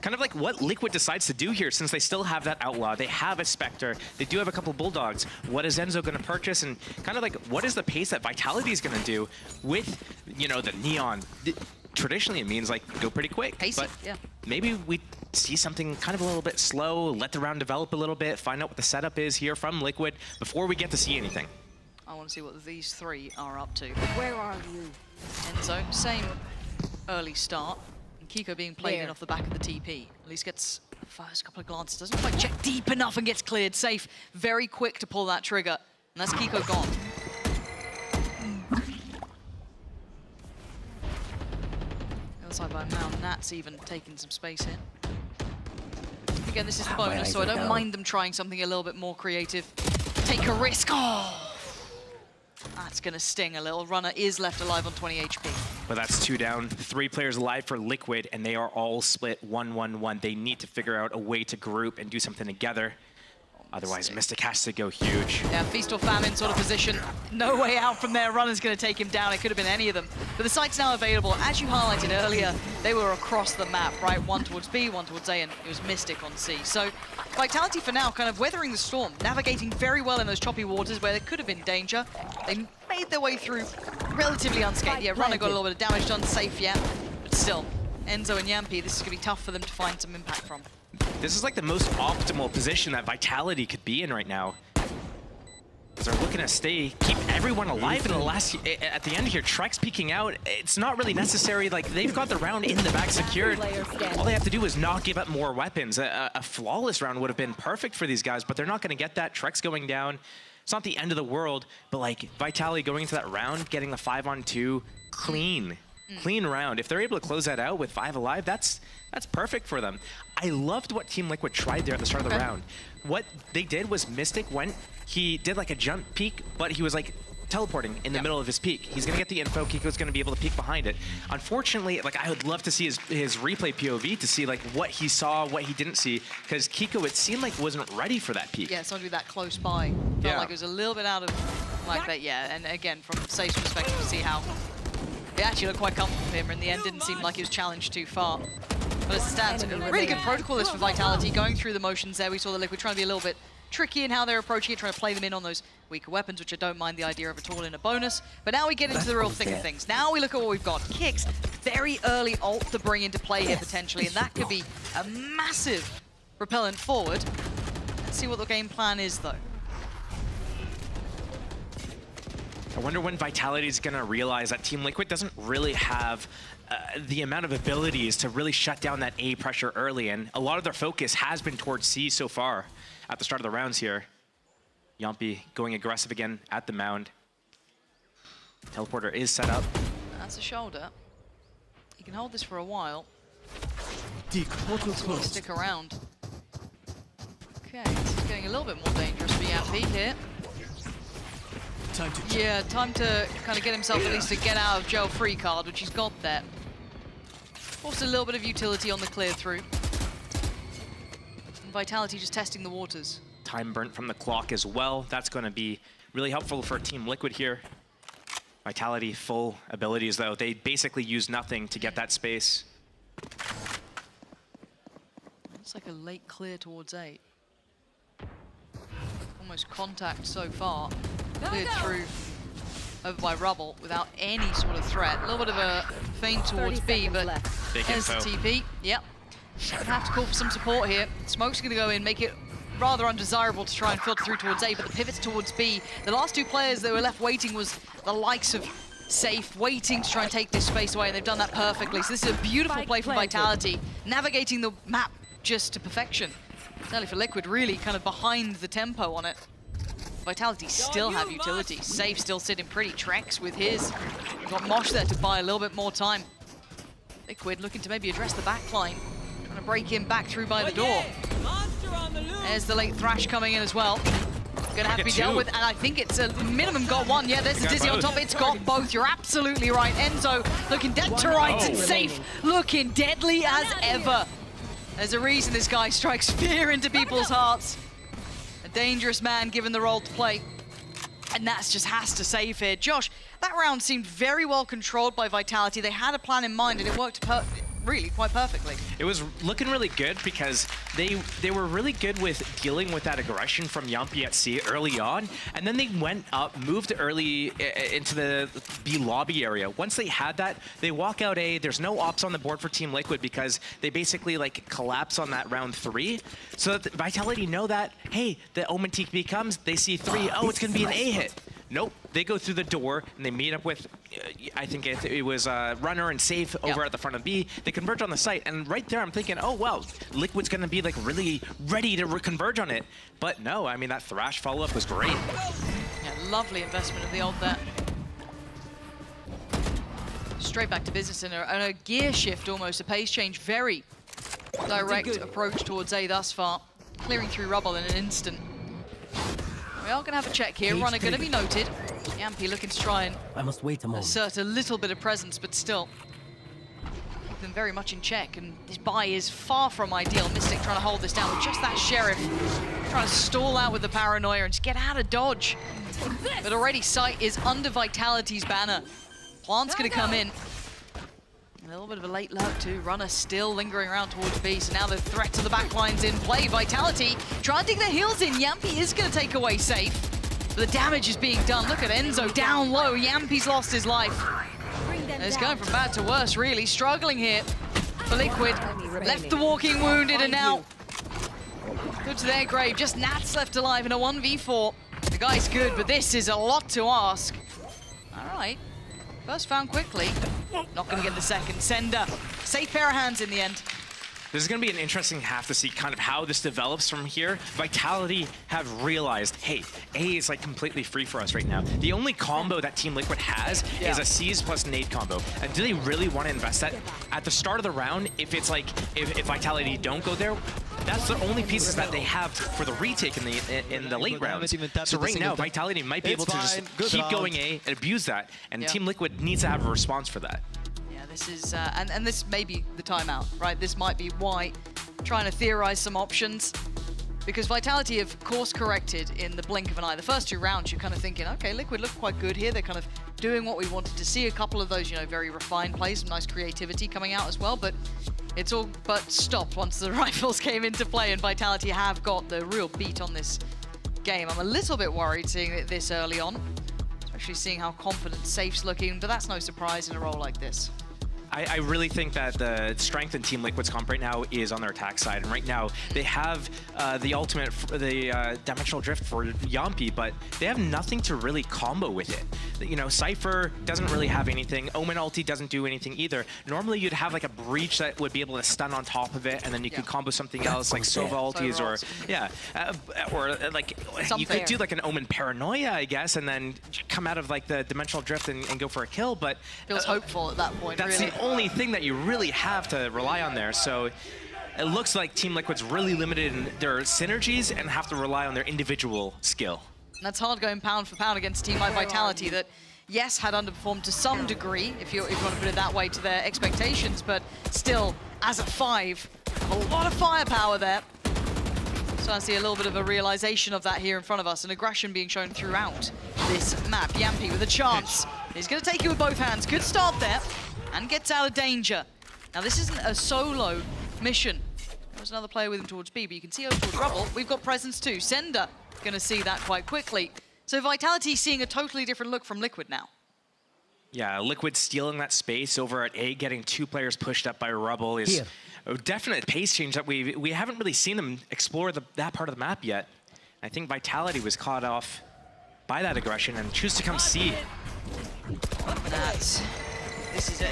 kind of like what Liquid decides to do here, since they still have that Outlaw. They have a Spectre. They do have a couple Bulldogs. What is Enzo going to purchase? And kind of like, what is the pace that Vitality is going to do with, you know, the Neon? Traditionally, it means like go pretty quick. Pacey, but yeah. maybe we see something kind of a little bit slow, let the round develop a little bit, find out what the setup is here from Liquid before we get to see anything. I want to see what these 3 are up to. Where are you? Enzo, same early start. And Kiko being played in off the back of the TP. At least gets the first couple of glances. Doesn't quite check deep enough and gets cleared safe. Very quick to pull that trigger. And that's Kiko gone. The other side by Mount. Nats even taking some space here. Again, this is the bonus, so I don't mind them trying something a little bit more creative. Take a risk. Oh! That's going to sting a little. Runner is left alive on 20 HP. But that's 2 down, 3 players alive for Liquid, and they are all split 1-1-1. They need to figure out a way to group and do something together. Otherwise, Mystic has to go huge. Yeah, feast or famine sort of position. No way out from there. Runner's going to take him down. It could have been any of them. But the site's now available. As you highlighted earlier, they were across the map, right? 1 towards B, 1 towards A, and it was Mystic on C. So Vitality for now kind of weathering the storm, navigating very well in those choppy waters where there could have been danger. They made their way through relatively unscathed. Yeah, Runner got a little bit of damage done, safe, yeah. But still, Enzo and Yampi, this is going to be tough for them to find some impact from. This is like the most optimal position that Vitality could be in right now. As they're looking to keep everyone alive in the last, at the end here, Trex peeking out. It's not really necessary. Like, they've got the round in the back secured. All they have to do is not give up more weapons. A flawless round would have been perfect for these guys, but they're not going to get that. Trex going down. It's not the end of the world, but like Vitality going into that round, getting the 5-on-2 clean. Clean round. If they're able to close that out with 5 alive, that's perfect for them. I loved what Team Liquid tried there at the start of the round. What they did was Mystic he did like a jump peek, but he was like teleporting in the middle of his peek. He's gonna get the info, Kiko's gonna be able to peek behind it. Unfortunately, like I would love to see his replay POV to see like what he saw, what he didn't see, because Kiko, it seemed like wasn't ready for that peek. Yeah, it's not to be that close by. Felt like it was a little bit out of like that, yeah. And again, from Safe's perspective, you see how it actually looked quite comfortable for him, and in the end didn't seem like he was challenged too far. But as it stands, a really good protocol list for Vitality, going through the motions there. We saw the Liquid trying to be a little bit tricky in how they're approaching it, trying to play them in on those weaker weapons, which I don't mind the idea of at all in a bonus. But now we get into the real thick of things. Now we look at what we've got. Kicks, very early ult to bring into play here potentially, and that could be a massive propellant forward. Let's see what the game plan is though. I wonder when Vitality is going to realize that Team Liquid doesn't really have the amount of abilities to really shut down that A pressure early, and a lot of their focus has been towards C so far at the start of the rounds here. Yampi going aggressive again at the mound. Teleporter is set up. That's a shoulder. He can hold this for a while. Stick around. Okay, this is getting a little bit more dangerous for Yampi here. Time to kind of get himself at least to get out of jail free card, which he's got there. Forced a little bit of utility on the clear through. And Vitality just testing the waters. Time burnt from the clock as well. That's going to be really helpful for Team Liquid here. Vitality full abilities though. They basically use nothing to get that space. It's like a late clear towards 8. Almost contact so far. Cleared through over by Rubble without any sort of threat. A little bit of a feint towards B, but there's the TP. Yep. Gonna have to call for some support here. Smoke's gonna go in, make it rather undesirable to try and filter through towards A, but the pivots towards B. The last two players that were left waiting was the likes of Safe, waiting to try and take this space away, and they've done that perfectly. So this is a beautiful play from Vitality, navigating the map just to perfection. Certainly for Liquid, really kind of behind the tempo on it. Vitality still have utility. Safe still sitting pretty Trex with his. We've got Mosh there to buy a little bit more time. Liquid looking to maybe address the back line. Trying to break him back through by the door. There's the late Thrash coming in as well. Gonna have to be dealt with, and I think it's a minimum got one. Yeah, there's the Dizzy on top. It's got both. You're absolutely right. Enzo looking dead to rights and Safe looking deadly as ever. There's a reason this guy strikes fear into people's hearts. A dangerous man given the role to play. And that's just has to save here. Josh, that round seemed very well controlled by Vitality. They had a plan in mind and it worked really quite perfectly. It was looking really good because they were really good with dealing with that aggression from Yumpy at C early on, and then they went up, moved early into the B lobby area. Once they had that, they walk out A. There's no ops on the board for Team Liquid because they basically like collapse on that round 3. So that Vitality know that, hey, the Omen TP comes, they see 3, oh, it's gonna be an A hit. Nope, they go through the door and they meet up with, I think it was Runner and Safe over at the front of B. They converge on the site, and right there I'm thinking, oh well, Liquid's gonna be like really ready to converge on it. But no, I mean that Thrash follow-up was great. Yeah, lovely investment of the ult there. Straight back to business and a gear shift almost, a pace change, very direct approach towards A thus far. Clearing through Rubble in an instant. We are going to have a check here. Runner going to be noted. Yampy looking to try and assert a little bit of presence, but still keep them very much in check. And this buy is far from ideal. Mystic trying to hold this down with just that Sheriff. Trying to stall out with the paranoia and just get out of dodge. But already Sight is under Vitality's banner. Plant's going to come in. A little bit of a late lurk too. Runner still lingering around towards B, so now the threat to the backline's in play. Vitality trying to dig their heels in. Yampy is going to take away Safe, but the damage is being done. Look at Enzo down low. Yampy's lost his life. And it's going from bad to worse, really. Struggling here for Liquid. Left the walking wounded, and now good to their grave. Just Nats left alive in a 1v4. The guy's good, but this is a lot to ask. All right. First found quickly. Not going to get the second. Sender. Safe pair of hands in the end. This is going to be an interesting half to see kind of how this develops from here. Vitality have realized, hey, A is like completely free for us right now. The only combo that Team Liquid has is a C's plus nade combo. And do they really want to invest that? At the start of the round, if it's like, if Vitality don't go there, that's the only pieces that they have for the retake in the late rounds. So right now, Vitality might be able to just keep going A and abuse that. And Team Liquid needs to have a response for that. This is, and this may be the timeout, right? This might be why, trying to theorize some options. Because Vitality have course corrected in the blink of an eye. The first 2 rounds, you're kind of thinking, okay, Liquid look quite good here. They're kind of doing what we wanted to see. A couple of those, you know, very refined plays, some nice creativity coming out as well. But it's all but stopped once the rifles came into play, and Vitality have got the real beat on this game. I'm a little bit worried seeing it this early on, especially seeing how confident Safe's looking, but that's no surprise in a role like this. I really think that the strength in Team Liquid's comp right now is on their attack side. And right now, they have the ultimate, the Dimensional Drift for Yampy, but they have nothing to really combo with it. You know, Cypher doesn't really have anything. Omen ulti doesn't do anything either. Normally, you'd have like a Breach that would be able to stun on top of it, and then you could combo something else, like Sova ultis, or or like you could do like an Omen Paranoia, I guess, and then come out of like the Dimensional Drift and go for a kill. But feels hopeful at that point. That's really the only thing that you really have to rely on there. So it looks like Team Liquid's really limited in their synergies and have to rely on their individual skill. And that's hard going pound for pound against a team like Vitality that, yes, had underperformed to some degree, if you want to put it that way, to their expectations, but still, as a 5, a lot of firepower there. So I see a little bit of a realization of that here in front of us, and aggression being shown throughout this map. Yampy with a chance. He's going to take it with both hands. Good start there, and gets out of danger. Now, this isn't a solo mission. There's another player with him towards B, but you can see over towards Rubble. We've got presence too. Sender going to see that quite quickly. So Vitality seeing a totally different look from Liquid now. Yeah, Liquid stealing that space over at A, getting 2 players pushed up by Rubble is a definite pace change that we haven't really seen them explore that part of the map yet. I think Vitality was caught off by that aggression and choose to come C.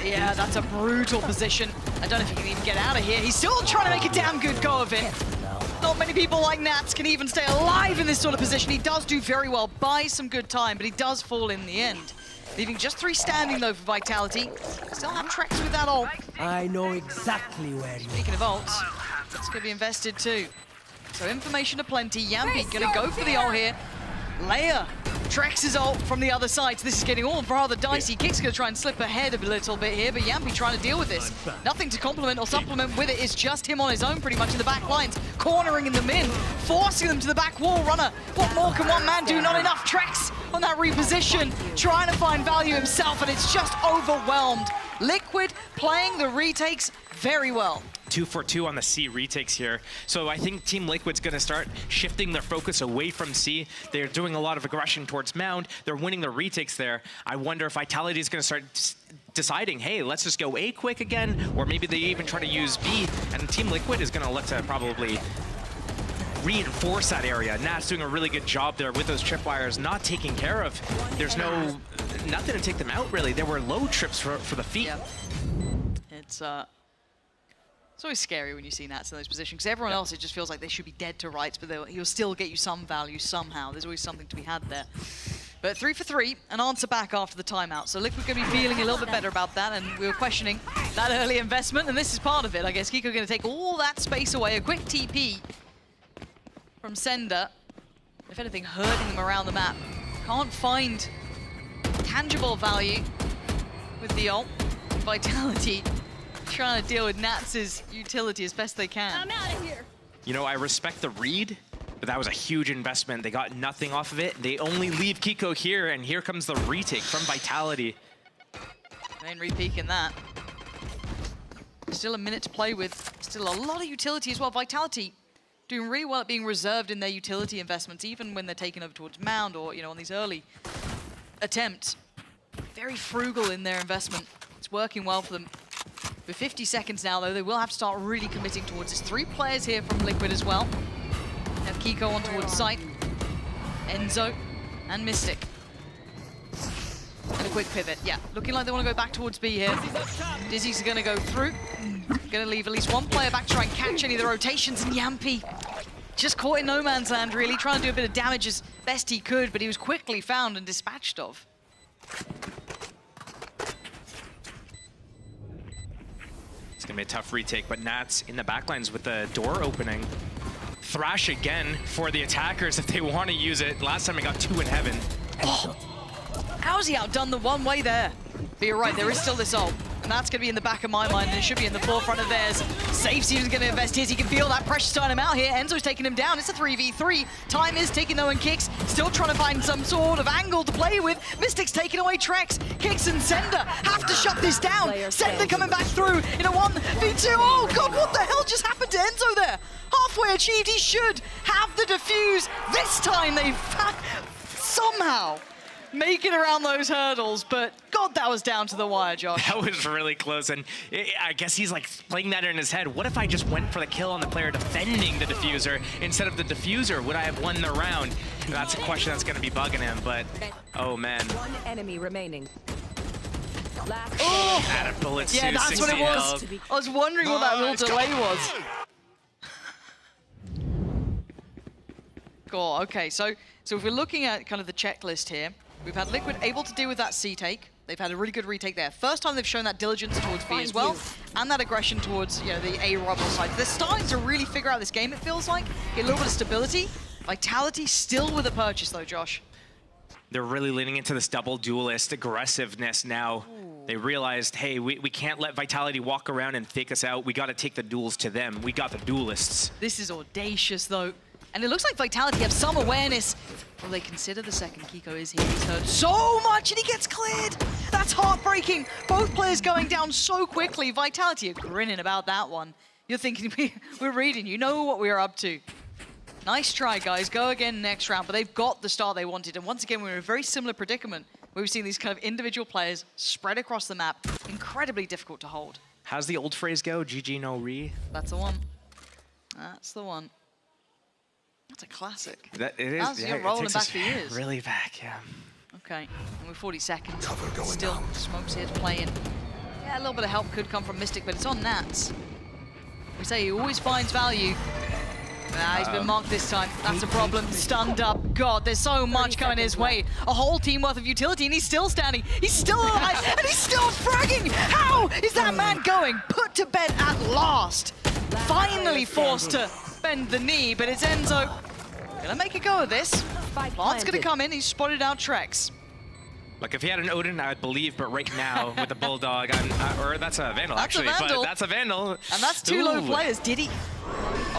Yeah, that's a brutal position. I don't know if he can even get out of here. He's still trying to make a damn good go of it. Not many people like Nats can even stay alive in this sort of position. He does do very well, buys some good time, but he does fall in the end. Leaving just 3 standing though for Vitality. Still have Trex with that ult. I know exactly where you Speaking of ults, it's going to be invested too. So information aplenty. Yampi going to go for the ult here. Leia, Trex's ult from the other side. So this is getting all rather dicey. Kick's going to try and slip ahead a little bit here, but Yampi trying to deal with this. Nothing to complement or supplement with it. It's just him on his own pretty much in the back lines, cornering them in, forcing them to the back wall. Runner, what more can one man do? Not enough. Trex on that reposition, trying to find value himself, and it's just overwhelmed. Liquid playing the retakes very well. 2 for 2 on the C retakes here. So I think Team Liquid's going to start shifting their focus away from C. They're doing a lot of aggression towards Mound. They're winning the retakes there. I wonder if Vitality is going to start deciding, hey, let's just go A quick again, or maybe they even try to use B, and Team Liquid is going to look to probably reinforce that area. Nat's doing a really good job there with those tripwires not taking care of. There's nothing to take them out, really. There were low trips for the feet. Yep. It's always scary when you see Nats in those positions, because everyone else, it just feels like they should be dead to rights, but he'll still get you some value somehow. There's always something to be had there. But 3 for 3, an answer back after the timeout. So Liquid going to be feeling a little bit better about that, and we were questioning that early investment, and this is part of it. I guess Kiko going to take all that space away. A quick TP from Sender. If anything, hurting them around the map. Can't find tangible value with the ult. Vitality trying to deal with Nats' utility as best they can. I'm out of here. You know, I respect the read, but that was a huge investment. They got nothing off of it. They only leave Kiko here, and here comes the retake from Vitality. Main re-peeking that. Still a minute to play with. Still a lot of utility as well. Vitality doing really well at being reserved in their utility investments, even when they're taking over towards Mound or, on these early attempts. Very frugal in their investment. It's working well for them. With 50 seconds now, though, they will have to start really committing towards this. 3 players here from Liquid as well. Have Kiko on towards site, Enzo, and Mystic. And a quick pivot, yeah. Looking like they want to go back towards B here. Dizzy's going to go through. Going to leave at least 1 player back to try and catch any of the rotations. And Yampi just caught in no man's land, really. Trying to do a bit of damage as best he could, but he was quickly found and dispatched of. It's going to be a tough retake, but Nats in the backlines with the door opening. Thrash again for the attackers if they want to use it. Last time he got 2 in heaven. Oh, how's he outdone the one way there? But you're right, there is still this ult. And that's going to be in the back of my mind, and it should be in the forefront of theirs. Safe Season's going to invest his. He can feel that pressure starting him out here. Enzo's taking him down. It's a 3v3. Time is ticking though, and Kicks still trying to find some sort of angle to play with. Mystic's taking away Trex. Kicks and Sender have to shut this down. Sender coming back through in a 1v2. Oh God, what the hell just happened to Enzo there? Halfway achieved. He should have the defuse. This time they've somehow make it around those hurdles, but God, that was down to the wire, Josh. That was really close, and I guess he's like playing that in his head. What if I just went for the kill on the player defending the diffuser instead of the diffuser? Would I have won the round? That's a question that's going to be bugging him, but oh man. 1 enemy remaining. Oh! Out of bullets, yeah, that's what it was. I was wondering what that little delay was. Cool, okay, so if we're looking at kind of the checklist here, we've had Liquid able to deal with that C take. They've had a really good retake there. First time they've shown that diligence towards B as well, and that aggression towards the A Rubble side. They're starting to really figure out this game, it feels like. Get a little bit of stability. Vitality still with a purchase though, Josh. They're really leaning into this double duelist aggressiveness now. They realized, hey, we can't let Vitality walk around and fake us out. We got to take the duels to them. We got the duelists. This is audacious though. And it looks like Vitality have some awareness Will they consider the second? Kiko is here. He's hurt so much and he gets cleared. That's heartbreaking. Both players going down so quickly. Vitality are grinning about that one. You're thinking, we're reading. You know what we're up to. Nice try, guys. Go again next round. But they've got the start they wanted. And once again, we're in a very similar predicament. We've seen these kind of individual players spread across the map. Incredibly difficult to hold. How's the old phrase go? GG no re? That's the one. That's the one. That's a classic. That it is. You're rolling back for years. Really back, yeah. Okay, and we're 40 seconds. Still, Smokes here to play in. Yeah, a little bit of help could come from Mystic, but it's on Nats. We say he always finds value. He's been marked this time. That's a problem. Stunned up. God, there's so much coming his way. A whole team worth of utility, and he's still standing. He's still alive, and he's still fragging. How is that man going? Put to bed at last. Finally forced to bend the knee, but it's Enzo. Gonna make a go of this. Plant's gonna come in. He's spotted out Trex. Look, if he had an Odin, I would believe, but right now with the Bulldog, or that's a Vandal, That's actually. a Vandal. But that's a Vandal. And that's two low players. Did he?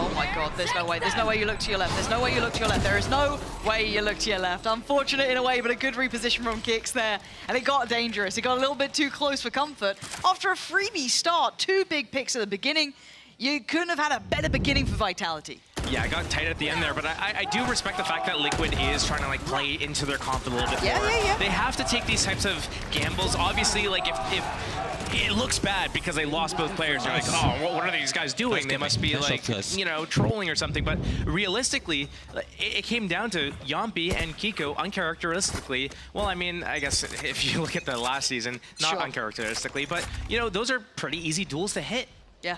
Oh my God, there's no way. There's no way you look to your left. There's no way you look to your left. There is no way you look to your left. Unfortunate in a way, but a good reposition from Kicks there. And it got dangerous. It got a little bit too close for comfort. After a freebie start, 2 big picks at the beginning, you couldn't have had a better beginning for Vitality. Yeah, I got tight at the end there, but I do respect the fact that Liquid is trying to like play into their comp a little bit more. Yeah. They have to take these types of gambles. Obviously, like if it looks bad because they lost both players, you're like, oh, what are these guys doing? They must be like, you know, trolling or something. But realistically, it came down to Yampi and Kiko uncharacteristically. Well, I mean, I guess if you look at the last season, not uncharacteristically, but you know, those are pretty easy duels to hit. Yeah.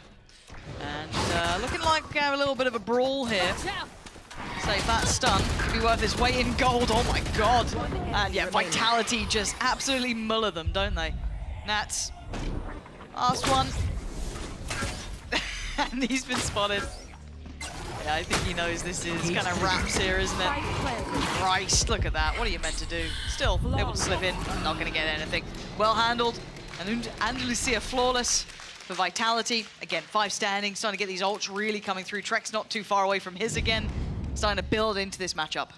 And looking like we have a little bit of a brawl here. Save that stun. Could be worth its weight in gold. Oh my God. And yeah, Vitality just absolutely muller them, don't they? Nats. Last one. And he's been spotted. Yeah, I think he knows this is kind of wraps here, isn't it? Christ, look at that. What are you meant to do? Still able to slip in. Not going to get anything. Well handled. And Andalusia flawless. For Vitality, again, 5 standing, starting to get these ults really coming through. Trex not too far away from his again, starting to build into this matchup.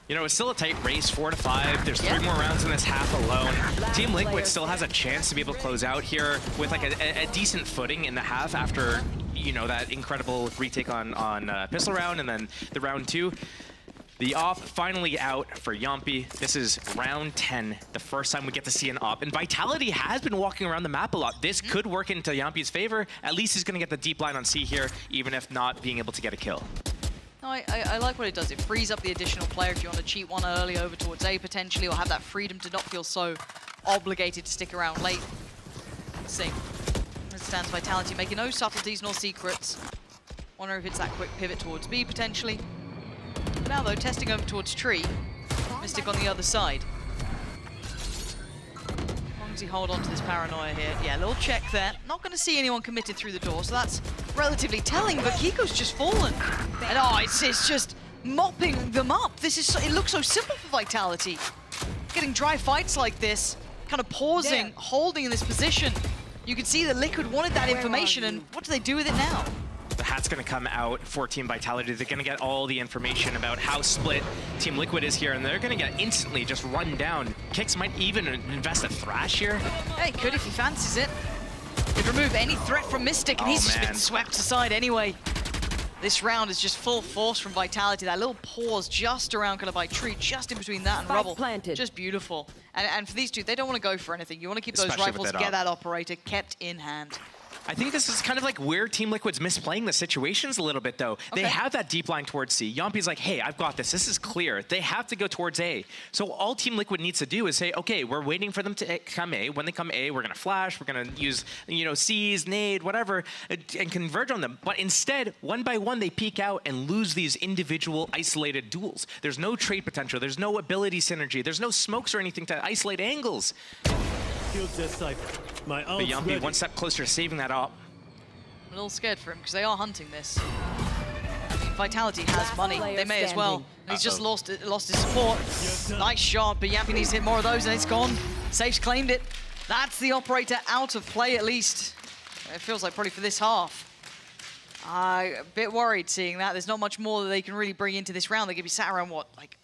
You know, it's still a tight race, 4 to 5. There's 3 more rounds in this half alone. Team Liquid still has a chance to be able to close out here with like a decent footing in the half after, you know, that incredible retake on pistol round and then the round 2. The op finally out for Yampi. This is round 10, the first time we get to see an op. And Vitality has been walking around the map a lot. This could work into Yampi's favor. At least he's going to get the deep line on C here, even if not being able to get a kill. No, I like what it does. It frees up the additional player if you want to cheat one early over towards A potentially, or have that freedom to not feel so obligated to stick around late. Let's see. As it stands, Vitality making no subtleties nor secrets. Wonder if it's that quick pivot towards B potentially. Now though, testing over towards Tree. Mystic on the other side. As long as he hold on to this paranoia here. Yeah, a little check there. Not going to see anyone committed through the door, so that's relatively telling, but Kiko's just fallen. And it's just mopping them up. This is it looks so simple for Vitality. Getting dry fights like this, kind of pausing, holding in this position. You can see that Liquid wanted that information, and what do they do with it now? The hat's going to come out for Team Vitality. They're going to get all the information about how split Team Liquid is here, and they're going to get instantly just run down. Kicks might even invest a Thrash here. Hey, could if he fancies it. They'd remove any threat from Mystic, and he's just been swept aside anyway. This round is just full force from Vitality. That little pause just around kind of by Tree, just in between that and Rubble. Just beautiful. And for these two, they don't want to go for anything. You want to keep those rifles, get that operator kept in hand. I think this is kind of like where Team Liquid's misplaying the situations a little bit, though. They have that deep line towards C. Yampi's like, hey, I've got this. This is clear. They have to go towards A. So all Team Liquid needs to do is say, okay, we're waiting for them to come A. When they come A, we're going to flash. We're going to use, you know, C's, nade, whatever, and converge on them. But instead, one by one, they peek out and lose these individual isolated duels. There's no trade potential. There's no ability synergy. There's no smokes or anything to isolate angles. My but Yampi one step closer to saving that op. I'm a little scared for him because they are hunting this. I mean, Vitality has money. They may as well. And he's just lost his support. Nice shot, but Yampi needs to hit more of those and it's gone. Safe's claimed it. That's the operator out of play at least. It feels like probably for this half. A bit worried seeing that. There's not much more that they can really bring into this round. They're going to be sat around, what, like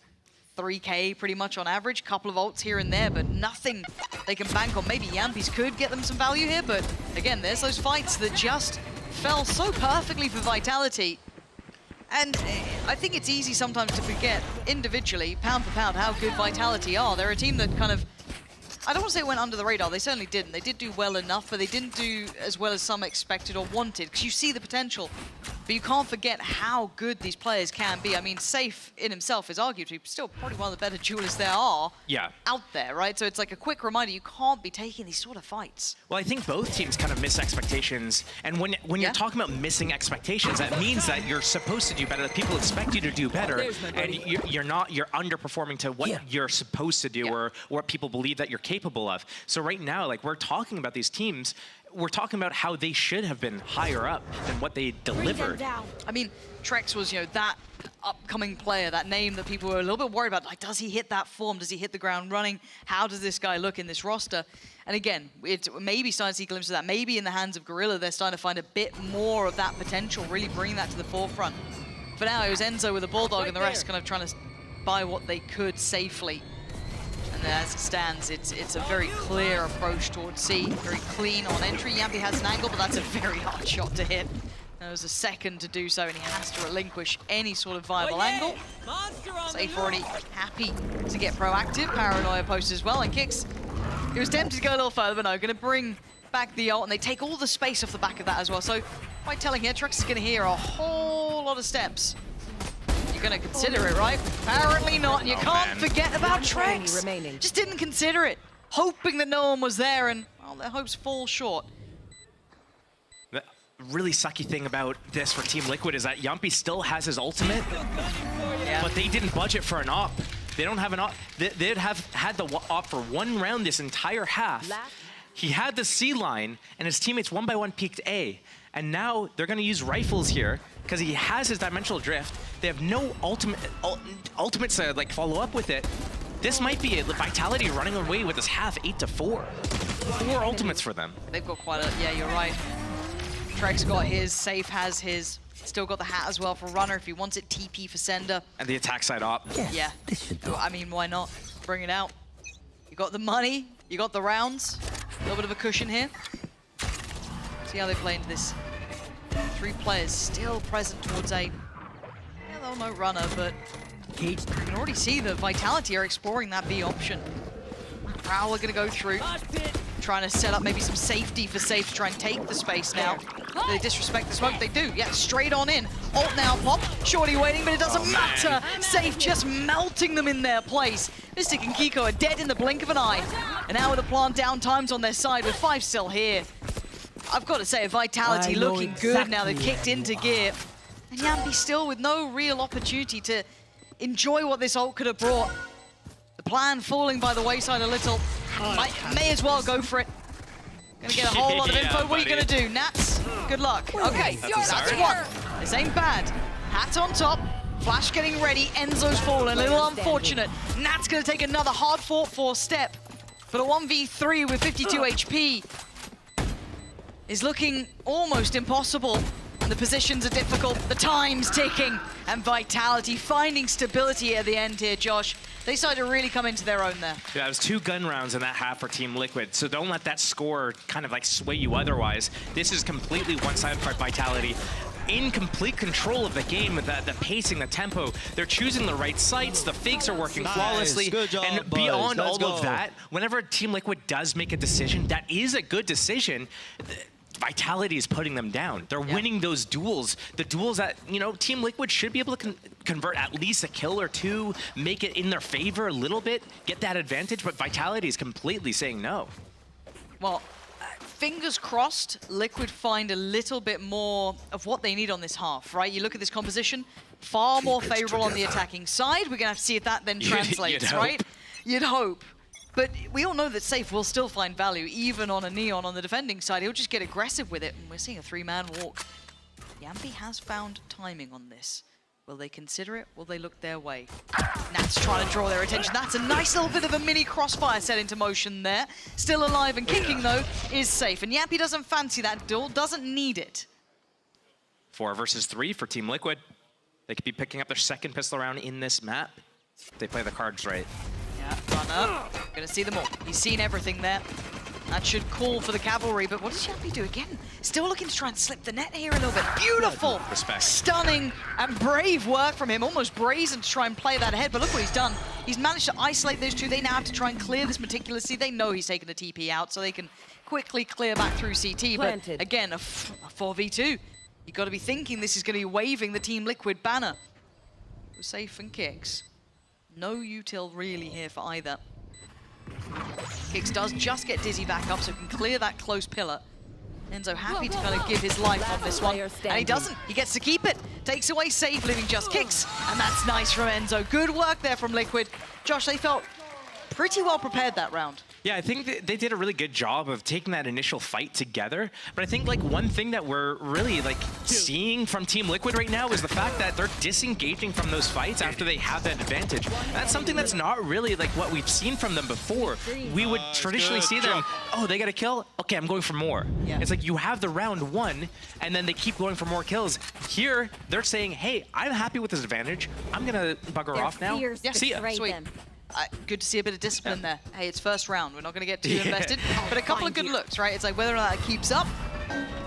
3K pretty much on average. Couple of ults here and there, but nothing they can bank on. Maybe Yampi's could get them some value here, but again, there's those fights that just fell so perfectly for Vitality. And I think it's easy sometimes to forget, individually, pound for pound, how good Vitality are. They're a team that kind of, I don't want to say went under the radar, they certainly didn't. They did do well enough, but they didn't do as well as some expected or wanted, because you see the potential, but you can't forget how good these players can be. I mean, Safe in himself is arguably still probably one of the better duelists there are out there, right? So it's like a quick reminder, you can't be taking these sort of fights. Well, I think both teams kind of miss expectations. And when you're talking about missing expectations, that means that you're supposed to do better, that people expect you to do better, and you're underperforming to what you're supposed to do or what people believe that you're capable of. So right now, like, we're talking about these teams, we're talking about how they should have been higher up than what they delivered. I mean, Trex was, that upcoming player, that name that people were a little bit worried about. Like, does he hit that form? Does he hit the ground running? How does this guy look in this roster? And again, it's maybe starting to see glimpses of that. Maybe in the hands of Gorilla, they're starting to find a bit more of that potential, really bringing that to the forefront. For now, it was Enzo with a Bulldog and the rest kind of trying to buy what they could safely. And as it stands, it's a very clear approach towards C, very clean on entry. Yampi has an angle, but that's a very hard shot to hit. There was a second to do so, and he has to relinquish any sort of viable angle. Safe already happy to get proactive. Paranoia posts as well, and Kicks. He was tempted to go a little further, but no, going to bring back the ult, and they take all the space off the back of that as well. So, quite telling here, Trex is going to hear a whole lot of steps. You're going to consider it, right? Apparently not. You can't forget about Trex. Just didn't consider it, hoping that no one was there, and well, their hopes fall short. The really sucky thing about this for Team Liquid is that Yampi still has his ultimate, but they didn't budget for an op. They don't have an op. They'd have had the op for one round this entire half. He had the C line, and his teammates one by one peeked A. And now they're going to use rifles here because he has his dimensional drift. They have no ultimates to like follow up with it. This might be the Vitality running away with this half 8-4. 4 ultimates for them. They've got quite a, yeah, you're right. Trex got his, Safe has his. Still got the hat as well for Runner if he wants it. TP for Sender. And the attack side op. Yeah. I mean, why not? Bring it out. You got the money. You got the rounds. A little bit of a cushion here. See how they play into this. 3 players still present towards A. Yeah, though no runner, but you can already see the Vitality are exploring that B option. Prowler gonna go through, trying to set up maybe some safety for Safe to try and take the space now. Do they disrespect the smoke? They do. Yeah, straight on in. Ult now pop. Shorty waiting, but it doesn't matter. Safe just melting them in their place. Mystic and Kiko are dead in the blink of an eye. And now with the plant down, time's on their side with 5 still here. I've got to say, Vitality looking good now. They've kicked into gear. And Yampi still with no real opportunity to enjoy what this ult could have brought. The plan falling by the wayside a little. May as well go for it. Gonna get a whole lot of info. What are you gonna do, Nats? Good luck. Okay, that's one. This ain't bad. Hat on top. Flash getting ready. Enzo's fallen. A little unfortunate. Nat's gonna take another hard fought for step. But a 1v3 with 52 HP is looking almost impossible. And the positions are difficult. The time's ticking. And Vitality finding stability at the end here, Josh. They started to really come into their own there. Yeah, it was 2 gun rounds in that half for Team Liquid, so don't let that score kind of like sway you otherwise. This is completely one-sided for Vitality. In complete control of the game, the pacing, the tempo. They're choosing the right sites, the fakes are working flawlessly. Good job, and boys. beyond Let's all go. of that, whenever Team Liquid does make a decision, that is a good decision. Vitality is putting them down. They're winning those duels. The duels that, Team Liquid should be able to convert at least a kill or 2, make it in their favor a little bit, get that advantage, but Vitality is completely saying no. Well, fingers crossed, Liquid find a little bit more of what they need on this half, right? You look at this composition, far more favorable on the attacking side. We're gonna have to see if that then translates, right? You'd hope. But we all know that Safe will still find value, even on a Neon on the defending side. He'll just get aggressive with it, and we're seeing a 3-man walk. Yampi has found timing on this. Will they consider it? Will they look their way? Nats trying to draw their attention. That's a nice little bit of a mini crossfire set into motion there. Still alive and kicking, though, is Safe. And Yampi doesn't fancy that duel, doesn't need it. 4 versus 3 for Team Liquid. They could be picking up their 2nd pistol round in this map. They play the cards right. Yeah, runner. Gonna see them all. He's seen everything there. That should call for the cavalry, but what does Yappy do again? Still looking to try and slip the net here a little bit. Beautiful! Respect. Stunning and brave work from him. Almost brazen to try and play that ahead, but look what he's done. He's managed to isolate those two. They now have to try and clear this meticulously. They know he's taken the TP out, so they can quickly clear back through CT. Planted. But again, a 4v2. You've got to be thinking this is going to be waving the Team Liquid banner. We're safe and Kicks. No util really here for either. Kicks does just get Dizzy back up, so can clear that close pillar. Enzo happy to kind of give his life on this one, and he doesn't. He gets to keep it. Takes away save, leaving just Kicks, and that's nice from Enzo. Good work there from Liquid. Josh, they felt pretty well prepared that round. Yeah, I think they did a really good job of taking that initial fight together. But I think like one thing that we're really like seeing from Team Liquid right now is the fact that they're disengaging from those fights after they have that advantage. And that's something that's not really like what we've seen from them before. We would traditionally see them, oh, they got a kill? Okay, I'm going for more. Yeah. It's like you have the round one, and then they keep going for more kills. Here, they're saying, hey, I'm happy with this advantage. I'm gonna bugger off now. Yeah, See ya. sweet. Good to see a bit of discipline there. Hey, it's first round. We're not going to get too invested, but a couple of good looks, right? It's like whether or not that keeps up.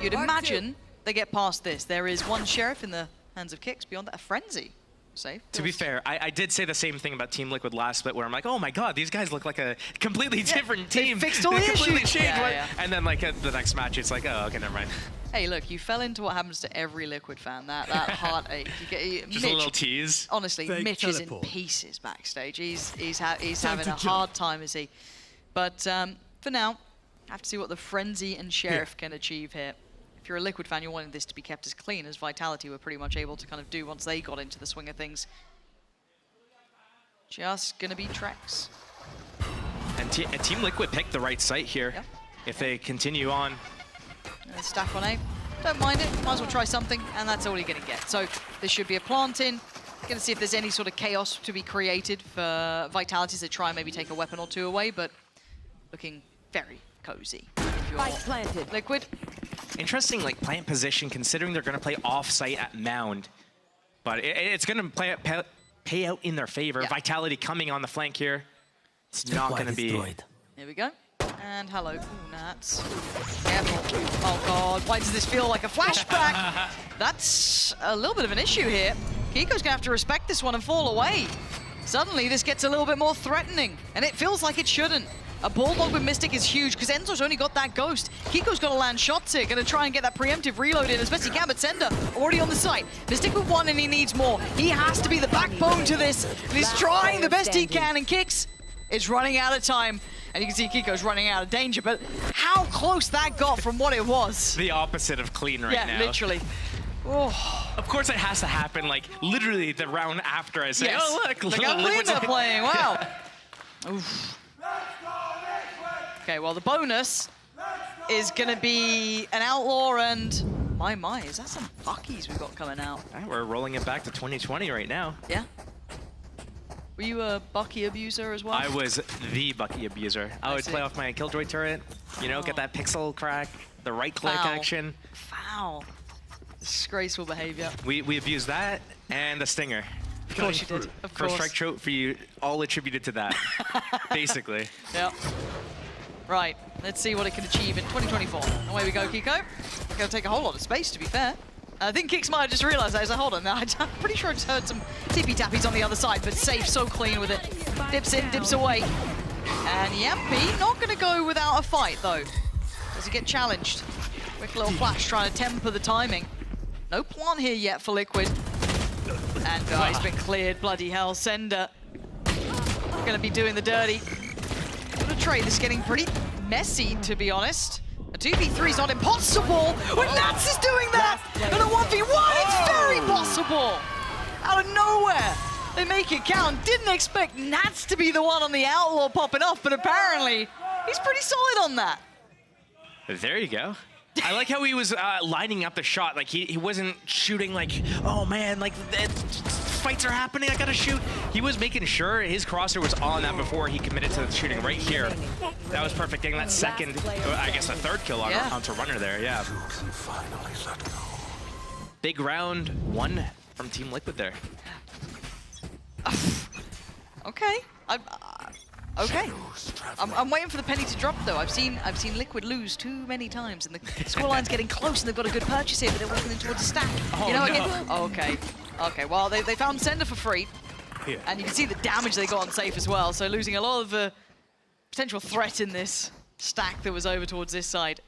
You'd imagine they get past this. There is one Sheriff in the hands of Kicks. Beyond that, a Frenzy. Safe. To be fair, I did say the same thing about Team Liquid last split, where I'm like, oh my god, these guys look like a completely different team. They fixed all the completely issues. changed. Yeah. And then like the next match, it's like, oh, okay, never mind. Hey, look, you fell into what happens to every Liquid fan, that heartache. Just a little tease. Honestly, Fake Mitch teleport. is in pieces backstage. He's having a hard time, is he? But for now, I have to see what the Frenzy and Sheriff can achieve here. If you're a Liquid fan, you're wanting this to be kept as clean as Vitality were pretty much able to kind of do once they got into the swing of things. Just gonna be Trex. And Team Liquid picked the right site here. Yep. If they continue on. Stack on A. Don't mind it, might as well try something, and that's all you're gonna get. So this should be a plant in. Gonna see if there's any sort of chaos to be created for Vitality to try and maybe take a weapon or two away, but looking very cozy. If you're planted. Liquid. Interesting like plant position considering they're gonna play off-site at Mound. But it's gonna pay out in their favor. Vitality coming on the flank here. It's not gonna be. Here we go. And hello. Ooh, Nats. Careful. Oh god, why does this feel like a flashback? That's a little bit of an issue here. Kiko's gonna have to respect this one and fall away. Suddenly this gets a little bit more threatening, and it feels like it shouldn't. A Bulldog with Mystic is huge, because Enzo's only got that Ghost. Kiko's got to land shots here, gonna try and get that preemptive reload in as best he can, but Sender already on the site. Mystic with one and he needs more. He has to be the backbone to this, and he's trying the best he can, and Kicks is running out of time. And you can see Kiko's running out of danger, but how close that got from what it was. The opposite of clean right now. Yeah, literally. Oh. Of course it has to happen, like, literally the round after I say, oh, look how clean Liquid's they're playing, wow. Oof. Okay, well, the bonus is going to be an Outlaw and... My, is that some Buckies we've got coming out? Yeah, we're rolling it back to 2020 right now. Yeah. Were you a Bucky abuser as well? I was the Bucky abuser. I would play off my Killjoy turret, you know, get that pixel crack, the right-click action. Foul. Disgraceful behavior. We abused that and the Stinger. Of course you did, of course. First strike trophy, all attributed to that, basically. Yep. Right, let's see what it can achieve in 2024. Away we go, Kiko. Gonna take a whole lot of space, to be fair. I think Kicks might have just realized that. He's like, hold on, I'm pretty sure I just heard some tippy-tappies on the other side, but safe, so clean with it. Dips in, dips away. And Yampy not gonna go without a fight, though. Does he get challenged? Quick little flash trying to temper the timing. No plant here yet for Liquid. And he's been cleared, bloody hell. Sender gonna be doing the dirty. What a trade, this is getting pretty messy, to be honest. A 2v3 is not impossible when Nats is doing that! And a 1v1, it's very possible! Out of nowhere, they make it count. Didn't expect Nats to be the one on the Outlaw popping off, but apparently he's pretty solid on that. There you go. I like how he was lining up the shot. Like he wasn't shooting like, oh man, like fights are happening, I gotta shoot. He was making sure his crosser was on that before he committed to the shooting right here. That was perfect, getting that second, I guess a third kill on onto Runner there, yeah. Big round one from Team Liquid there. Okay. Okay. I'm waiting for the penny to drop though. I've seen Liquid lose too many times, and the scoreline's getting close, and they've got a good purchase here, but they're walking in towards a stack. Oh, you know, no. again. Okay. Okay. Well, they found Sender for free, and you can see the damage they got on Safe as well. So losing a lot of potential threat in this stack that was over towards this side.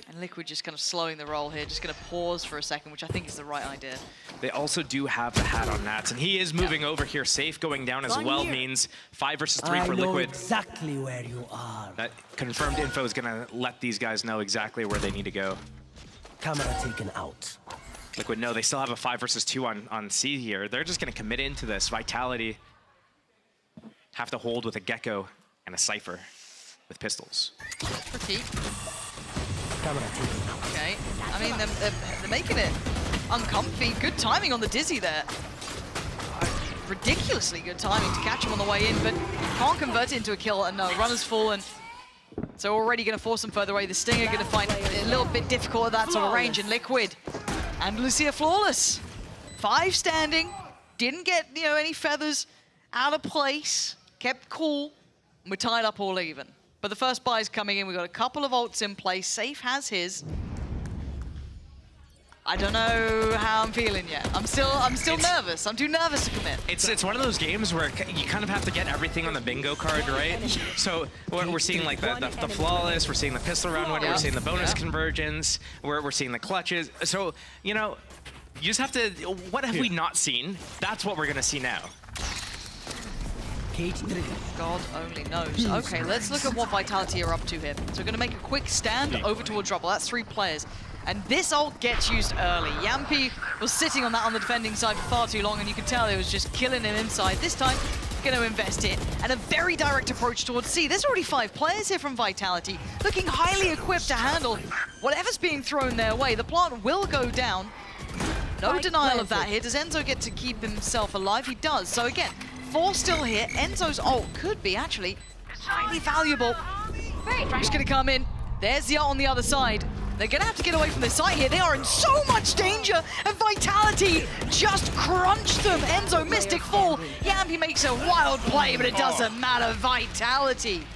And Liquid just kind of slowing the roll here, just going to pause for a second, which I think is the right idea. They also do have the hat on Nats, and he is moving over here. Safe going down as well means 5 versus 3 for Liquid. Exactly where you are. That confirmed info is going to let these guys know exactly where they need to go. Camera taken out. Liquid, no, they still have a 5 versus 2 on C here. They're just going to commit into this. Vitality have to hold with a Gecko and a Cypher with pistols. Tricky. Okay, I mean, they're making it uncomfy. Good timing on the Dizzy there. Ridiculously good timing to catch him on the way in, but can't convert it into a kill. And no, runner's fallen. So already going to force them further away. The Stinger going to find it a little bit difficult at that sort of range. And Liquid and Lucia flawless. 5 standing, didn't get any feathers out of place, kept cool. And we're tied up all even. But the first buy's coming in. We've got a couple of ults in place. Safe has his. I don't know how I'm feeling yet. I'm still nervous. I'm too nervous to commit. It's one of those games where you kind of have to get everything on the bingo card, right? So we're seeing like the flawless, we're seeing the pistol round winner, we're seeing the bonus convergence, we're seeing the clutches. So, you just have to, what have we not seen? That's what we're gonna see now. God only knows. Okay, let's look at what Vitality are up to here. So we're going to make a quick stand over towards Rubble. That's 3 players. And this ult gets used early. Yampi was sitting on the defending side for far too long, and you can tell it was just killing him inside. This time, going to invest it. And a very direct approach towards C. There's already 5 players here from Vitality, looking highly equipped to handle whatever's being thrown their way. The plant will go down. No denial of that here. Does Enzo get to keep himself alive? He does. So again, 4 still here. Enzo's ult could be actually highly valuable. Thrash gonna come in. There's the ult on the other side. They're gonna have to get away from this site here. They are in so much danger, and Vitality just crunched them. Enzo, Mystic Fall. Yampi makes a wild play, but it doesn't matter. Vitality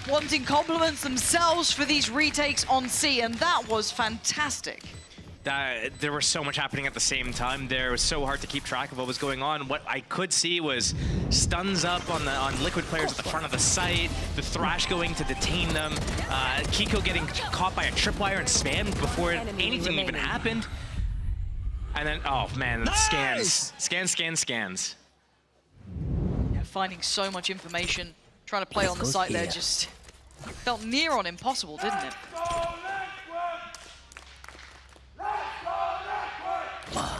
wanting compliments themselves for these retakes on C, and that was fantastic. There was so much happening at the same time there. It was so hard to keep track of what was going on. What I could see was stuns up on Liquid players at the front of the site, the Thrash going to detain them, Kiko getting caught by a tripwire and spammed before anything even happened. And then, oh man, scans. Scans. Yeah, finding so much information, trying to play on the site there just felt near on impossible, didn't it?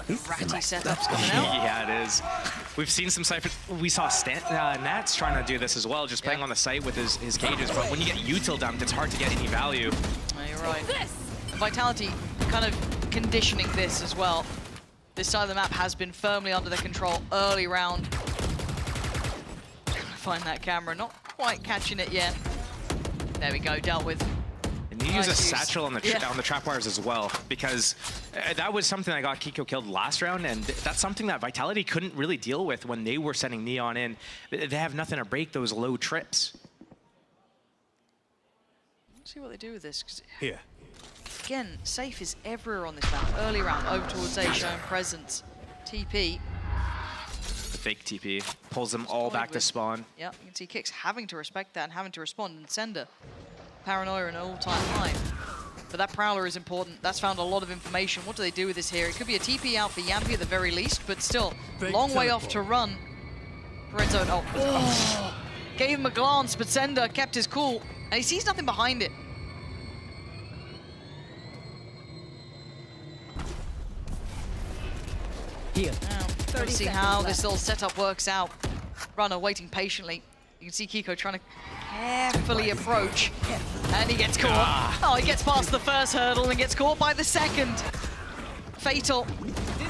Ratty setups coming out. Yeah, it is. We've seen some Cypher. We saw Nats trying to do this as well, just playing on the site with his cages. But when you get util dumped, it's hard to get any value. You're right. Vitality kind of conditioning this as well. This side of the map has been firmly under their control early round. Find that camera, not quite catching it yet. There we go, dealt with. And you use a satchel on the trapwires as well, because that was something that got Kiko killed last round, and that's something that Vitality couldn't really deal with when they were sending Neon in. They have nothing to break those low trips. Let's see what they do with this. Here. Again, Safe is everywhere on this map. Early round, over towards A, showing presence. TP. The fake TP pulls them all back to spawn. Yeah, you can see Kicks having to respect that and having to respond, and Sender. Paranoia an all-time high. But that Prowler is important. That's found a lot of information. What do they do with this here? It could be a TP out for Yampi at the very least, but still, long way off to run. Lorenzo, gave him a glance, but Sender kept his cool, and he sees nothing behind it. Here. Now, let's see how this little setup works out. Runner waiting patiently. You can see Kiko trying to carefully approach, and he gets caught. Oh, he gets past the first hurdle and gets caught by the second. Fatal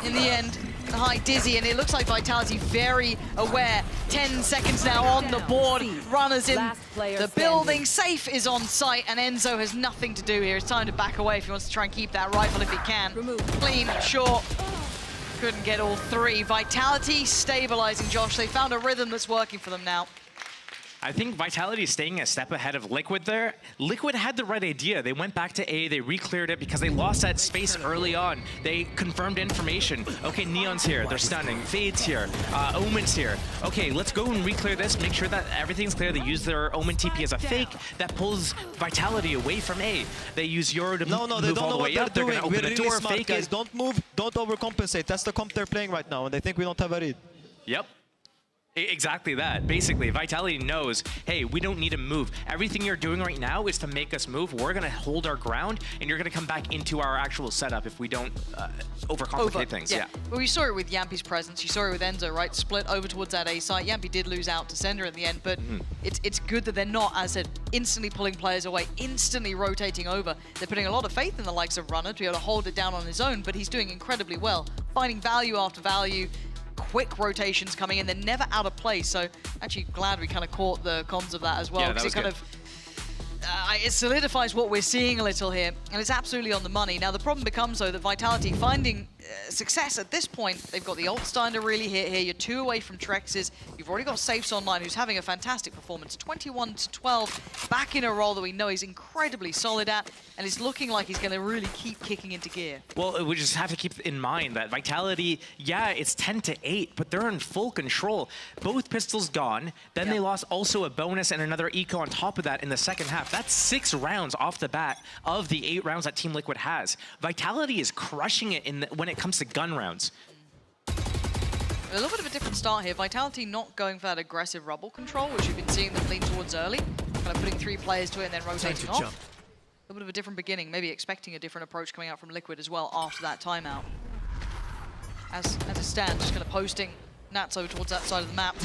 in the end. The high Dizzy, and it looks like Vitality very aware. 10 seconds now on the board. Runners in the building. Safe is on site, and Enzo has nothing to do here. It's time to back away if he wants to try and keep that rifle if he can. Clean, short. Couldn't get all three. Vitality stabilizing, Josh. They found a rhythm that's working for them now. I think Vitality is staying a step ahead of Liquid there. Liquid had the right idea. They went back to A, they re-cleared it because they lost that space early on. They confirmed information. Okay, Neon's here, they're stunning. Fade's here, Omen's here. Okay, let's go and re-clear this, make sure that everything's clear. They use their Omen TP as a fake that pulls Vitality away from A. They use Euro to move they don't all know the what way up. They're doing. gonna open We're the really door, smart, fake guys. it. Don't move, don't overcompensate. That's the comp they're playing right now, and they think we don't have a read. Yep. Exactly that. Basically, Vitality knows, hey, we don't need to move. Everything you're doing right now is to make us move. We're going to hold our ground, and you're going to come back into our actual setup if we don't overcomplicate things. Yeah. Well, you saw it with Yampi's presence. You saw it with Enzo, right? Split over towards that A site. Yampi did lose out to Sender in the end, but it's good that they're not, as I said, instantly pulling players away, instantly rotating over. They're putting a lot of faith in the likes of Runner to be able to hold it down on his own, but he's doing incredibly well, finding value after value. Quick rotations coming in, they're never out of place. So actually glad we kind of caught the comms of that as well, because it kind of it solidifies what we're seeing a little here, and it's absolutely on the money. Now the problem becomes though that Vitality finding success at this point, they've got the ult starting to really hit here. You're 2 away from Trex's. You've already got Safes online, who's having a fantastic performance. 21-12, back in a role that we know he's incredibly solid at, and it's looking like he's going to really keep kicking into gear. Well, we just have to keep in mind that Vitality, yeah, it's 10-8, but they're in full control. Both pistols gone, then they lost also a bonus and another eco on top of that in the second half. That's 6 rounds off the bat of the 8 rounds that Team Liquid has. Vitality is crushing it when it comes to gun rounds. A little bit of a different start here. Vitality not going for that aggressive rubble control, which you've been seeing them lean towards early. Kind of putting 3 players to it and then rotating off. A little bit of a different beginning, maybe expecting a different approach coming out from Liquid as well after that timeout. As it stands, just kind of posting Nats over towards that side of the map.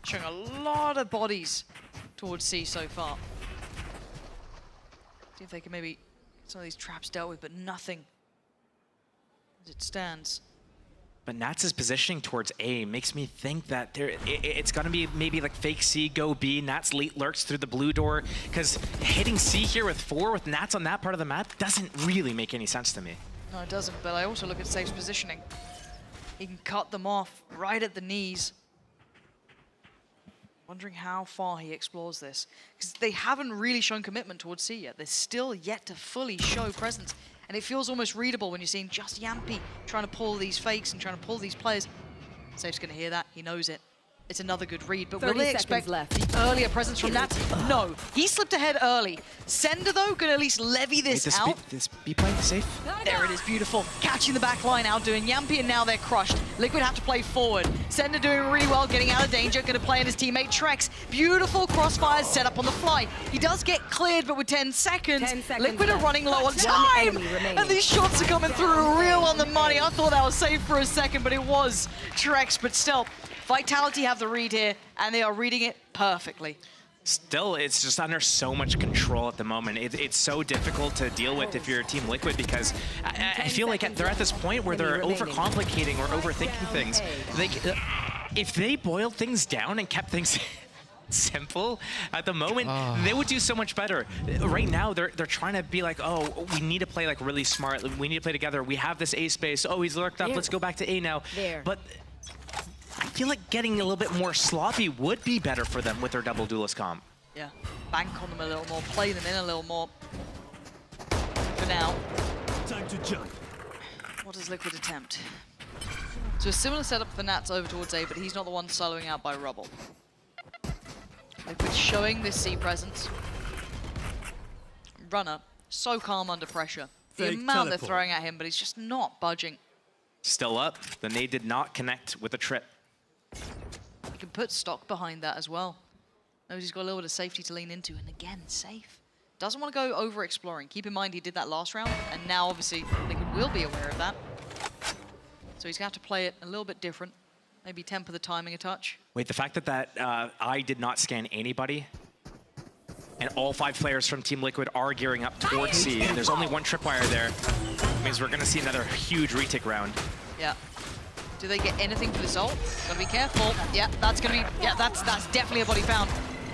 Showing a lot of bodies towards C so far. See if they can maybe get some of these traps dealt with, but nothing as it stands. But Nats' positioning towards A makes me think that it's going to be maybe like fake C, go B. Nats late lurks through the blue door, because hitting C here with 4 with Nats on that part of the map doesn't really make any sense to me. No, it doesn't, but I also look at Safe's positioning. He can cut them off right at the knees. Wondering how far he explores this, because they haven't really shown commitment towards C yet. They're still yet to fully show presence. And it feels almost readable when you're seeing just Yampi trying to pull these fakes and trying to pull these players. Safe's going to hear that. He knows it. It's another good read. But will they expect the earlier presence from Nats? No. He slipped ahead early. Sender, though, going to at least levy this out. This B playing safe? There it is. Beautiful. Catching the back line, outdoing Yampi, and now they're crushed. Liquid have to play forward. Sender doing really well, getting out of danger. Going to play in his teammate Trex. Beautiful crossfires set up on the fly. He does get cleared, but with 10 seconds, Liquid are running low on time. And these shots are coming through real on the money. I thought that was safe for a second, but it was Trex. But still, Vitality have the read here, and they are reading it perfectly. Still, it's just under so much control at the moment. It's so difficult to deal with if you're Team Liquid, because I feel like they're at this point where they're overcomplicating or overthinking things. If they boiled things down and kept things simple at the moment, they would do so much better. Right now, they're trying to be like, oh, we need to play like really smart. We need to play together. We have this A space. Oh, he's lurked up. Let's go back to A now. But I feel like getting a little bit more sloppy would be better for them with their double duelist comp. Yeah, bank on them a little more, play them in a little more. For now. Time to jump. What does Liquid attempt? So a similar setup for Nats over towards A, but he's not the one soloing out by Rubble. Liquid showing this C presence. Runner, so calm under pressure. The amount they're throwing at him, but he's just not budging. Still up. The nade did not connect with the trip. He can put stock behind that as well. Knows he's got a little bit of safety to lean into, and again, safe. Doesn't want to go over exploring. Keep in mind he did that last round, and now obviously Liquid will be aware of that. So he's going to have to play it a little bit different. Maybe temper the timing a touch. Wait, the fact that I did not scan anybody, and all 5 players from Team Liquid are gearing up towards C, and there's only 1 tripwire there, means we're going to see another huge retake round. Yeah. Do they get anything for this ult? Gotta be careful. Yeah, that's gonna be. Yeah, that's definitely a body found.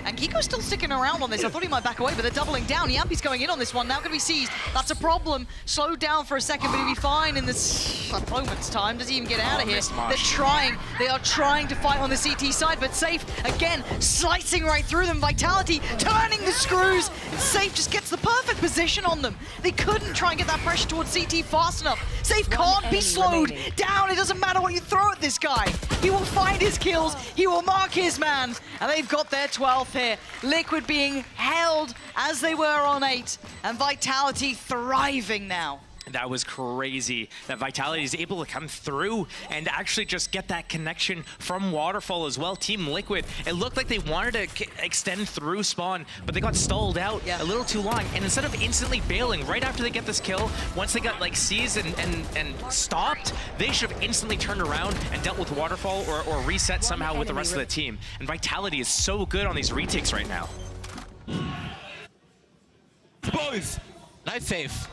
And Kiko's still sticking around on this. I thought he might back away, but they're doubling down. Yampi's going in on this one, now gonna be seized. That's a problem. Slowed down for a second, but he'll be fine in this moment's time. Does he even get out of here? They're trying. They are trying to fight on the CT side, but Safe, again, slicing right through them. Vitality turning the screws. And Safe just gets the perfect position on them. They couldn't try and get that pressure towards CT fast enough. Safe can't be slowed down. It doesn't matter what you throw at this guy. He will find his kills. He will mark his man. And they've got their 12th here. Liquid being held as they were on 8. And Vitality thriving now. That was crazy that Vitality is able to come through and actually just get that connection from Waterfall as well. Team Liquid, it looked like they wanted to extend through spawn, but they got stalled out a little too long. And instead of instantly bailing right after they get this kill, once they got like seized and stopped, they should have instantly turned around and dealt with Waterfall or reset somehow with the rest of the team. And Vitality is so good on these retakes right now. Boys, nice save.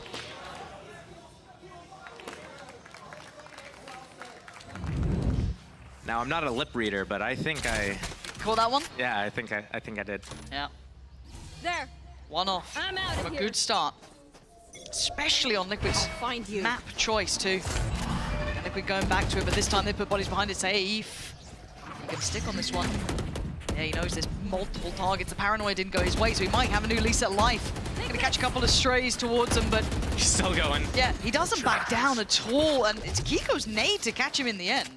Now, I'm not a lip reader, but I think I... Call that one? Yeah, I think I did. Yeah. There. One off. I'm out of A here. good start. Especially on Liquid's map choice, too. Liquid going back to it, but this time they put bodies behind it. Safe. He can stick on this one. Yeah, he knows there's multiple targets. The paranoia didn't go his way, so he might have a new lease at life. Gonna catch a couple of strays towards him, but... He's still going. Yeah, he doesn't back down at all, and it's Kiko's nade to catch him in the end.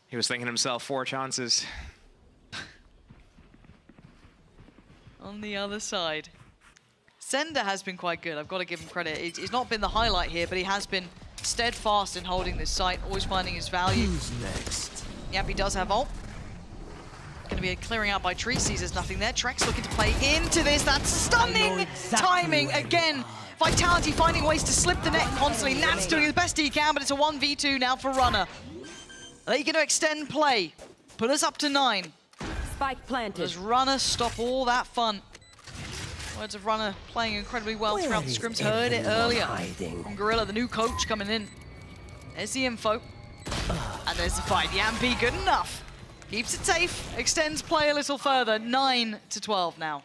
He was thinking himself 4 chances. On the other side. Sender has been quite good, I've got to give him credit. He's not been the highlight here, but he has been steadfast in holding this site, always finding his value. Who's next? Yep, he does have ult. Going to be a clearing out by Tree, sees there's nothing there. Trex looking to play into this. That's stunning timing again. Vitality finding ways to slip the net constantly. Nat's doing the best he can, but it's a 1v2 now for Runner. Are they going to extend play? Put us up to 9. Spike planted. Does Runner stop all that fun? Words of Runner playing incredibly well throughout the scrims. Heard it earlier from Gorilla, the new coach coming in. There's the info. And there's the fight. Yampi good enough. Keeps it safe. Extends play a little further. 9-12 now.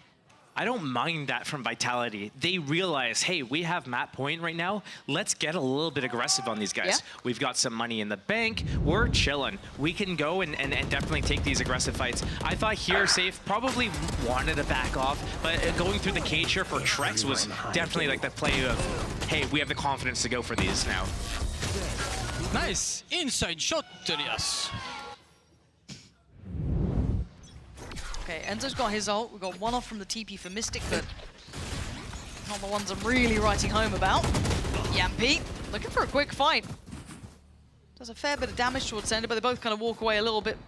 I don't mind that from Vitality. They realize, hey, we have map point right now. Let's get a little bit aggressive on these guys. Yeah. We've got some money in the bank. We're chilling. We can go and definitely take these aggressive fights. I thought here Safe probably wanted to back off, but going through the cage here for Trex was definitely like the play of, hey, we have the confidence to go for these now. Nice inside shot, Elias. Okay, Enzo's got his ult. We've got one off from the TP for Mystic, but not the ones I'm really writing home about. Yampi looking for a quick fight. Does a fair bit of damage towards Sender, but they both kind of walk away a little bit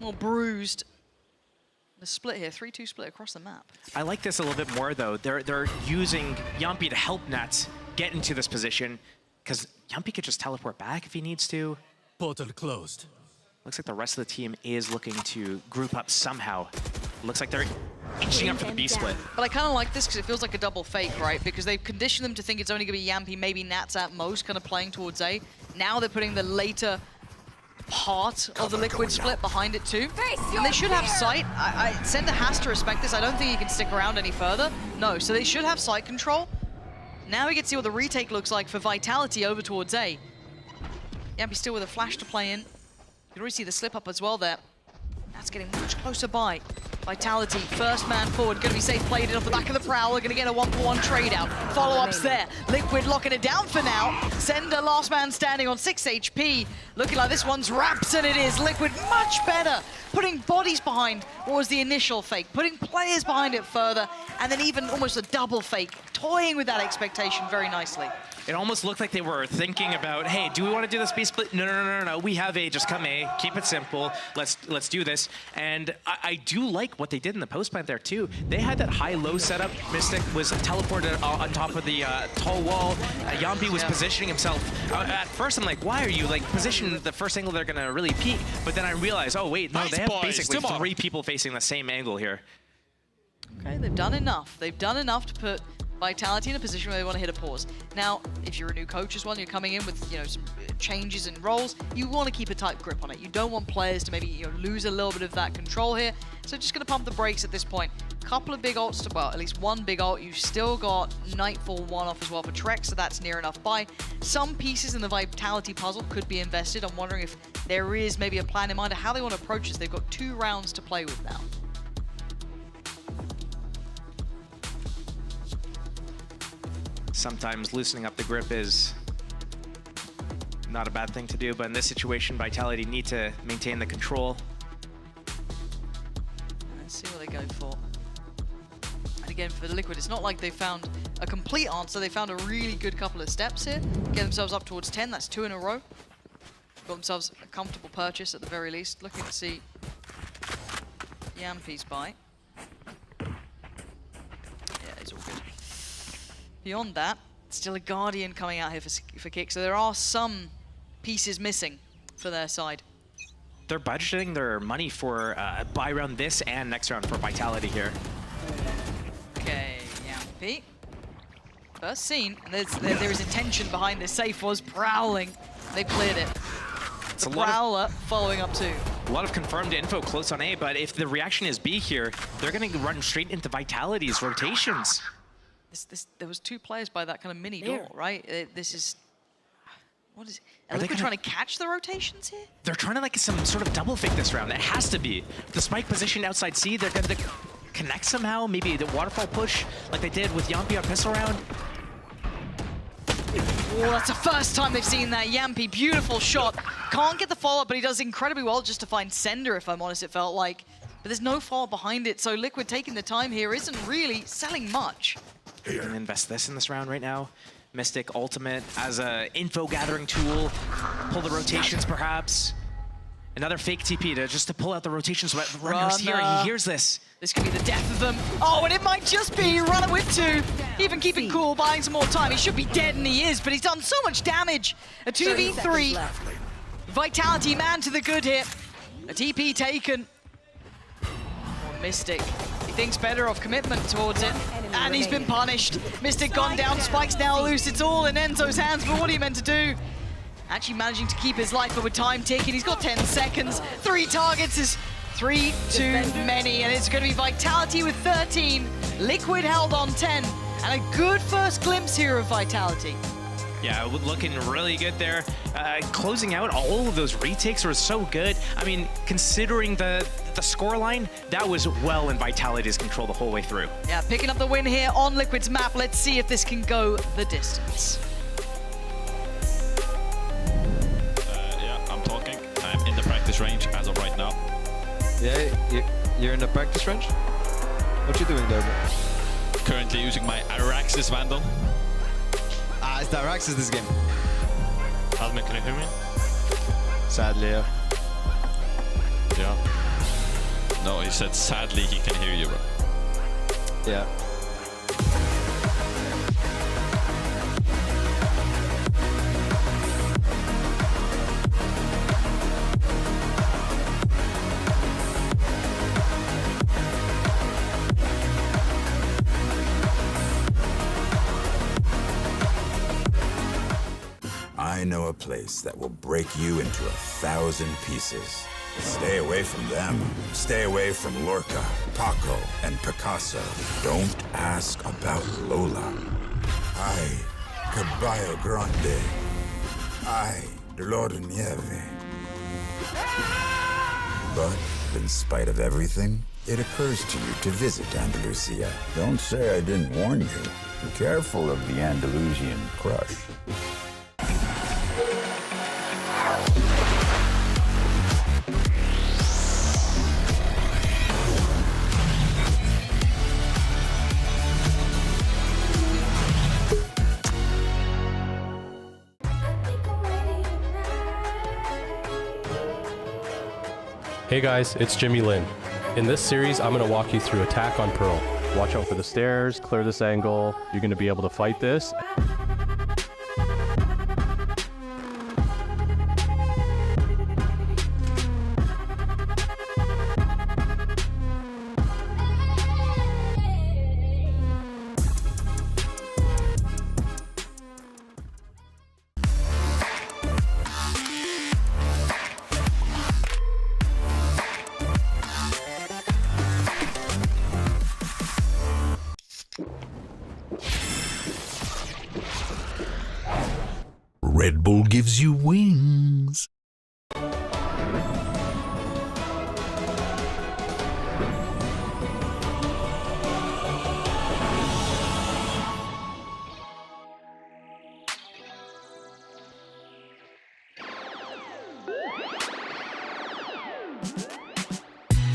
more bruised. The split here, 3-2 split across the map. I like this a little bit more, though. They're using Yampi to help Nats get into this position, because Yampi could just teleport back if he needs to. Portal closed. Looks like the rest of the team is looking to group up somehow. Looks like they're inching up for the B split. But I kind of like this because it feels like a double fake, right? Because they've conditioned them to think it's only going to be Yampi, maybe Nats at most, kind of playing towards A. Now they're putting the later part of the Liquid split behind it too. And they should have sight. Sender has to respect this. I don't think he can stick around any further. No, so they should have sight control. Now we can see what the retake looks like for Vitality over towards A. Yampi still with a flash to play in. You can already see the slip up as well there. That's getting much closer by. Vitality, first man forward, going to be safe played in off the back of the Prowler, going to get a 1-for-1 trade out. Follow-ups there. Liquid locking it down for now. Sender, last man standing on 6 HP. Looking like this one's wraps, and it is. Liquid much better. Putting bodies behind what was the initial fake. Putting players behind it further, and then even almost a double fake. Toying with that expectation very nicely. It almost looked like they were thinking about, hey, do we want to do this B split? No. We have A, just come A, keep it simple. Let's do this. And I do like what they did in the post plant there too. They had that high-low setup. Mystic was teleported on top of the tall wall. Yampi was positioning himself. At first, I'm like, why are you like positioned the first angle they're gonna really peek? But then I realized, oh wait, no, they have basically 3 people facing the same angle here. Okay, they've done enough. They've done enough to put Vitality in a position where they want to hit a pause. Now, if you're a new coach as well, and you're coming in with some changes in roles, you want to keep a tight grip on it. You don't want players to maybe lose a little bit of that control here. So just going to pump the brakes at this point. Couple of big ults to, well, at least one big ult. You've still got Nightfall 1 off as well for Trek, so that's near enough buy. Some pieces in the Vitality puzzle could be invested. I'm wondering if there is maybe a plan in mind of how they want to approach this. They've got 2 rounds to play with now. Sometimes loosening up the grip is not a bad thing to do, but in this situation, Vitality need to maintain the control. Let's see what they go for. And again, for the Liquid, it's not like they found a complete answer. They found a really good couple of steps here. Get themselves up towards 10. That's 2 in a row. Got themselves a comfortable purchase at the very least. Looking to see Yampi's buy. Yeah, it's all good. Beyond that, still a Guardian coming out here for kick. So there are some pieces missing for their side. They're budgeting their money for buy round this and next round for Vitality here. Okay, Yampi. First seen, and there is intention behind this. Safe was prowling. They cleared it. It's the Prowler following up too. A lot of confirmed info close on A, but if the reaction is B here, they're going to run straight into Vitality's rotations. There was 2 players by that kind of mini door, right? This is... What is it? Are they trying to catch the rotations here? They're trying to like some sort of double fake this round. It has to be. The spike positioned outside C, they're going to connect somehow. Maybe the waterfall push like they did with Yampi on pistol round. Oh, that's the first time they've seen that. Yampi, beautiful shot. Can't get the follow-up, but he does incredibly well just to find Sender, if I'm honest, it felt like. But there's no follow-up behind it, so Liquid taking the time here isn't really selling much. You're going to invest this in this round right now. Mystic Ultimate as a info gathering tool. Pull the rotations perhaps. Another fake TP to pull out the rotations so that Runner's here. He hears this. This could be the death of them. Oh, and it might just be Runner with 2. Even keeping cool, buying some more time. He should be dead, and he is, but he's done so much damage. A 2v3. Vitality man to the good here. A TP taken. Oh, Mystic. He thinks better of commitment towards it. And he's been punished. Mystic gone down, Spike's now loose. It's all in Enzo's hands, but what are you meant to do? Actually managing to keep his life, but with time ticking, he's got 10 seconds. 3 targets is 3 too many, and it's going to be Vitality with 13. Liquid held on 10, and a good first glimpse here of Vitality. Yeah, looking really good there. Closing out all of those retakes were so good. I mean, considering the scoreline, that was well in Vitality's control the whole way through. Yeah, picking up the win here on Liquid's map. Let's see if this can go the distance. Yeah, I'm talking. I'm in the practice range as of right now. Yeah, you're in the practice range? What you doing there, bro? Currently using my Araxis Vandal. Ah, it's the Araxis this game. Admin, can you hear me? Sadly, yeah. Yeah. No, he said sadly he can hear you, bro. Yeah. I know a place that will break you into 1,000 pieces. Stay away from them. Stay away from Lorca, Paco, and Picasso. Don't ask about Lola. Ay, Caballo Grande. Ay, Dolor de Nieve. But in spite of everything, it occurs to you to visit Andalusia. Don't say I didn't warn you. Be careful of the Andalusian crush. Hey guys, it's Jimmy Lin. In this series, I'm going to walk you through Attack on Pearl. Watch out for the stairs, clear this angle. You're going to be able to fight this. Red Bull gives you wings.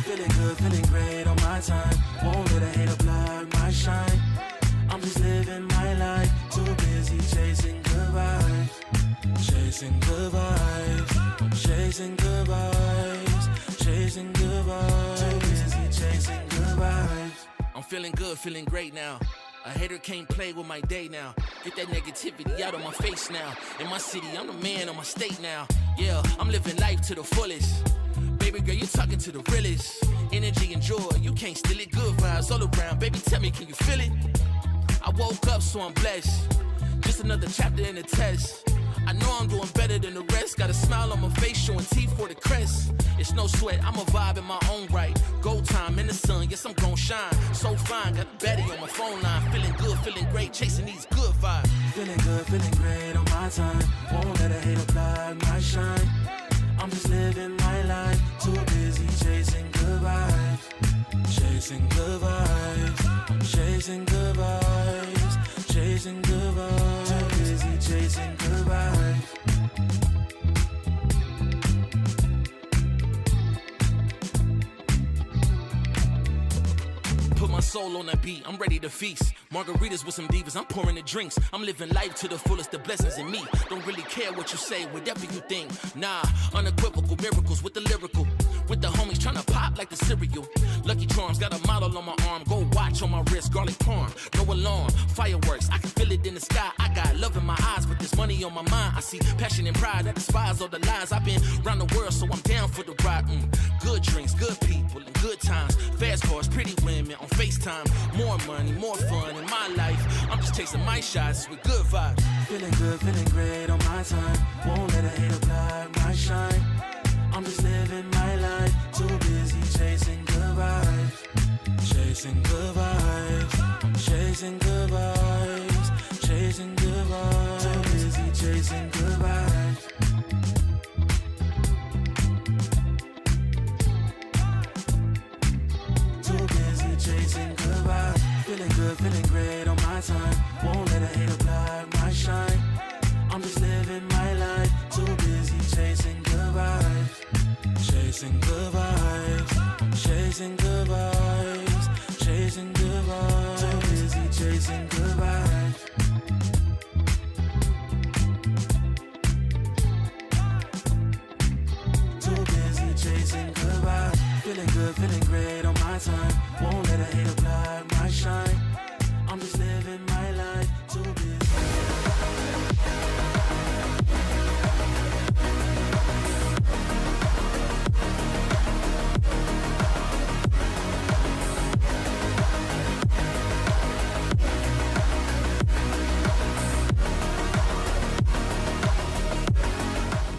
Feeling good, feeling great on my time. Won't let a hater block my shine. I'm just living my life. Too busy chasing good vibes. Chasing good vibes. Chasing good vibes. Chasing good vibes. Too busy chasing good vibes. I'm feeling good, feeling great now. A hater can't play with my day now. Get that negativity out of my face now. In my city, I'm the man of my state now. Yeah, I'm living life to the fullest. Baby girl, you're talking to the realest. Energy and joy, you can't steal it. Good vibes all around. Baby, tell me, can you feel it? I woke up, so I'm blessed. Just another chapter in the test. I know I'm doing better than the rest. Got a smile on my face, showing teeth for the crest. It's no sweat, I'm a vibe in my own right. Go time in the sun, yes, I'm gon' shine. So fine, got a baddie on my phone line. Feeling good, feeling great, chasing these good vibes. Feeling good, feeling great on my time. Won't let a hater block my shine. I'm just living my life. Too busy chasing good vibes. Chasing good vibes. Chasing good vibes. Chasing good vibes. Too busy chasing good vibes. Put my soul on that beat, I'm ready to feast. Margaritas with some divas, I'm pouring the drinks. I'm living life to the fullest, the blessings in me. Don't really care what you say, whatever you think. Nah, unequivocal miracles with the lyrical. With the homies tryna pop like the cereal. Lucky Charms got a model on my arm. Go watch on my wrist, garlic parm. No alarm, fireworks, I can feel it in the sky. I got love in my eyes, but there's money on my mind. I see passion and pride that despise all the lies. I've been around the world, so I'm down for the ride. Good drinks, good people, and good times. Fast cars, pretty women on FaceTime. More money, more fun in my life. I'm just chasing my shots with good vibes. Feeling good, feeling great on my time. Won't let a hater block my shine. I'm just living my life. Too busy chasing good vibes. Chasing good vibes. Chasing good vibes. Chasing good vibes. Too busy chasing good vibes. Too busy chasing good vibes. Feeling good, feeling great on my time. Won't let a hater block my shine. I'm just living my life. Too busy chasing good vibes. Chasing good vibes. Chasing good vibes. Chasing good vibes. Too busy chasing good vibes. Too busy chasing good vibes. Feeling good, feeling great on my time. Won't let a hater block my shine. I'm just living my life. Too busy.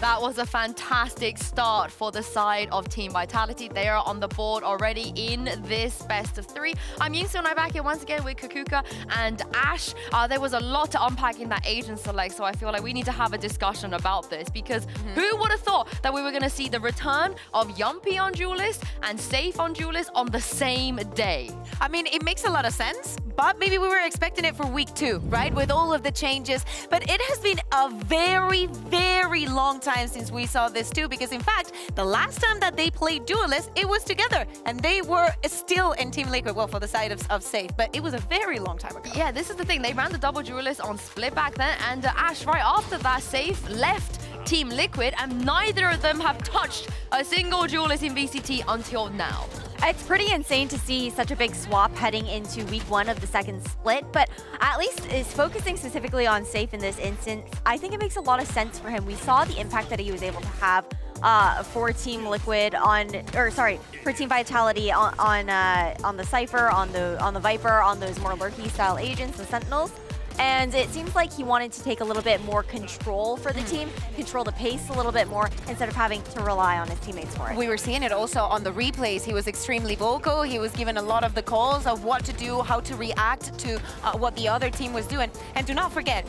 That was a fantastic start for the side of Team Vitality. They are on the board already in this best of three. I'm Yingsu and I'm back here once again with Kakuka and Ash. There was a lot to unpack in that Asian select, so I feel like we need to have a discussion about this because who would have thought that we were going to see the return of Yumpy on Duelist and Safe on Duelist on the same day? I mean, it makes a lot of sense, but maybe we were expecting it for week 2, right? With all of the changes. But it has been a very, very long time since we saw this too, because in fact, the last time that they played Duelist, it was together, and they were still in Team Liquid, well, for the side of Safe, but it was a very long time ago. Yeah, this is the thing. They ran the double Duelist on split back then, and Ash, right after that, Safe left Team Liquid, and neither of them have touched a single Duelist in VCT until now. It's pretty insane to see such a big swap heading into week 1 of the second split, but at least is focusing specifically on Safe in this instance. I think it makes a lot of sense for him. We saw the impact that he was able to have for Team Liquid for Team Vitality on the Cypher, on the Viper, on those more lurky style agents, the Sentinels. And it seems like he wanted to take a little bit more control for the team, control the pace a little bit more, instead of having to rely on his teammates for it. We were seeing it also on the replays. He was extremely vocal. He was given a lot of the calls of what to do, how to react to what the other team was doing. And do not forget,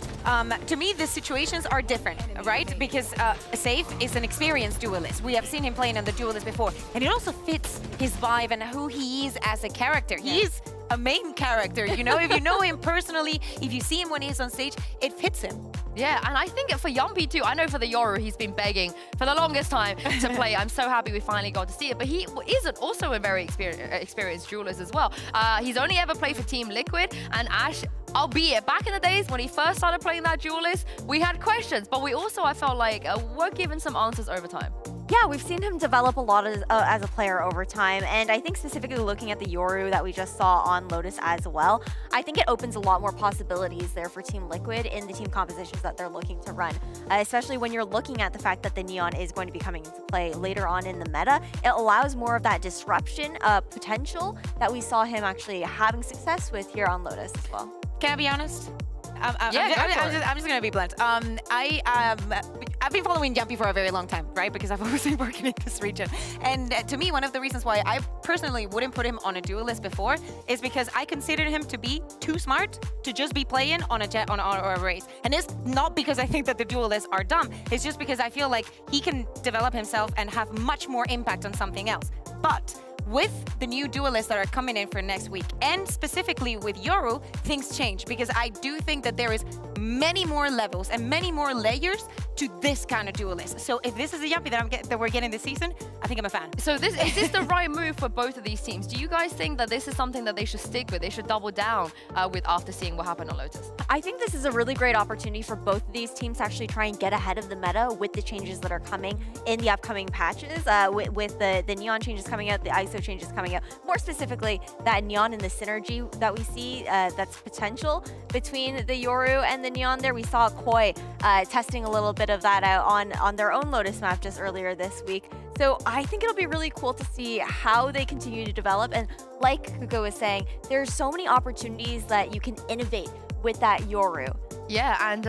to me, the situations are different, right? Because Safe is an experienced duelist. We have seen him playing in the duelist before. And it also fits his vibe and who he is as a character. He is a main character, you know? If you know him personally, if you see him when he's on stage, it fits him. Yeah, and I think for Yumpy too, I know for the Yoru, he's been begging for the longest time to play. I'm so happy we finally got to see it. But he is also a very experienced duelist as well. He's only ever played for Team Liquid, and Ash, albeit back in the days when he first started playing that duelist, we had questions, but we also, I felt like, were given some answers over time. Yeah, we've seen him develop a lot as a player over time, and I think specifically looking at the Yoru that we just saw on Lotus as well, I think it opens a lot more possibilities there for Team Liquid in the team compositions that they're looking to run, especially when you're looking at the fact that the Neon is going to be coming into play later on in the meta. It allows more of that disruption potential that we saw him actually having success with here on Lotus as well. Can I be honest? I'm just gonna be blunt. I've been following Yumpy for a very long time, right? Because I've always been working in this region. And to me, one of the reasons why I personally wouldn't put him on a duelist before is because I considered him to be too smart to just be playing on a jet or a race. And it's not because I think that the duelists are dumb. It's just because I feel like he can develop himself and have much more impact on something else. But with the new duelists that are coming in for next week, and specifically with Yoru, things change, because I do think that there is many more levels and many more layers to this kind of duelist. So if this is a Yumpy that we're getting this season, I think I'm a fan. So is this the right move for both of these teams? Do you guys think that this is something that they should stick with? They should double down with after seeing what happened on Lotus? I think this is a really great opportunity for both of these teams to actually try and get ahead of the meta with the changes that are coming in the upcoming patches, with the Neon changes coming out, the ISO changes coming out. More specifically, that Neon and the synergy that we see, that's potential between the Yoru and the Neon there. We saw Koi testing a little bit of that out on their own Lotus map just earlier this week. So I think it'll be really cool to see how they continue to develop. And like Kuko was saying, there's so many opportunities that you can innovate with that Yoru. Yeah, and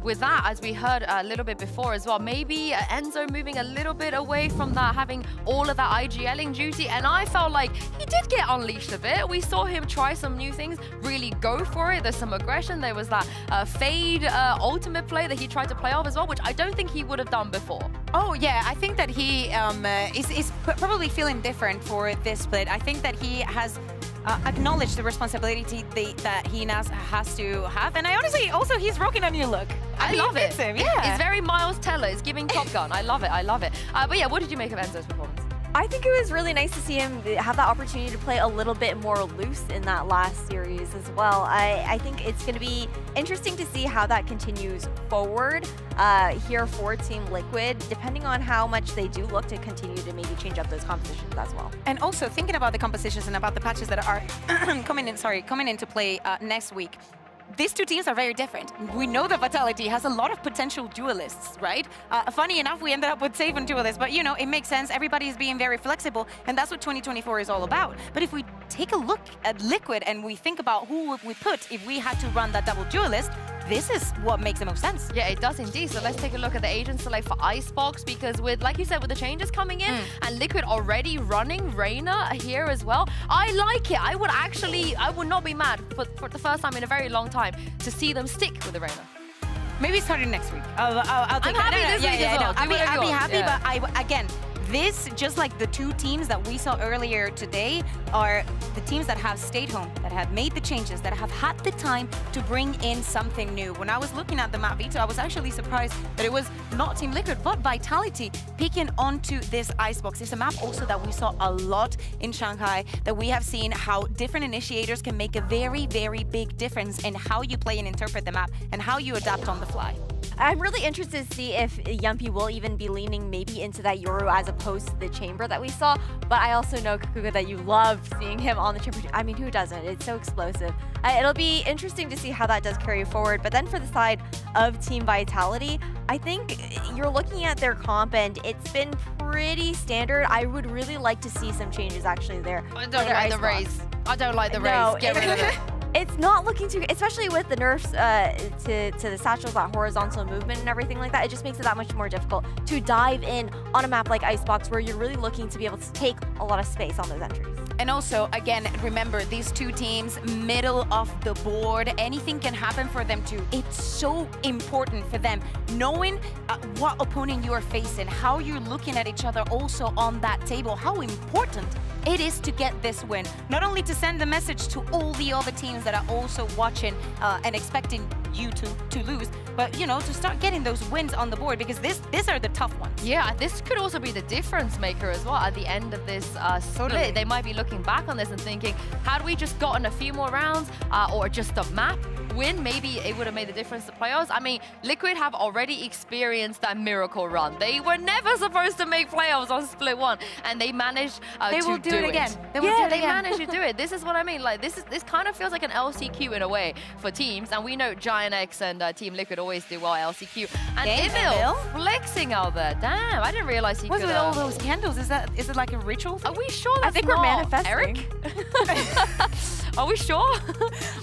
with that, as we heard a little bit before as well, maybe Enzo moving a little bit away from that, having all of that IGLing duty, and I felt like he did get unleashed a bit. We saw him try some new things, really go for it. There's some aggression. There was that Fade ultimate play that he tried to play off as well, which I don't think he would have done before. Oh yeah, I think that he is probably feeling different for this split. I think that he has acknowledged the responsibility that he now has to have, and I honestly also he's rocking a new look. I love it. Him, yeah. It's very Miles Teller. It's giving Top Gun. I love it. I love it. But yeah, what did you make of Enzo's performance? I think it was really nice to see him have that opportunity to play a little bit more loose in that last series as well. I think it's going to be interesting to see how that continues forward here for Team Liquid, depending on how much they do look to continue to maybe change up those compositions as well. And also thinking about the compositions and about the patches that are coming into play next week. These two teams are very different. We know that Vitality has a lot of potential duelists, right? Funny enough, we ended up with Save and duelists, but you know, it makes sense. Everybody is being very flexible, and that's what 2024 is all about. But if we take a look at Liquid and we think about who would we put if we had to run that double duelist, this is what makes the most sense. Yeah, it does indeed. So let's take a look at the agent select for Icebox, because with, like you said, with the changes coming in and Liquid already running Reyna here as well, I like it. I would not be mad for the first time in a very long time to see them stick with the Reyna. Maybe starting next week. I'll take I'm happy this week as well. I'll be happy, but again, this, just like the two teams that we saw earlier today, are the teams that have stayed home, that have made the changes, that have had the time to bring in something new. When I was looking at the map Vito, I was actually surprised that it was not Team Liquid, but Vitality picking onto this Icebox. It's a map also that we saw a lot in Shanghai, that we have seen how different initiators can make a very, very big difference in how you play and interpret the map and how you adapt on the fly. I'm really interested to see if Yumpy will even be leaning maybe into that Yoru as opposed to the Chamber that we saw. But I also know, Kukuga, that you love seeing him on the Chamber. I mean, who doesn't? It's so explosive. It'll be interesting to see how that does carry forward. But then for the side of Team Vitality, I think you're looking at their comp and it's been pretty standard. I would really like to see some changes actually there. I don't like the raise. I don't like the raise. Get rid of it. It's not looking too, especially with the nerfs to the satchels, that horizontal movement and everything like that. It just makes it that much more difficult to dive in on a map like Icebox, where you're really looking to be able to take a lot of space on those entries. And also, again, remember, these two teams, middle of the board, anything can happen for them too. It's so important for them, knowing what opponent you are facing, how you're looking at each other also on that table, how important it is to get this win. Not only to send the message to all the other teams that are also watching and expecting you to lose, but, you know, to start getting those wins on the board, because these are the tough ones. Yeah, this could also be the difference maker as well at the end of this split. They might be looking back on this and thinking, had we just gotten a few more rounds or just a map win, maybe it would have made the difference to playoffs. I mean, Liquid have already experienced that miracle run. They were never supposed to make playoffs on split 1, and they managed They to will do it again. They will Yeah, do it they again. managed to do it. This is what I mean. Like, this kind of feels like an LCQ in a way for teams, and we know Giant X and Team Liquid always do well at LCQ. And Emil flexing out there. Damn, I didn't realize he What's could. with all those candles? Is it like a ritual? Are we sure that's I think we're not manifesting. Eric? Are we sure?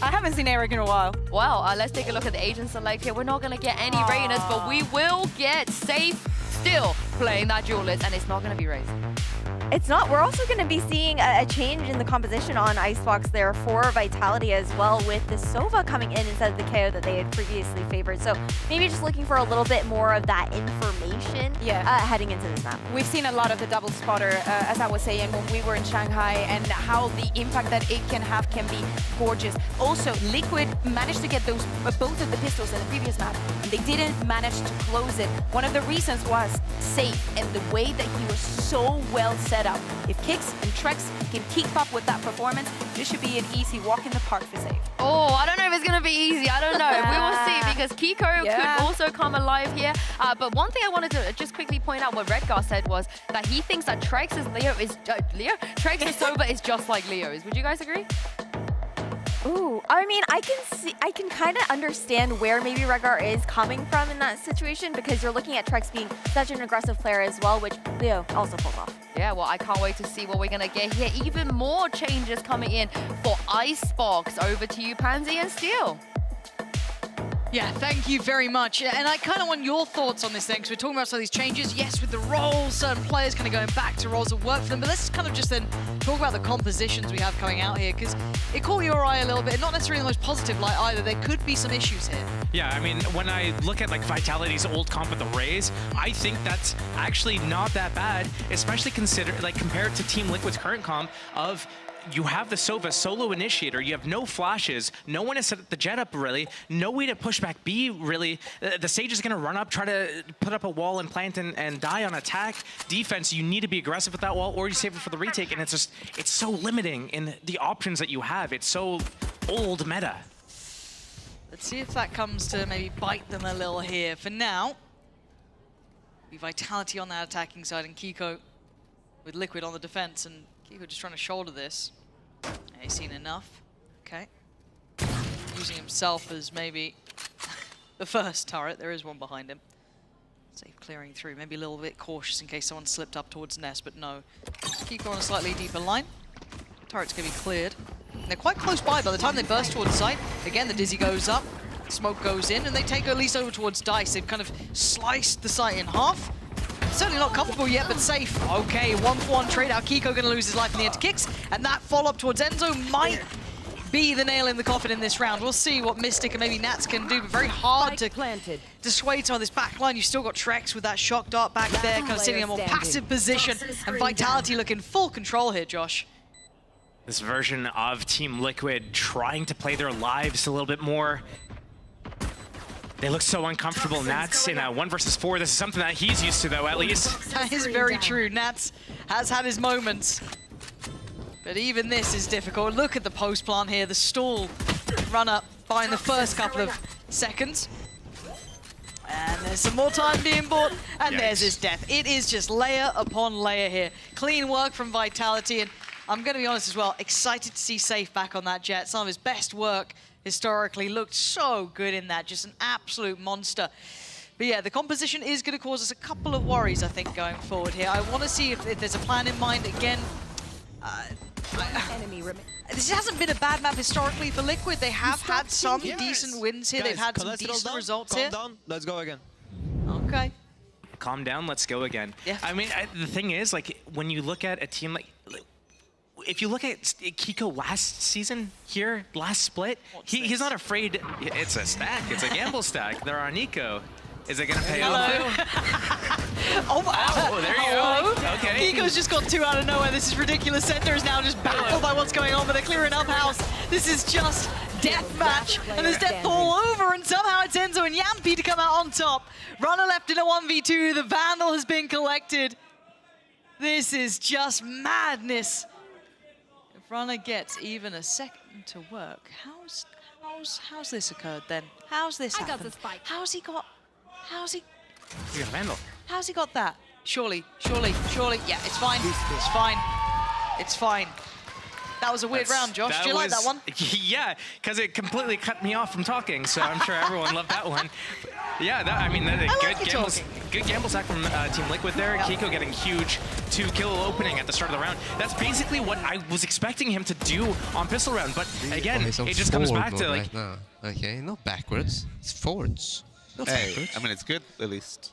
I haven't seen Eric in a while. Well, let's take a look at the agent select here. We're not going to get any Rayners, but we will get Safe still playing that duelist, and it's not going to be Raze. It's not. We're also going to be seeing a change in the composition on Icebox there for Vitality as well, with the Sova coming in instead of the KO that they had previously favored. So maybe just looking for a little bit more of that information heading into this map. We've seen a lot of the double spotter, as I was saying, when we were in Shanghai, and how the impact that it can have can be gorgeous. Also, Liquid managed to get those both of the pistols in the previous map. They didn't manage to close it. One of the reasons was Safe and the way that he was so well set up. If Kicks and Trex can keep up with that performance, this should be an easy walk in the park for Safe. Oh, I don't know if it's going to be easy. I don't know. We will see, because Kiko could also come alive here. But one thing I wanted to just quickly point out, what Redgar said was that he thinks that Trex's Trex's Sova is just like Leo's. Would you guys agree? Ooh, I mean, I can kind of understand where maybe Redgar is coming from in that situation, because you're looking at Trex being such an aggressive player as well, which Leo also pulls off. Yeah, well, I can't wait to see what we're going to get here. Even more changes coming in for Icebox. Over to you, Pansy and Steel. Yeah, thank you very much. And I kind of want your thoughts on this thing, because we're talking about some of these changes. Yes, with the roles, certain players kind of going back to roles that work for them, but let's kind of just then talk about the compositions we have coming out here, because it caught your eye a little bit, not necessarily the most positive light either. There could be some issues here. Yeah, I mean, when I look at like Vitality's old comp with the Raze, I think that's actually not that bad, especially compared to Team Liquid's current comp of you have the Sova solo initiator, you have no flashes, no one to set the jet up really, no way to push back B really. The Sage is going to run up, try to put up a wall and plant and die on attack. Defense, you need to be aggressive with that wall, or you save it for the retake, and it's so limiting in the options that you have. It's so old meta. Let's see if that comes to maybe bite them a little here. For now, be Vitality on that attacking side, and Kiko with Liquid on the defense, and Kiko just trying to shoulder this. He's seen enough. Okay. Using himself as maybe the first turret. There is one behind him. Safe clearing through. Maybe a little bit cautious in case someone slipped up towards Nest, but no. Kiko on a slightly deeper line. Turret's going to be cleared. And they're quite close by the time they burst towards site. Again, the Dizzy goes up. Smoke goes in, and they take at least over towards Dice. They've kind of sliced the site in half. Certainly not comfortable yet, but safe. Okay, 1-for-1 trade out. Kiko going to lose his life in the end kicks, and that follow-up towards Enzo might be the nail in the coffin in this round. We'll see what Mystic and maybe Nats can do, but very hard to dissuade some of this back line. You've still got Trex with that shock dart back there, kind of sitting in a more passive position, and Vitality looking full control here, Josh. This version of Team Liquid trying to play their lives a little bit more. They look so uncomfortable. Nats in a 1 versus 4. This is something that he's used to, though, at least. That is very true. Nats has had his moments. But even this is difficult. Look at the post plant here. The stall run up by in the first couple of seconds. And there's some more time being bought. And there's his death. It is just layer upon layer here. Clean work from Vitality. And I'm going to be honest as well, excited to see Safe back on that jet. Some of his best work historically looked so good in that, just an absolute monster. But yeah, the composition is going to cause us a couple of worries, I think, going forward here. I want to see if there's a plan in mind. Again, This hasn't been a bad map historically for Liquid. They have had some decent wins here. Guys, They've had some collateral decent down, results calm here. down, let's go again. Okay. Calm down, let's go again. Yeah. I mean, the thing is, like, when you look at a team like, if you look at Kiko last season here, last split, he's not afraid. It's a stack. It's a gamble stack. They're on Nico. Is it gonna pay off? Oh, wow. Oh, there you go. Okay. Kiko's just got 2 out of nowhere. This is ridiculous. Center is now just baffled by what's going on, but they're clearing up house. This is just deathmatch, and there's death all over, and somehow it's Enzo and Yampi to come out on top. Runner left in a 1v2. The Vandal has been collected. This is just madness. If Runner gets even a second to work, how's this occurred then? How's this happened? I got the spike. How's he got Vandal. How's he got that? Surely. Yeah, it's fine. It's fine. It's fine. That was a weird round, Josh. Do you like that one? Yeah, because it completely cut me off from talking, so I'm sure everyone loved that one. Yeah, I mean, good gamble sack from Team Liquid there. Kiko getting huge 2-kill opening at the start of the round. That's basically what I was expecting him to do on pistol round, but again, it just comes back to like... Right now. Okay, not backwards, it's forwards. Not backwards. I mean, it's good, at least.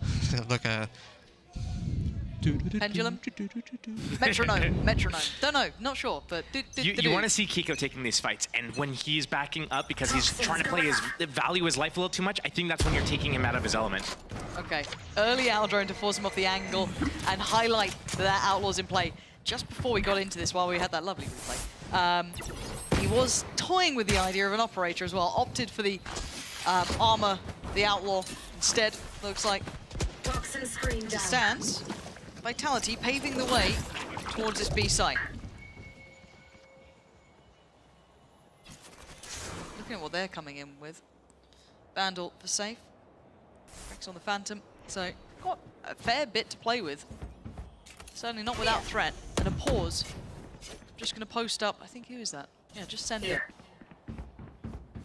Like a... Pendulum? Metronome. Don't know, not sure, but... You want to see Kiko taking these fights, and when he's backing up because he's trying to value his life a little too much, I think that's when you're taking him out of his element. Okay, early Outlaw to force him off the angle and highlight that Outlaw's in play. Just before we got into this, while we had that lovely replay, he was toying with the idea of an operator as well, opted for the armor, the Outlaw instead, looks like. It stands. Vitality paving the way towards this B site. Looking at what they're coming in with. Vandal for safe. Rex on the Phantom. So, got a fair bit to play with. Certainly not without threat. And a pause. Just going to post up. I think, who is that? Yeah, just send it.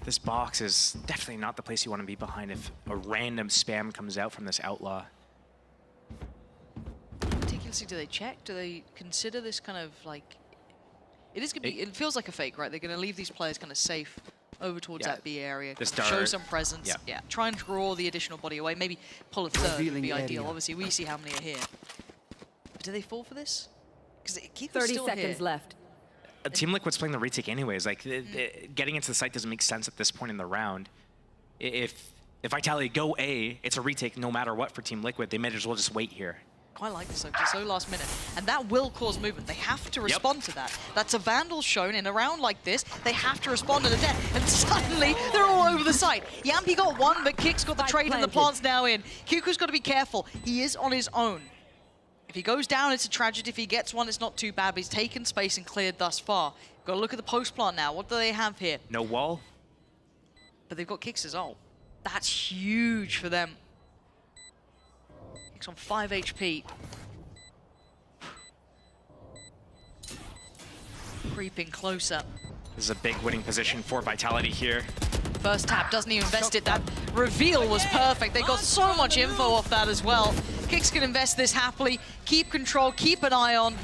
This box is definitely not the place you want to be behind if a random spam comes out from this Outlaw. Meticulously, do they check? Do they consider this kind of like... It feels like a fake, right? They're going to leave these players kind of safe over towards that B area. Show some presence. Yeah. Try and draw the additional body away. Maybe pull a third would be ideal. Obviously, we see how many are here. But do they fall for this? Because 30 seconds left. Team Liquid's playing the retake anyways. Like, getting into the site doesn't make sense at this point in the round. If Vitality go A, it's a retake no matter what for Team Liquid. They might as well just wait here. Quite like this, just so last minute. And that will cause movement. They have to respond to that. That's a Vandal shown in a round like this. They have to respond to the death. And suddenly, they're all over the site. Yampi got one, but Kick's got the trade and the plant's now in. Kiku's got to be careful. He is on his own. If he goes down, it's a tragedy. If he gets one, it's not too bad, but he's taken space and cleared thus far. Got to look at the post plant now. What do they have here? No wall. But they've got Kicks as well. That's huge for them. Kicks on 5 HP. Creeping closer. This is a big winning position for Vitality here. First tap doesn't even invest it. That reveal was perfect. They got so much info off that as well. Kicks can invest this happily. Keep control, keep an eye on.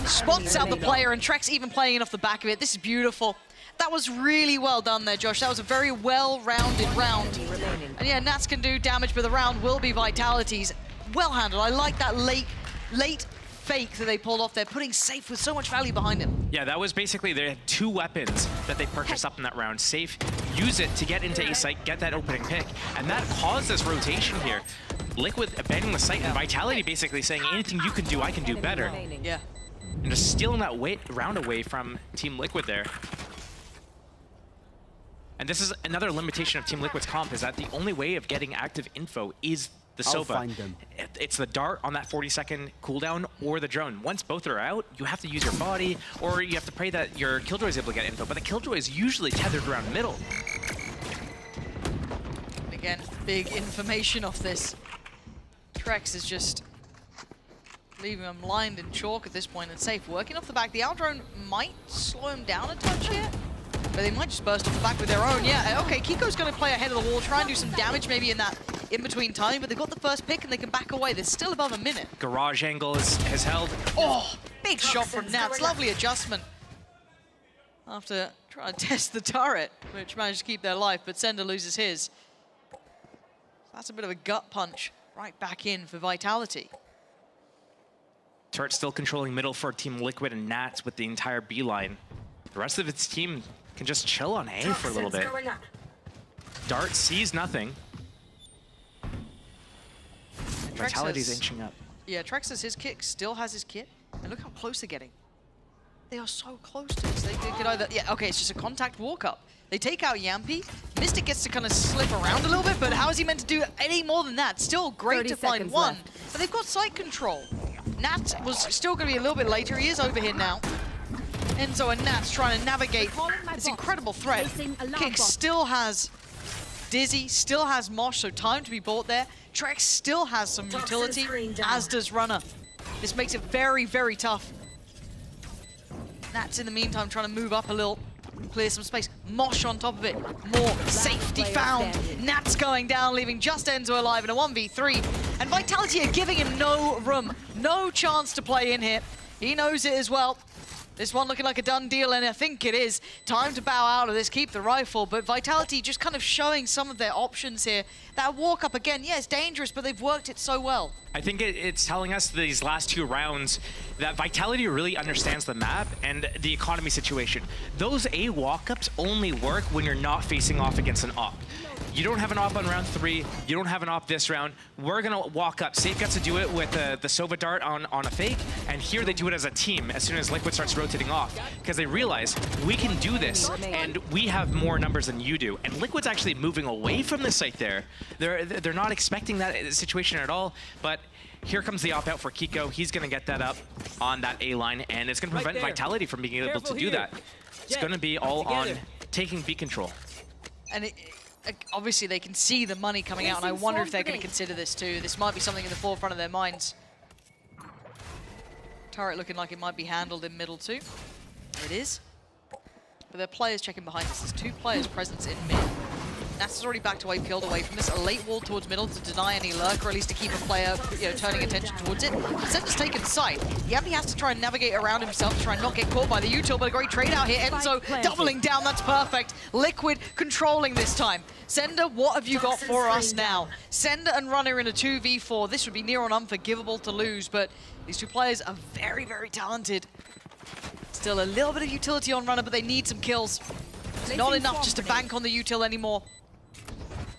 Spots out the player, and Trex even playing it off the back of it. This is beautiful. That was really well done there, Josh. That was a very well-rounded round. And yeah, Nats can do damage, but the round will be Vitality's. Well handled. I like that late fake that they pulled off there, putting Safe with so much value behind him. Yeah, that was basically, they had 2 weapons that they purchased up in that round. Safe, use it to get into A site, get that opening pick, and that caused this rotation here. Liquid abandoning the site, and Vitality basically saying, anything you can do, I can do better. Yeah. And just stealing that round away from Team Liquid there. And this is another limitation of Team Liquid's comp, is that the only way of getting active info is the Sova. It's the dart on that 40-second cooldown or the drone. Once both are out, you have to use your body, or you have to pray that your Killjoy is able to get info, but the Killjoy is usually tethered around middle. Again, big information off this. Trex is just leaving him lined in chalk at this point, and Safe working off the back. The Aldrone might slow him down a touch here, but they might just burst off the back with their own. Yeah, okay, Kiko's going to play ahead of the wall, try and do some damage maybe in that in-between time, but they've got the first pick and they can back away. There's still above a minute. Garage angle has held. Oh, big shot from Nats. Lovely adjustment. after trying to test the turret, which managed to keep their life, but Sender loses his. That's a bit of a gut punch right back in for Vitality. Turret still controlling middle for Team Liquid and Nats with the entire B line. The rest of its team can just chill on A for a little bit. Dart sees nothing. Vitality's inching up. Yeah, Trex says his kick still has his kit. And look how close they're getting. They are so close to this. They could either, yeah, okay, it's just a contact walk up. They take out Yampy. Mystic gets to kind of slip around a little bit, but how is he meant to do any more than that? Still great to find one, but they've got site control. Nat was still going to be a little bit later. He is over here now. Enzo and Nat's trying to navigate this incredible threat. Kick still has Dizzy, still has Mosh, so time to be bought there. Trex still has some utility, as does Runner. This makes it very, very tough. Nat's in the meantime trying to move up a little, clear some space. Mosh on top of it. More safety found. Nat's going down, leaving just Enzo alive in a 1v3. And Vitality are giving him no room, no chance to play in here. He knows it as well. This one looking like a done deal, and I think it is. Time to bow out of this, keep the rifle, but Vitality just kind of showing some of their options here. That walk up again, yeah, it's dangerous, but they've worked it so well. I think it's telling us these last two rounds that Vitality really understands the map and the economy situation. Those A walk-ups only work when you're not facing off against an op. You don't have an op on round 3, you don't have an op this round. We're gonna walk up. Safe gets to do it with the Sova Dart on a fake, and here they do it as a team as soon as Liquid starts rotating off, because they realize we can do this, and we have more numbers than you do. And Liquid's actually moving away from the site there. They're not expecting that situation at all, but here comes the op-out for Kiko. He's gonna get that up on that A line, and it's gonna prevent Vitality from being able to do that. It's gonna be all on taking B control. And obviously they can see the money coming out, and I wonder if they're going to consider this too. This might be something in the forefront of their minds. Turret looking like it might be handled in middle too. It is. But there are players checking behind us. There's 2 players present in mid. Nats is already backed away, peeled away from this. A late wall towards middle to deny any lurk, or at least to keep a player, turning attention towards it. Sender's taken sight. Yampy has to try and navigate around himself to try and not get caught by the util, but a great trade out here. Enzo doubling down, that's perfect. Liquid controlling this time. Sender, what have you got for us now? Sender and Runner in a 2v4. This would be near on unforgivable to lose, but these 2 players are very, very talented. Still a little bit of utility on Runner, but they need some kills. It's not enough just to bank on the util anymore.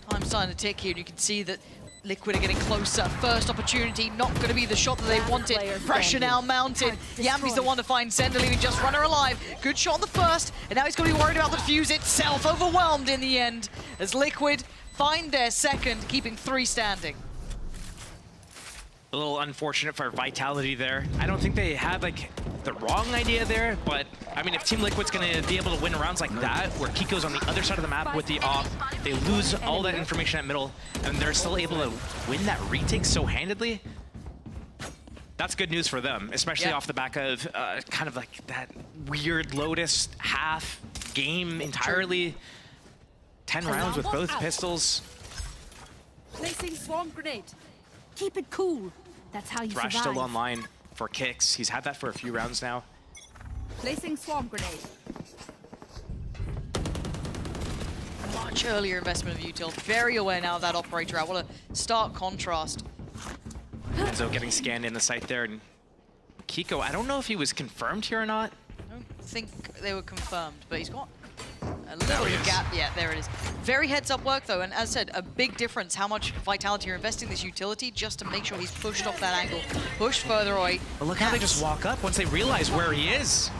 Time's starting to tick here, and you can see that Liquid are getting closer. First opportunity, not going to be the shot that they wanted. Pressure now mounted. Yampy's the one to find Sender, leaving just Runner alive. Good shot on the first, and now he's going to be worried about the defuse itself. Overwhelmed in the end, as Liquid find their second, keeping 3 standing. A little unfortunate for Vitality there. I don't think they had the wrong idea there, but I mean, if Team Liquid's gonna be able to win rounds like that, where Kiko's on the other side of the map with the off, they lose all that information at middle, and they're still able to win that retake so handedly. That's good news for them, especially off the back of kind of like that weird Lotus half game entirely. 10 rounds with both pistols. Placing swarm grenade. Keep it cool. That's how you Thrash survive. still online for kicks. He's had that for a few rounds now. Placing swarm grenade. Much earlier investment of util. Very aware now of that operator out. What a stark contrast. Enzo getting scanned in the site there, and Kiko, I don't know if he was confirmed here or not. I don't think they were confirmed, but he's got a little gap. Yeah, there it is. Very heads-up work, though, and as I said, a big difference how much Vitality are investing this utility just to make sure he's pushed off that angle, pushed further away. But look how they just walk up once they realize where he is.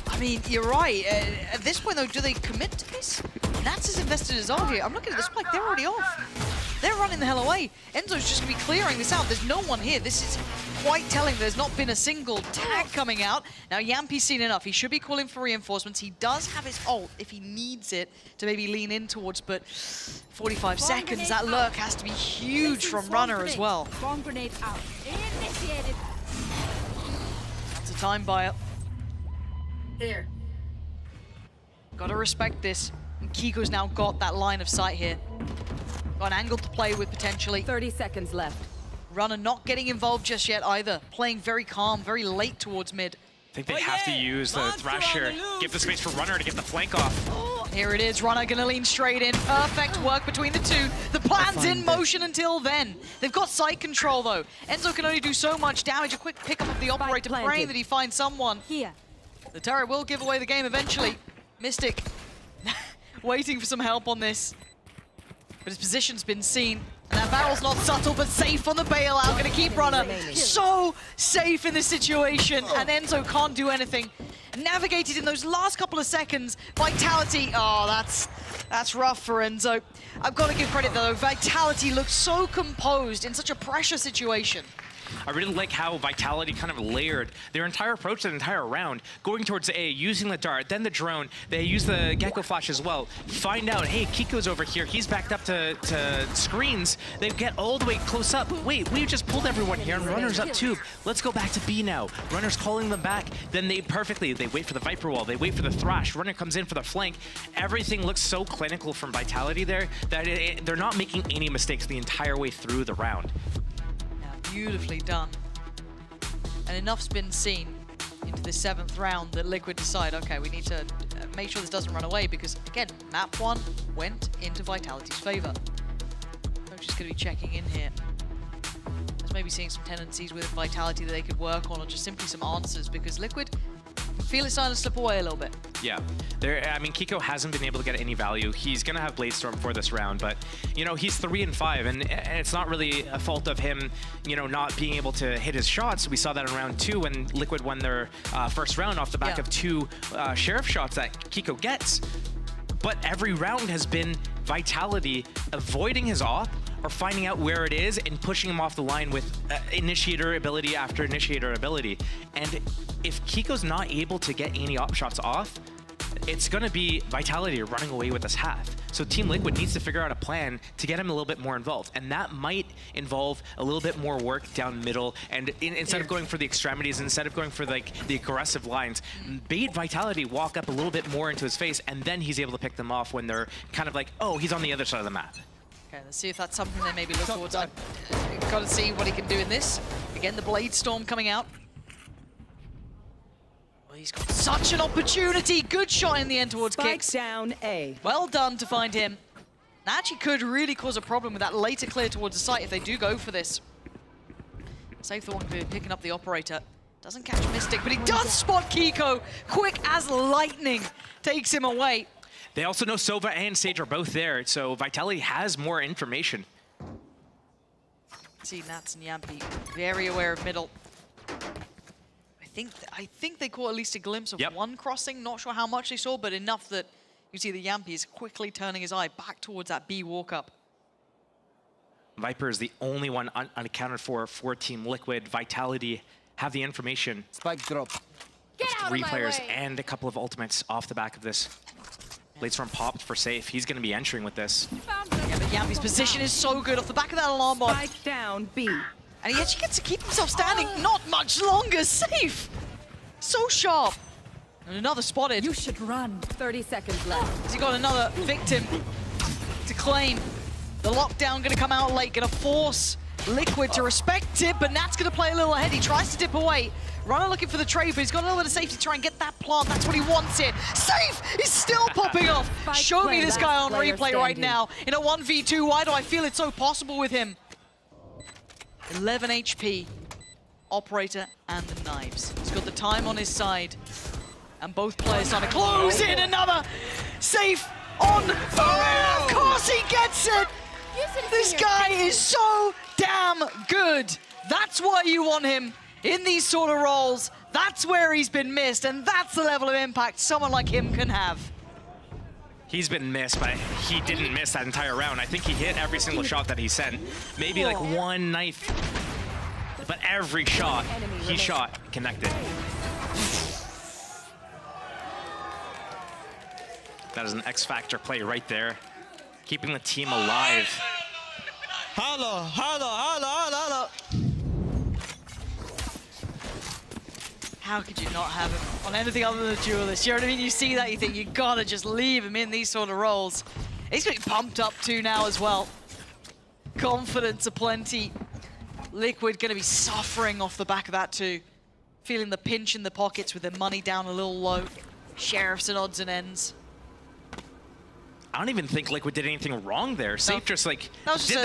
I mean, you're right. At this point, though, do they commit to this? Nats is invested as all here. I'm looking at this like they're already off. They're running the hell away. Enzo's just going to be clearing this out. There's no one here. This is quite telling. There's not been a single tag coming out. Now, Yampy's seen enough. He should be calling for reinforcements. He does have his ult if he needs it to maybe lean in towards, but 45 seconds. That lurk has to be huge from Runner as well. Bomb grenade out. Initiated. That's a time buyer. There. Gotta respect this. And Kiko's now got that line of sight here. Got an angle to play with potentially. 30 seconds left. Runner not getting involved just yet either. Playing very calm, very late towards mid. think they have to use the Thrash here. Give the space for Runner to get the flank off. Here it is, Runner gonna lean straight in. Perfect work between the two. The plan's in motion until then. They've got site control though. Enzo can only do so much damage. A quick pickup of the operator, praying that he finds someone. Here. The turret will give away the game eventually. Mystic waiting for some help on this. But his position's been seen. And that barrel's not subtle, but safe on the bailout. Gonna keep Runner so safe in this situation. And Enzo can't do anything. Navigated in those last couple of seconds. Vitality, oh, that's rough for Enzo. I've got to give credit though. Vitality looks so composed in such a pressure situation. I really like how Vitality kind of layered their entire approach to the entire round, going towards A, using the dart, then the drone. They use the Gecko Flash as well. Find out, hey, Kiko's over here. He's backed up to screens. They get all the way close up. Wait, we just pulled everyone here, and Runner's up tube. Let's go back to B now. Runner's calling them back. Then they wait for the Viper Wall. They wait for the Thrash. Runner comes in for the flank. Everything looks so clinical from Vitality there that they're not making any mistakes the entire way through the round. Beautifully done. And enough's been seen into the 7th round that Liquid decide, okay, we need to make sure this doesn't run away because, again, map 1 went into Vitality's favor. Coach is going to be checking in here. There's maybe seeing some tendencies with Vitality that they could work on or just simply some answers because Liquid feel it's starting to slip away a little bit. Yeah, I mean, Kiko hasn't been able to get any value. He's going to have Bladestorm for this round, but, you know, he's 3 and 5, and it's not really a fault of him, you know, not being able to hit his shots. We saw that in round 2 when Liquid won their first round off the back of 2 Sheriff shots that Kiko gets. But every round has been Vitality avoiding his off or finding out where it is and pushing him off the line with initiator ability after initiator ability. And if Kiko's not able to get any op shots off, it's going to be Vitality running away with this half. So Team Liquid needs to figure out a plan to get him a little bit more involved. And that might involve a little bit more work down middle. And instead of going for the extremities, instead of going for like the aggressive lines, bait Vitality walk up a little bit more into his face, and then he's able to pick them off when they're kind of like, oh, he's on the other side of the map. Okay, let's see if that's something they maybe look towards. I've got to see what he can do in this. Again, the Blade Storm coming out. Well, he's got such an opportunity. Good shot in the end towards Kicks. Down A. Well done to find him. That actually could really cause a problem with that later clear towards the site if they do go for this. Save the one picking up the operator. Doesn't catch Mystic, but he does spot Kiko. Quick as lightning takes him away. They also know Sova and Sage are both there, so Vitality has more information. See Nats and Yampi very aware of middle. I think they caught at least a glimpse of one crossing. Not sure how much they saw, but enough that you see the Yampi is quickly turning his eye back towards that B walk-up. Viper is the only one unaccounted for Team Liquid. Vitality have the information. Spike drop. Get out 3 of my players way. and a couple of ultimates off the back of this. Bladestorm popped for safe. He's going to be entering with this. Yeah, but Yampi's position is so good off the back of that alarm bot. Spike down B. And he actually gets to keep himself standing not much longer. Safe. So sharp. And another spotted. You should run. 30 seconds left. Has he got another victim to claim? The lockdown going to come out late, going to force Liquid to respect it, but Nat's going to play a little ahead. He tries to dip away. Runner looking for the trade, but he's got a little bit of safety to try and get that plant. That's what he wants here. Safe! He's still popping off. Show me this guy on replay right now. In a 1v2, why do I feel it's so possible with him? 11 HP. Operator and the knives. He's got the time on his side. And both players trying to close in. Another safe on. Oh, of course he gets it! This guy is so damn good. That's why you want him in these sort of roles. That's where he's been missed, and that's the level of impact someone like him can have. He's been missed, but he didn't miss that entire round. I think he hit every single shot that he sent. Maybe like one knife, but every shot he shot connected. That is an X-Factor play right there, keeping the team alive. Hello, hello, hello, hello, hello. How could you not have him on anything other than the duelist? You know what I mean? You see that, you think you gotta just leave him in these sort of roles. He's getting pumped up too now as well. Confidence aplenty. Liquid gonna be suffering off the back of that too. feeling the pinch in the pockets with their money down a little low. Sheriffs and odds and ends. I don't even think Liquid did anything wrong there. Safe just like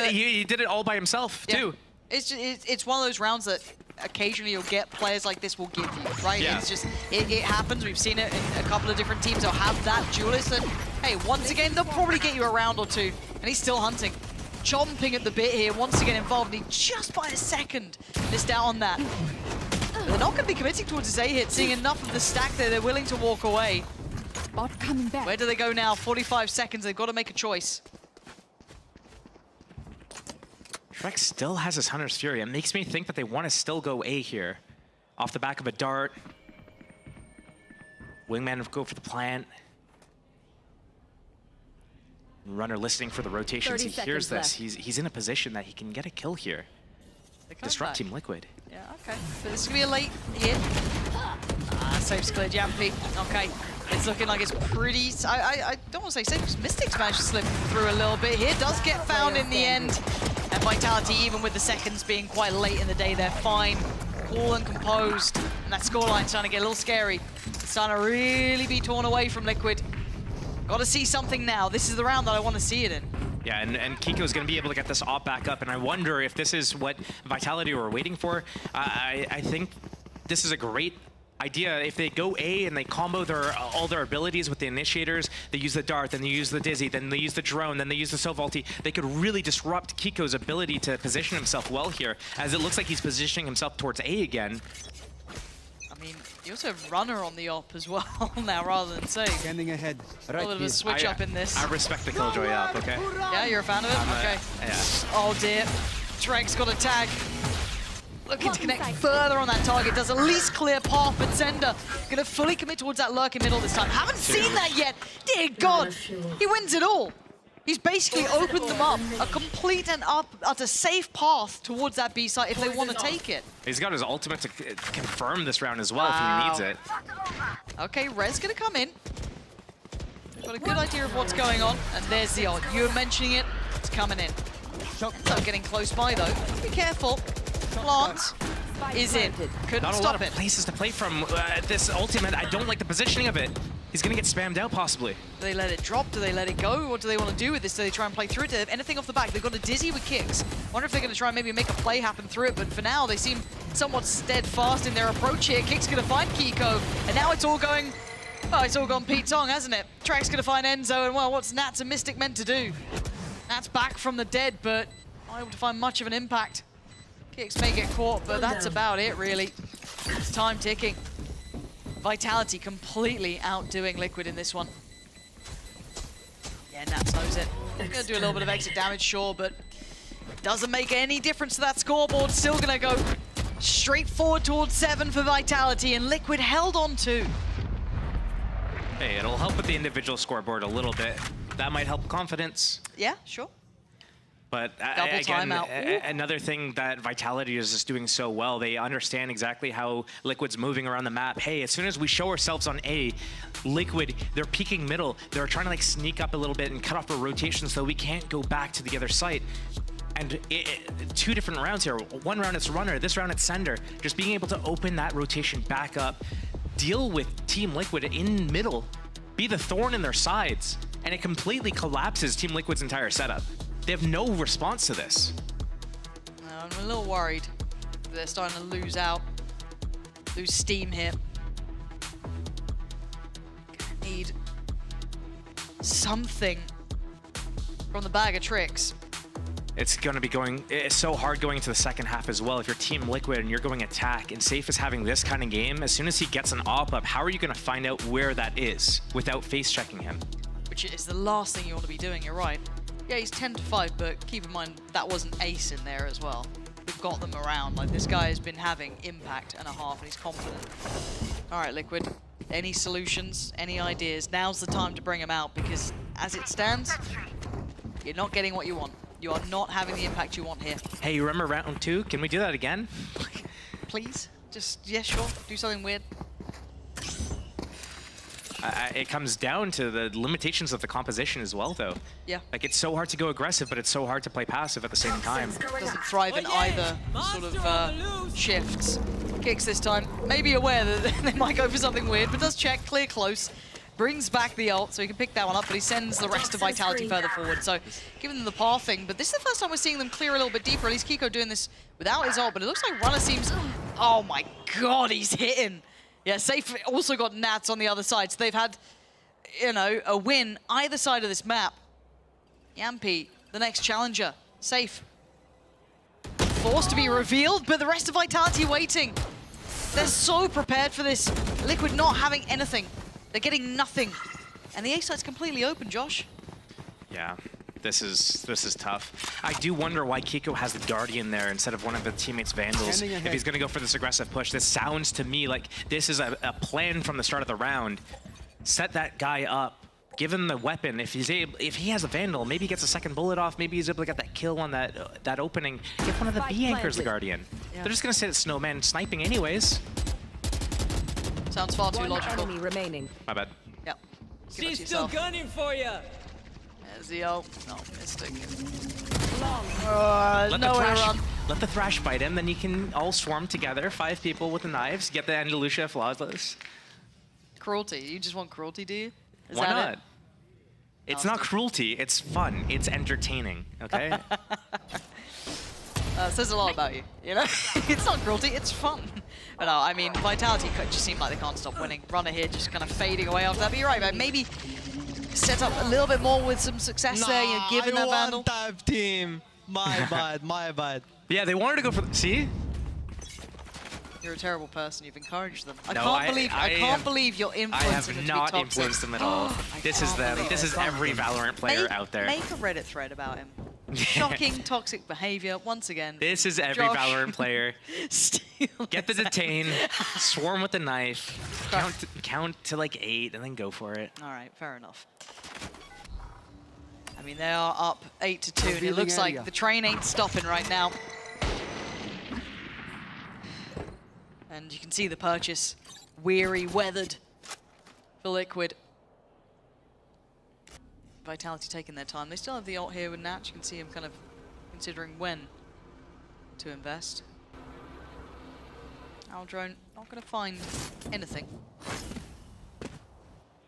he did it all by himself too. It's one of those rounds that occasionally you'll get players like this will give you, right? Yeah. It's just it happens. We've seen it in a couple of different teams. They'll have that duelist that, hey, once again they'll probably get you a round or two, and he's still hunting, chomping at the bit here, wants to get involved, and he just by a second missed out on that. But they're not going to be committing towards his A hit, seeing enough of the stack there. They're willing to walk away. Bot coming back. Where do they go now? 45 seconds. They've got to make a choice. Shrek still has his Hunter's Fury. It makes me think that they want to still go A here. Off the back of a dart. Wingman go for the plant. Runner listening for the rotations. He hears this. He's in a position that he can get a kill here. Disrupt Team Liquid. Yeah, okay. But this is going to be a late hit. Safe's clear, Jampy. Okay. It's looking like it's pretty... I don't want to say safe. Mystics managed to slip through a little bit here. Does get found in the end. And Vitality, even with the seconds being quite late in the day, they're fine. Cool and composed. And that scoreline's starting to get a little scary. It's starting to really be torn away from Liquid. Got to see something now. This is the round that I want to see it in. Yeah, and Kiko's going to be able to get this op back up, and I wonder if this is what Vitality were waiting for. I think this is a great idea. If they go A and they combo all their abilities with the initiators, they use the dart, then they use the dizzy, then they use the drone, then they use the Sovalti, they could really disrupt Kiko's ability to position himself well here, as it looks like he's positioning himself towards A again. I mean, you also have Runner on the op as well now, rather than Safe. Standing ahead. A little bit of a switch up in this. I respect the Killjoy up, okay? Yeah, you're a fan of it? Okay. Yeah. Oh dear. Treg's got a tag. Looking to connect further on that target. Does at least clear path, but Zender gonna fully commit towards that lurk in middle this time. Haven't seen that yet. Dear God, he wins it all. He's basically opened them up a complete and utter safe path towards that B site if they want to take it. He's got his ultimate to confirm this round as well if he needs it. Okay, Rez gonna come in. Got a good idea of what's going on, and there's the ult. You were mentioning it, it's coming in. So getting close by though. Be careful. Plant is in. Couldn't Not a stop lot of it. places to play from this ultimate. I don't like the positioning of it. He's gonna get spammed out possibly. Do they let it drop? Do they let it go? What do they want to do with this? Do they try and play through it? Do they have anything off the back? They've got a dizzy with kicks. Wonder if they're going to try and maybe make a play happen through it, but for now they seem somewhat steadfast in their approach here. Kick's going to find Kiko, and now it's all going... Oh, it's all gone Pete Tong, hasn't it? Trak's going to find Enzo, and well, what's Nats and Mystic meant to do? Nats back from the dead, but not able to find much of an impact. Kicks may get caught, but that's about it, really. It's time ticking. Vitality completely outdoing Liquid in this one. Yeah, Nats knows it. Gonna do a little bit of exit damage, sure, but doesn't make any difference to that scoreboard. Still gonna go straight forward towards 7 for Vitality, and Liquid held on 2. Hey, it'll help with the individual scoreboard a little bit. That might help confidence. Yeah, sure. But Double again, timeout. another thing that Vitality is just doing so well, they understand exactly how Liquid's moving around the map. Hey, as soon as we show ourselves on A, Liquid, they're peeking middle. They're trying to like sneak up a little bit and cut off our rotation so we can't go back to the other site. And 2 different rounds here. One round it's Runner, this round it's Sender. Just being able to open that rotation back up, deal with Team Liquid in middle, be the thorn in their sides, and it completely collapses Team Liquid's entire setup. They have no response to this. I'm a little worried. They're starting to lose steam here. Need something from the bag of tricks. It's going to be it's so hard going into the second half as well. If you're Team Liquid and you're going attack, and Safe is having this kind of game, as soon as he gets an op up, how are you going to find out where that is without face checking him? Which is the last thing you want to be doing, you're right. Yeah, he's 10-5, but keep in mind that was an ace in there as well. We've got them around. Like, this guy has been having impact and a half, and he's confident. All right, Liquid. Any solutions? Any ideas? Now's the time to bring them out, because as it stands, you're not getting what you want. You are not having the impact you want here. Hey, you remember round 2? Can we do that again? Please? Just, yeah, sure. Do something weird. It comes down to the limitations of the composition as well, though. Yeah. Like, it's so hard to go aggressive, but it's so hard to play passive at the same time. Doesn't thrive in either sort of shifts. Kicks this time. Maybe aware that they might go for something weird, but does check, clear close. Brings back the ult, so he can pick that one up, but he sends the rest of Vitality further forward. So giving them the pathing, but this is the first time we're seeing them clear a little bit deeper. At least Kiko doing this without his ult, but it looks like Runner seems... Oh my god, he's hitting. Yeah, Safe also got Nats on the other side, so they've had, you know, a win either side of this map. Yampi, the next challenger. Safe. Forced to be revealed, but the rest of Vitality waiting. They're so prepared for this. Liquid not having anything. They're getting nothing. And the A site's completely open, Josh. Yeah, this is tough. I do wonder why Kiko has the Guardian there instead of one of the teammates' Vandals. If he's going to go for this aggressive push, this sounds to me like this is a plan from the start of the round. Set that guy up, give him the weapon. If he has a Vandal, maybe he gets a second bullet off, maybe he's able to get that kill on that opening. Give one of the B anchors the Guardian. Yeah. They're just going to sit at Snowman sniping anyways. Sounds far too logical. Enemy remaining. My bad. Yep. She's still gunning for you. There's the ult. No, Mystic. Let the Thrash bite him, then you can all swarm together. 5 people with the knives. Get the Andalusia flawless. Cruelty. You just want cruelty, do you? Is Why that not? it? It's not cruelty. It's fun. It's entertaining. Okay. Says a lot about you, you know? It's not cruelty, it's fun. But no, I mean, Vitality just seem like they can't stop winning. Runner here just kind of fading away after that. But you're right, man. Maybe set up a little bit more with some success there. You're giving that Vandal. Type team. My bad, my bad. Yeah, they wanted to go for see? You're a terrible person. You've encouraged them. I No, can't believe you're influencing them to be I have not toxic. influenced them at all. This is them. This is every Valorant player out there. Make a Reddit thread about him. Shocking, toxic behavior, once again. This is every Josh. Valorant player. Get the detain, swarm with the knife, count to like 8, and then go for it. All right, fair enough. I mean, they are up 8-2, and it looks like the train ain't stopping right now. And you can see the purchase, weary, weathered for Liquid. Vitality taking their time. They still have the ult here with Natch. You can see him kind of considering when to invest. Aldrone not going to find anything.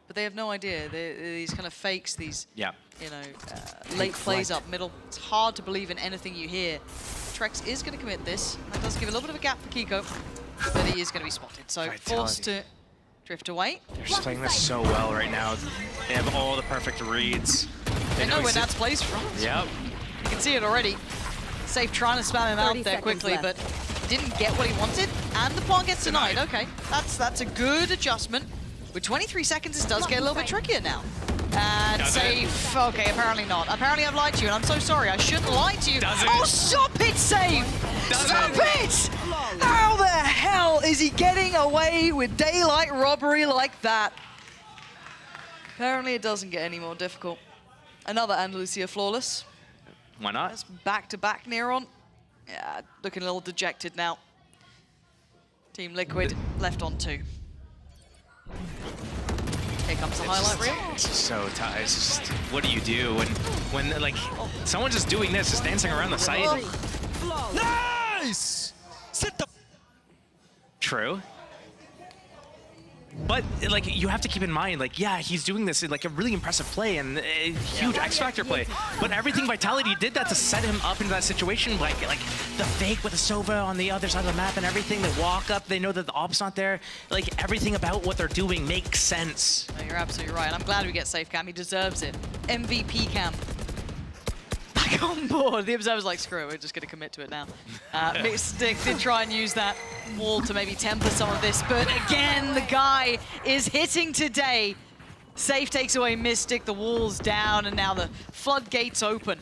But they have no idea. These kind of fakes, these you know, late plays up middle. It's hard to believe in anything you hear. Trex is going to commit this. That does give a little bit of a gap for Kiko, but he is going to be spotted. So forced to drift away. They're just playing this so well right now. They have all the perfect reads. They know where Nat's plays from. Yep. You can see it already. Safe trying to spam him out there quickly, but didn't get what he wanted, and the pawn gets denied. Okay, that's a good adjustment. With 23 seconds, this does get a little bit trickier now. And Safe, okay, apparently not. Apparently I've lied to you, and I'm so sorry. I shouldn't lie to you. Oh, stop it, Safe! Stop it! How the hell is he getting away with daylight robbery like that? Apparently it doesn't get any more difficult. Another Andalusia flawless. Why not? That's back-to-back Neron. Yeah, looking a little dejected now. Team Liquid left on 2. Here comes the highlight reel. It's just so tough. It's just, what do you do when like someone's just doing this, just dancing around the site? Nice! Sit the... True. But like you have to keep in mind, like he's doing this in like a really impressive play and a huge X Factor play. But everything Vitality did that to set him up into that situation, like the fake with the Sova on the other side of the map and everything. They walk up, they know that the op's not there. Like everything about what they're doing makes sense. No, you're absolutely right. I'm glad we get Safe Cam. He deserves it. MVP Cam. Back on board. The Observer's like, screw it, we're just going to commit to it now. Mystic did try and use that wall to maybe temper some of this, but again, the guy is hitting today. Safe takes away Mystic, the wall's down, and now the floodgates open.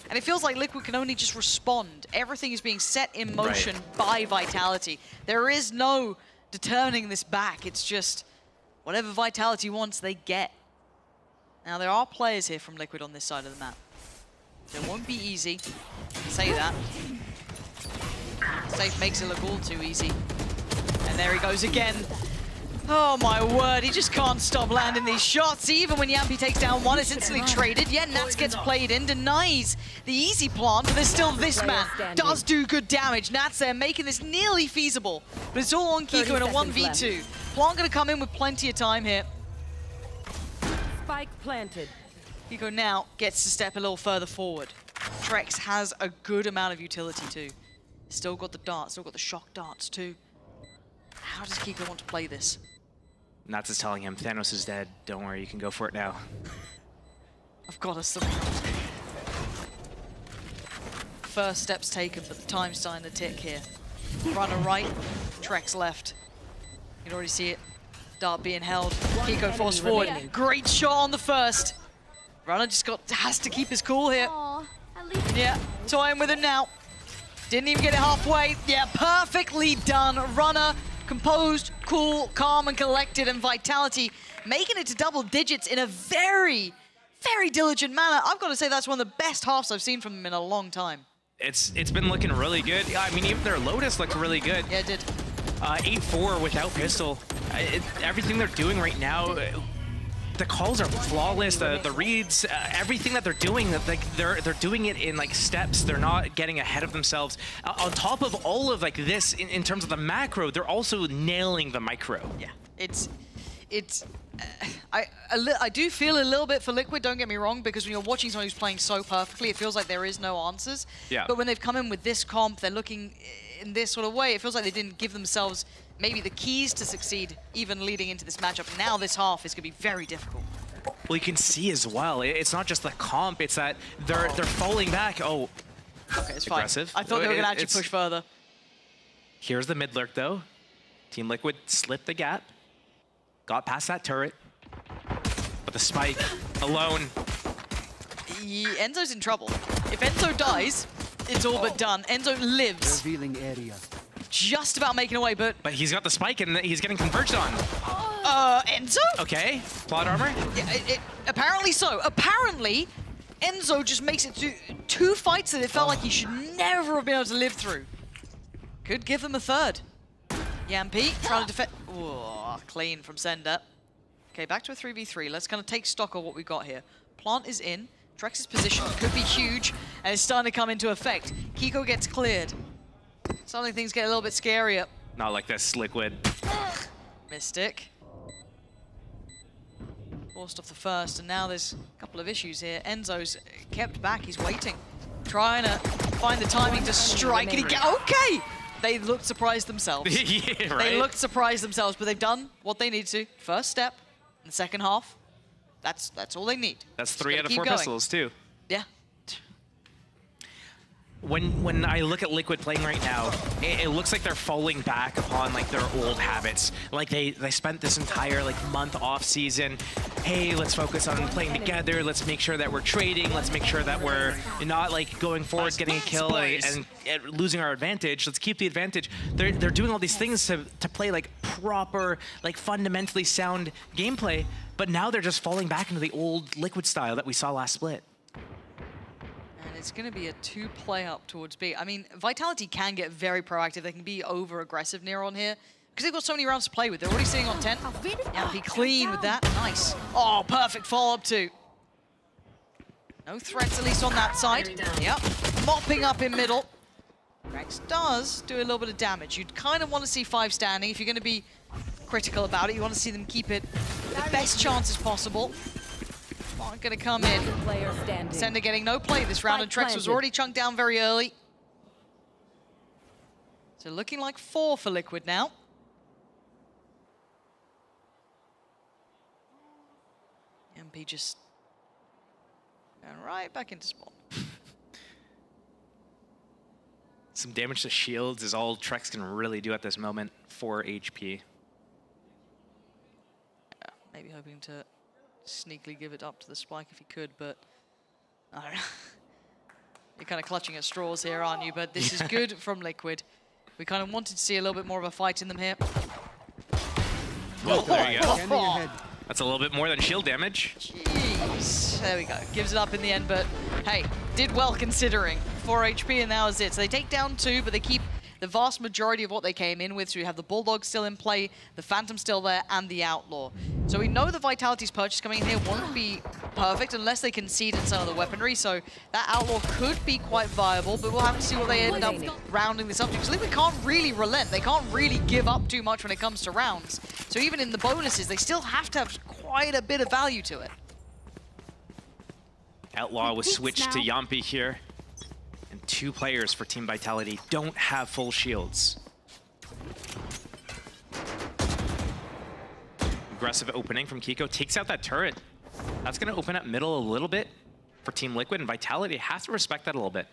And it feels like Liquid can only just respond. Everything is being set in motion by Vitality. There is no determining this back. It's just whatever Vitality wants, they get. Now, there are players here from Liquid on this side of the map. It won't be easy, say that. Safe makes it look all too easy. And there he goes again. Oh my word, he just can't stop landing these shots. Even when Yampi takes down one, it's instantly traded. Yeah, Nats gets played in, denies the easy plant, but there's still this man. Does do good damage. Nats there making this nearly feasible, but it's all on Kiko in a 1v2. Plant gonna come in with plenty of time here. Spike planted. Kiko now gets to step a little further forward. Trex has a good amount of utility too. Still got the darts, still got the shock darts too. How does Kiko want to play this? Nats is telling him, Thanos is dead. Don't worry, you can go for it now. I've got us some. First steps taken, but the time's starting to tick here. Runner right, Trex left. You can already see it. Dart being held. Kiko forced forward. Great shot on the first. Runner just has to keep his cool here. Yeah, toying with him now. Didn't even get it halfway. Yeah, perfectly done. Runner, composed, cool, calm, and collected, and Vitality making it to double digits in a very, very diligent manner. I've got to say that's one of the best halves I've seen from them in a long time. It's been looking really good. I mean, even their Lotus looked really good. Yeah, it did. 8-4 without pistol. Everything they're doing right now, the calls are flawless. The reads, everything that they're doing, like they're doing it in like steps. They're not getting ahead of themselves. On top of all of like this, in terms of the macro, they're also nailing the micro. Yeah, I do feel a little bit for Liquid, don't get me wrong, because when you're watching someone who's playing so perfectly, it feels like there is no answers. Yeah. But when they've come in with this comp, they're looking in this sort of way, it feels like they didn't give themselves maybe the keys to succeed even leading into this matchup. Now this half is going to be very difficult. Well, you can see as well, it's not just the comp, it's that they're falling back. Oh, okay, it's aggressive. Fine. I thought they were going to actually push further. Here's the mid lurk though. Team Liquid slipped the gap, got past that turret, but the spike alone. Enzo's in trouble. If Enzo dies, it's all but done. Enzo lives. Revealing area. Just about making away, but he's got the spike and he's getting converged on. Enzo? Okay, plot armor? Yeah, apparently so. Apparently, Enzo just makes it to 2 fights that it felt like he should never have been able to live through. Could give them a third. Yampi trying to defend. Oh, clean from Sender. Okay, back to a 3v3. Let's kind of take stock of what we got here. Plant is in. Trex's position could be huge, and it's starting to come into effect. Kiko gets cleared. Suddenly things get a little bit scarier. Not like this, Liquid. Mystic. Forced off the first, and now there's a couple of issues here. Enzo's kept back, he's waiting. Trying to find the timing to strike, and he get okay! They looked surprised themselves. Yeah, right? They looked surprised themselves, but they've done what they need to. First step in the second half. That's all they need. That's 3 out of 4 pistols too. Yeah. When I look at Liquid playing right now, it looks like they're falling back upon like their old habits. Like they spent this entire like month off season. Hey, let's focus on playing together. Let's make sure that we're trading. Let's make sure that we're not like going forward, getting a kill and losing our advantage. Let's keep the advantage. They're doing all these things to play like proper, like fundamentally sound gameplay. But now they're just falling back into the old Liquid style that we saw last split. It's going to be a 2-play up towards B. I mean, Vitality can get very proactive. They can be over-aggressive near on here because they've got so many rounds to play with. They're already sitting on 10. Yampi clean with that. Nice. Oh, perfect follow-up too. No threats, at least on that side. Yep. Mopping up in middle. Rex does do a little bit of damage. You'd kind of want to see 5 standing. If you're going to be critical about it, you want to see them keep it the best chances possible. Not going to come in. Sender getting no play this round, and Trex was already chunked down very early. So looking like 4 for Liquid now. MP just going right back into spawn. Some damage to shields is all Trex can really do at this moment. 4 HP. Yeah, maybe hoping to sneakily give it up to the spike if he could, but I don't know. You're kind of clutching at straws here, aren't you? But this is good from Liquid. We kind of wanted to see a little bit more of a fight in them here. Oh, there you go. That's a little bit more than shield damage. Jeez. There we go. Gives it up in the end, but hey, did well considering. 4 HP and that was it. So they take down 2, but they keep the vast majority of what they came in with. So we have the Bulldog still in play, the Phantom still there, and the Outlaw. So we know the Vitality's purchase coming in here won't be perfect unless they concede in some of the weaponry. So that Outlaw could be quite viable, but we'll have to see what they end up rounding this up to. Because Liquid can't really relent. They can't really give up too much when it comes to rounds. So even in the bonuses, they still have to have quite a bit of value to it. Outlaw was switched to Yampi here. And 2 players for Team Vitality don't have full shields. Aggressive opening from Kiko. Takes out that turret. That's going to open up middle a little bit for Team Liquid, and Vitality has to respect that a little bit.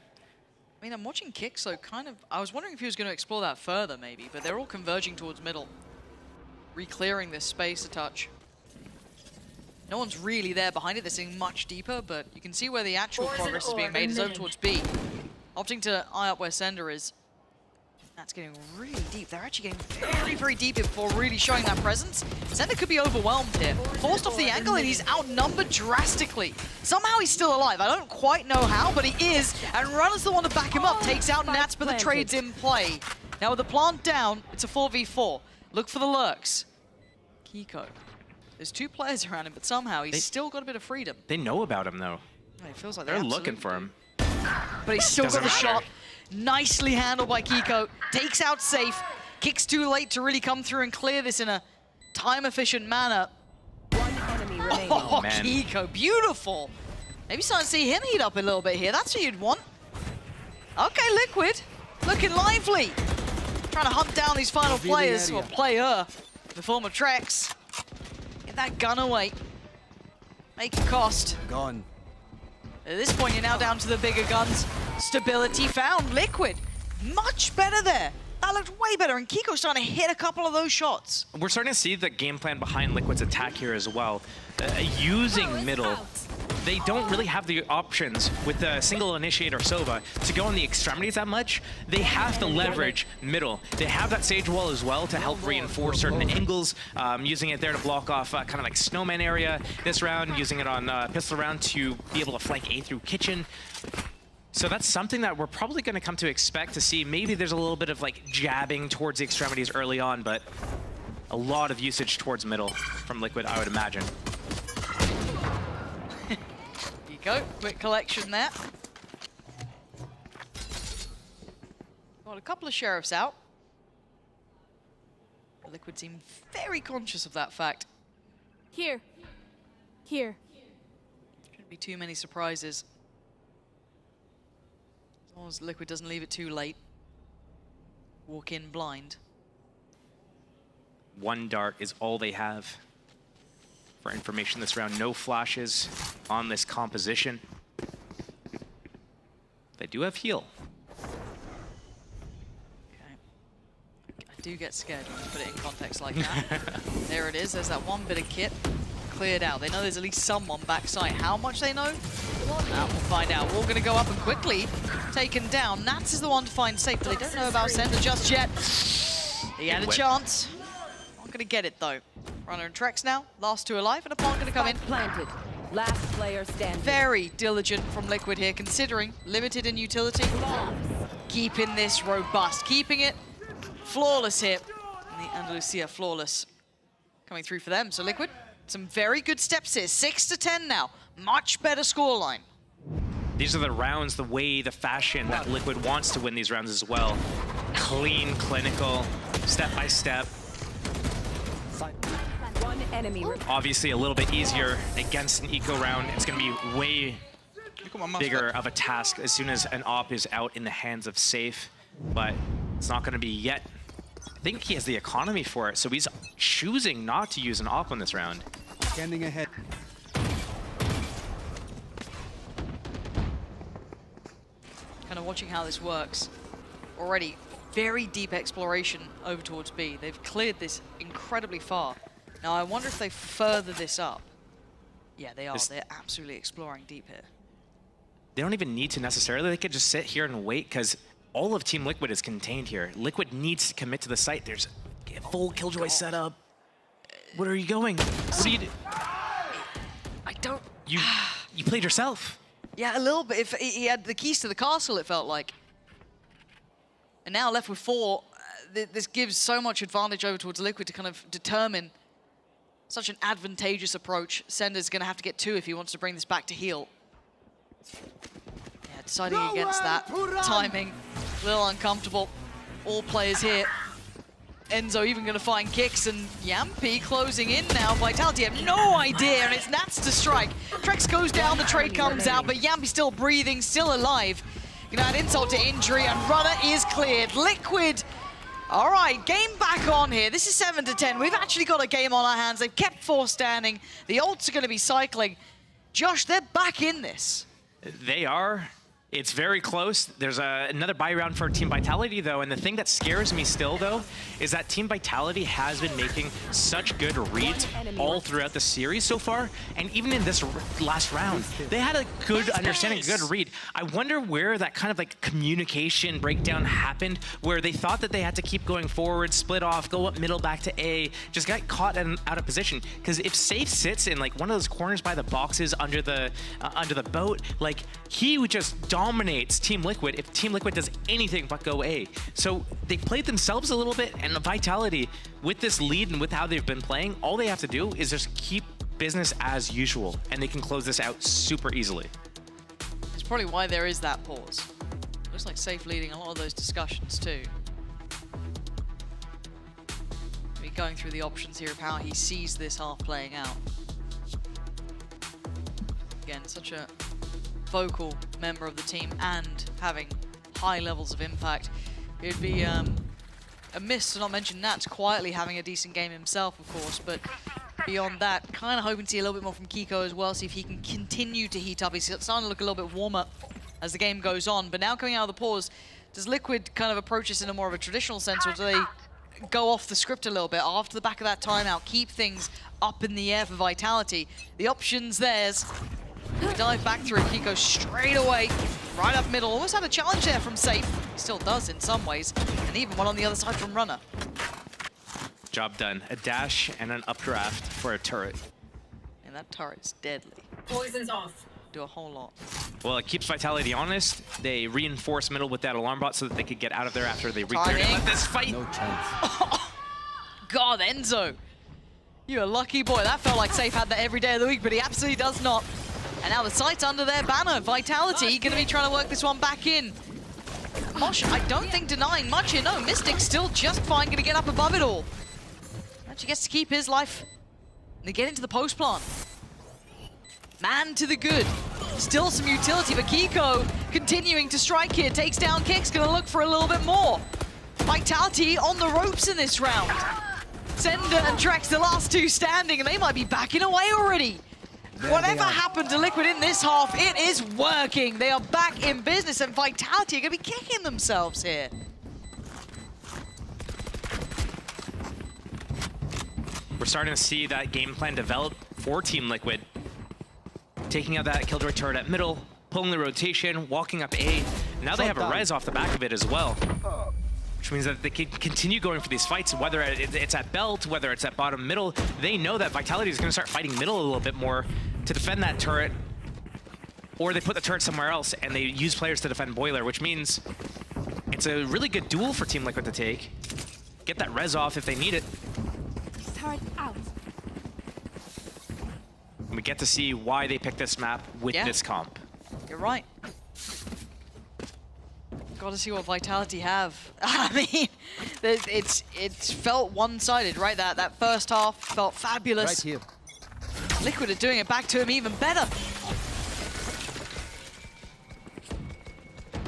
I mean, I'm watching Kick, so kind of... I was wondering if he was going to explore that further, maybe, but they're all converging towards middle. Re-clearing this space a touch. No one's really there behind it. They're sitting much deeper, but you can see where the actual progress is being made is over towards B. Opting to eye up where Sender is. That's getting really deep. They're actually getting very, very deep before really showing that presence. Sender could be overwhelmed here. Forced off the angle, and he's outnumbered drastically. Somehow he's still alive. I don't quite know how, but he is. And Runner's the one to back him up. Takes out Nats, but the trade's in play. Now with the plant down, it's a 4v4. Look for the lurks. Kiko. There's 2 players around him, but somehow he's still got a bit of freedom. They know about him, though. Yeah, it feels like they're looking for him. But he's still got the Doesn't shot. Nicely handled by Kiko. Takes out safe. Kicks too late to really come through and clear this in a time-efficient manner. One enemy remaining. Oh, man. Kiko, beautiful. Maybe starting to see him heat up a little bit here. That's what you'd want. Okay, Liquid, looking lively. Trying to hunt down these final players, or player, in the form of Trex. Get that gun away. Make it cost. Gone. At this point, you're now down to the bigger guns. Stability found. Liquid, much better there. That looked way better, and Kiko's starting to hit a couple of those shots. We're starting to see the game plan behind Liquid's attack here as well. Using middle, they don't really have the options with the single initiator Sova to go on the extremities that much. They have to leverage middle. They have that Sage Wall as well to help reinforce certain angles, using it there to block off kind of like snowman area this round, using it on pistol round to be able to flank A through kitchen. So that's something that we're probably going to come to expect to see. Maybe there's a little bit of like jabbing towards the extremities early on, but a lot of usage towards middle from Liquid, I would imagine. Go, quick collection there. Got a couple of sheriffs out. The Liquid seem very conscious of that fact. Here. Here. Shouldn't be too many surprises. As long as Liquid doesn't leave it too late. Walk in blind. 1 dart is all they have for information this round. No flashes on this composition. They do have heal. Okay. I do get scared when you put it in context like that. There it is. There's that one bit of kit cleared out. They know there's at least someone backside. How much they know? We'll find out. We're all going to go up and quickly taken down. Nats is the one to find safe, but they don't know about Sender just yet. He had a chance. Not going to get it, though. Runner and Trex now. Last 2 alive, and a plant going to come in. Planted. Last player standing. Very diligent from Liquid here, considering limited in utility. Keeping this robust. Keeping it flawless here. And the Andalusia flawless coming through for them. So Liquid, some very good steps here. 6-10 now. Much better scoreline. These are the rounds, the way, the fashion that Liquid wants to win these rounds as well. Clean, clinical, step by step. One enemy. Obviously a little bit easier against an eco round. It's going to be way bigger of a task as soon as an op is out in the hands of safe, but it's not going to be yet. I think he has the economy for it, so he's choosing not to use an op on this round. Standing ahead. Kind of watching how this works. Already very deep exploration over towards B. They've cleared this incredibly far. Now I wonder if they further this up. Yeah, they are. They're absolutely exploring deep here. They don't even need to necessarily. They could just sit here and wait because all of Team Liquid is contained here. Liquid needs to commit to the site. There's a full Killjoy setup. What are you going? What do you do? I don't... You played yourself. Yeah, a little bit. If he had the keys to the castle, it felt like. And now left with 4, this gives so much advantage over towards Liquid to kind of determine such an advantageous approach. Sender's going to have to get 2 if he wants to bring this back to heal. Yeah, deciding against that. Timing, a little uncomfortable. All players here. Enzo even going to find kicks, and Yampi closing in now. Vitality have no idea, and it's Nats to strike. Trex goes down, the trade comes out, but Yampi still breathing, still alive. Gonna add insult to injury, and Runner is cleared. Liquid, all right, game back on here. This is 7 to 10. We've actually got a game on our hands. They've kept 4 standing. The ults are gonna be cycling. Josh, they're back in this. They are. It's very close. There's another buy round for Team Vitality, though, and the thing that scares me still, though, is that Team Vitality has been making such good reads all throughout the series so far, and even in this last round, they had a good understanding, a good read. I wonder where that kind of like communication breakdown happened, where they thought that they had to keep going forward, split off, go up middle, back to A, just got caught out of position. Because if Safe sits in like one of those corners by the boxes under the boat, like he would just dominates Team Liquid if Team Liquid does anything but go A. So they played themselves a little bit, and the Vitality, with this lead and with how they've been playing, all they have to do is just keep business as usual, and they can close this out super easily. It's probably why there is that pause. Looks like Safe leading a lot of those discussions too. Maybe going through the options here of how he sees this half playing out. Again, such a vocal member of the team and having high levels of impact. It'd be a miss to not mention Nats quietly having a decent game himself, of course, but beyond that, kind of hoping to see a little bit more from Kiko as well, see if he can continue to heat up. He's starting to look a little bit warmer as the game goes on, but now coming out of the pause, does Liquid kind of approach this in a more of a traditional sense, or do they go off the script a little bit after the back of that timeout, keep things up in the air for Vitality? The option's theirs. We dive back through, Kiko straight away, right up middle. Almost had a challenge there from Safe. Still does in some ways, and even one on the other side from Runner. Job done. A dash and an updraft for a turret. And that turret's deadly. Poison's off. Do a whole lot. Well, it keeps Vitality honest. They reinforce middle with that alarm bot so that they could get out of there after they re-cleared it. Let this fight. No chance. God, Enzo. You're a lucky boy. That felt like Safe had that every day of the week, but he absolutely does not. And now the site's under their banner. Vitality going to be trying to work this one back in. Mosh, I don't think denying much here. No, Mystic's still just fine, going to get up above it all. Actually gets to keep his life. And they get into the post plant. Man to the good. Still some utility, but Kiko continuing to strike here. Takes down Kicks, going to look for a little bit more. Vitality on the ropes in this round. Sender and Trex, the last 2 standing, and they might be backing away already. Whatever happened to Liquid in this half, it is working. They are back in business, and Vitality are going to be kicking themselves here. We're starting to see that game plan develop for Team Liquid. Taking out that Killjoy turret at middle, pulling the rotation, walking up A. Now they have a res off the back of it as well. Which means that they can continue going for these fights, whether it's at belt, whether it's at bottom middle. They know that Vitality is going to start fighting middle a little bit more to defend that turret, or they put the turret somewhere else and they use players to defend Boiler, which means it's a really good duel for Team Liquid to take. Get that res off if they need it. Turret out. And we get to see why they picked this map with this comp. You're right. Got to see what Vitality have. I mean, it's felt one-sided, right? That first half felt fabulous. Right here. Liquid are doing it back to him even better.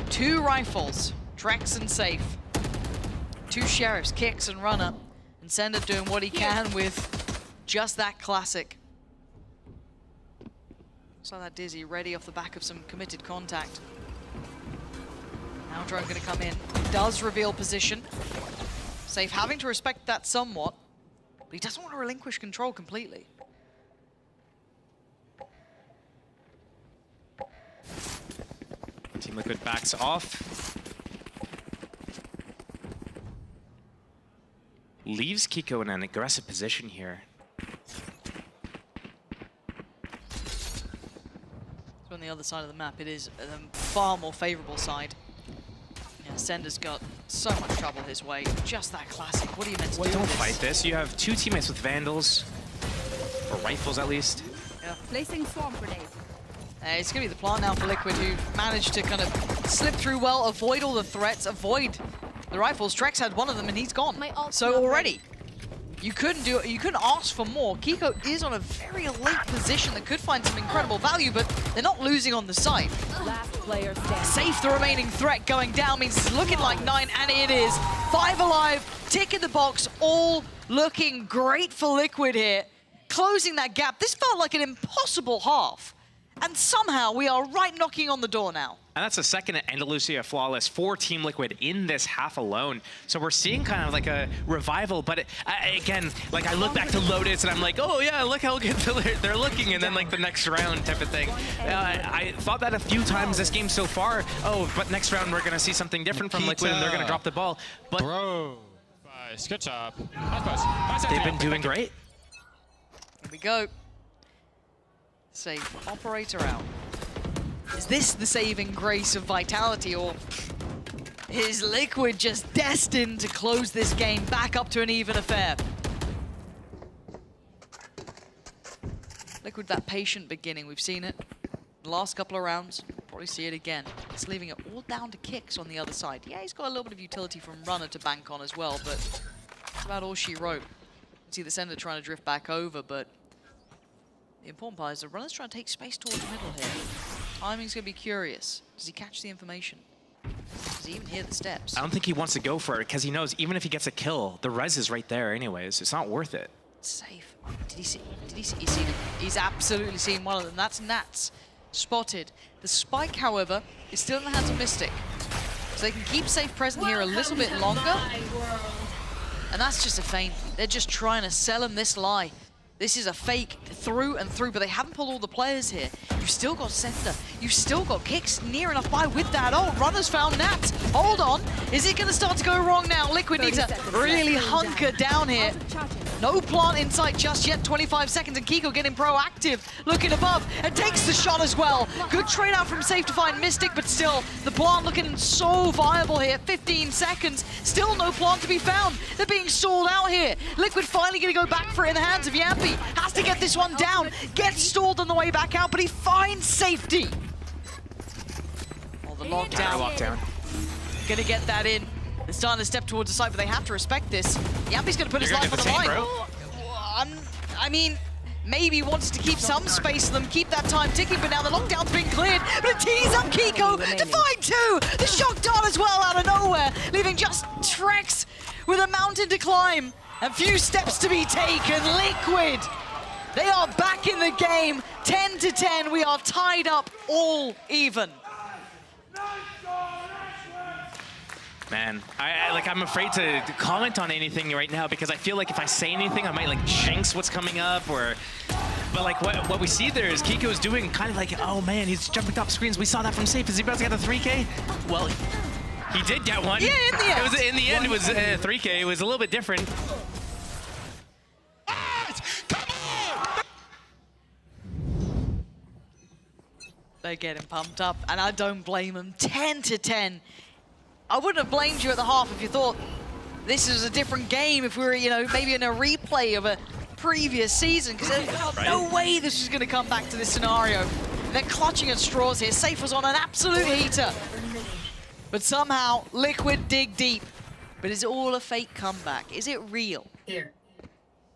2 rifles, Trex and Safe. 2 sheriffs, Kicks and Runner. And Sender doing what he can with just that classic. So that Dizzy ready off the back of some committed contact. Now Drone going to come in. Does reveal position. Safe having to respect that somewhat, but he doesn't want to relinquish control completely. Team Liquid backs off. Leaves Kiko in an aggressive position here. So on the other side of the map, it is a far more favorable side. Yeah, Sender's got So much trouble his way. Just that classic. What are you meant to do? Don't with this? fight this. You have 2 teammates with Vandals. Or rifles, at least. Yeah. Placing swarm grenade. It's going to be the plant now for Liquid, who managed to kind of slip through well, avoid all the threats, avoid the rifles. Drex had one of them, and he's gone. So already, you couldn't ask for more. Kiko is on a very late position that could find some incredible value, but they're not losing on the side. Last player standing. Safe, the remaining threat going down means it's looking like 9, and it is. 5 alive, tick in the box, all looking great for Liquid here. Closing that gap. This felt like an impossible half. And somehow we are right knocking on the door now. And that's the second Andalusia flawless for Team Liquid in this half alone. So we're seeing kind of like a revival, but again, like I look back to Lotus and I'm like, oh yeah, look how good they're looking, and then like the next round type of thing. I thought that a few times this game so far. Oh, but next round we're gonna see something different from Liquid, and they're gonna drop the ball. But Bro, nice, good job. They've been doing great. Here we go. Save operator out. Is this the saving grace of Vitality, or is Liquid just destined to close this game back up to an even affair? Liquid, that patient beginning, we've seen it the last couple of rounds, probably see it again. It's leaving it all down to Kicks on the other side. Yeah, he's got a little bit of utility from Runner to bank on as well, but that's about all she wrote. See the center trying to drift back over, but the important part is the Runner's trying to take space towards the middle here. Timing's going to be curious. Does he catch the information? Does he even hear the steps? I don't think he wants to go for it because he knows even if he gets a kill, the res is right there anyways. It's not worth it. Safe. Did he see? He's seen it. He's absolutely seen one of them. That's Nats. Spotted. The spike, however, is still in the hands of Mystic. So they can keep Safe present here a little bit longer. And that's just a feint. They're just trying to sell him this lie. This is a fake through and through, but they haven't pulled all the players here. You've still got Center. You've still got Kicks near enough by with that. Oh, Runner's found Nats. Hold on. Is it going to start to go wrong now? Liquid needs to really hunker down here. No plant in sight just yet. 25 seconds, and Kiko getting proactive. Looking above, and takes the shot as well. Good trade out from Safe to find Mystic, but still, the plant looking so viable here. 15 seconds, still no plant to be found. They're being stalled out here. Liquid finally going to go back for it in the hands of Yampy. Has to get this one down. Gets stalled on the way back out, but he finds safety. Oh, the lockdown. Gonna get that in. They're starting to step towards the side, but they have to respect this. Yampy's gonna put his life on the line. I mean, maybe he wants to keep some space for them, keep that time ticking, but now the lockdown's been cleared. But it tees up Kiko to find 2. The shock dart as well out of nowhere, leaving just Trex with a mountain to climb. A few steps to be taken. Liquid, they are back in the game. 10-10, we are tied up all even. Man, I'm afraid to comment on anything right now because I feel like if I say anything, I might like jinx what's coming up, or. But like what we see there is Kiko's doing kind of like, oh man, he's jumping top screens. We saw that from Safe. Is he about to get the 3K? Well, he did get one. Yeah, in the end. It was 3K. It was a little bit different. They're getting pumped up, and I don't blame them. 10-10. I wouldn't have blamed you at the half if you thought this was a different game, if we were, you know, maybe in a replay of a previous season, because there's no way this was going to come back to this scenario. They're clutching at straws here. Safe was on an absolute heater. But somehow, Liquid dig deep. But is it all a fake comeback? Is it real? Here.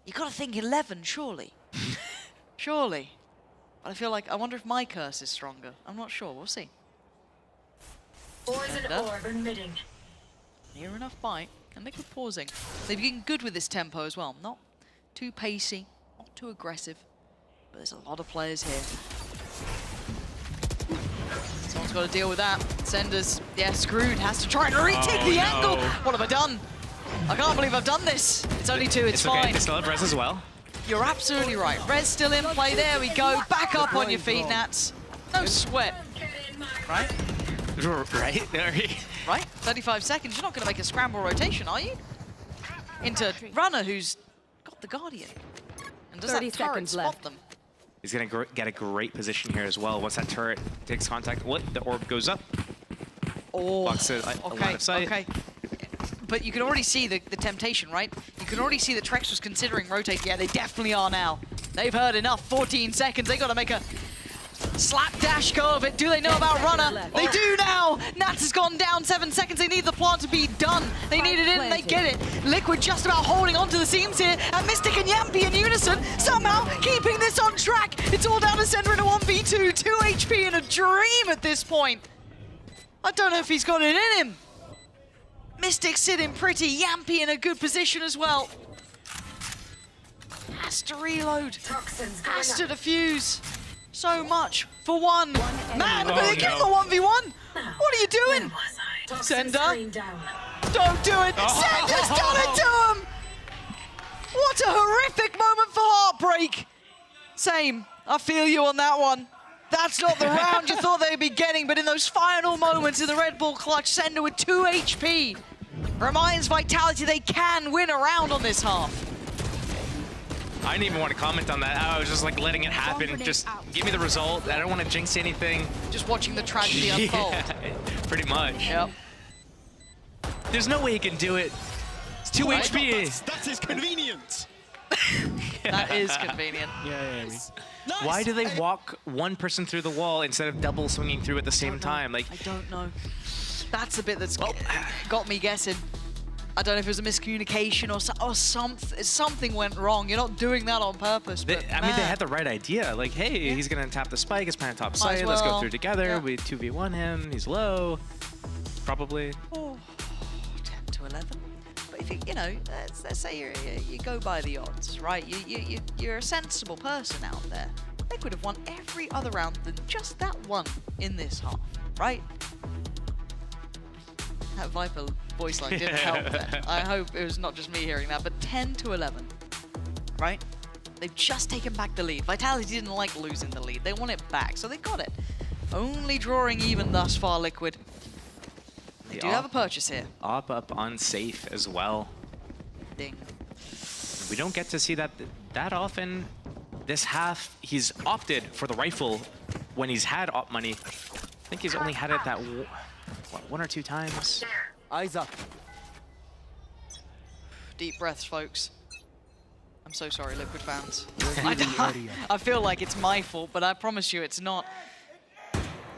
You got to think 11, surely. Surely. But I feel like, I wonder if my curse is stronger. I'm not sure. We'll see. Near enough bite, and Liquid pausing. They've been good with this tempo as well. Not too pacey, not too aggressive, but there's a lot of players here. Someone's got to deal with that. Sender's, yeah, screwed. Has to try and retake the angle. What have I done? I can't believe I've done this. It's only 2, it's fine. Okay. They still have res as well. You're absolutely right. Res still in play. There we go. Back up on your feet, Nats. No sweat. Right? Right? 35 seconds. You're not going to make a scramble rotation, are you? Into Runner, who's got the Guardian. And does that turret spot them? He's going to get a great position here as well. Once that turret takes contact, the orb goes up. Oh, blocks it, a line of sight. Okay. But you can already see the temptation, right? You can already see that Trex was considering rotate. Yeah, they definitely are now. They've heard enough. 14 seconds. They got to make a slapdash go of it. Do they know about Runner? They do now. Nats has gone down 7 seconds. They need the plant to be done. They need it in and they get it. Liquid just about holding onto the seams here. And Mystic and Yampy in unison, somehow keeping this on track. It's all down to Sender in a 1v2. 2 HP in a dream at this point. I don't know if he's got it in him. Mystic sitting pretty. Yampy in a good position as well. Has to reload. Has to defuse. So much for one man, but they're getting a 1v1. What are you doing? Sender. Don't do it. Sender's done it to him. What a horrific moment for Heartbreak. Same. I feel you on that one. That's not the round you thought they'd be getting, but in those final moments in the Red Bull clutch, Sender with 2 HP reminds Vitality they can win a round on this half. I didn't even want to comment on that. I was just like letting it happen. Just give me the result. I don't want to jinx anything. Just watching the tragedy unfold. Yeah, pretty much. Yep. There's no way he can do it. It's 2 HP. That is convenient. That is convenient. Yeah. Why do they walk one person through the wall instead of double swinging through at the same time? Like, I don't know. That's the bit that's got me guessing. I don't know if it was a miscommunication or something went wrong. You're not doing that on purpose. But I mean, they had the right idea. Like, hey, he's going to tap the spike. It's plant top side. Let's go through together. Yeah. We 2v1 him. He's low. Probably. Oh, 10 to 11. But if you know, let's say you go by the odds, right? You're a sensible person out there. They could have won every other round than just that one in this half, right? That Viper voice line didn't help there. I hope it was not just me hearing that, but 10 to 11, right? They've just taken back the lead. Vitality didn't like losing the lead. They want it back, so they got it. Only drawing even thus far, Liquid. They do have a purchase here. Up on safe as well. Ding. We don't get to see that often. This half, he's opted for the rifle when he's had op money. I think he's only had it that what, 1 or 2 times. Eyes up. Deep breaths, folks. I'm so sorry, Liquid fans. I feel like it's my fault, but I promise you it's not.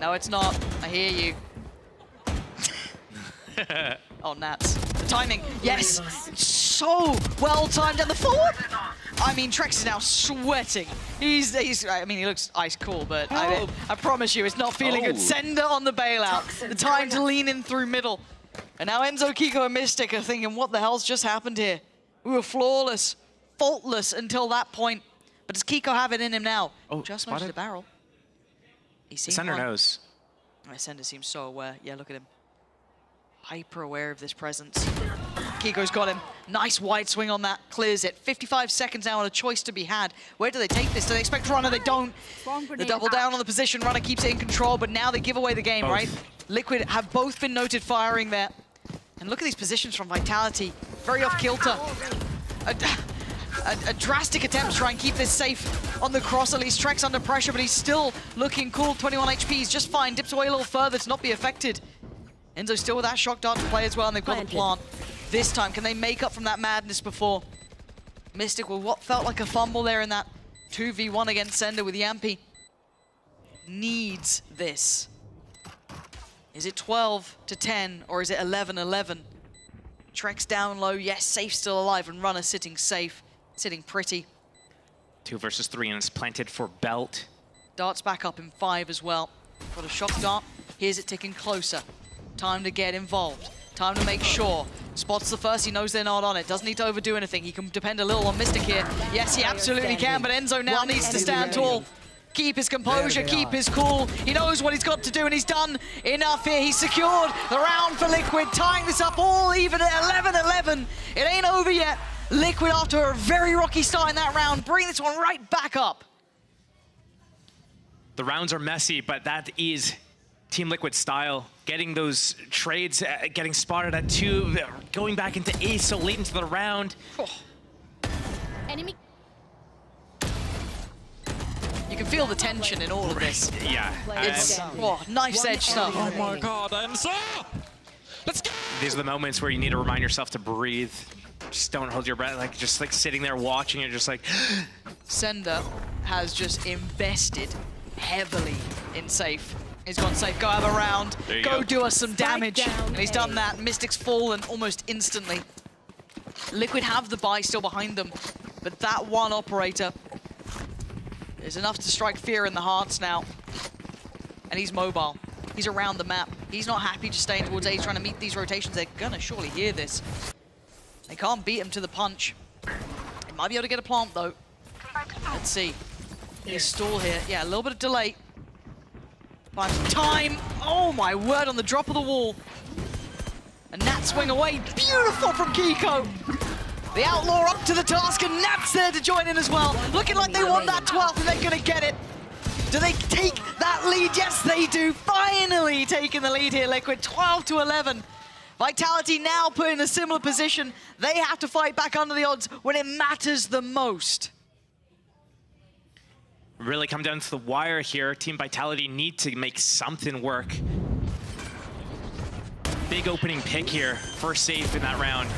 No, it's not. I hear you. Oh, Nats. The timing. Yes. So well timed. And the forward. I mean, Trex is now sweating. I mean, he looks ice cool, but I promise you, it's not feeling good. Sender on the bailout. The time to lean in through middle. And now Enzo, Kiko, and Mystic are thinking, what the hell's just happened here? We were flawless, faultless until that point. But does Kiko have it in him now? Oh, just noticed a barrel. He's seen Sender one. knows. Sender seems so aware. Yeah, look at him. Hyper aware of this presence. Kiko's got him. Nice wide swing on that. Clears it. 55 seconds now and a choice to be had. Where do they take this? Do they expect Runner? They don't. The double down on the position. Runner keeps it in control, but now they give away the game, right? Liquid have both been noted firing there. And look at these positions from Vitality. Very off kilter. A drastic attempt to try and keep this safe on the cross. At least Trex under pressure, but he's still looking cool. 21 HP, he's just fine. Dips away a little further to not be affected. Enzo still with that shock dart to play as well, and they've got the plant. This time, can they make up from that madness before? Mystic with what felt like a fumble there in that 2v1 against Sender with Yampy. Needs this. Is it 12 to 10, or is it 11-11? Trex down low, yes, safe still alive, and Runner sitting safe, sitting pretty. 2 versus 3, and it's planted for Belt. Dart's back up in 5 as well. Got a shock dart. Here's it ticking closer. Time to get involved. Time to make sure. Spots the first, he knows they're not on it. Doesn't need to overdo anything. He can depend a little on Mystic here. Yes, he absolutely can, but Enzo now needs to stand tall. Keep his composure, keep his cool. He knows what he's got to do, and he's done enough here. He's secured the round for Liquid, tying this up all even at 11-11. It ain't over yet. Liquid, after a very rocky start in that round, bring this one right back up. The rounds are messy, but that is Team Liquid style. Getting those trades, getting spotted at 2, going back into ace so late into the round. Enemy. You can feel the tension in all of this. Yeah. It's knife's edge stuff. Oh my god, Enzo! These are the moments where you need to remind yourself to breathe. Just don't hold your breath, like just like sitting there watching, you're just like... Sender has just invested heavily in Safe. He's gone Safe, go have a round, go do us some damage. And he's done that. Mystic's fallen almost instantly. Liquid have the buy still behind them, but that one operator is enough to strike fear in the hearts now. And he's mobile. He's around the map. He's not happy just staying towards A. He's trying to meet these rotations. They're gonna surely hear this. They can't beat him to the punch. They might be able to get a plant though. Let's see. His stall here. Yeah, a little bit of delay. But time. Oh my word, on the drop of the wall. And Nat swing away. Beautiful from Kiko. The Outlaw up to the task, and Nat's there to join in as well. Looking like they want that 12th, and they're gonna get it. Do they take that lead? Yes, they do. Finally taking the lead here, Liquid. 12-11. Vitality now put in a similar position. They have to fight back under the odds when it matters the most. Really come down to the wire here. Team Vitality need to make something work. Big opening pick here. First safe in that round.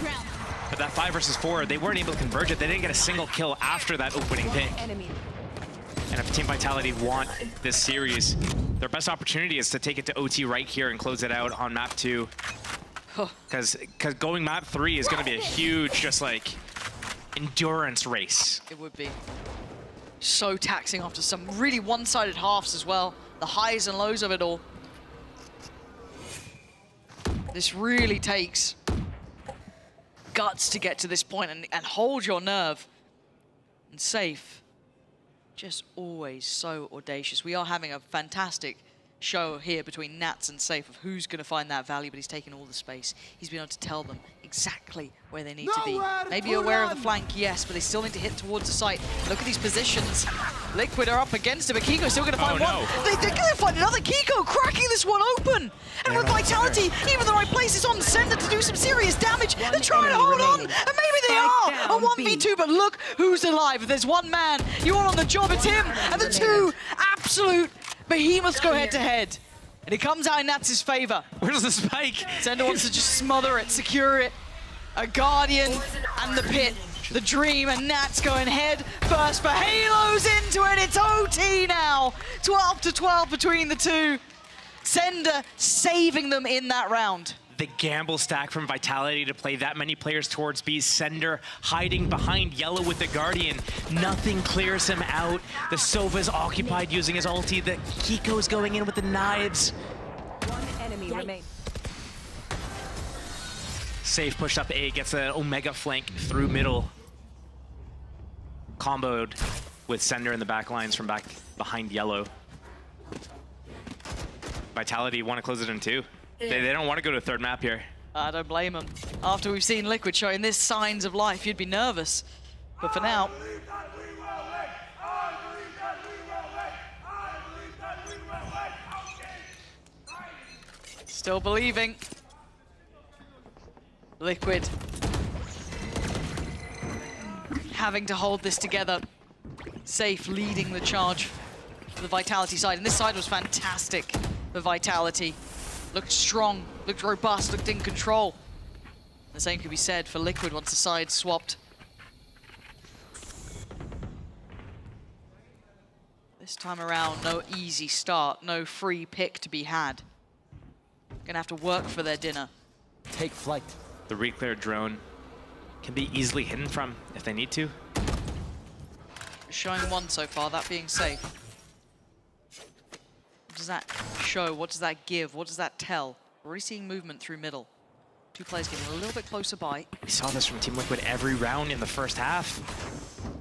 But that 5 versus 4, they weren't able to converge it. They didn't get a single kill after that opening pick. And if Team Vitality want this series, their best opportunity is to take it to OT right here and close it out on map 2. Because going map 3 is going to be a huge, just like, endurance race. It would be so taxing after some really one-sided halves as well. The highs and lows of it all. This really takes guts to get to this point and hold your nerve. And Safe, just always so audacious. We are having a fantastic show here between Nats and Safe of who's going to find that value, but he's taken all the space. He's been able to tell them exactly where they need to be. Maybe aware of the flank, yes, but they still need to hit towards the site. Look at these positions. Liquid are up against it, but Kiko's still going to find one. They're going to find another Kiko, cracking this one open. And with Vitality, even the right place is on Sender to do some serious damage. They're trying to hold on, and maybe they are. A 1v2, but look who's alive. If there's one man, you are on the job, it's him. And the two absolute behemoths go head-to-head. And it comes out in Nats' favor. Where's the spike? Sender wants to just smother it, secure it. A Guardian and the Pit, the Dream, and Nats going head first for Halos into it. It's OT now. 12-12 between the two. Sender saving them in that round. The gamble stack from Vitality to play that many players towards B. Sender hiding behind Yellow with the Guardian. Nothing clears him out. The Sova's occupied using his ulti. The Kiko's going in with the knives. One enemy remains. Safe pushed up A, gets an Omega flank through middle. Comboed with Sender in the back lines from back behind Yellow. Vitality want to close it in 2. They don't want to go to a third map here. I don't blame them. After we've seen Liquid showing this signs of life, you'd be nervous. But for now... Still believing. Liquid having to hold this together. Safe leading the charge for the Vitality side. And this side was fantastic for Vitality. Looked strong, looked robust, looked in control. The same could be said for Liquid once the side swapped. This time around, no easy start, no free pick to be had. Gonna have to work for their dinner. Take flight. The recleared drone can be easily hidden from if they need to. Showing one so far, that being Safe. What does that show? What does that give? What does that tell? We're already seeing movement through middle. Two players getting a little bit closer by. We saw this from Team Liquid every round in the first half.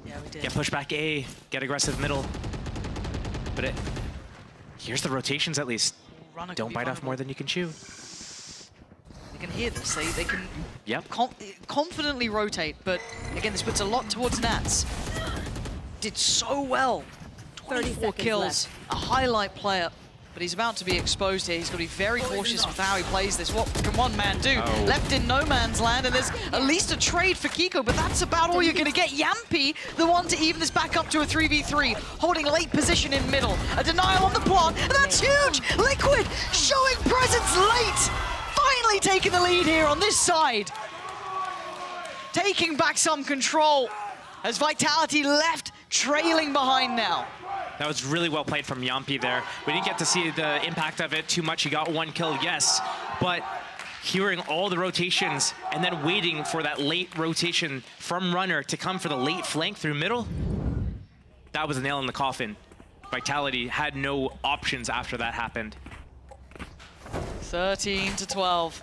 Yeah, we did. Get push back A, get aggressive middle. But here's the rotations at least. Don't bite off more than you can chew. They can hear this. They can Yep. confidently rotate, but again, this puts a lot towards Nats. Did so well. 24 kills, a highlight player, but he's about to be exposed here. He's got to be very cautious with how he plays this. What can one man do? Left in no man's land, and there's at least a trade for Kiko, but that's about all you're going to get. Yampi, the one to even this back up to a 3v3, holding late position in middle. A denial on the plant, and that's huge! Liquid showing presence late! Finally finally taking the lead here on this side. Taking back some control as Vitality left trailing behind now. That was really well played from Yampi there. We didn't get to see the impact of it too much. He got one kill, yes, but hearing all the rotations and then waiting for that late rotation from Runner to come for the late flank through middle, that was a nail in the coffin. Vitality had no options after that happened. 13 to 12.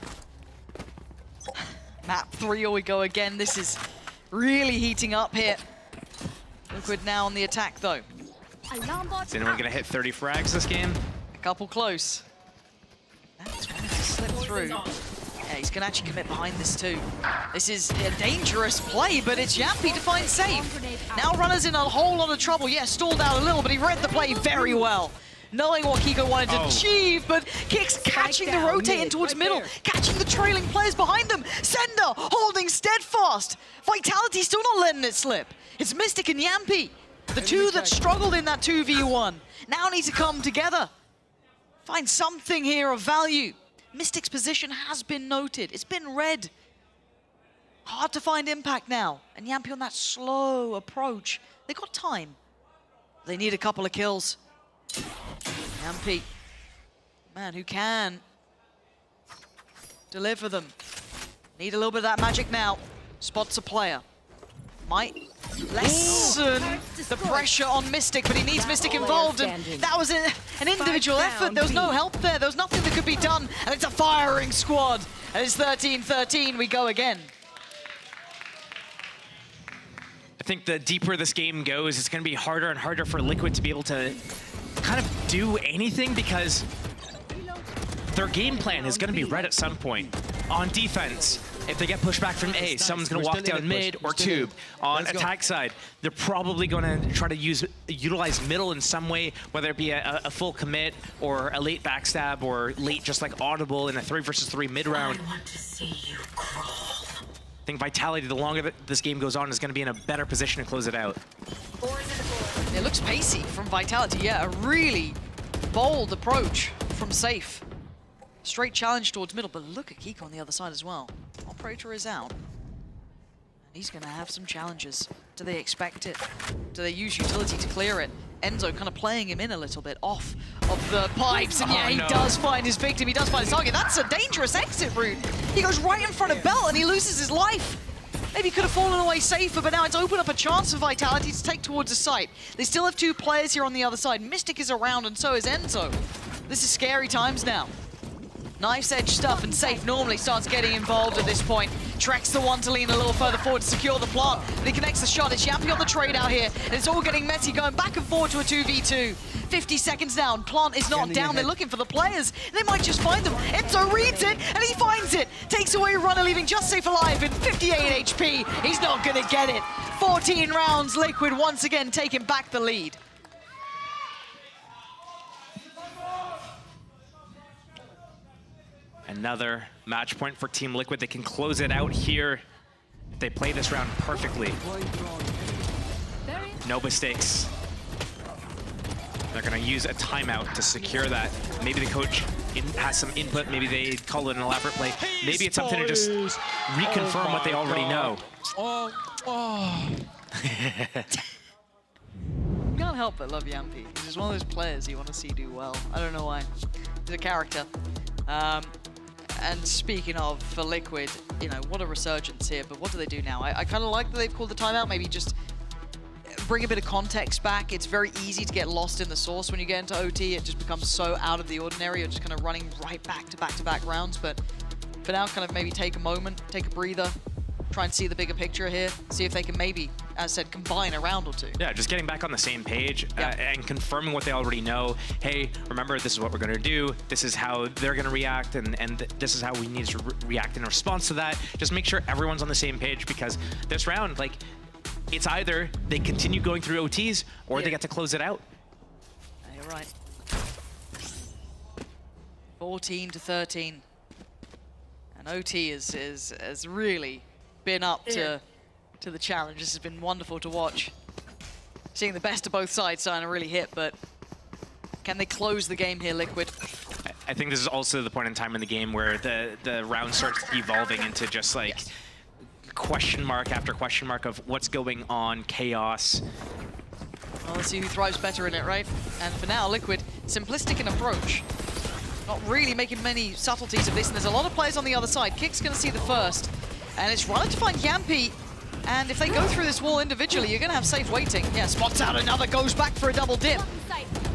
Map 3, we go again. This is really heating up here. Liquid now on the attack, though. Is anyone gonna hit 30 frags this game? A couple close. That's going to slip through. Yeah, he's gonna actually commit behind this too. This is a dangerous play, but it's Yampi to find safe. Now Runner's in a whole lot of trouble. Yeah, stalled out a little, but he read the play very well. Knowing what Kiko wanted to achieve, but Kicks catching the rotating towards middle, catching the trailing players behind them. Sender holding steadfast. Vitality still not letting it slip. It's Mystic and Yampi, the two that struggled in that 2v1. Now need to come together. Find something here of value. Mystic's position has been noted. It's been read. Hard to find impact now. And Yampi on that slow approach. They got time. They need a couple of kills. Yampi, man who can deliver them. Need a little bit of that magic now. Spots a player. Might lessen the pressure on Mystic, but he needs Mystic involved, and that was an individual effort. There was no help there. There was nothing that could be done, and it's a firing squad. And it's 13-13, we go again. I think the deeper this game goes, it's going to be harder and harder for Liquid to be able to kind of do anything, because their game plan is going to be read at some point. On defense, if they get pushed back from A, someone's going to walk down mid or tube. On attack side, they're probably going to try to utilize middle in some way, whether it be a full commit or a late backstab or late just like audible in a 3 versus 3 mid round. I want to see you crawl. I think Vitality, the longer that this game goes on, is going to be in a better position to close it out. It looks pacey from Vitality, yeah, a really bold approach from Safe. Straight challenge towards middle, but look at Kiko on the other side as well. Operator is out. And he's gonna have some challenges. Do they expect it? Do they use utility to clear it? Enzo kind of playing him in a little bit off of the pipes, and yeah, he does find his victim, he does find his target. That's a dangerous exit route. He goes right in front of Belt and he loses his life. Maybe could have fallen away safer, but now it's opened up a chance for Vitality to take towards the site. They still have 2 players here on the other side. Mystic is around and so is Enzo. This is scary times now. Knife's edge stuff, and Safe normally starts getting involved at this point. Treks the one to lean a little further forward to secure the plant, but he connects the shot. It's Yampi on the trade out here, and it's all getting messy, going back and forward to a 2v2. 50 seconds down, Plant is not down, they're looking for the players. They might just find them. Enzo reads it, and he finds it. Takes away Runner, leaving just Safe alive in 58 HP. He's not gonna get it. 14 rounds, Liquid once again taking back the lead. Another match point for Team Liquid. They can close it out here if they play this round perfectly. No mistakes. They're going to use a timeout to secure that. Maybe the coach has some input. Maybe they call it an elaborate play. Maybe it's something to just reconfirm what they already know. You can't help but love Yampi. He's just one of those players you want to see do well. I don't know why. He's a character. And speaking of, for Liquid, you know, what a resurgence here, but what do they do now? I kind of like that they've called the timeout, maybe just bring a bit of context back. It's very easy to get lost in the source when you get into OT. It just becomes so out of the ordinary. You're just kind of running right back to back-to-back rounds, but for now, kind of maybe take a moment, take a breather, try and see the bigger picture here, see if they can maybe, as I said, combine a round or two. Yeah, just getting back on the same page and confirming what they already know. Hey, remember, this is what we're going to do. This is how they're going to react, and this is how we need to react in response to that. Just make sure everyone's on the same page, because this round, like, it's either they continue going through OTs or they get to close it out. Yeah, you're right. 14-13. And OT has really been up to the challenge. This has been wonderful to watch. Seeing the best of both sides starting to really hit, but can they close the game here, Liquid? I think this is also the point in time in the game where the round starts evolving into just like question mark after question mark of what's going on, chaos. Well, let's see who thrives better in it, right? And for now, Liquid, simplistic in approach. Not really making many subtleties of this, and there's a lot of players on the other side. Kick's gonna see the first, and it's running to find Yampi. And if they go through this wall individually, you're gonna have Safe waiting. Yeah, spots out another, goes back for a double dip.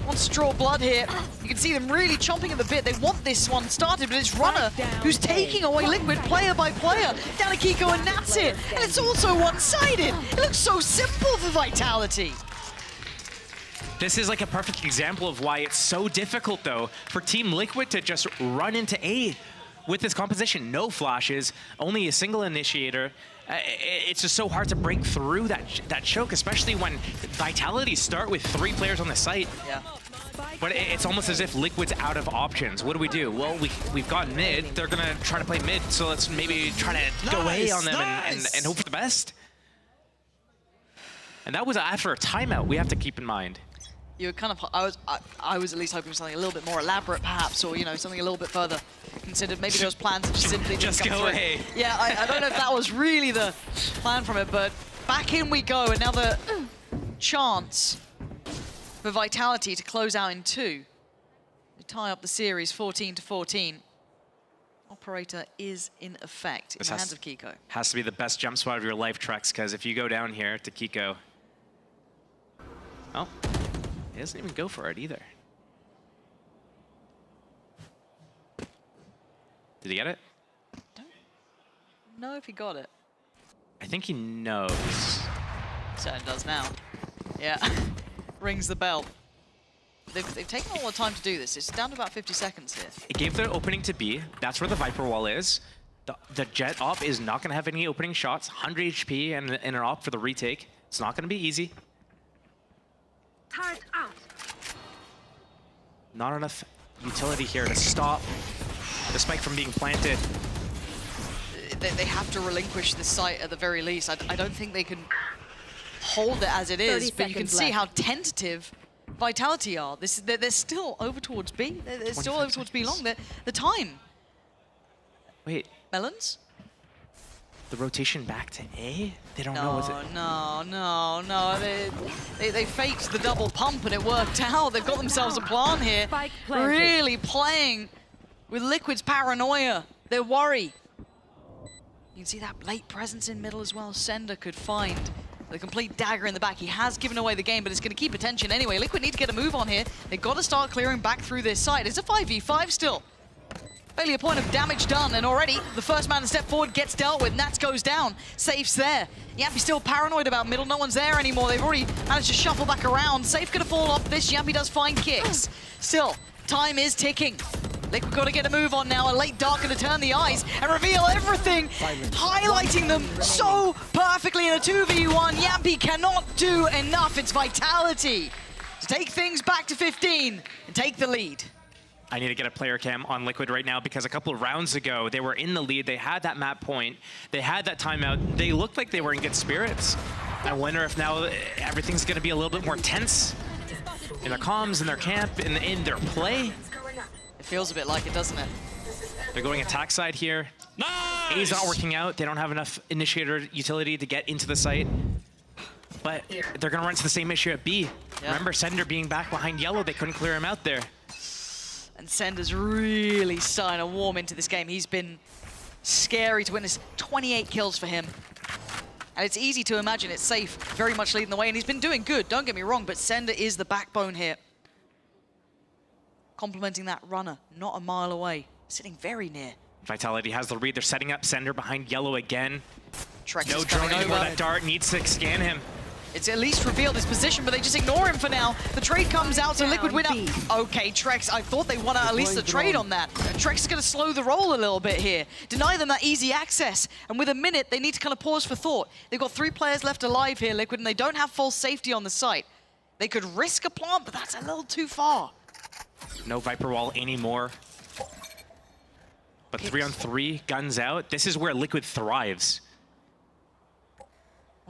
Wants to draw blood here. You can see them really chomping at the bit. They want this one started, but it's Runner who's taking away Liquid player by player. Down to Kiko, and that's it. And it's also one-sided. It looks so simple for Vitality. This is like a perfect example of why it's so difficult, though, for Team Liquid to just run into A with this composition. No flashes, only a single initiator. It's just so hard to break through that choke, especially when Vitality start with 3 players on the site. Yeah. But it's almost as if Liquid's out of options. What do? Well, we've got mid. They're going to try to play mid, so let's maybe try to go away on them and hope for the best. And that was after a timeout, we have to keep in mind. You were kind of, I was at least hoping for something a little bit more elaborate, perhaps, or something a little bit further considered. Maybe those plans just simply didn't come through. Away. Yeah, I don't know if that was really the plan from it, but back in we go, and now the chance for Vitality to close out in 2, to tie up the series 14-14. Operator is in effect in the hands of Kiko. Has to be the best jump spot of your life, Trex, because if you go down here to Kiko, oh. He doesn't even go for it either. Did he get it? Don't know if he got it. I think he knows. Certainly does now. Yeah, rings the bell. They've taken a lot of time to do this. It's down to about 50 seconds here. It gave the opening to B. That's where the Viper wall is. The Jet op is not going to have any opening shots. 100 HP and an op for the retake. It's not going to be easy. Turret out. Not enough utility here to stop the spike from being planted. They have to relinquish this site at the very least. I don't think they can hold it as it is, but you can see how tentative Vitality are. They're still over towards B. They're still over towards B long. The time. Wait. Melons? The rotation back to A? They don't know, is it? No. They faked the double pump and it worked out. They've got themselves a plan here. Really playing with Liquid's paranoia. Their worry. You can see that late presence in middle as well. Sender could find the complete dagger in the back. He has given away the game, but it's going to keep attention anyway. Liquid need to get a move on here. They've got to start clearing back through this side. It's a 5v5 still. Only a point of damage done, and already the first man to step forward gets dealt with. Nats goes down. Safe's there. Yampy still paranoid about middle. No one's there anymore. They've already managed to shuffle back around. Safe gonna fall off this. Yampy does find kicks. Still, time is ticking. Liquid got to get a move on now. A late dart gonna turn the eyes and reveal everything, highlighting them so perfectly in a 2v1. Yampy cannot do enough. It's Vitality to take things back to 15 and take the lead. I need to get a player cam on Liquid right now because a couple of rounds ago, they were in the lead. They had that map point. They had that timeout. They looked like they were in good spirits. I wonder if now everything's going to be a little bit more tense in their comms, in their camp, in their play. It feels a bit like it, doesn't it? They're going attack side here. Nice! A's not working out. They don't have enough initiator utility to get into the site. But they're going to run into the same issue at B. Yeah. Remember, Sender being back behind yellow. They couldn't clear him out there. And Sender's really starting to warm into this game. He's been scary to witness. 28 kills for him. And it's easy to imagine it's Safe very much leading the way. And he's been doing good, don't get me wrong, but Sender is the backbone here. Complementing that Runner, not a mile away. Sitting very near. Vitality has the read. They're setting up Sender behind yellow again. Trex no drone anymore. That dart needs to scan him. It's at least revealed his position, but they just ignore him for now. The trade comes out, so Liquid win up. Okay, Trex, I thought they won at least a trade on that. Trex is going to slow the roll a little bit here. Deny them that easy access. And with a minute, they need to kind of pause for thought. They've got 3 players left alive here, Liquid, and they don't have full safety on the site. They could risk a plant, but that's a little too far. No Viper wall anymore. But 3-on-3, guns out. This is where Liquid thrives. I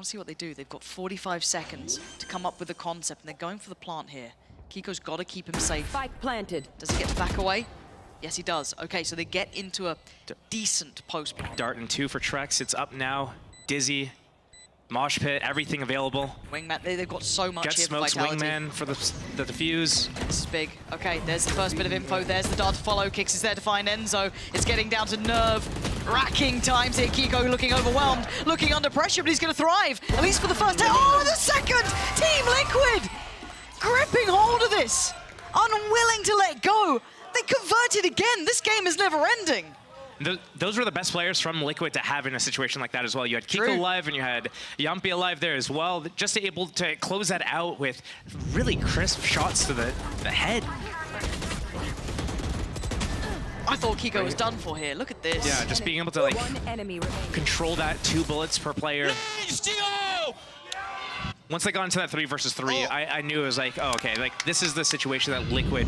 want to see what they do. They've got 45 seconds to come up with a concept, and they're going for the plant here. Kiko's got to keep him safe. Spike planted. Does he get to back away? Yes, he does. Okay, so they get into a decent post. Dart and 2 for Trex. It's up now. Dizzy, Mosh Pit, everything available. Wingman, they've got so much Get here for smokes, Vitality. Wingman for the defuse. This is big. Okay, there's the first bit of info. There's the dart to follow. Kicks is there to find Enzo. It's getting down to nerve-wracking times here. Kiko looking overwhelmed, looking under pressure, but he's going to thrive, at least for the first time. Oh, the second! Team Liquid! Gripping hold of this. Unwilling to let go. They converted again. This game is never ending. Those were the best players from Liquid to have in a situation like that as well. You had Kiko alive and you had Yampi alive there as well. Just able to close that out with really crisp shots to the head. I thought Kiko was done for here. Look at this. Yeah, just being able to like control that 2 bullets per player. Once they got into that 3 versus 3, I knew it was like, oh, okay, like this is the situation that Liquid,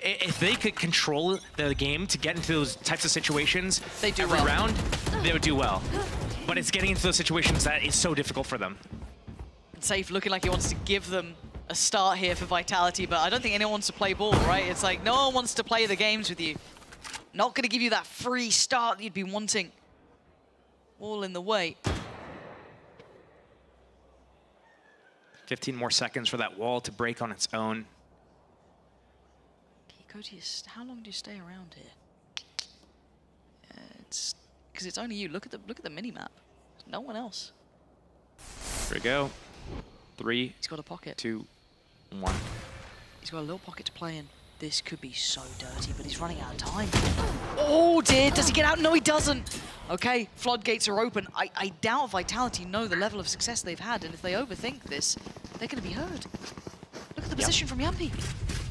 if they could control the game to get into those types of situations every round, they would do well. But it's getting into those situations that is so difficult for them. Safe looking like he wants to give them a start here for Vitality, but I don't think anyone wants to play ball, right? It's like no one wants to play the games with you. Not going to give you that free start that you'd be wanting. All in the way. 15 more seconds for that wall to break on its own. Kiko, how long do you stay around here? It's because it's only you. Look at the mini map. No one else. Here we go. 3. He's got a pocket. 2, 1. He's got a little pocket to play in. This could be so dirty, but he's running out of time. Oh dear, does he get out? No, he doesn't. Okay, floodgates are open. I doubt Vitality know the level of success they've had, and if they overthink this, they're going to be heard. Look at the position from Yampi.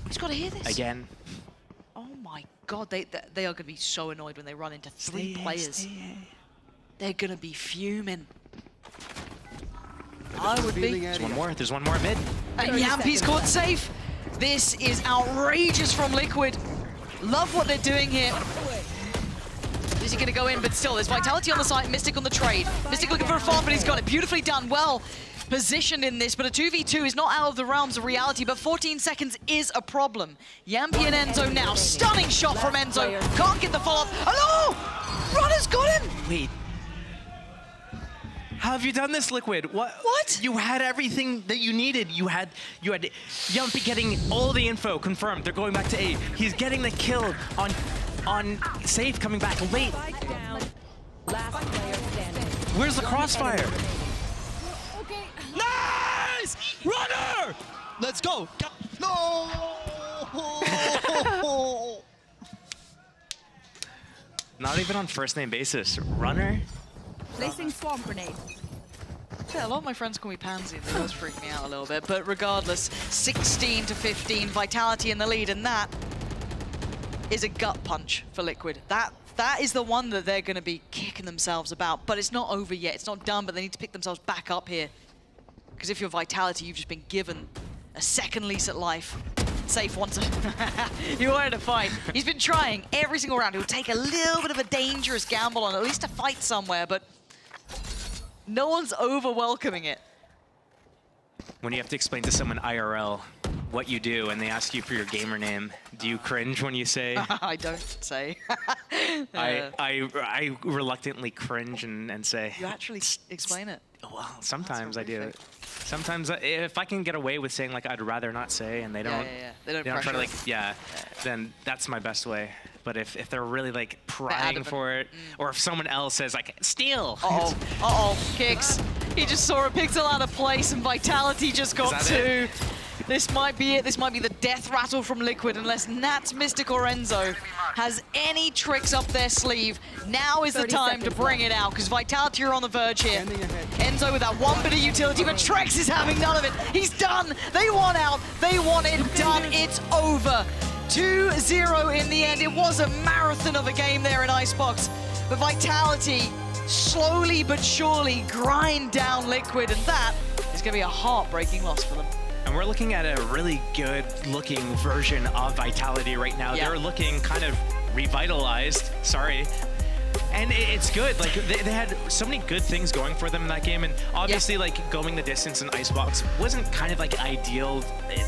He's got to hear this. Again. Oh my god, they are going to be so annoyed when they run into 3 players. They're going to be fuming. I would be. There's one more. There's one more mid. And Yampi's caught safe. This is outrageous from Liquid. Love what they're doing here. Is he going to go in? But still, there's Vitality on the side, Mystic on the trade. Mystic looking for a farm, but he's got it beautifully done. Well positioned in this, but a 2v2 is not out of the realms of reality, but 14 seconds is a problem. Yampi and Enzo now. Stunning shot from Enzo. Can't get the follow-up. Hello! Runner's got him! Wait. How have you done this, Liquid? What? You had everything that you needed. You had Yampi getting all the info confirmed. They're going back to A. He's getting the kill on Safe coming back late. Where's the crossfire? Nice! Runner! Let's go. No! Not even on first name basis. Runner? Placing swarm grenade. Yeah, a lot of my friends call me Pansy, and they always freak me out a little bit. But regardless, 16 to 15, Vitality in the lead, and that is a gut punch for Liquid. That is the one that they're going to be kicking themselves about. But it's not over yet. It's not done, but they need to pick themselves back up here. Because if you're Vitality, you've just been given a second lease at life. Safe wants to... He wanted to fight. He's been trying every single round. He'll take a little bit of a dangerous gamble on at least to fight somewhere, but no one's over-welcoming it. When you have to explain to someone IRL what you do and they ask you for your gamer name, do you cringe when you say? I don't say. I reluctantly cringe and say. You actually explain it? Well, sometimes I do. Sometimes if I can get away with saying like I'd rather not say, and they don't, They don't try to like, us. then that's my best way. But if they're really like prying for it, or if someone else says like steal. Kicks. He just saw a pixel out of place, and Vitality just got 2. This might be it. This might be the death rattle from Liquid, unless Nats, Mystic, or Enzo has any tricks up their sleeve. Now is the time to bring it out, because Vitality are on the verge here. Enzo with that one bit of utility, but Trex is having none of it. He's done. They want out. They want it done. It's over. 2-0 in the end. It was a marathon of a game there in Icebox. But Vitality slowly but surely grind down Liquid, and that is going to be a heartbreaking loss for them. And we're looking at a really good-looking version of Vitality right now. They're looking kind of revitalized. Sorry. And it's good. Like they had so many good things going for them in that game, and obviously like going the distance in Icebox wasn't kind of like ideal,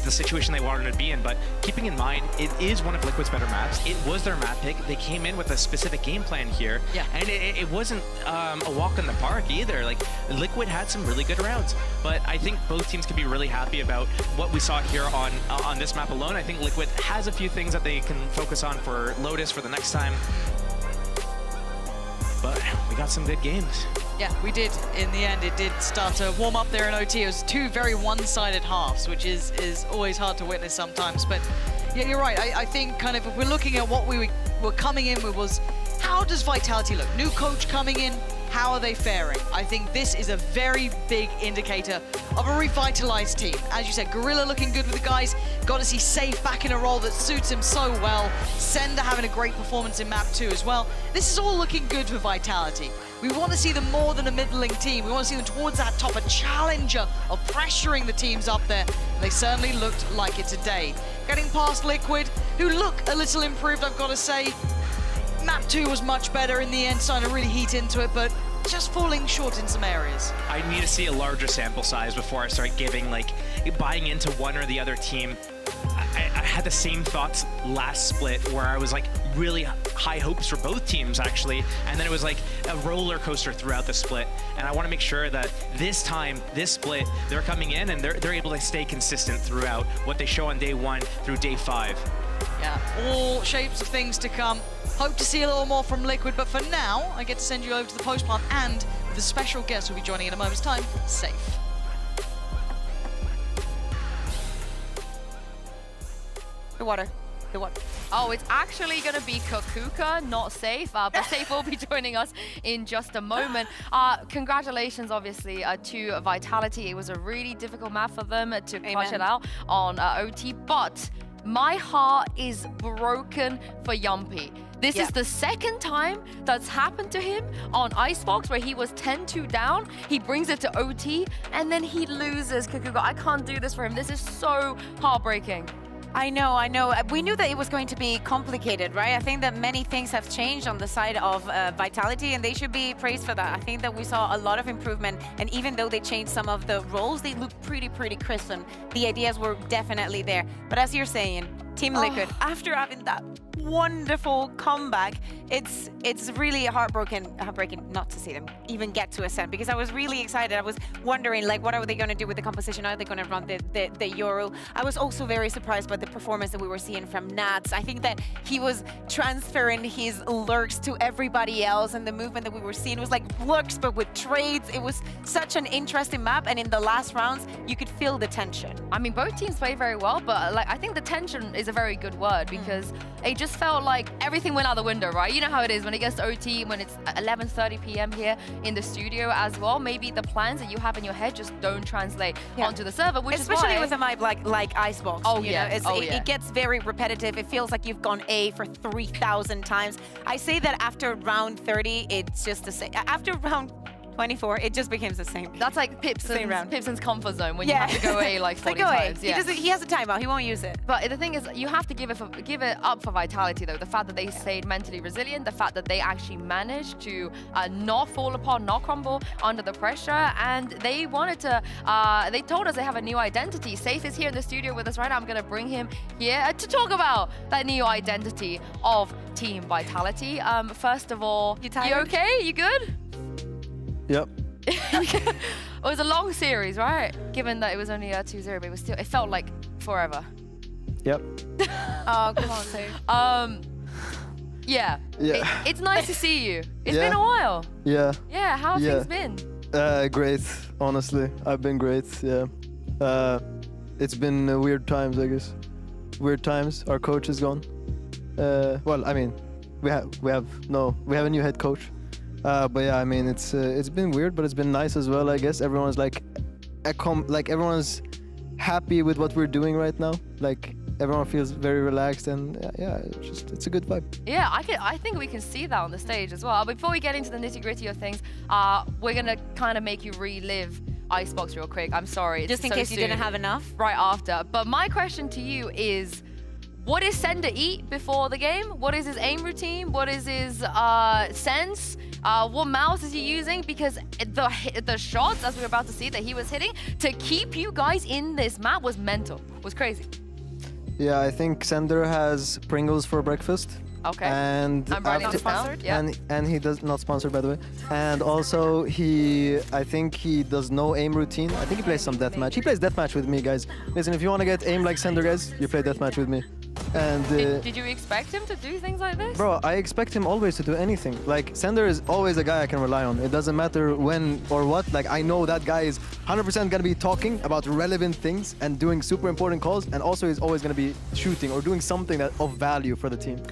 the situation they wanted to be in. But keeping in mind, it is one of Liquid's better maps. It was their map pick. They came in with a specific game plan here, and it wasn't a walk in the park either. Like Liquid had some really good rounds, but I think both teams could be really happy about what we saw here on this map alone. I think Liquid has a few things that they can focus on for Lotus for the next time. But we got some good games. Yeah, we did. In the end, it did start to warm up there in OT. It was two very one-sided halves, which is always hard to witness sometimes. But yeah, you're right. I think kind of if we're looking at what we were coming in with was, how does Vitality look? New coach coming in, how are they faring? I think this is a very big indicator of a revitalized team. As you said, Gorilla looking good with the guys. Got to see Safe back in a role that suits him so well. Sender having a great performance in map 2 as well. This is all looking good for Vitality. We want to see them more than a middling team. We want to see them towards that top, a challenger of pressuring the teams up there. They certainly looked like it today. Getting past Liquid, who look a little improved, I've got to say. Map 2 was much better in the end, starting to really heat into it, but just falling short in some areas. I need to see a larger sample size before I start buying into one or the other team. I had the same thoughts last split where I was like really high hopes for both teams actually, and then it was like a roller coaster throughout the split. And I want to make sure that this time, this split, they're coming in and they're able to stay consistent throughout what they show on day 1 through day 5. Yeah, all shapes of things to come. Hope to see a little more from Liquid, but for now, I get to send you over to the post plant and with a special guest who'll be joining in a moment's time, Safe. The water. Oh, it's actually going to be Kakuka, not Safe, but Safe will be joining us in just a moment. Congratulations, obviously, to Vitality. It was a really difficult map for them to clutch it out on OT, but my heart is broken for Yumpy. This is the second time that's happened to him on Icebox, where he was 10-2 down. He brings it to OT, and then he loses Kakuga. I can't do this for him. This is so heartbreaking. I know. We knew that it was going to be complicated, right? I think that many things have changed on the side of Vitality, and they should be praised for that. I think that we saw a lot of improvement, and even though they changed some of the roles, they look pretty crisp, and the ideas were definitely there. But as you're saying, Team Liquid, after having that wonderful comeback, it's really heartbreaking not to see them even get to Ascent, because I was really excited. I was wondering, like, what are they going to do with the composition? Are they going to run the Euro? I was also very surprised by the performance that we were seeing from Nats. I think that he was transferring his lurks to everybody else, and the movement that we were seeing was like lurks but with trades. It was such an interesting map, and in the last rounds you could feel the tension. I mean, both teams played very well, but like I think the tension is a very good word, because it just felt like everything went out the window, right? You know how it is when it gets to OT, when it's 11:30 p.m. here in the studio as well. Maybe the plans that you have in your head just don't translate onto the server, which especially is why... with a map like Icebox. Oh, you know, it gets very repetitive. It feels like you've gone A for 3,000 times. I say that after round 30, it's just the same. After round 24, it just becomes the same. That's like Pipson's comfort zone when you have to go A like 40 times. Yeah. He has a timeout. He won't use it. But the thing is, you have to give it up for Vitality, though. The fact that they stayed mentally resilient, the fact that they actually managed to not fall apart, not crumble under the pressure, and they wanted to. They told us they have a new identity. Safe is here in the studio with us right now. I'm going to bring him here to talk about that new identity of Team Vitality. First of all, you okay? You good? Yep. It was a long series, right? Given that it was only 2-0, but it felt like forever. Yep. Oh, come on, Sue. Yeah. It's nice to see you. It's Yeah. been a while. Yeah. Yeah, how have things been? Great, honestly. I've been great, yeah. It's been weird times, I guess. Weird times. Our coach is gone. Well, I mean, we have a new head coach. But yeah, I mean, it's been weird, but it's been nice as well, I guess. Everyone's everyone's happy with what we're doing right now. Like, everyone feels very relaxed, and yeah, it's a good vibe. Yeah, I think we can see that on the stage as well. Before we get into the nitty-gritty of things, we're gonna kind of make you relive Icebox real quick. I'm sorry. Just in case you didn't have enough? Right after. But my question to you is, what does Sender eat before the game? What is his aim routine? What is his sense? What mouse is he using? Because the shots, as we're about to see, that he was hitting to keep you guys in this map was mental, was crazy. Yeah, I think Sender has Pringles for breakfast. Okay. And I'm writing this down. Yeah. and he does not sponsored, by the way. And also I think he does no aim routine. I think he plays some deathmatch. He plays deathmatch with me, guys. Listen, if you want to get aim like Sender, guys, you play deathmatch with me. And Did you expect him to do things like this? bro, I expect him always to do anything. Like, Sender is always a guy I can rely on. It doesn't matter when or what. Like, I know that guy is 100% gonna be talking about relevant things and doing super important calls, and also he's always gonna be shooting or doing something that of value for the team.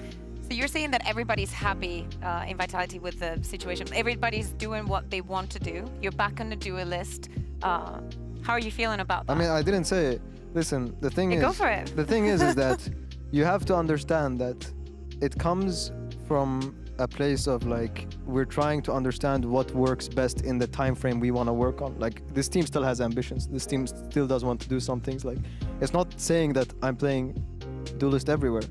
So you're saying that everybody's happy in Vitality with the situation. Everybody's doing what they want to do. You're back on the Duel list. How are you feeling about that? I mean, I didn't say it. Listen, the thing is... Go for it. The thing is that you have to understand that it comes from a place of, like, we're trying to understand what works best in the time frame we want to work on. Like, this team still has ambitions. This team still does want to do some things. Like, it's not saying that I'm playing Duelist everywhere.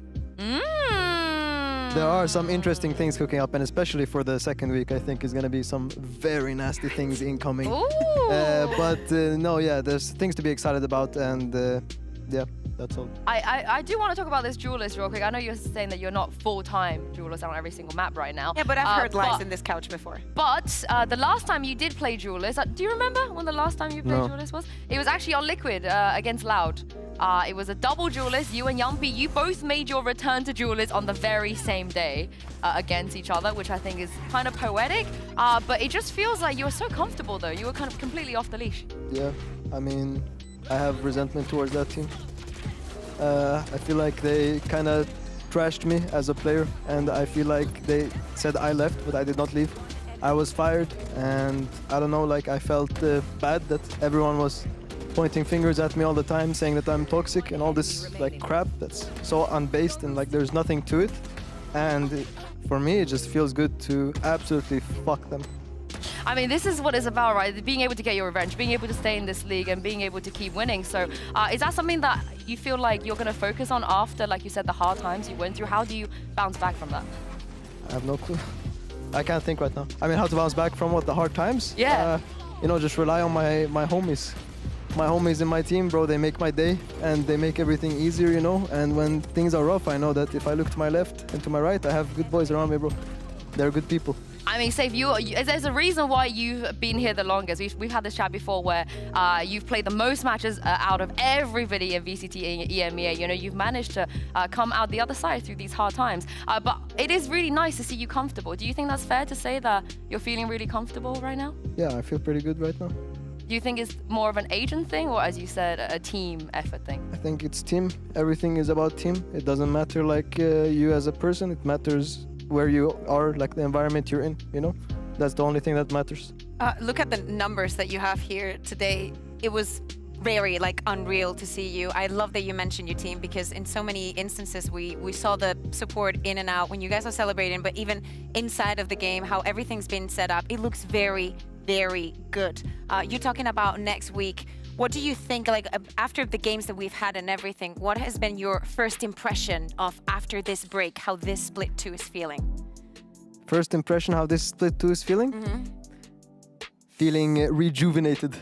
There are some interesting things cooking up, and especially for the second week, I think is going to be some very nasty things incoming. No, yeah, there's things to be excited about, and yeah, that's all. I do want to talk about this duelist real quick. I know you're saying that you're not full-time duelist on every single map right now. Yeah, but I've heard lies in this couch before. But the last time you did play duelist, do you remember when the last time you played duelist was? It was actually on Liquid against Loud. It was a double duelist. You and Yumpy, you both made your return to duelist on the very same day against each other, which I think is kind of poetic. But it just feels like you were so comfortable, though. You were kind of completely off the leash. Yeah, I mean, I have resentment towards that team. I feel like they kind of trashed me as a player, and I feel like they said I left, but I did not leave. I was fired, and I don't know, like, I felt bad that everyone was pointing fingers at me all the time, saying that I'm toxic and all this, like, crap that's so unbased, and, like, there's nothing to it. And for me, it just feels good to absolutely fuck them. I mean, this is what it's about, right? Being able to get your revenge, being able to stay in this league, and being able to keep winning. So is that something that you feel like you're going to focus on after, like you said, the hard times you went through? How do you bounce back from that? I have no clue. I can't think right now. I mean, how to bounce back from what, the hard times? Yeah. You know, just rely on my homies. My homies in my team, bro, they make my day, and they make everything easier, you know? And when things are rough, I know that if I look to my left and to my right, I have good boys around me, bro. They're good people. I mean, Safe, there's a reason why you've been here the longest. We've had this chat before where you've played the most matches out of everybody at VCT EMEA. You know, you've managed to come out the other side through these hard times. But it is really nice to see you comfortable. Do you think that's fair to say that you're feeling really comfortable right now? Yeah, I feel pretty good right now. Do you think it's more of an agent thing, or, as you said, a team effort thing? I think it's team. Everything is about team. It doesn't matter, like, you as a person. It matters where you are, like, the environment you're in, you know? That's the only thing that matters. Look at the numbers that you have here today. It was very, like, unreal to see you. I love that you mentioned your team, because in so many instances we saw the support in and out when you guys are celebrating, but even inside of the game, how everything's been set up, it looks very, very good. You're talking about next week. What do you think, like, after the games that we've had and everything, what has been your first impression of, after this break, how this split 2 is feeling? First impression, how this split 2 is feeling? Feeling rejuvenated.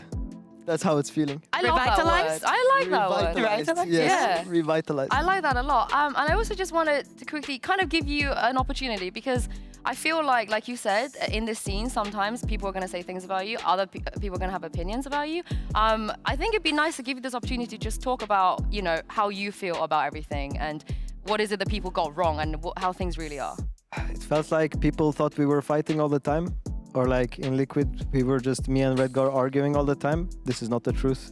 That's how it's feeling. I love that word. I like that word. Revitalized. Yes, yeah. Revitalized. I like that a lot. And I also just wanted to quickly kind of give you an opportunity, because I feel like you said, in this scene, sometimes people are going to say things about you, other people are going to have opinions about you. I think it'd be nice to give you this opportunity to just talk about, you know, how you feel about everything, and what is it that people got wrong, and how things really are. It felt like people thought we were fighting all the time, or like in Liquid, we were just me and Redgar arguing all the time. This is not the truth.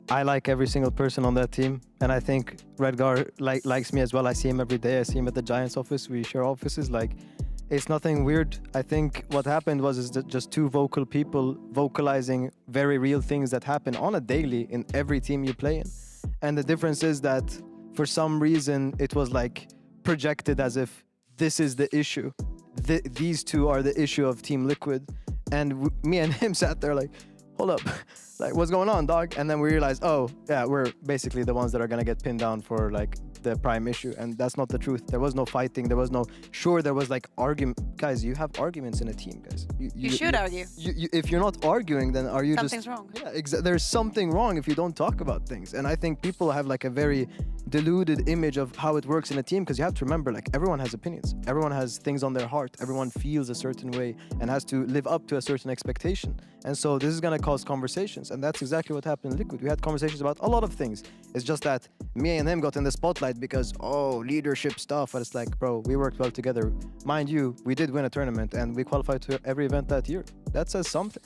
I like every single person on that team, and I think Redgar likes me as well. I see him every day. I see him at the Giants office. We share offices. Like, it's nothing weird. I think what happened was just 2 vocal people vocalizing very real things that happen on a daily in every team you play in. And the difference is that for some reason it was like projected as if this is the issue. These 2 are the issue of Team Liquid. And me and him sat there like, hold up, like what's going on, dog? And then we realized, oh yeah, we're basically the ones that are gonna get pinned down for like the prime issue, and that's not the truth. There was no fighting. There was no. Sure, there was like argument. Guys, you have arguments in a team, guys. You should argue. If you're not arguing, then are you Something's just? wrong. Yeah, there's something wrong if you don't talk about things. And I think people have like a very deluded image of how it works in a team, because you have to remember, like everyone has opinions. Everyone has things on their heart. Everyone feels a certain way and has to live up to a certain expectation. And so this is gonna cause conversations, and that's exactly what happened in Liquid. We had conversations about a lot of things. It's just that me and him got in the spotlight because, oh, leadership stuff. And it's like, bro, we worked well together. Mind you, we did win a tournament and we qualified to every event that year. That says something,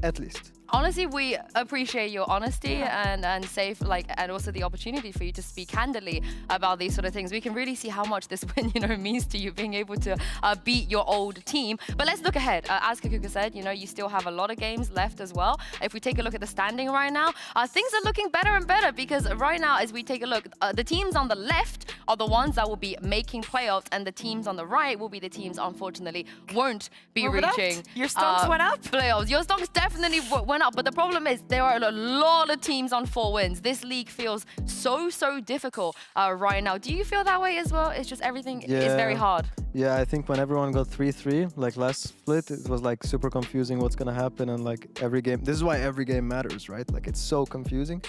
at least. Honestly, we appreciate your honesty and safe, and also the opportunity for you to speak candidly about these sort of things. We can really see how much this win, means to you, being able to beat your old team. But let's look ahead. As Kakuka said, you still have a lot of games left as well. If we take a look at the standing right now, things are looking better and better, because right now, as we take a look, the teams on the left are the ones that will be making playoffs, and the teams on the right will be the teams, unfortunately, won't be reaching Your stonks went up. playoffs. Your stonks definitely went up, but the problem is there are a lot of teams on 4 wins. This league feels so difficult right now. Do you feel that way as well? It's just everything is very hard. Yeah, I think when everyone got 3-3, like last split, it was like super confusing what's gonna happen, and like every game. This is why every game matters, right? Like it's so confusing.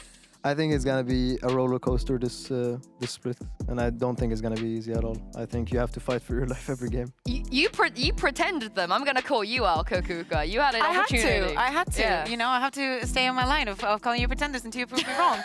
I think it's gonna be a roller coaster this split, and I don't think it's gonna be easy at all. I think you have to fight for your life every game. You pretended them. I'm gonna call you out, Kakuka. You had an opportunity. I had to. Yeah. I have to stay on my line of calling you pretenders until you prove me wrong.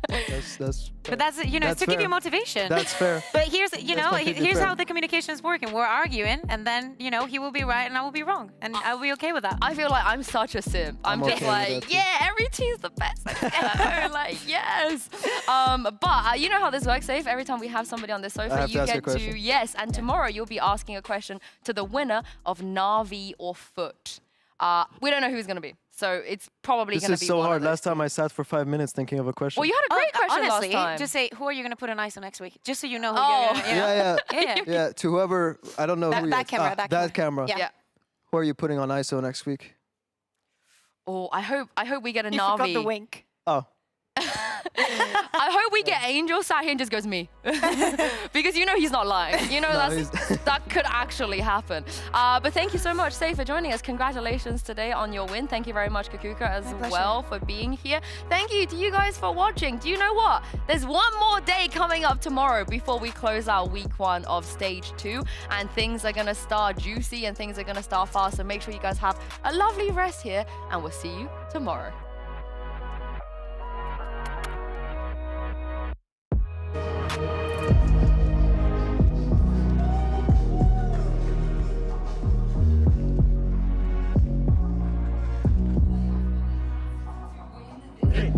But that's it's to give you motivation. That's fair. But here's here's fair. how the communication is working. We're arguing, and then he will be right and I will be wrong, and I'll be okay with that. I feel like I'm such a simp. I'm just okay with like, that yeah, every team's the best. Like, yes. But you know how this works, Safe. Every time we have somebody on the sofa, you get to and tomorrow you'll be asking a question to the winner of Na'Vi or Foot. We don't know who's gonna be. So it's probably going to be This is so one hard. of those Last time I sat for 5 minutes thinking of a question. Well, you had a great question honestly, last time. Just say, who are you going to put on ISO next week? Just so you know who you're going to... Yeah, to whoever, I don't know who that camera, that camera. Yeah. Who are you putting on ISO next week? Oh, I hope we get a You Na'Vi. forgot the wink. Oh. I hope we get Angel sat here and just goes me. Because he's not lying. That could actually happen. But thank you so much, Say, for joining us. Congratulations today on your win. Thank you very much, Kakuka, as well, for being here. Thank you to you guys for watching. Do you know what? There's one more day coming up tomorrow before we close out week 1 of stage 2. And things are going to start juicy and things are going to start fast. So make sure you guys have a lovely rest here. And we'll see you tomorrow.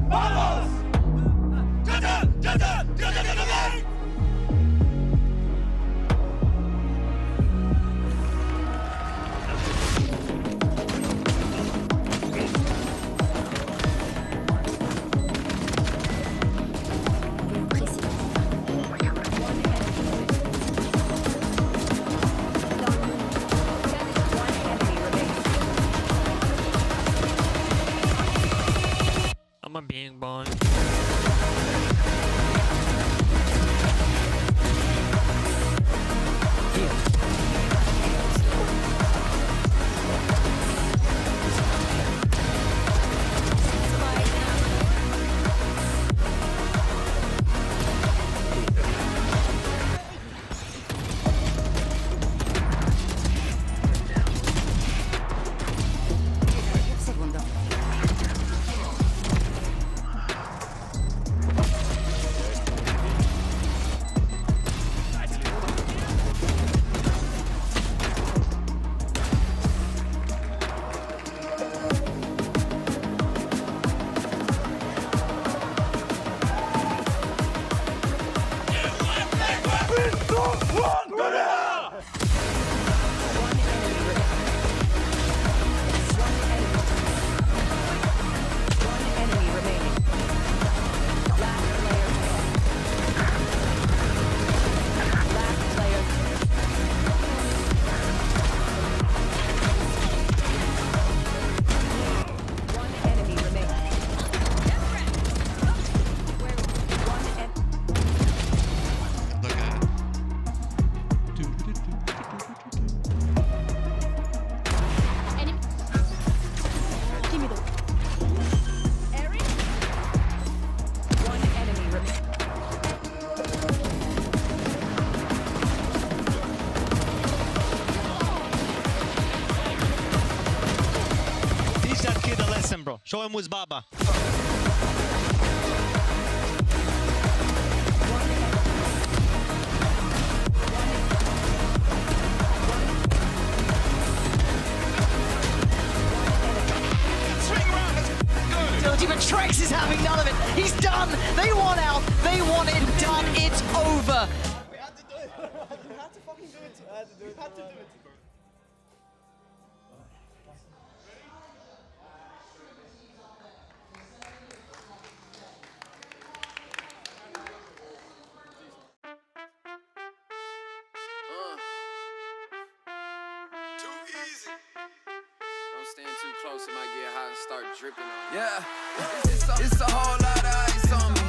¡Vamos! ¡Ya! I'm a being born. Listen, bro. Show him who's Baba. But Trex is having none of it. He's done. They want out. They want it done. It's over. We had to do it. We had to fucking do it. I had to do it. Had to do it. Too easy. Don't stand too close, it might get hot and start dripping on you. Yeah, it's a whole lot of ice on me.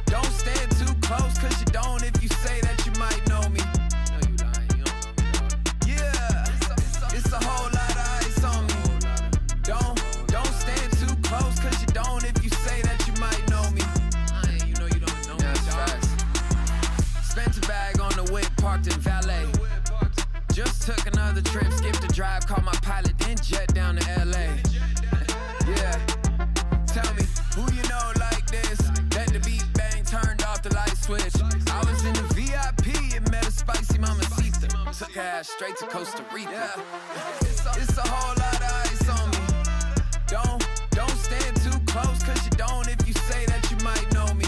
Don't stand too close, cause you don't if you say that you might know me. No, you lying, you don't know me, dog. Yeah, it's a whole lot of ice on me. Don't stand too close, cause you don't if you say that you might know me. You know you don't know me, dog. Spent a bag on the whip, parked in valet. Just took another trip, skipped a drive, called my pilot, then jet down to LA. Yeah, tell me, who you know like this? Let the beat bang, turned off the light switch. I was in the VIP and met a spicy mamacita. Took her ass straight to Costa Rica. Yeah. It's a whole lot of ice on me. Don't stand too close, cause you don't if you say that you might know me.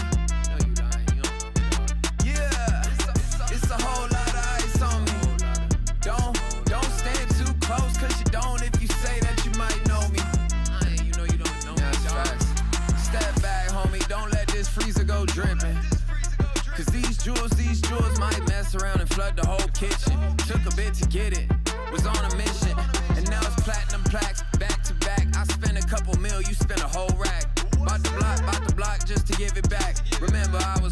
No, you lying, you don't know me, dog. Yeah, it's a whole lot of ice on me. Don't stand too close, cause you don't if you say that you might know me. You know you don't know me, dog. Step back, homie, don't let this freezer go dripping. Cause these jewels might mess around and flood the whole kitchen. Took a bit to get it, was on a mission. And now it's platinum plaques, back to back. I spent a couple mil, you spent a whole rack. Bought the block just to give it back. Remember I was